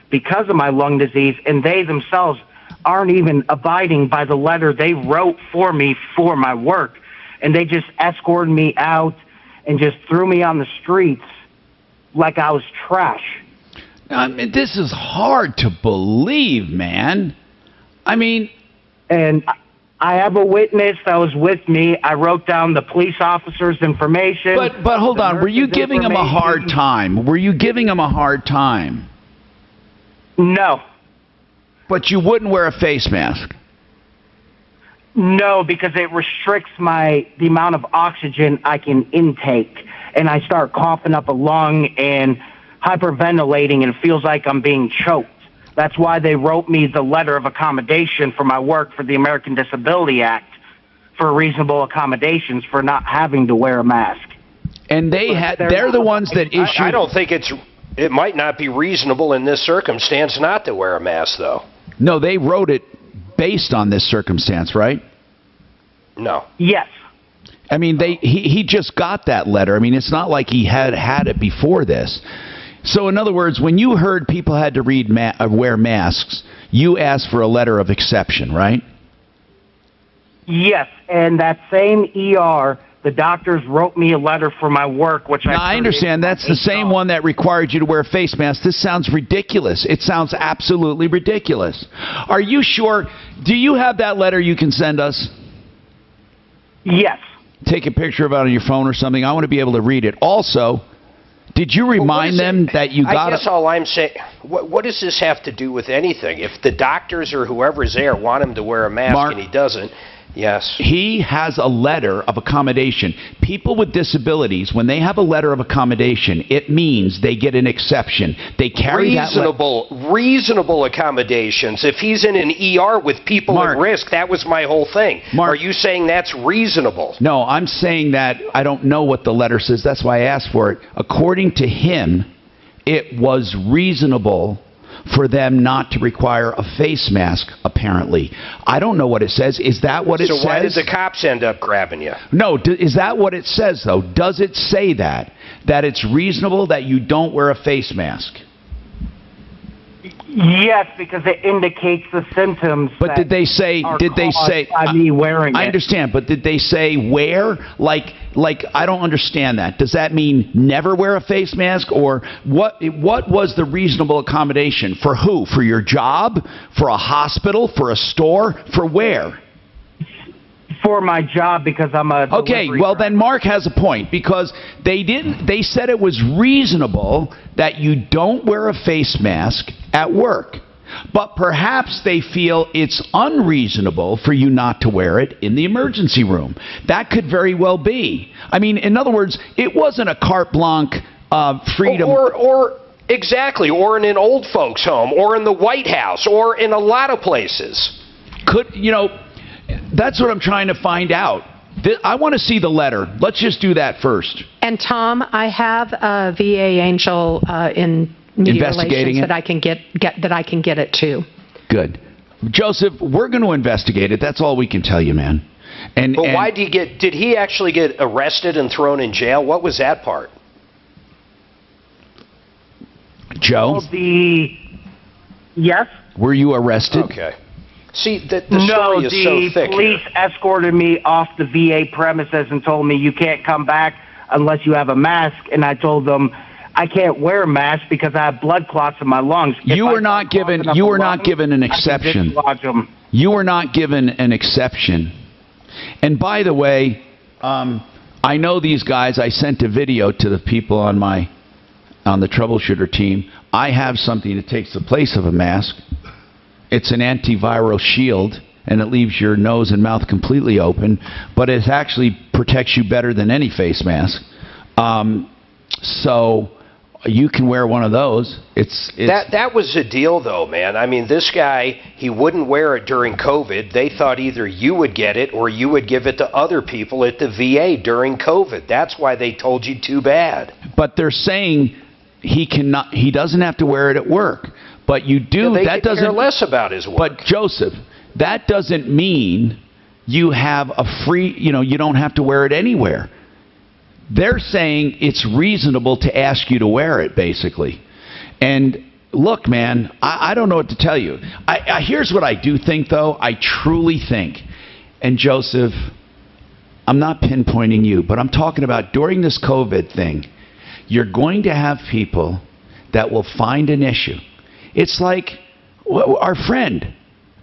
[SPEAKER 7] because of my lung disease, and they themselves aren't even abiding by the letter they wrote for me for my work. And they just escorted me out and just threw me on the streets like I was trash.
[SPEAKER 17] I mean, this is hard to believe, man. I mean...
[SPEAKER 7] And I have a witness that was with me. I wrote down the police officer's information.
[SPEAKER 17] But hold on, were you giving him a hard time? Were you giving him a hard time?
[SPEAKER 7] No.
[SPEAKER 17] But you wouldn't wear a face mask?
[SPEAKER 7] No, because it restricts the amount of oxygen I can intake. And I start coughing up a lung and hyperventilating, and it feels like I'm being choked. That's why they wrote me the letter of accommodation for my work for the American Disability Act for reasonable accommodations for not having to wear a mask.
[SPEAKER 17] And they're the ones that issued...
[SPEAKER 10] I don't think it might not be reasonable in this circumstance not to wear a mask, though.
[SPEAKER 17] No, they wrote it based on this circumstance, right?
[SPEAKER 10] No.
[SPEAKER 7] Yes.
[SPEAKER 17] I mean, he just got that letter. I mean, it's not like he had it before this. So, in other words, when you heard people had to wear masks, you asked for a letter of exception, right?
[SPEAKER 7] Yes, and that same ER, the doctors wrote me a letter for my work, which
[SPEAKER 17] I understand. That's the same one that required you to wear a face mask. This sounds ridiculous. It sounds absolutely ridiculous. Are you sure? Do you have that letter you can send us?
[SPEAKER 7] Yes.
[SPEAKER 17] Take a picture of it on your phone or something. I want to be able to read it. Also, did you remind them that you got...
[SPEAKER 10] I guess all I'm saying, what does this have to do with anything? If the doctors or whoever's there want him to wear a mask, Mark, and he doesn't, yes.
[SPEAKER 17] He has a letter of accommodation. People with disabilities, when they have a letter of accommodation, it means they get an exception. They carry
[SPEAKER 10] reasonable accommodations. If he's in an ER with people at risk, that was my whole thing. Mark, are you saying that's reasonable?
[SPEAKER 17] No, I'm saying that I don't know what the letter says. That's why I asked for it. According to him, it was reasonable for them not to require a face mask, apparently. I don't know what it says. Is that what it says?
[SPEAKER 10] So why did the cops end up grabbing you?
[SPEAKER 17] No, is that what it says, though? Does it say that it's reasonable that you don't wear a face mask?
[SPEAKER 7] Yes, because it indicates the symptoms.
[SPEAKER 17] But did they say
[SPEAKER 7] by me wearing it?
[SPEAKER 17] I understand, but did they say wear? Like I don't understand that. Does that mean never wear a face mask, or what was the reasonable accommodation? For who? For your job? For a hospital? For a store? For where?
[SPEAKER 7] For my job, because I'm a
[SPEAKER 17] okay, well then Mark has a point, because they said it was reasonable that you don't wear a face mask at work. But perhaps they feel it's unreasonable for you not to wear it in the emergency room. That could very well be. I mean, in other words, it wasn't a carte blanche freedom.
[SPEAKER 10] Or exactly, or in an old folks' home, or in the White House, or in a lot of places.
[SPEAKER 17] That's what I'm trying to find out. I want to see the letter. Let's just do that first.
[SPEAKER 6] And Tom, I have a VA angel in media relations that I can get it to.
[SPEAKER 17] Good. Joseph, we're going to investigate it. That's all we can tell you, man.
[SPEAKER 10] But why did he actually get arrested and thrown in jail? What was that part?
[SPEAKER 17] Joe?
[SPEAKER 7] Yes?
[SPEAKER 17] Were you arrested?
[SPEAKER 10] Okay. See, the story is so thick.
[SPEAKER 7] No, the police escorted me off the VA premises and told me you can't come back unless you have a mask. And I told them I can't wear a mask because I have blood clots in my lungs.
[SPEAKER 17] You were not given an exception. You were not given an exception. And by the way, I know these guys. I sent a video to the people on the Troubleshooter team. I have something that takes the place of a mask. It's an antiviral shield, and it leaves your nose and mouth completely open, but it actually protects you better than any face mask. So you can wear one of those.
[SPEAKER 10] That was the deal, though, man. I mean, this guy, he wouldn't wear it during COVID. They thought either you would get it or you would give it to other people at the VA during COVID. That's why they told you too bad.
[SPEAKER 17] But they're saying he doesn't have to wear it at work. But you do.
[SPEAKER 10] Yeah,
[SPEAKER 17] that doesn't
[SPEAKER 10] care less about his work.
[SPEAKER 17] But Joseph, that doesn't mean you have a free. You don't have to wear it anywhere. They're saying it's reasonable to ask you to wear it, basically. And look, man, I don't know what to tell you. Here's what I do think, though. I truly think, and Joseph, I'm not pinpointing you, but I'm talking about during this COVID thing, you're going to have people that will find an issue. It's like our friend,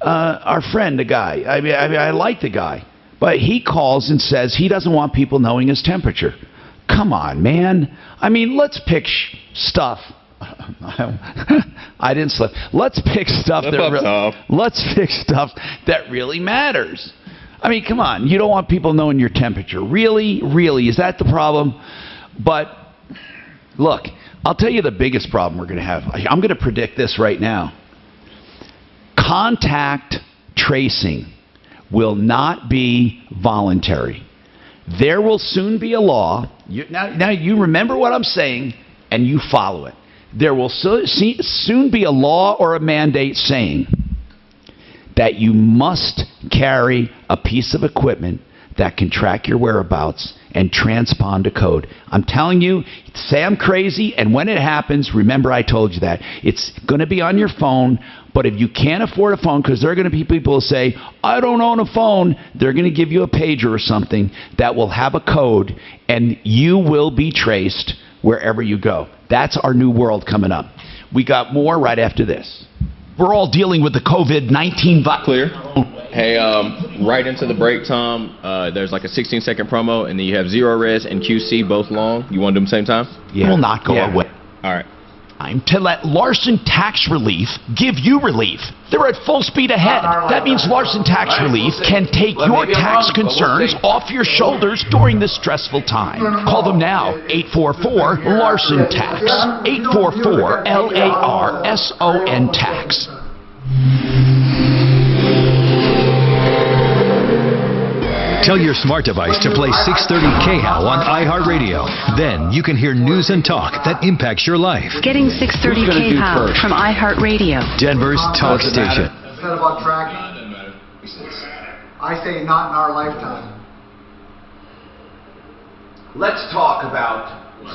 [SPEAKER 17] the guy. I mean, I like the guy, but he calls and says he doesn't want people knowing his temperature. Come on, man. I mean, let's pick stuff. I didn't slip. Let's pick stuff let's pick stuff that really matters. I mean, come on. You don't want people knowing your temperature. Really? Really? Is that the problem? But look, I'll tell you the biggest problem we're going to have. I'm going to predict this right now. Contact tracing will not be voluntary. There will soon be a law. Now you remember what I'm saying, and you follow it. There will soon be a law or a mandate saying that you must carry a piece of equipment that can track your whereabouts and transpond a code. I'm telling you, say I'm crazy, and when it happens, remember I told you that. It's going to be on your phone, but if you can't afford a phone, because there are going to be people who say, I don't own a phone, they're going to give you a pager or something that will have a code, and you will be traced wherever you go. That's our new world coming up. We got more right after this. We're all dealing with the COVID-19 virus.
[SPEAKER 21] Clear. Hey, right into the break, Tom. There's like a 16-second promo, and then you have Zero Res and QC both long. You want to do them same time?
[SPEAKER 17] Yeah. Will not go away.
[SPEAKER 21] All right.
[SPEAKER 17] Time to let Larson Tax Relief give you relief. They're at full speed ahead. That means Larson Tax Relief can take your tax concerns off your shoulders during this stressful time. Call them now, 844-LARSON TAX. 844-LARSON TAX.
[SPEAKER 1] Tell your smart device to play 630 KHOW on iHeartRadio. Then you can hear news and talk that impacts your life.
[SPEAKER 24] Getting 630 KHOW from iHeartRadio.
[SPEAKER 1] Denver's talk station.
[SPEAKER 11] Said about tracking, I say not in our lifetime.
[SPEAKER 3] Let's talk about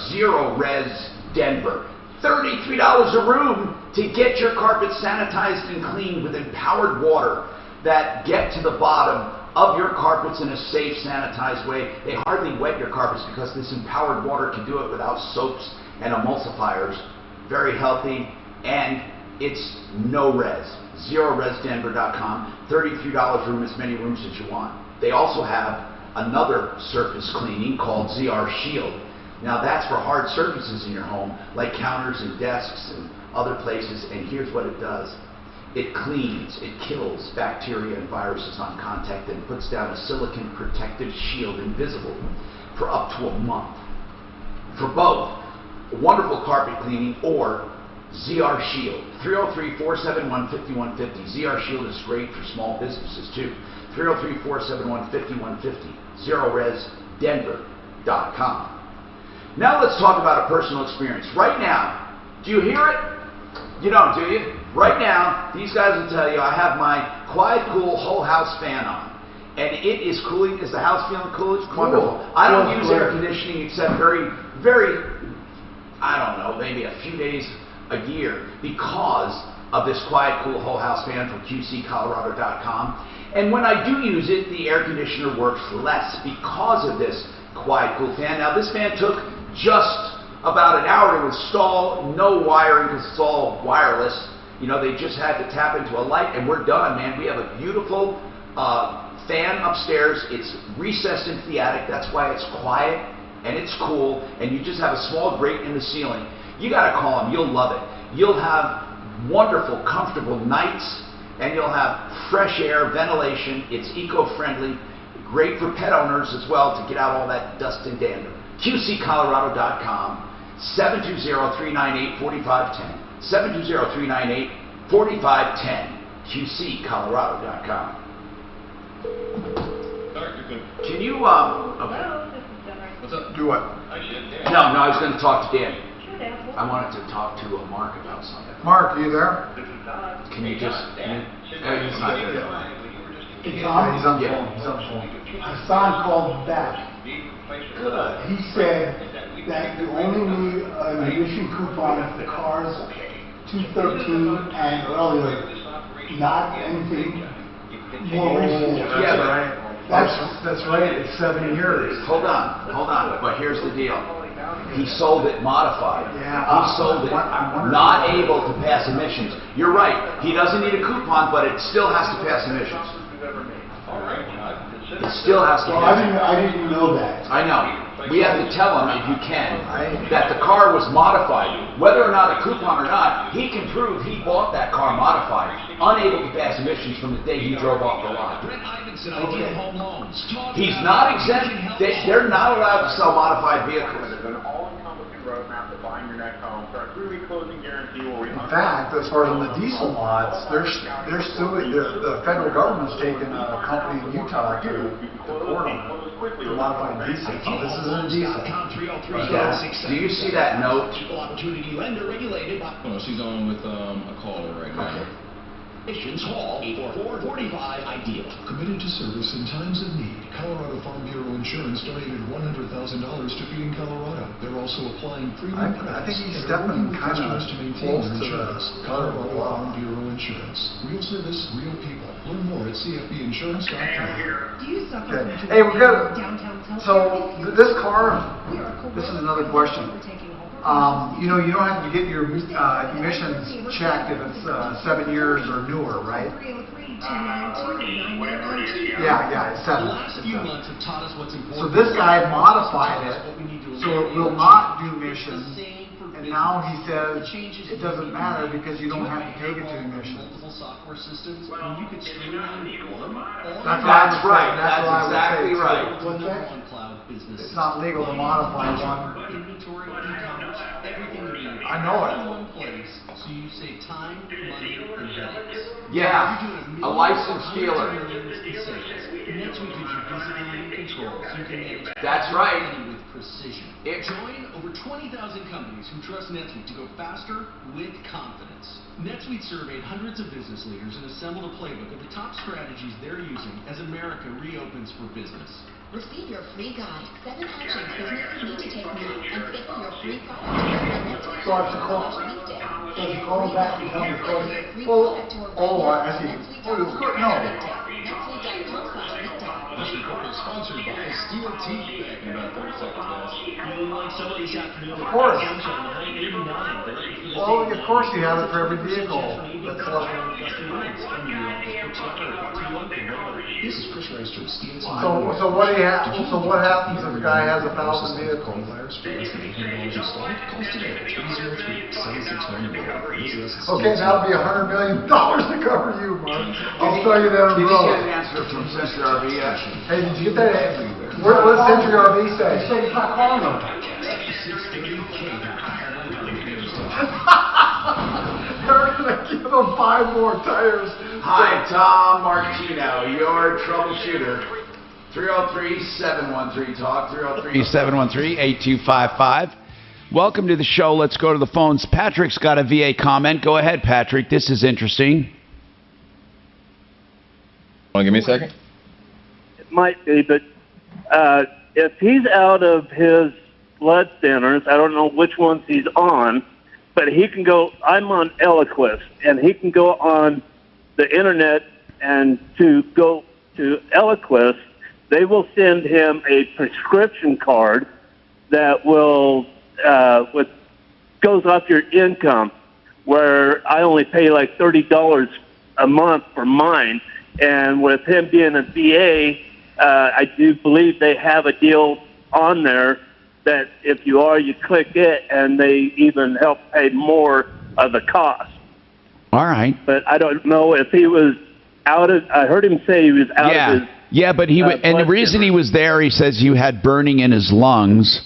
[SPEAKER 3] Zero Res Denver. $33 a room to get your carpet sanitized and cleaned with empowered water that get to the bottom of your carpets in a safe, sanitized way. They hardly wet your carpets because this empowered water can do it without soaps and emulsifiers. Very healthy, and it's no res. ZeroResDenver.com. $33 room, as many rooms as you want. They also have another surface cleaning called ZR Shield. Now that's for hard surfaces in your home, like counters and desks and other places, and here's what it does. It cleans, it kills bacteria and viruses on contact and puts down a silicone protective shield invisible for up to a month. For both wonderful carpet cleaning or ZR Shield. 303-471-5150. ZR Shield is great for small businesses too. 303-471-5150. ZeroResDenver.com. Now let's talk about a personal experience. Right now, do you hear it? You don't, do you? Right now, these guys will tell you I have my Quiet Cool whole house fan on. And it is cooling. Is the house feeling cool? It's wonderful. I don't use air conditioning except very, I don't know, maybe a few days a year because of this Quiet Cool whole house fan from QCcolorado.com. And when I do use it, the air conditioner works less because of this Quiet Cool fan. Now this fan took just about an hour to install, no wiring because it's all wireless. You know, they just had to tap into a light and we're done, man. We have a beautiful fan upstairs. It's recessed into the attic. That's why it's quiet and it's cool, and you just have a small grate in the ceiling. You gotta call them, you'll love it. You'll have wonderful, comfortable nights, and you'll have fresh air, ventilation. It's eco-friendly, great for pet owners as well to get out all that dust and dander. QCcolorado.com, 720-398-4510. 720-398-4510. QCcolorado.com. Can you, okay.
[SPEAKER 13] What's up?
[SPEAKER 27] Do what?
[SPEAKER 3] No, I was going to talk to Dan. I wanted to talk to Mark about something.
[SPEAKER 27] Mark, you there?
[SPEAKER 3] Can you just, he's not there.
[SPEAKER 11] He's on phone. Hassan called back. He said that you only need an emission coupon for cars 213 and earlier, not anything more recent.
[SPEAKER 3] Yeah, but
[SPEAKER 27] That's right. It's 7 years.
[SPEAKER 3] Hold on. But here's the deal. He sold it modified.
[SPEAKER 27] Yeah.
[SPEAKER 3] He sold it not able to pass emissions. You're right. He doesn't need a coupon, but it still has to pass emissions. It still has to pass.
[SPEAKER 11] I didn't know that.
[SPEAKER 3] I know. We have to tell him, if you can, that the car was modified. Whether or not a coupon or not, he can prove he bought that car modified, unable to pass emissions from the day he drove off the lot. He's not exempt. They're not allowed to sell modified vehicles.
[SPEAKER 27] In fact, as far as the diesel mods, they're suing. The federal government's taken a company in Utah to court on it. Modified diesel. So this is a diesel.
[SPEAKER 3] Yeah. Do you see that note?
[SPEAKER 20] Oh, she's on with a caller right now.
[SPEAKER 8] Call 844-45 IDEAL. Committed to service in times of need, Colorado Farm Bureau Insurance donated $100,000 to Feeding Colorado. They're also applying premium
[SPEAKER 27] I think he's
[SPEAKER 8] credits
[SPEAKER 27] stepping kind of
[SPEAKER 8] to maintain
[SPEAKER 27] close
[SPEAKER 8] their
[SPEAKER 27] to
[SPEAKER 8] insurance. Colorado Farm Bureau Insurance. Real service, real people. Learn more at CFBinsurance.com.
[SPEAKER 11] Do you suffer from
[SPEAKER 27] Hey, we got
[SPEAKER 11] downtown Tulsa?
[SPEAKER 27] so this car. This is another question. You know, you don't have to get your emissions checked if it's 7 years or newer, right? Yeah, it's 7. So this guy modified it so it will not do emissions, and now he says it doesn't matter because you don't have to take it to emissions. That's right. That's exactly right.
[SPEAKER 11] What's that?
[SPEAKER 27] It's not legal to modify one. I know it.
[SPEAKER 20] So you save time, money, and headaches.
[SPEAKER 3] Yeah, a licensed dealer. That's right.
[SPEAKER 20] With precision. Join over 20,000 companies who trust NetSuite to go faster with confidence. NetSuite surveyed hundreds of business leaders and assembled a playbook of the top strategies they're using as America reopens for business.
[SPEAKER 12] Receive your free guide, 7 actions businesses need to take now, and schedule your free product at NetSuite.
[SPEAKER 11] So I should call him back and tell him the story. I see. No.
[SPEAKER 20] This report is sponsored by Steel Teeth. Back in about 30 seconds, guys.
[SPEAKER 27] Of course. Well, of course you have it for every vehicle.
[SPEAKER 20] This is Chris Rice from Stevens.
[SPEAKER 11] So what do you have? So what happens if a guy has 1,000 vehicles?
[SPEAKER 20] Coronavirus for less than $800 installed. Call us today at 303-761-4.
[SPEAKER 11] Okay, that'll be $100 million to cover you, Mark. I'll tell you that on the
[SPEAKER 3] Did you
[SPEAKER 11] road.
[SPEAKER 3] get an answer from Century RV yet?
[SPEAKER 11] Hey, did you get that? What does Century RV say? He said he's not calling them. They're going to give him 5 more tires.
[SPEAKER 3] Hi, Tom Martino, your troubleshooter. 303-713-TALK,
[SPEAKER 17] 303-713-8255. Welcome to the show. Let's go to the phones. Patrick's got a VA comment. Go ahead, Patrick. This is interesting.
[SPEAKER 21] Want to give me a second?
[SPEAKER 13] It might be, but if he's out of his blood thinners, I don't know which ones he's on, but he can go, I'm on Eliquis, and he can go on the internet and to go to Eliquis, they will send him a prescription card that will goes off your income, where I only pay like $30 a month for mine, and with him being a VA, I do believe they have a deal on there that if you are, you click it, and they even help pay more of the cost.
[SPEAKER 17] All right.
[SPEAKER 13] But I don't know if he was out of. I heard him say he was out of his.
[SPEAKER 17] Yeah, but he and the reason he was there, he says you had burning in his lungs.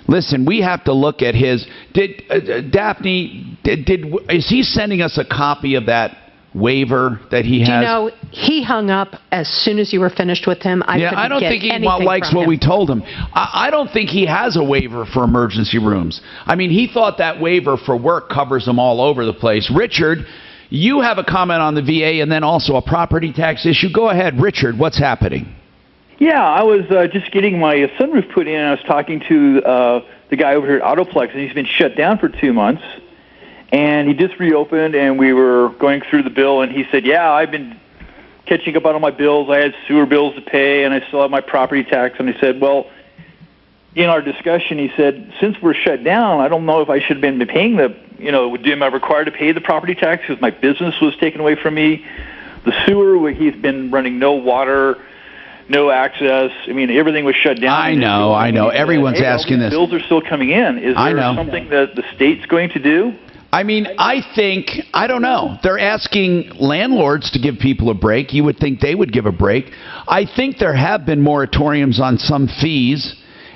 [SPEAKER 17] Listen, we have to look at his. Did Daphne? Is he sending us a copy of that waiver that he has?
[SPEAKER 6] Do you know, he hung up as soon as you were finished with him. I
[SPEAKER 17] don't think he likes what we told him. I don't think he has a waiver for emergency rooms. I mean, he thought that waiver for work covers them all over the place. Richard, you have a comment on the VA and then also a property tax issue. Go ahead, Richard. What's happening?
[SPEAKER 14] Yeah, I was just getting my sunroof put in. I was talking to the guy over here at Autoplex, and he's been shut down for 2 months. And he just reopened, and we were going through the bill, and he said, yeah, I've been catching up on all my bills. I had sewer bills to pay, and I still have my property tax. And he said, well, in our discussion, he said, since we're shut down, I don't know if I should have been paying am I required to pay the property tax because my business was taken away from me? The sewer, he's been running no water, no access. I mean, everything was shut down.
[SPEAKER 17] I know. Everyone's asking this.
[SPEAKER 14] Bills are still coming in. Is there something that the state's going to do?
[SPEAKER 17] I mean, I don't know. They're asking landlords to give people a break. You would think they would give a break. I think there have been moratoriums on some fees,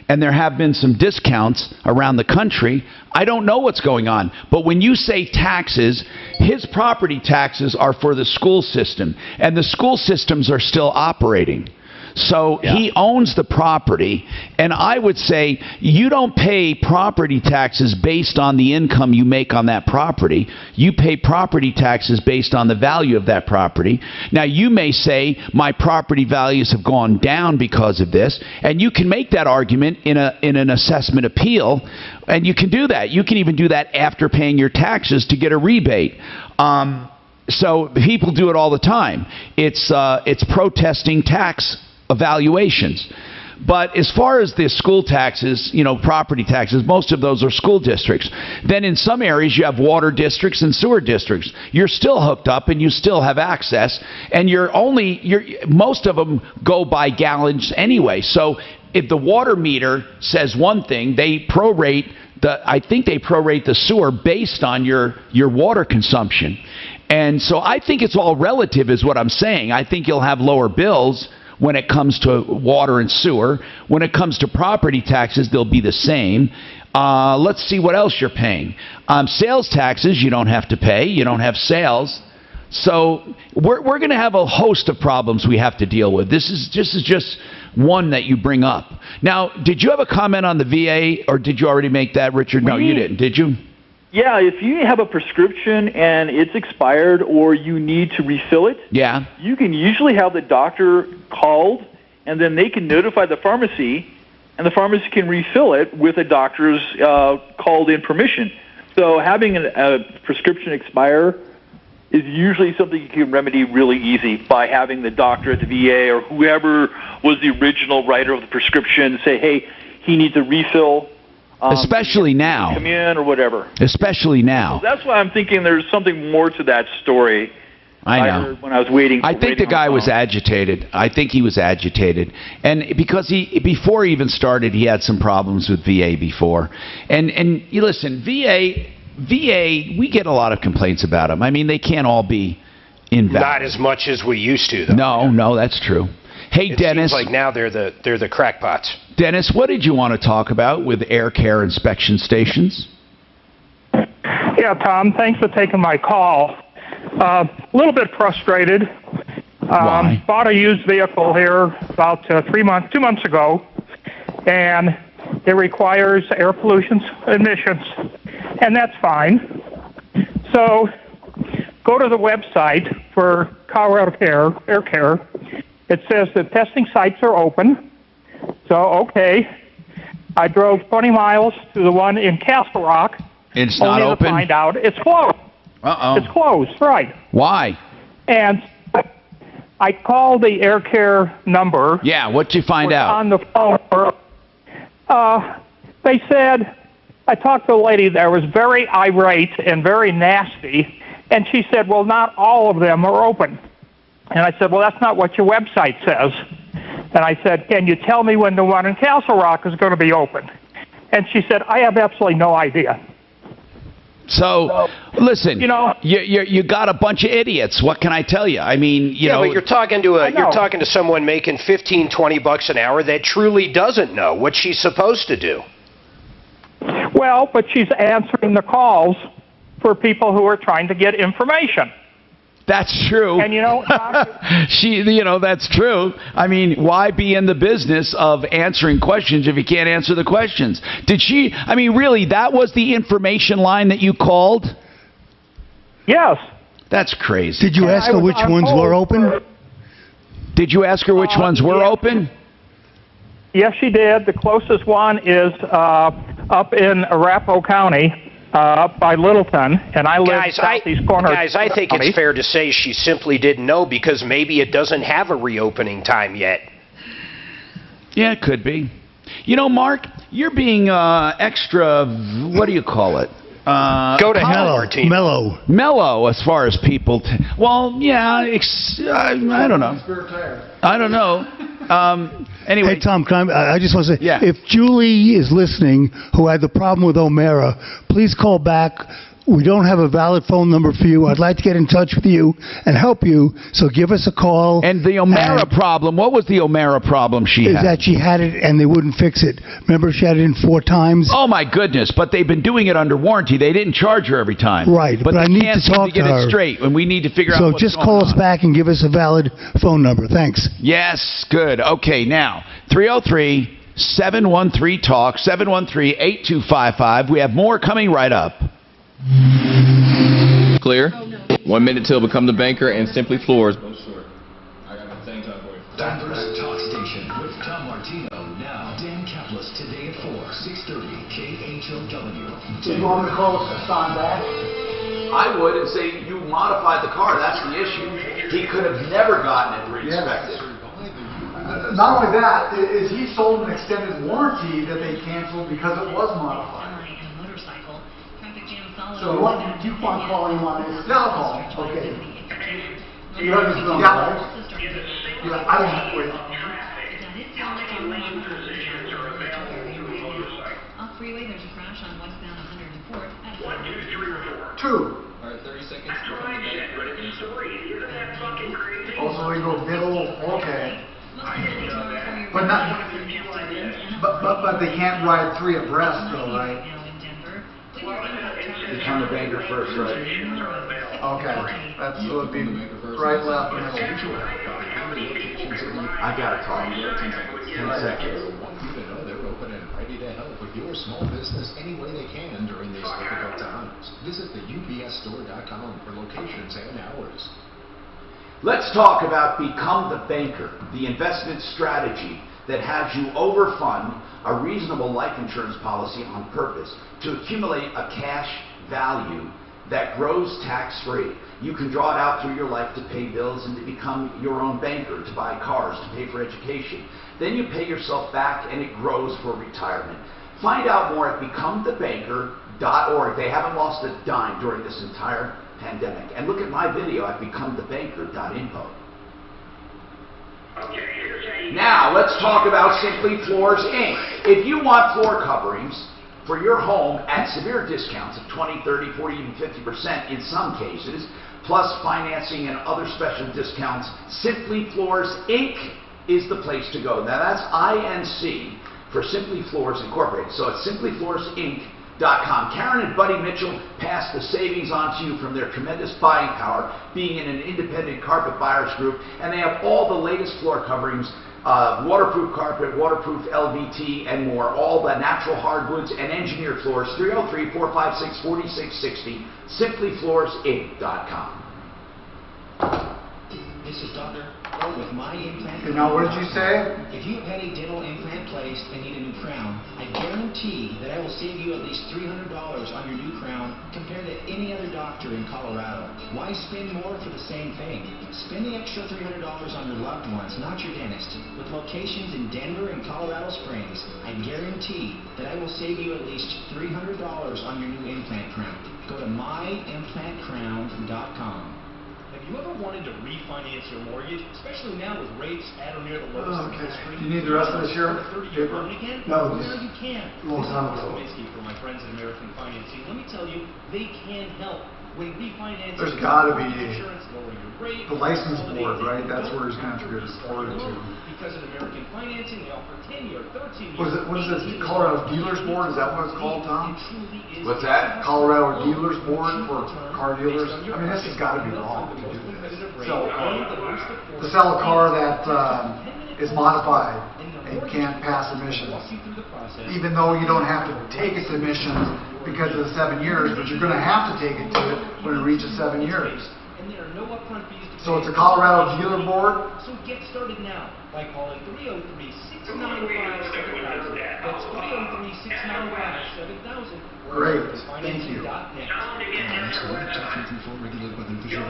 [SPEAKER 17] and there have been some discounts around the country. I don't know what's going on. But when you say taxes, his property taxes are for the school system, and the school systems are still operating. So he owns the property, and I would say you don't pay property taxes based on the income you make on that property. You pay property taxes based on the value of that property. Now, you may say my property values have gone down because of this, and you can make that argument in an assessment appeal, and you can do that. You can even do that after paying your taxes to get a rebate. So people do it all the time. It's protesting tax evaluations. But as far as the school taxes, property taxes, most of those are school districts. Then in some areas you have water districts and sewer districts. You're still hooked up and you still have access, and most of them go by gallons anyway. So if the water meter says one thing, they prorate the sewer based on your water consumption. And so I think it's all relative is what I'm saying. I think you'll have lower bills when it comes to water and sewer. When it comes to property taxes, they'll be the same. Let's see what else you're paying. Sales taxes, you don't have to pay. You don't have sales. So we're going to have a host of problems we have to deal with. This is just one that you bring up. Now, did you have a comment on the VA, or did you already make that, Richard? No, you didn't. Did you?
[SPEAKER 14] Yeah, if you have a prescription and it's expired or you need to refill it, you can usually have the doctor called, and then they can notify the pharmacy, and the pharmacy can refill it with a doctor's called-in permission. So having a prescription expire is usually something you can remedy really easy by having the doctor at the VA or whoever was the original writer of the prescription say, hey, he needs a refill.
[SPEAKER 17] Especially now.
[SPEAKER 14] Come in or whatever.
[SPEAKER 17] Especially now.
[SPEAKER 14] So that's why I'm thinking there's something more to that story
[SPEAKER 17] I know.
[SPEAKER 13] heard when I was waiting.
[SPEAKER 17] I think the guy was agitated. I think he was agitated, and because before he even started, he had some problems with VA before. And you listen, VA, we get a lot of complaints about them. I mean, they can't all be invalid.
[SPEAKER 10] Not as much as we used to, though.
[SPEAKER 17] No, that's true. Hey, Dennis.
[SPEAKER 10] Seems like now they're the crackpots.
[SPEAKER 17] Dennis, what did you want to talk about with air care inspection stations?
[SPEAKER 15] Yeah, Tom, thanks for taking my call. A little bit frustrated.
[SPEAKER 17] Why?
[SPEAKER 15] Bought a used vehicle here about 2 months ago, and it requires air pollution emissions, and that's fine. So go to the website for Colorado Air Care. It says the testing sites are open. So, okay. I drove 20 miles to the one in Castle Rock.
[SPEAKER 17] It's not
[SPEAKER 15] only
[SPEAKER 17] open?
[SPEAKER 15] to find out it's closed.
[SPEAKER 17] Uh-oh.
[SPEAKER 15] It's closed, right.
[SPEAKER 17] Why?
[SPEAKER 15] And I called the air care number.
[SPEAKER 17] Yeah, what'd you find out?
[SPEAKER 15] On the phone. They said, I talked to a lady that was very irate and very nasty, and she said, well, not all of them are open. And I said, well, that's not what your website says. And I said, can you tell me when the one in Castle Rock is going to be open? And she said, I have absolutely no idea.
[SPEAKER 17] So, listen, you got a bunch of idiots. What can I tell you? I mean, you know,
[SPEAKER 10] but you're talking to someone making $15-20 an hour that truly doesn't know what she's supposed to do.
[SPEAKER 15] Well, but she's answering the calls for people who are trying to get information.
[SPEAKER 17] That's true.
[SPEAKER 15] And
[SPEAKER 17] that's true. I mean, why be in the business of answering questions if you can't answer the questions? Really, that was the information line that you called?
[SPEAKER 15] Yes.
[SPEAKER 17] That's crazy.
[SPEAKER 11] Did you ask her which ones were open?
[SPEAKER 17] Did you ask her which ones were open?
[SPEAKER 15] Yes, she did. The closest one is up in Arapahoe County. Up by Littleton, and I live southeast corner.
[SPEAKER 10] Guys, I think it's fair to say she simply didn't know because maybe it doesn't have a reopening time yet.
[SPEAKER 17] Yeah, it could be. You know, Mark, you're being extra, what do you call it?
[SPEAKER 10] Go to hell, Martino.
[SPEAKER 17] Mellow as far as people. Well, yeah, I don't know. I don't know. Anyway.
[SPEAKER 11] Hey, Tom, I just want to say, if Julie is listening, who had the problem with O'Mara, please call back. We don't have a valid phone number for you. I'd like to get in touch with you and help you, so give us a call.
[SPEAKER 17] And the O'Mara problem, what was the O'Mara problem she had?
[SPEAKER 11] Is that she had it and they wouldn't fix it. Remember, she had it in 4 times?
[SPEAKER 17] Oh, my goodness, but they've been doing it under warranty. They didn't charge her every time.
[SPEAKER 11] Right, but I need to talk to her.
[SPEAKER 17] Get it straight, and we need to figure out what's
[SPEAKER 11] So just call us back and give us a valid phone number. Thanks.
[SPEAKER 17] Yes, good. Okay, now, 303-713-TALK, 713-8255. We have more coming right up.
[SPEAKER 21] Clear. 1 minute till become the banker and Simply Floors.
[SPEAKER 8] Denver's Talk Station with Tom Martino. Now, Dan Kaplis today at 4, 630 KHOW.
[SPEAKER 11] Do you want me to call Hassan back?
[SPEAKER 3] I would and say you modified the car. That's the issue. He could have never gotten it re-inspected.
[SPEAKER 11] Not only that, is he sold an extended warranty that they canceled because it was modified. So you want calling him on his cell phone? Okay. You have his number, right? I don't have to wait.
[SPEAKER 12] Off freeway, there's a crash on westbound 104th at
[SPEAKER 11] 1, 2, 3, or 4. 2.
[SPEAKER 21] All right, 30 seconds.
[SPEAKER 11] Also, we go middle. Okay. But they can't ride 3 abreast, though, right?
[SPEAKER 3] Become the banker first, right?
[SPEAKER 11] Okay. That's so it'd be right, left, middle.
[SPEAKER 3] I gotta talk. 10 seconds.
[SPEAKER 20] They're open and ready to help with your small business any way they can during these difficult times. Visit the ubsstore.com for locations and hours.
[SPEAKER 3] Let's talk about Become the Banker, the investment strategy that has you overfund a reasonable life insurance policy on purpose to accumulate a cash value that grows tax-free. You can draw it out through your life to pay bills and to become your own banker, to buy cars, to pay for education. Then you pay yourself back and it grows for retirement. Find out more at becomethebanker.com. banker.org. They haven't lost a dime during this entire pandemic. And look at my video, I've become the banker.info. Now, let's talk about Simply Floors, Inc. If you want floor coverings for your home at severe discounts of 20, 30, 40, even 50% in some cases, plus financing and other special discounts, Simply Floors, Inc. is the place to go. Now, that's INC for Simply Floors Incorporated. So it's simplyfloorsinc.com. Karen and Buddy Mitchell pass the savings on to you from their tremendous buying power, being in an independent carpet buyers group, and they have all the latest floor coverings, waterproof carpet, waterproof LVT, and more, all the natural hardwoods and engineered floors. 303-456-4660, simplyfloorsinc.com.
[SPEAKER 9] This is Dr. with my implant.
[SPEAKER 11] Okay, now what did you say?
[SPEAKER 9] If you have had a dental implant placed and need a new crown, I guarantee that I will save you at least $300 on your new crown compared to any other doctor in Colorado. Why spend more for the same thing? Spend the extra $300 on your loved ones, not your dentist. With locations in Denver and Colorado Springs, I guarantee that I will save you at least $300 on your new implant crown. Go to myimplantcrown.com.
[SPEAKER 16] Have you ever wanted to refinance your mortgage, especially now with rates at or near the lowest in history?
[SPEAKER 11] You need the rest of this year?
[SPEAKER 16] Paper? Again?
[SPEAKER 11] No,
[SPEAKER 16] Now you can.
[SPEAKER 11] a long time ago.
[SPEAKER 16] For my friends at American Financing, let me tell you, they can help. When refinancing,
[SPEAKER 11] There's got to be
[SPEAKER 16] insurance, lower your rate,
[SPEAKER 11] the license board, right? That's where he's going to have to get his order to.
[SPEAKER 16] Because of American Financing, they offer 10-year, 13-year.
[SPEAKER 11] What is it? Colorado Dealers Board? Is that what it's called, Tom?
[SPEAKER 3] What's that?
[SPEAKER 11] Colorado Dealers Board for car dealers. I mean, this has got to be wrong to do this. To sell a car that is modified and can't pass emissions, even though you don't have to take its emissions because of the 7 years, but you're going to have to take it to it when it reaches 7 years. So it's a Colorado Dealer Board.
[SPEAKER 16] So get started now by calling 303-695-7000. That's 303-695-7000.
[SPEAKER 11] Great, thank you.
[SPEAKER 12] The deep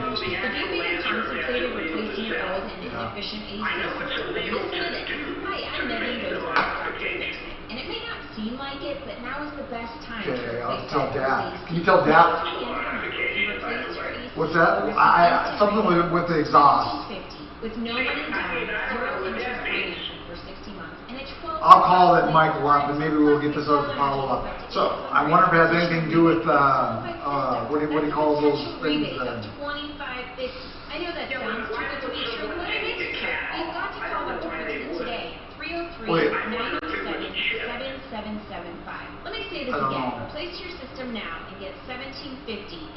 [SPEAKER 12] concentrated replacing your old and inefficient AC system. Listen to this. Hi, I'm Megan and it may not seem like it, but now is the best time to
[SPEAKER 11] Okay, I'll
[SPEAKER 12] replace
[SPEAKER 11] tell
[SPEAKER 12] that
[SPEAKER 11] Dad. Can you tell Dad? What's that? Something with the exhaust.
[SPEAKER 12] with no money down, zero interest financing for 60 months, and a 12.
[SPEAKER 11] I'll call it Michael up, and maybe we'll get this other follow up. So I wonder if it has anything to do with what do you call those things?
[SPEAKER 12] 25, 50. I know that sounds too good to be true, but it is true. You've got to call Dr. Fixit today. 303-907-7775. Let me say this again. Replace your system now and get $17.50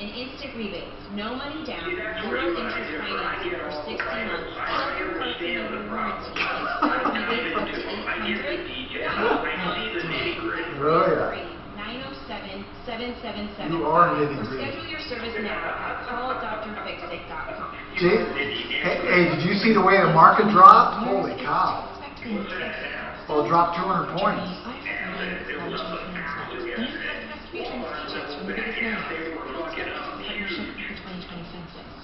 [SPEAKER 12] in instant rebates. No money down, zero interest financing for 60 months. Sell your car for no warranty. Extra rebates up to $800.
[SPEAKER 11] Oh, yeah.
[SPEAKER 12] 907-7775.
[SPEAKER 11] You are nitty
[SPEAKER 12] Or
[SPEAKER 11] gritty.
[SPEAKER 12] schedule your service now at calldrfixit.com.
[SPEAKER 11] Hey, did you see the way the market dropped? Holy cow. Well, it dropped 200 points.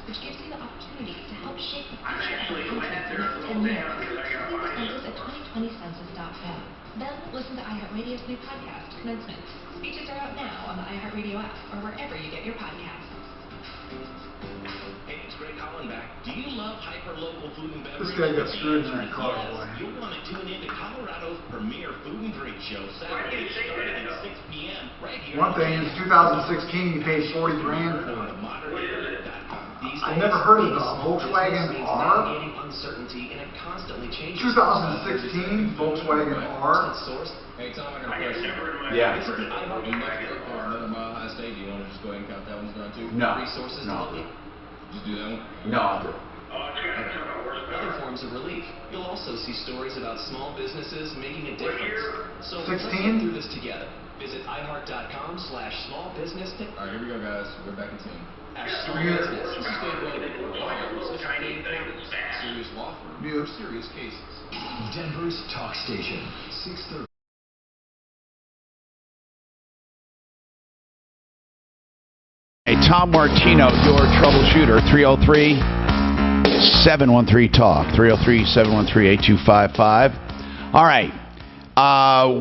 [SPEAKER 12] Which gives you the opportunity to help shape the future of our country for the next 10 years. Census at 2020census.gov. Then listen to iHeartRadio's new podcast, Commencement. Speeches are out now on the iHeartRadio app or wherever you get your podcasts.
[SPEAKER 16] Hey, it's Greg Holland back. Do you love hyper-local food and beverage?
[SPEAKER 11] This guy got screwed in that car,
[SPEAKER 16] Yes,
[SPEAKER 11] boy.
[SPEAKER 16] you'll want to tune in to Colorado's premier food and drink show Saturday starting at 6 p.m. right here.
[SPEAKER 11] One thing is 2016, you paid 40 grand for it. I've never heard of the Volkswagen R. 2016 Volkswagen R.
[SPEAKER 21] Hey, Tom, I got a question.
[SPEAKER 3] Yeah.
[SPEAKER 16] This is the iHeart
[SPEAKER 21] You mentioned another Mile High State. Do you want to just go ahead and count that one down too?
[SPEAKER 3] No.
[SPEAKER 16] Resources
[SPEAKER 3] No.
[SPEAKER 16] to help you.
[SPEAKER 21] Just do that one?
[SPEAKER 3] No, I'll do it.
[SPEAKER 16] Other forms of relief. You'll also see stories about small businesses making a difference. So let's get
[SPEAKER 11] 16?
[SPEAKER 16] through this together. Visit iHeart.com/smallbusiness.
[SPEAKER 21] All right, here we go, guys. We're back in 10.
[SPEAKER 16] Small business. This is Dave Logan.
[SPEAKER 21] Serious law firm
[SPEAKER 11] Mute.
[SPEAKER 21] for serious cases.
[SPEAKER 8] Denver's Talk Station, 630.
[SPEAKER 17] Hey, Tom Martino, your troubleshooter, 303-713-TALK, 303-713-8255. All right.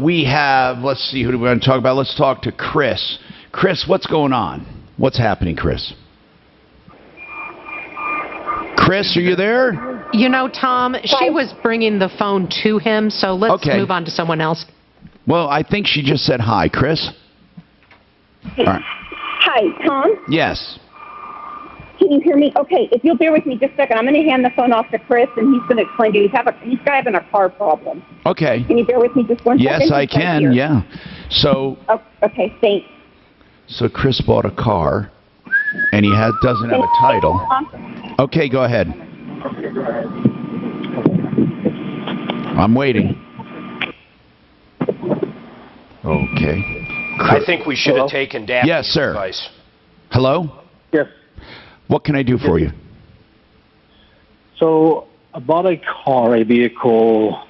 [SPEAKER 17] We have, let's see, who do we want to talk about? Let's talk to Chris. Chris, what's going on? What's happening, Chris? Chris, are you there?
[SPEAKER 6] You know, Tom, she was bringing the phone to him, so let's
[SPEAKER 17] Okay.
[SPEAKER 6] move on to someone else.
[SPEAKER 17] Well, I think she just said hi, Chris. All right.
[SPEAKER 2] Hi, Tom?
[SPEAKER 17] Yes.
[SPEAKER 2] Can you hear me? Okay, if you'll bear with me just a second, I'm going to hand the phone off to Chris, and he's going to explain to you. He's having a car problem.
[SPEAKER 17] Okay.
[SPEAKER 2] Can you bear with me just one second?
[SPEAKER 17] Yes, I
[SPEAKER 2] He's right
[SPEAKER 17] can.
[SPEAKER 2] here.
[SPEAKER 17] Yeah. So.
[SPEAKER 2] Oh, okay, thanks.
[SPEAKER 17] So Chris bought a car, and he doesn't have a title. Okay, go ahead. I'm waiting. Okay.
[SPEAKER 10] I think we should have taken Daphne's
[SPEAKER 17] Yes, sir.
[SPEAKER 10] advice.
[SPEAKER 17] Hello?
[SPEAKER 18] Yes.
[SPEAKER 17] What can I do for you?
[SPEAKER 18] So I bought a vehicle,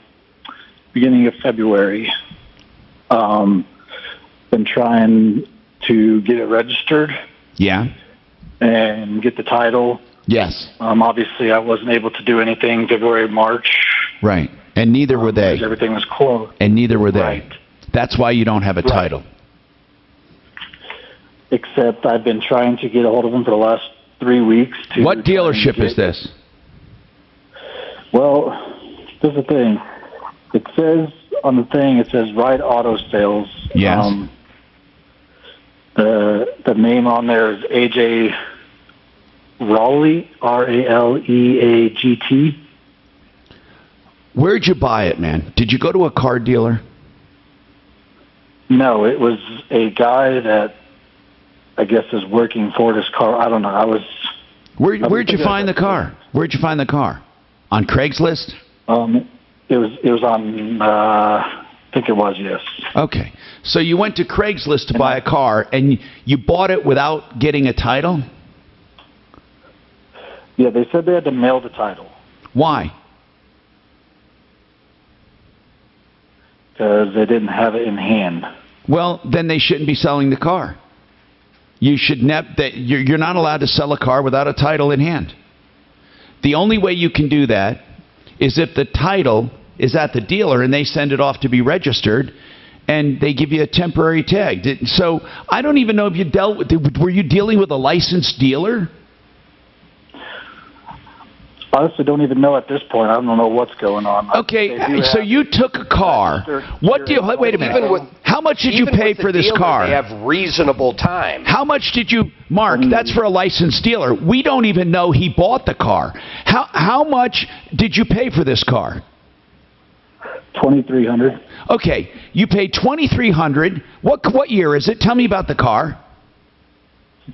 [SPEAKER 18] beginning of February. Been trying to get it registered.
[SPEAKER 17] Yeah.
[SPEAKER 18] And get the title.
[SPEAKER 17] Yes.
[SPEAKER 18] Obviously, I wasn't able to do anything February, March.
[SPEAKER 17] Right. And neither were they.
[SPEAKER 18] Everything was closed.
[SPEAKER 17] And neither were they.
[SPEAKER 18] Right.
[SPEAKER 17] That's why you don't have a title.
[SPEAKER 18] Except I've been trying to get a hold of them for the last 3 weeks.
[SPEAKER 17] What dealership is this?
[SPEAKER 18] Well, here's the thing. It says on the thing, it says Ride Auto Sales.
[SPEAKER 17] Yes.
[SPEAKER 18] The name on there is AJ Raleigh, Raleaagt.
[SPEAKER 17] Where'd you buy it, man? Did you go to a car dealer?
[SPEAKER 18] No, it was a guy that I guess is working for this car. I don't know.
[SPEAKER 17] Where'd you find the car? Where'd you find the car? On Craigslist?
[SPEAKER 18] It was on. I think it was, yes.
[SPEAKER 17] Okay, so you went to Craigslist to buy a car, and you bought it without getting a title?
[SPEAKER 18] Yeah, they said they had to mail the title.
[SPEAKER 17] Why?
[SPEAKER 18] Because they didn't have it in hand.
[SPEAKER 17] Well, then they shouldn't be selling the car. You should you're not allowed to sell a car without a title in hand. The only way you can do that is if the title is at the dealer and they send it off to be registered and they give you a temporary tag. So I don't even know if you dealt with, were you dealing with a licensed dealer?
[SPEAKER 18] Honestly, don't even know at this point. I don't know what's going on.
[SPEAKER 17] Okay, so you took a car. Wait a minute. How much did you pay for this car?
[SPEAKER 10] They have reasonable time.
[SPEAKER 17] How much did you, Mark? That's for a licensed dealer. We don't even know he bought the car. How much did you pay for this car?
[SPEAKER 18] $2,300.
[SPEAKER 17] Okay, you paid $2,300. What year is it? Tell me about the car.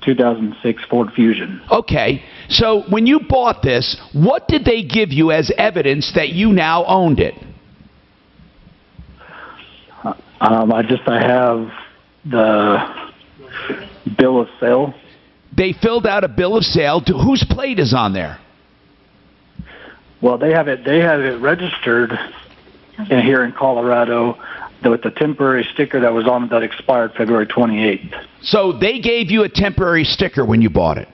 [SPEAKER 18] 2006 Ford Fusion.
[SPEAKER 17] Okay, so when you bought this, what did they give you as evidence that you now owned it?
[SPEAKER 18] I have the bill of sale.
[SPEAKER 17] They filled out a bill of sale. Whose plate is on there?
[SPEAKER 18] Well, they have it registered here in Colorado with the temporary sticker that was on it that expired February 28th.
[SPEAKER 17] So they gave you a temporary sticker when you bought it?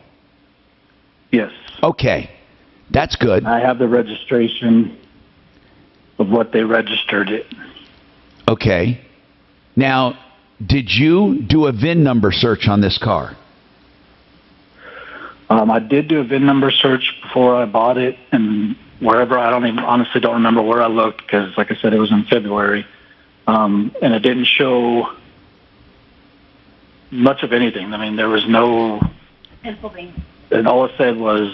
[SPEAKER 18] Yes.
[SPEAKER 17] Okay. That's good.
[SPEAKER 18] I have the registration of what they registered it.
[SPEAKER 17] Okay. Now, did you do a VIN number search on this car?
[SPEAKER 18] I did do a VIN number search before I bought it, and wherever, honestly don't remember where I looked because, like I said, it was in February. And it didn't show much of anything. I mean, there was no...
[SPEAKER 2] Pennsylvania.
[SPEAKER 18] And all it said was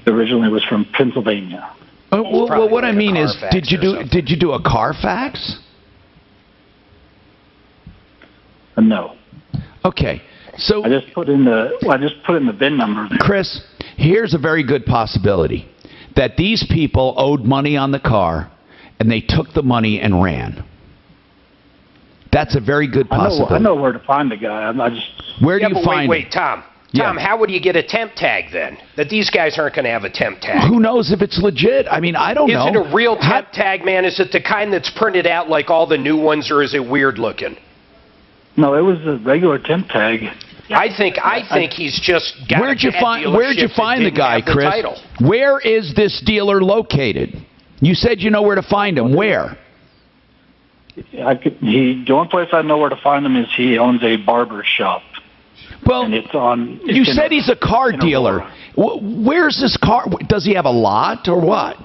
[SPEAKER 18] originally was from Pennsylvania.
[SPEAKER 17] Well, what I mean is, did you do a Carfax?
[SPEAKER 18] No.
[SPEAKER 17] Okay. So
[SPEAKER 18] I just put in the VIN number there.
[SPEAKER 17] Chris, here's a very good possibility that these people owed money on the car and they took the money and ran. That's a very good possibility.
[SPEAKER 18] I know where to find the guy.
[SPEAKER 17] Where do you find
[SPEAKER 10] Wait, Tom. Tom, how would you get a temp tag then? That these guys aren't going to have a temp tag.
[SPEAKER 17] Who knows if it's legit? I mean, I don't know.
[SPEAKER 10] Is it a real temp tag, man? Is it the kind that's printed out like all the new ones, or is it weird looking?
[SPEAKER 18] No, it was a regular temp tag.
[SPEAKER 10] I think he's just got
[SPEAKER 17] Where'd you find the guy, Chris? Where is this dealer located? You said you know where to find him. Where?
[SPEAKER 18] The only place I know where to find him is he owns a barber shop.
[SPEAKER 17] Well,
[SPEAKER 18] and
[SPEAKER 17] you said he's a car dealer. Where's this car? Does he have a lot or what?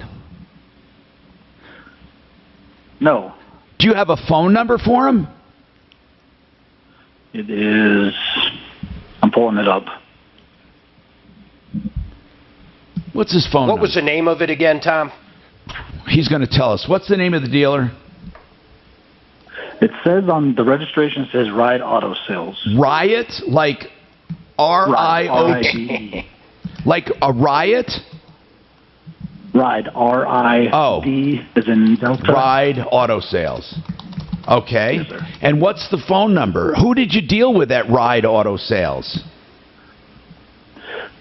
[SPEAKER 18] No.
[SPEAKER 17] Do you have a phone number for him?
[SPEAKER 18] It is. I'm pulling it up.
[SPEAKER 17] What's his phone number?
[SPEAKER 10] What was the name of it again, Tom?
[SPEAKER 17] He's going to tell us. What's the name of the dealer?
[SPEAKER 18] It says on the registration, it says Ride Auto Sales.
[SPEAKER 17] Riot? Like R-I-O-T? Like a riot?
[SPEAKER 18] Ride, R-I-D, as in Delta.
[SPEAKER 17] Ride Auto Sales. Okay.
[SPEAKER 18] Yes, sir.
[SPEAKER 17] And what's the phone number? Who did you deal with at Ride Auto Sales?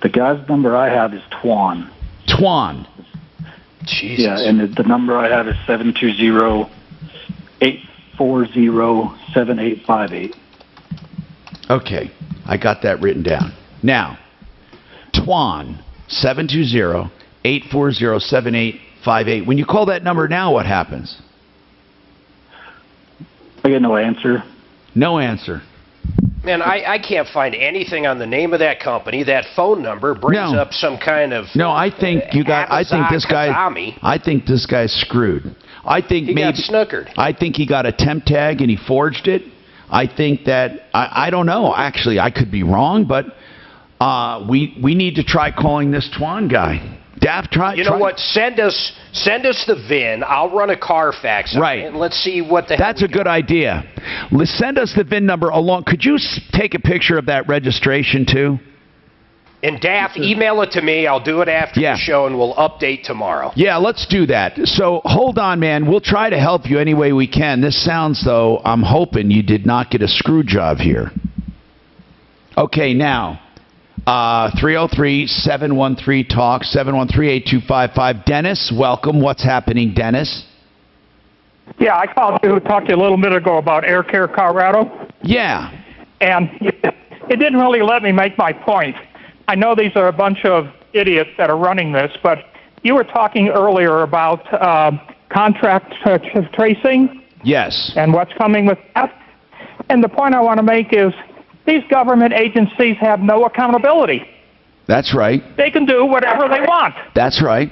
[SPEAKER 18] The guy's number I have is Twan.
[SPEAKER 17] Twan.
[SPEAKER 10] Jesus.
[SPEAKER 18] Yeah, and the number I have is 720-840-7858.
[SPEAKER 17] Okay. I got that written down. Now, Twan, 720-840-7858. When you call that number now, what happens?
[SPEAKER 18] I get no answer.
[SPEAKER 17] No answer.
[SPEAKER 10] Man, I can't find anything on the name of that company. That phone number brings up some kind of
[SPEAKER 17] I think you got. I think this guy. I think this guy's screwed. I think
[SPEAKER 10] he
[SPEAKER 17] maybe
[SPEAKER 10] got snookered.
[SPEAKER 17] I think he got a temp tag and he forged it. I think that I don't know. Actually, I could be wrong, but we need to try calling this Twan guy. Daft, try.
[SPEAKER 10] You know what? Send us the VIN. I'll run a Carfax.
[SPEAKER 17] Right.
[SPEAKER 10] And let's see what the.
[SPEAKER 17] That's a good idea. Send us the VIN number along. Could you take a picture of that registration too?
[SPEAKER 10] And Daft, email it to me. I'll do it after the show, and we'll update tomorrow.
[SPEAKER 17] Yeah, let's do that. So hold on, man. We'll try to help you any way we can. This sounds though. I'm hoping you did not get a screw job here. Okay, now. 303-713-TALK, 713-8255. Dennis, welcome. What's happening, Dennis?
[SPEAKER 15] Yeah, I called to talk to you a little bit ago about Air Care Colorado.
[SPEAKER 17] Yeah.
[SPEAKER 15] And it didn't really let me make my point. I know these are a bunch of idiots that are running this, but you were talking earlier about contract tracing.
[SPEAKER 17] Yes.
[SPEAKER 15] And what's coming with that. And the point I want to make is these government agencies have no accountability.
[SPEAKER 17] That's right.
[SPEAKER 15] They can do whatever they want.
[SPEAKER 17] That's right.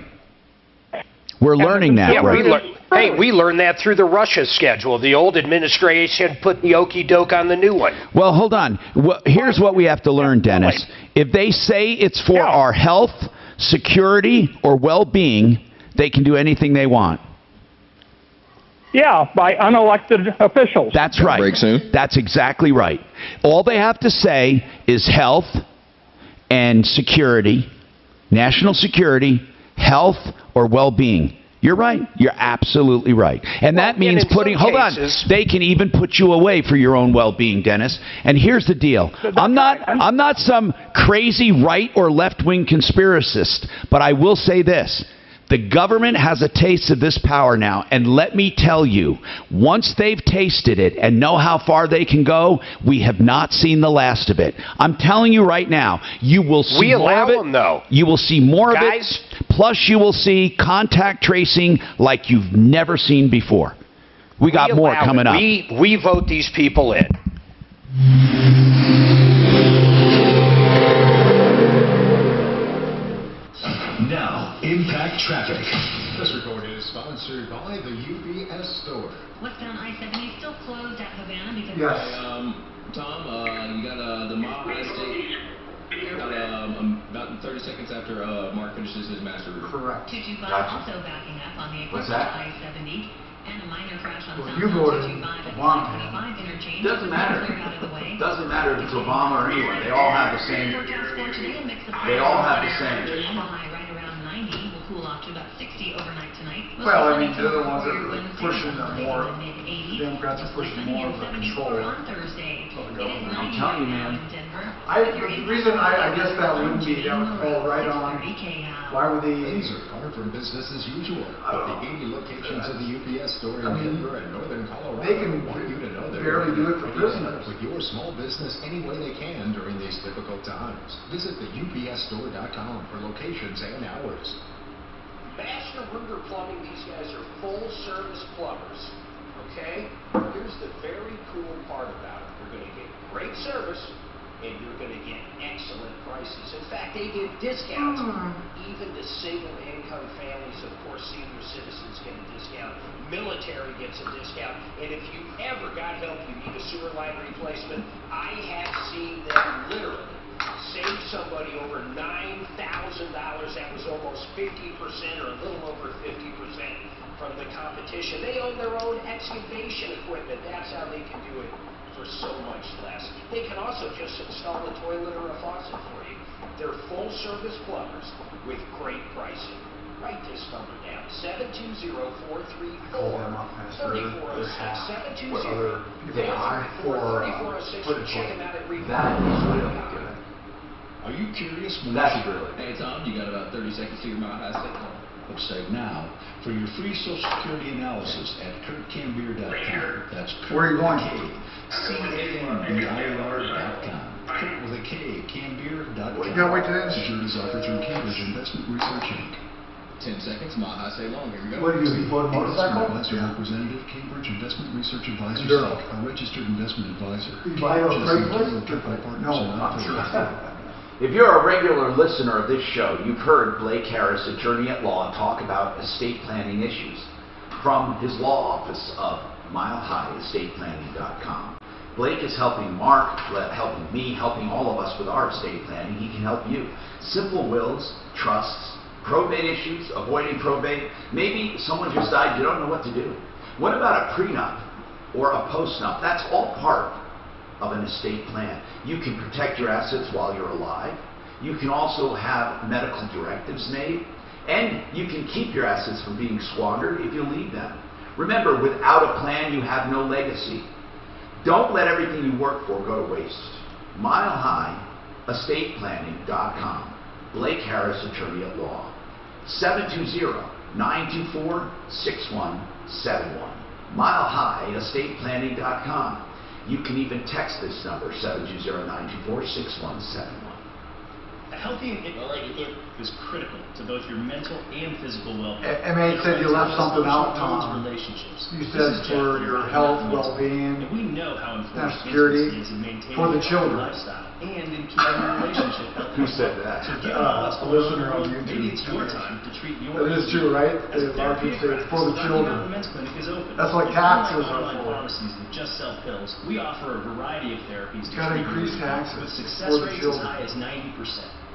[SPEAKER 17] We're learning that.
[SPEAKER 10] Yeah,
[SPEAKER 17] right?
[SPEAKER 10] we learned that through the Russia schedule. The old administration put the okey doke on the new one.
[SPEAKER 17] Well, hold on. Here's what we have to learn, Dennis. If they say it's for our health, security, or well-being, they can do anything they want.
[SPEAKER 15] Yeah, by unelected officials.
[SPEAKER 17] That's right.
[SPEAKER 21] Break soon.
[SPEAKER 17] That's exactly right. All they have to say is health and security, national security, health, or well-being. You're right. You're absolutely right. And that means they can even put you away for your own well-being, Dennis. And here's the deal. I'm not some crazy right or left-wing conspiracist, but I will say this. The government has a taste of this power now, and let me tell you, once they've tasted it and know how far they can go, we have not seen the last of it. I'm telling you right now, you will see more of it.
[SPEAKER 10] Them, though.
[SPEAKER 17] You will see more
[SPEAKER 10] of
[SPEAKER 17] it. Plus, you will see contact tracing like you've never seen before. We got more coming up.
[SPEAKER 10] We vote these people in.
[SPEAKER 8] Now, impact traffic. This report is sponsored by the UPS Store.
[SPEAKER 12] What's down I-70 still closed at Havana because
[SPEAKER 16] Tom, you got the Mile High State about 30 seconds after Mark finishes his master route.
[SPEAKER 11] Correct.
[SPEAKER 12] 225 also backing up on the
[SPEAKER 3] What's
[SPEAKER 12] equivalent
[SPEAKER 3] that?
[SPEAKER 12] I-70 and a minor crash on
[SPEAKER 11] Well,
[SPEAKER 12] South
[SPEAKER 11] you voted
[SPEAKER 12] 225 at
[SPEAKER 11] Obama.
[SPEAKER 12] 25 interchange.
[SPEAKER 3] Doesn't matter.
[SPEAKER 12] Cleared out of the way.
[SPEAKER 3] Doesn't matter if it's Obama or anyone. They all have the same.
[SPEAKER 12] Forecast for today, a mix of
[SPEAKER 3] They all have the same.
[SPEAKER 12] and a high right around 90. Will cool off to about 60 overnight tonight.
[SPEAKER 11] Well, I mean, they're the ones that are pushing more. Democrats are pushing more of the control
[SPEAKER 12] on Thursday.
[SPEAKER 11] of the government.
[SPEAKER 3] I'm telling you, man.
[SPEAKER 11] The reason I guess that wouldn't be, that would fall right on. Why would they?
[SPEAKER 8] Things are far from business as usual. But the 80 locations of the UPS Store in Denver and Northern Colorado
[SPEAKER 11] They can
[SPEAKER 8] want you to know that
[SPEAKER 11] barely do it for prisoners.
[SPEAKER 8] with your small business any way they can during these difficult times. Visit the UPSstore.com for locations and hours.
[SPEAKER 4] Master Ruger Plumbing, these guys are full-service plumbers. okay? Here's the very cool part about it. You're going to get great service, and you're going to get excellent prices. In fact, they give discounts even to single-income families. Of course, senior citizens get a discount. Military gets a discount. And if you ever got help, you need a sewer line replacement, I have seen them literally save somebody over $9,000. That was almost 50% or a little over 50% from the competition. They own their own excavation equipment. That's how they can do it for so much less. They can also just install a toilet or a faucet for you. They're full-service plumbers with great pricing. Write this number down, 720-434-3406, 720-434-3406. Check them out at Reef.
[SPEAKER 3] That is really good.
[SPEAKER 20] Are you curious?
[SPEAKER 3] That's really
[SPEAKER 16] good. Hey, Tom, you got about 30 seconds to your Mile High State call.
[SPEAKER 20] Save now for your free Social Security analysis at KurtCambier.com. That's Kurt
[SPEAKER 11] Where are you going?
[SPEAKER 20] CAMBIR.com. Kurt with a K, Cambier.com.
[SPEAKER 11] Well, you gotta wait till then.
[SPEAKER 20] Securities offered through Cambridge Investment Research Inc.
[SPEAKER 16] 10 seconds, Mile High State long. Here we go.
[SPEAKER 11] What do you bought a motorcycle?
[SPEAKER 20] Representative, Cambridge Investment Research Advisors,
[SPEAKER 11] Durham.
[SPEAKER 20] a registered investment advisor.
[SPEAKER 11] You buy a Craigslist? No, not true.
[SPEAKER 3] If you're a regular listener of this show, you've heard Blake Harris, attorney at law, talk about estate planning issues from his law office of MileHighEstatePlanning.com. Blake is helping Mark, helping me, helping all of us with our estate planning. He can help you. Simple wills, trusts, probate issues, avoiding probate. Maybe someone just died, you don't know what to do. What about a prenup or a postnup? That's all part of an estate plan. You can protect your assets while you're alive. You can also have medical directives made, and you can keep your assets from being squandered if you leave them. Remember, without a plan, you have no legacy. Don't let everything you work for go to waste. MileHighEstatePlanning.com. Blake Harris, attorney at law. 720-924-6171. MileHighEstatePlanning.com. You can even text this number, 720-924-6171.
[SPEAKER 5] A healthy and is critical to both your mental and physical well-being.
[SPEAKER 11] M.A. said you left something out, Tom.
[SPEAKER 5] Relationships.
[SPEAKER 11] You said for your health, well-being,
[SPEAKER 5] and we know how important
[SPEAKER 11] security,
[SPEAKER 5] is in maintaining
[SPEAKER 11] for the children.
[SPEAKER 5] Lifestyle and in keeping your relationship healthy.
[SPEAKER 3] Who said that?
[SPEAKER 5] So give all us
[SPEAKER 11] a listener on YouTube.
[SPEAKER 5] Maybe it's your time to treat your
[SPEAKER 11] It is true, right? A lot of people say it's for the children. That's like taxes are for.
[SPEAKER 5] Pharmacies that just sell pills. We offer a variety of therapies
[SPEAKER 11] You gotta increase taxes
[SPEAKER 5] with success
[SPEAKER 11] for the
[SPEAKER 5] rates as
[SPEAKER 11] children.
[SPEAKER 5] high as 90%,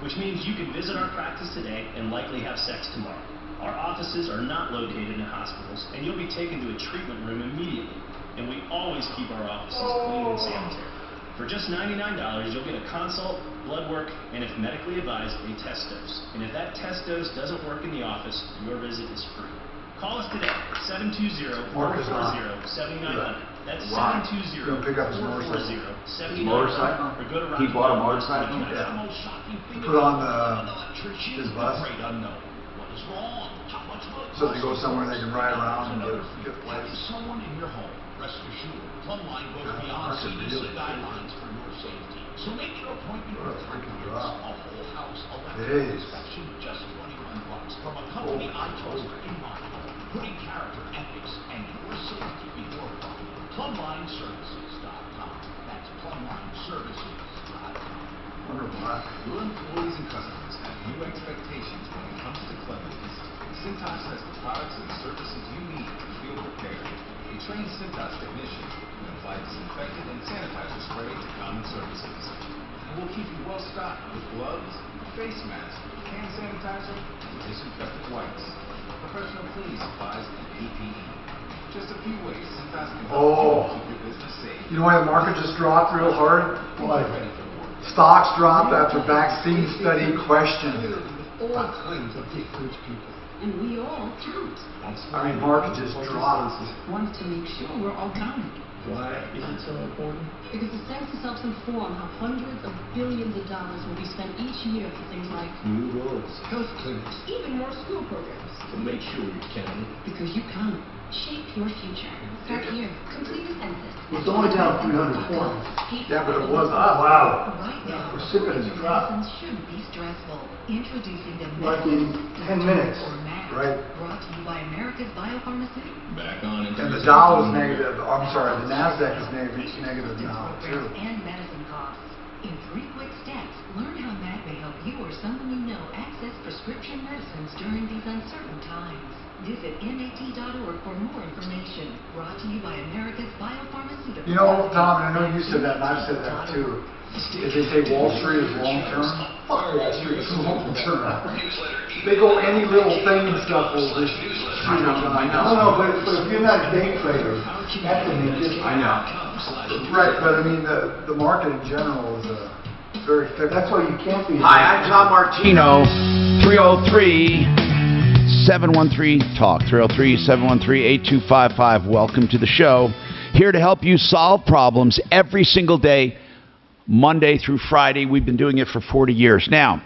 [SPEAKER 5] which means you can visit our practice today and likely have sex tomorrow. Our offices are not located in hospitals, and you'll be taken to a treatment room immediately. And we always keep our offices clean and sanitary. For just $99, you'll get a consult, blood work, and if medically advised, a test dose. And if that test dose doesn't work in the office, your visit is free. Call us today, 720-440-7900. That's 720-440-7900.
[SPEAKER 3] Motorcycle?
[SPEAKER 5] Or go to
[SPEAKER 3] He bought a motorcycle?
[SPEAKER 11] Yeah. Put on his bus. So they go somewhere they can ride around and get places.
[SPEAKER 20] Someone in your home, rest assured, Plumline goes beyond CDC guidelines for your safety. So make your appointment with a whole house electrical inspection, just $21 from a company I chose in mind, putting character, ethics, and your safety before profit. PlumlineServices.com. That's PlumlineServices.com.
[SPEAKER 19] Your employees and customers have new expectations when it comes to cleanliness. Cintas has the products and services you need to feel prepared. A trained Cintas technician will apply disinfectant and sanitizer spray to common surfaces. And we'll keep you well stocked with gloves, face masks, hand sanitizer, and disinfectant wipes. Professional cleaning supplies and PPE. Just a few ways Cintas can help you keep your business safe.
[SPEAKER 11] You know why the market just dropped real hard? Why? Stocks dropped after vaccine study questioned.
[SPEAKER 9] All kinds of different people. And we all count.
[SPEAKER 11] I mean, market just dropped.
[SPEAKER 9] Want to make sure we're all counted.
[SPEAKER 19] Why is it so important?
[SPEAKER 9] Because the census helps inform how hundreds of billions of dollars will be spent each year for things like
[SPEAKER 19] new roads, health clinics,
[SPEAKER 9] even more school programs.
[SPEAKER 19] So make sure you're counted.
[SPEAKER 9] Because you count.
[SPEAKER 12] Shape your future. Start here. Complete a census.
[SPEAKER 11] It's only down 300 points.
[SPEAKER 12] Yeah,
[SPEAKER 11] but it was. Wow.
[SPEAKER 12] Right now,
[SPEAKER 11] Precipitous drop.
[SPEAKER 12] medicines shouldn't be stressful. Introducing the
[SPEAKER 11] Like in 10 minutes. Right.
[SPEAKER 12] Brought to you by America's Biopharmaceutical.
[SPEAKER 21] Back on into
[SPEAKER 11] And the Dow is negative. I'm sorry, the NASDAQ is negative now, too.
[SPEAKER 12] And medicine costs. In 3 quick steps, learn how MAC may help you or someone you know access prescription medicines during these uncertain times. Visit MAT.org for more information. Brought to you by America's Biopharmaceutical.
[SPEAKER 11] You know, Tom, I know you said that, and I've said that too. If they say Wall Street is long term, fuck Wall Street is long term. They go any little thing and stuff will just shoot up. No, but if you're not a day trader, that's a big.
[SPEAKER 3] I know.
[SPEAKER 11] Right, but I mean the market in general is very thick. That's why you can't be.
[SPEAKER 3] Hi, I'm Tom Martino.
[SPEAKER 17] 303-713-TALK. 303-713-8255. Welcome to the show. Here to help you solve problems every single day, Monday through Friday. We've been doing it for 40 years. Now,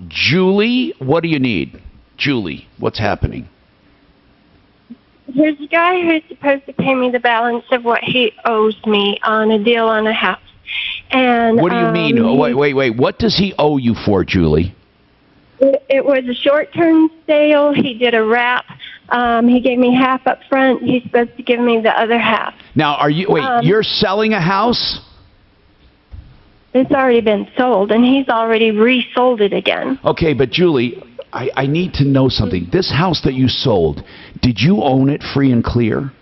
[SPEAKER 17] Julie, what do you need? Julie, what's happening?
[SPEAKER 1] There's a guy who's supposed to pay me the balance of what he owes me on a deal on a house. And
[SPEAKER 17] what do you mean? Wait. What does he owe you for, Julie?
[SPEAKER 1] It was a short-term sale. He did a wrap. He gave me half up front. He's supposed to give me the other half.
[SPEAKER 17] Now, you're selling a house?
[SPEAKER 1] It's already been sold, and he's already resold it again.
[SPEAKER 17] Okay, but Julie, I need to know something. This house that you sold, did you own it free and clear?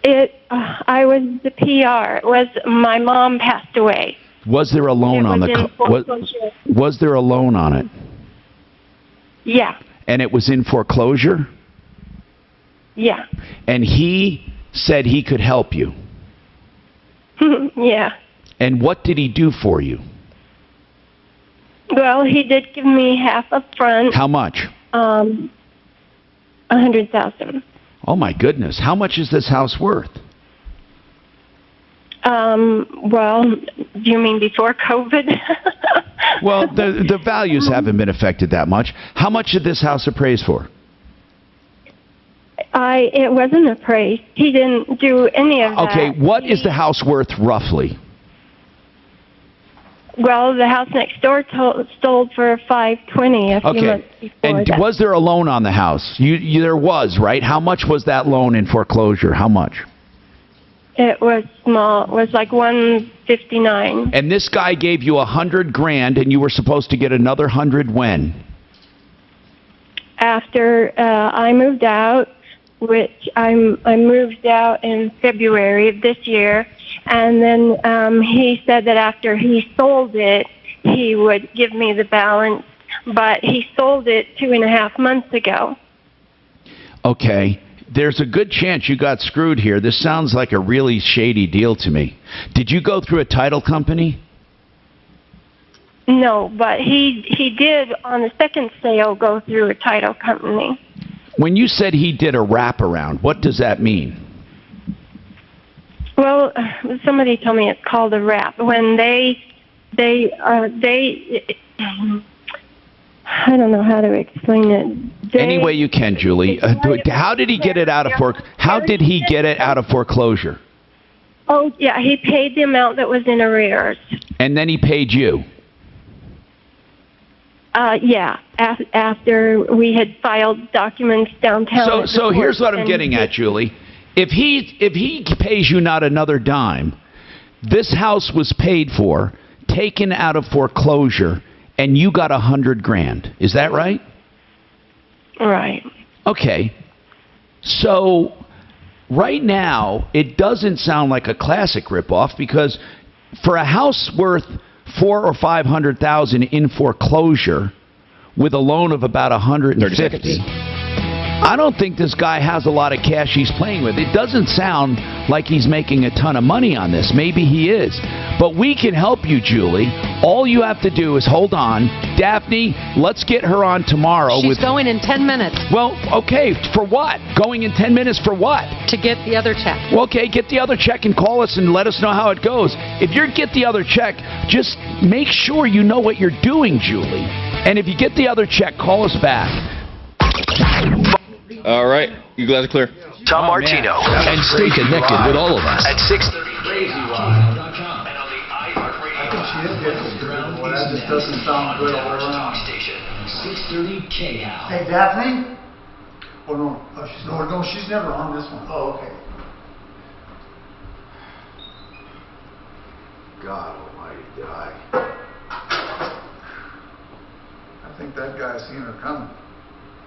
[SPEAKER 1] I was the PR. It was my mom passed away.
[SPEAKER 17] Was there a loan on the was there a loan on it?
[SPEAKER 1] Yeah.
[SPEAKER 17] And it was in foreclosure?
[SPEAKER 1] Yeah.
[SPEAKER 17] And he said he could help you?
[SPEAKER 1] Yeah.
[SPEAKER 17] And what did he do for you?
[SPEAKER 1] Well, he did give me half up front.
[SPEAKER 17] How much?
[SPEAKER 1] $100,000.
[SPEAKER 17] Oh my goodness. How much is this house worth?
[SPEAKER 1] Well, do you mean before COVID?
[SPEAKER 17] Well, the values haven't been affected that much. How much did this house appraise for?
[SPEAKER 1] It wasn't appraised. He didn't do any of that.
[SPEAKER 17] Okay, what is the house worth roughly?
[SPEAKER 1] Well, the house next door sold for $520 a few months before
[SPEAKER 17] and
[SPEAKER 1] that.
[SPEAKER 17] Was there a loan on the house? There was, right? How much was that loan in foreclosure? How much?
[SPEAKER 1] It was small. It was like $159.
[SPEAKER 17] And this guy gave you $100,000, and you were supposed to get another $100,000 when?
[SPEAKER 1] After I moved out, which I moved out in February of this year, and then he said that after he sold it, he would give me the balance, but he sold it 2.5 months ago.
[SPEAKER 17] Okay. There's a good chance you got screwed here. This sounds like a really shady deal to me. Did you go through a title company?
[SPEAKER 1] No, but he did on the second sale go through a title company.
[SPEAKER 17] When you said he did a wraparound, what does that mean?
[SPEAKER 1] Well, somebody told me it's called a wrap. When they I don't know how to explain it.
[SPEAKER 17] Any way you can, Julie. How did he get it out of foreclosure?
[SPEAKER 1] Oh, yeah, he paid the amount that was in arrears.
[SPEAKER 17] And then he paid you?
[SPEAKER 1] Yeah, after we had filed documents downtown.
[SPEAKER 17] So here's what I'm getting at, Julie. If he pays you not another dime, this house was paid for, taken out of foreclosure, and you got $100,000. Is that right?
[SPEAKER 1] Right.
[SPEAKER 17] Okay. So right now, it doesn't sound like a classic ripoff, because for a house worth $400,000 or $500,000 in foreclosure with a loan of about $150,000, I don't think this guy has a lot of cash he's playing with. It doesn't sound like he's making a ton of money on this. Maybe he is. But we can help you, Julie. All you have to do is hold on. Daphne, let's get her on tomorrow.
[SPEAKER 6] She's going in 10 minutes.
[SPEAKER 17] Well, okay, for what? Going in 10 minutes for what?
[SPEAKER 6] To get the other check.
[SPEAKER 17] Well, okay, get the other check and call us and let us know how it goes. If you get the other check, just make sure you know what you're doing, Julie. And if you get the other check, call us back.
[SPEAKER 21] All right. You guys are clear.
[SPEAKER 10] Tom Martino.
[SPEAKER 7] And stay connected with all of us.
[SPEAKER 10] At 6:30.
[SPEAKER 3] Crazy
[SPEAKER 4] And on the iHeartRadio
[SPEAKER 11] She is good. Well, that just doesn't sound good all around.
[SPEAKER 4] station. 630 KHAL.
[SPEAKER 11] Hey, Daphne? Oh, no. Oh, no, she's never on this one. Oh, okay.
[SPEAKER 3] God almighty, did I?
[SPEAKER 11] I think that guy's seen her coming.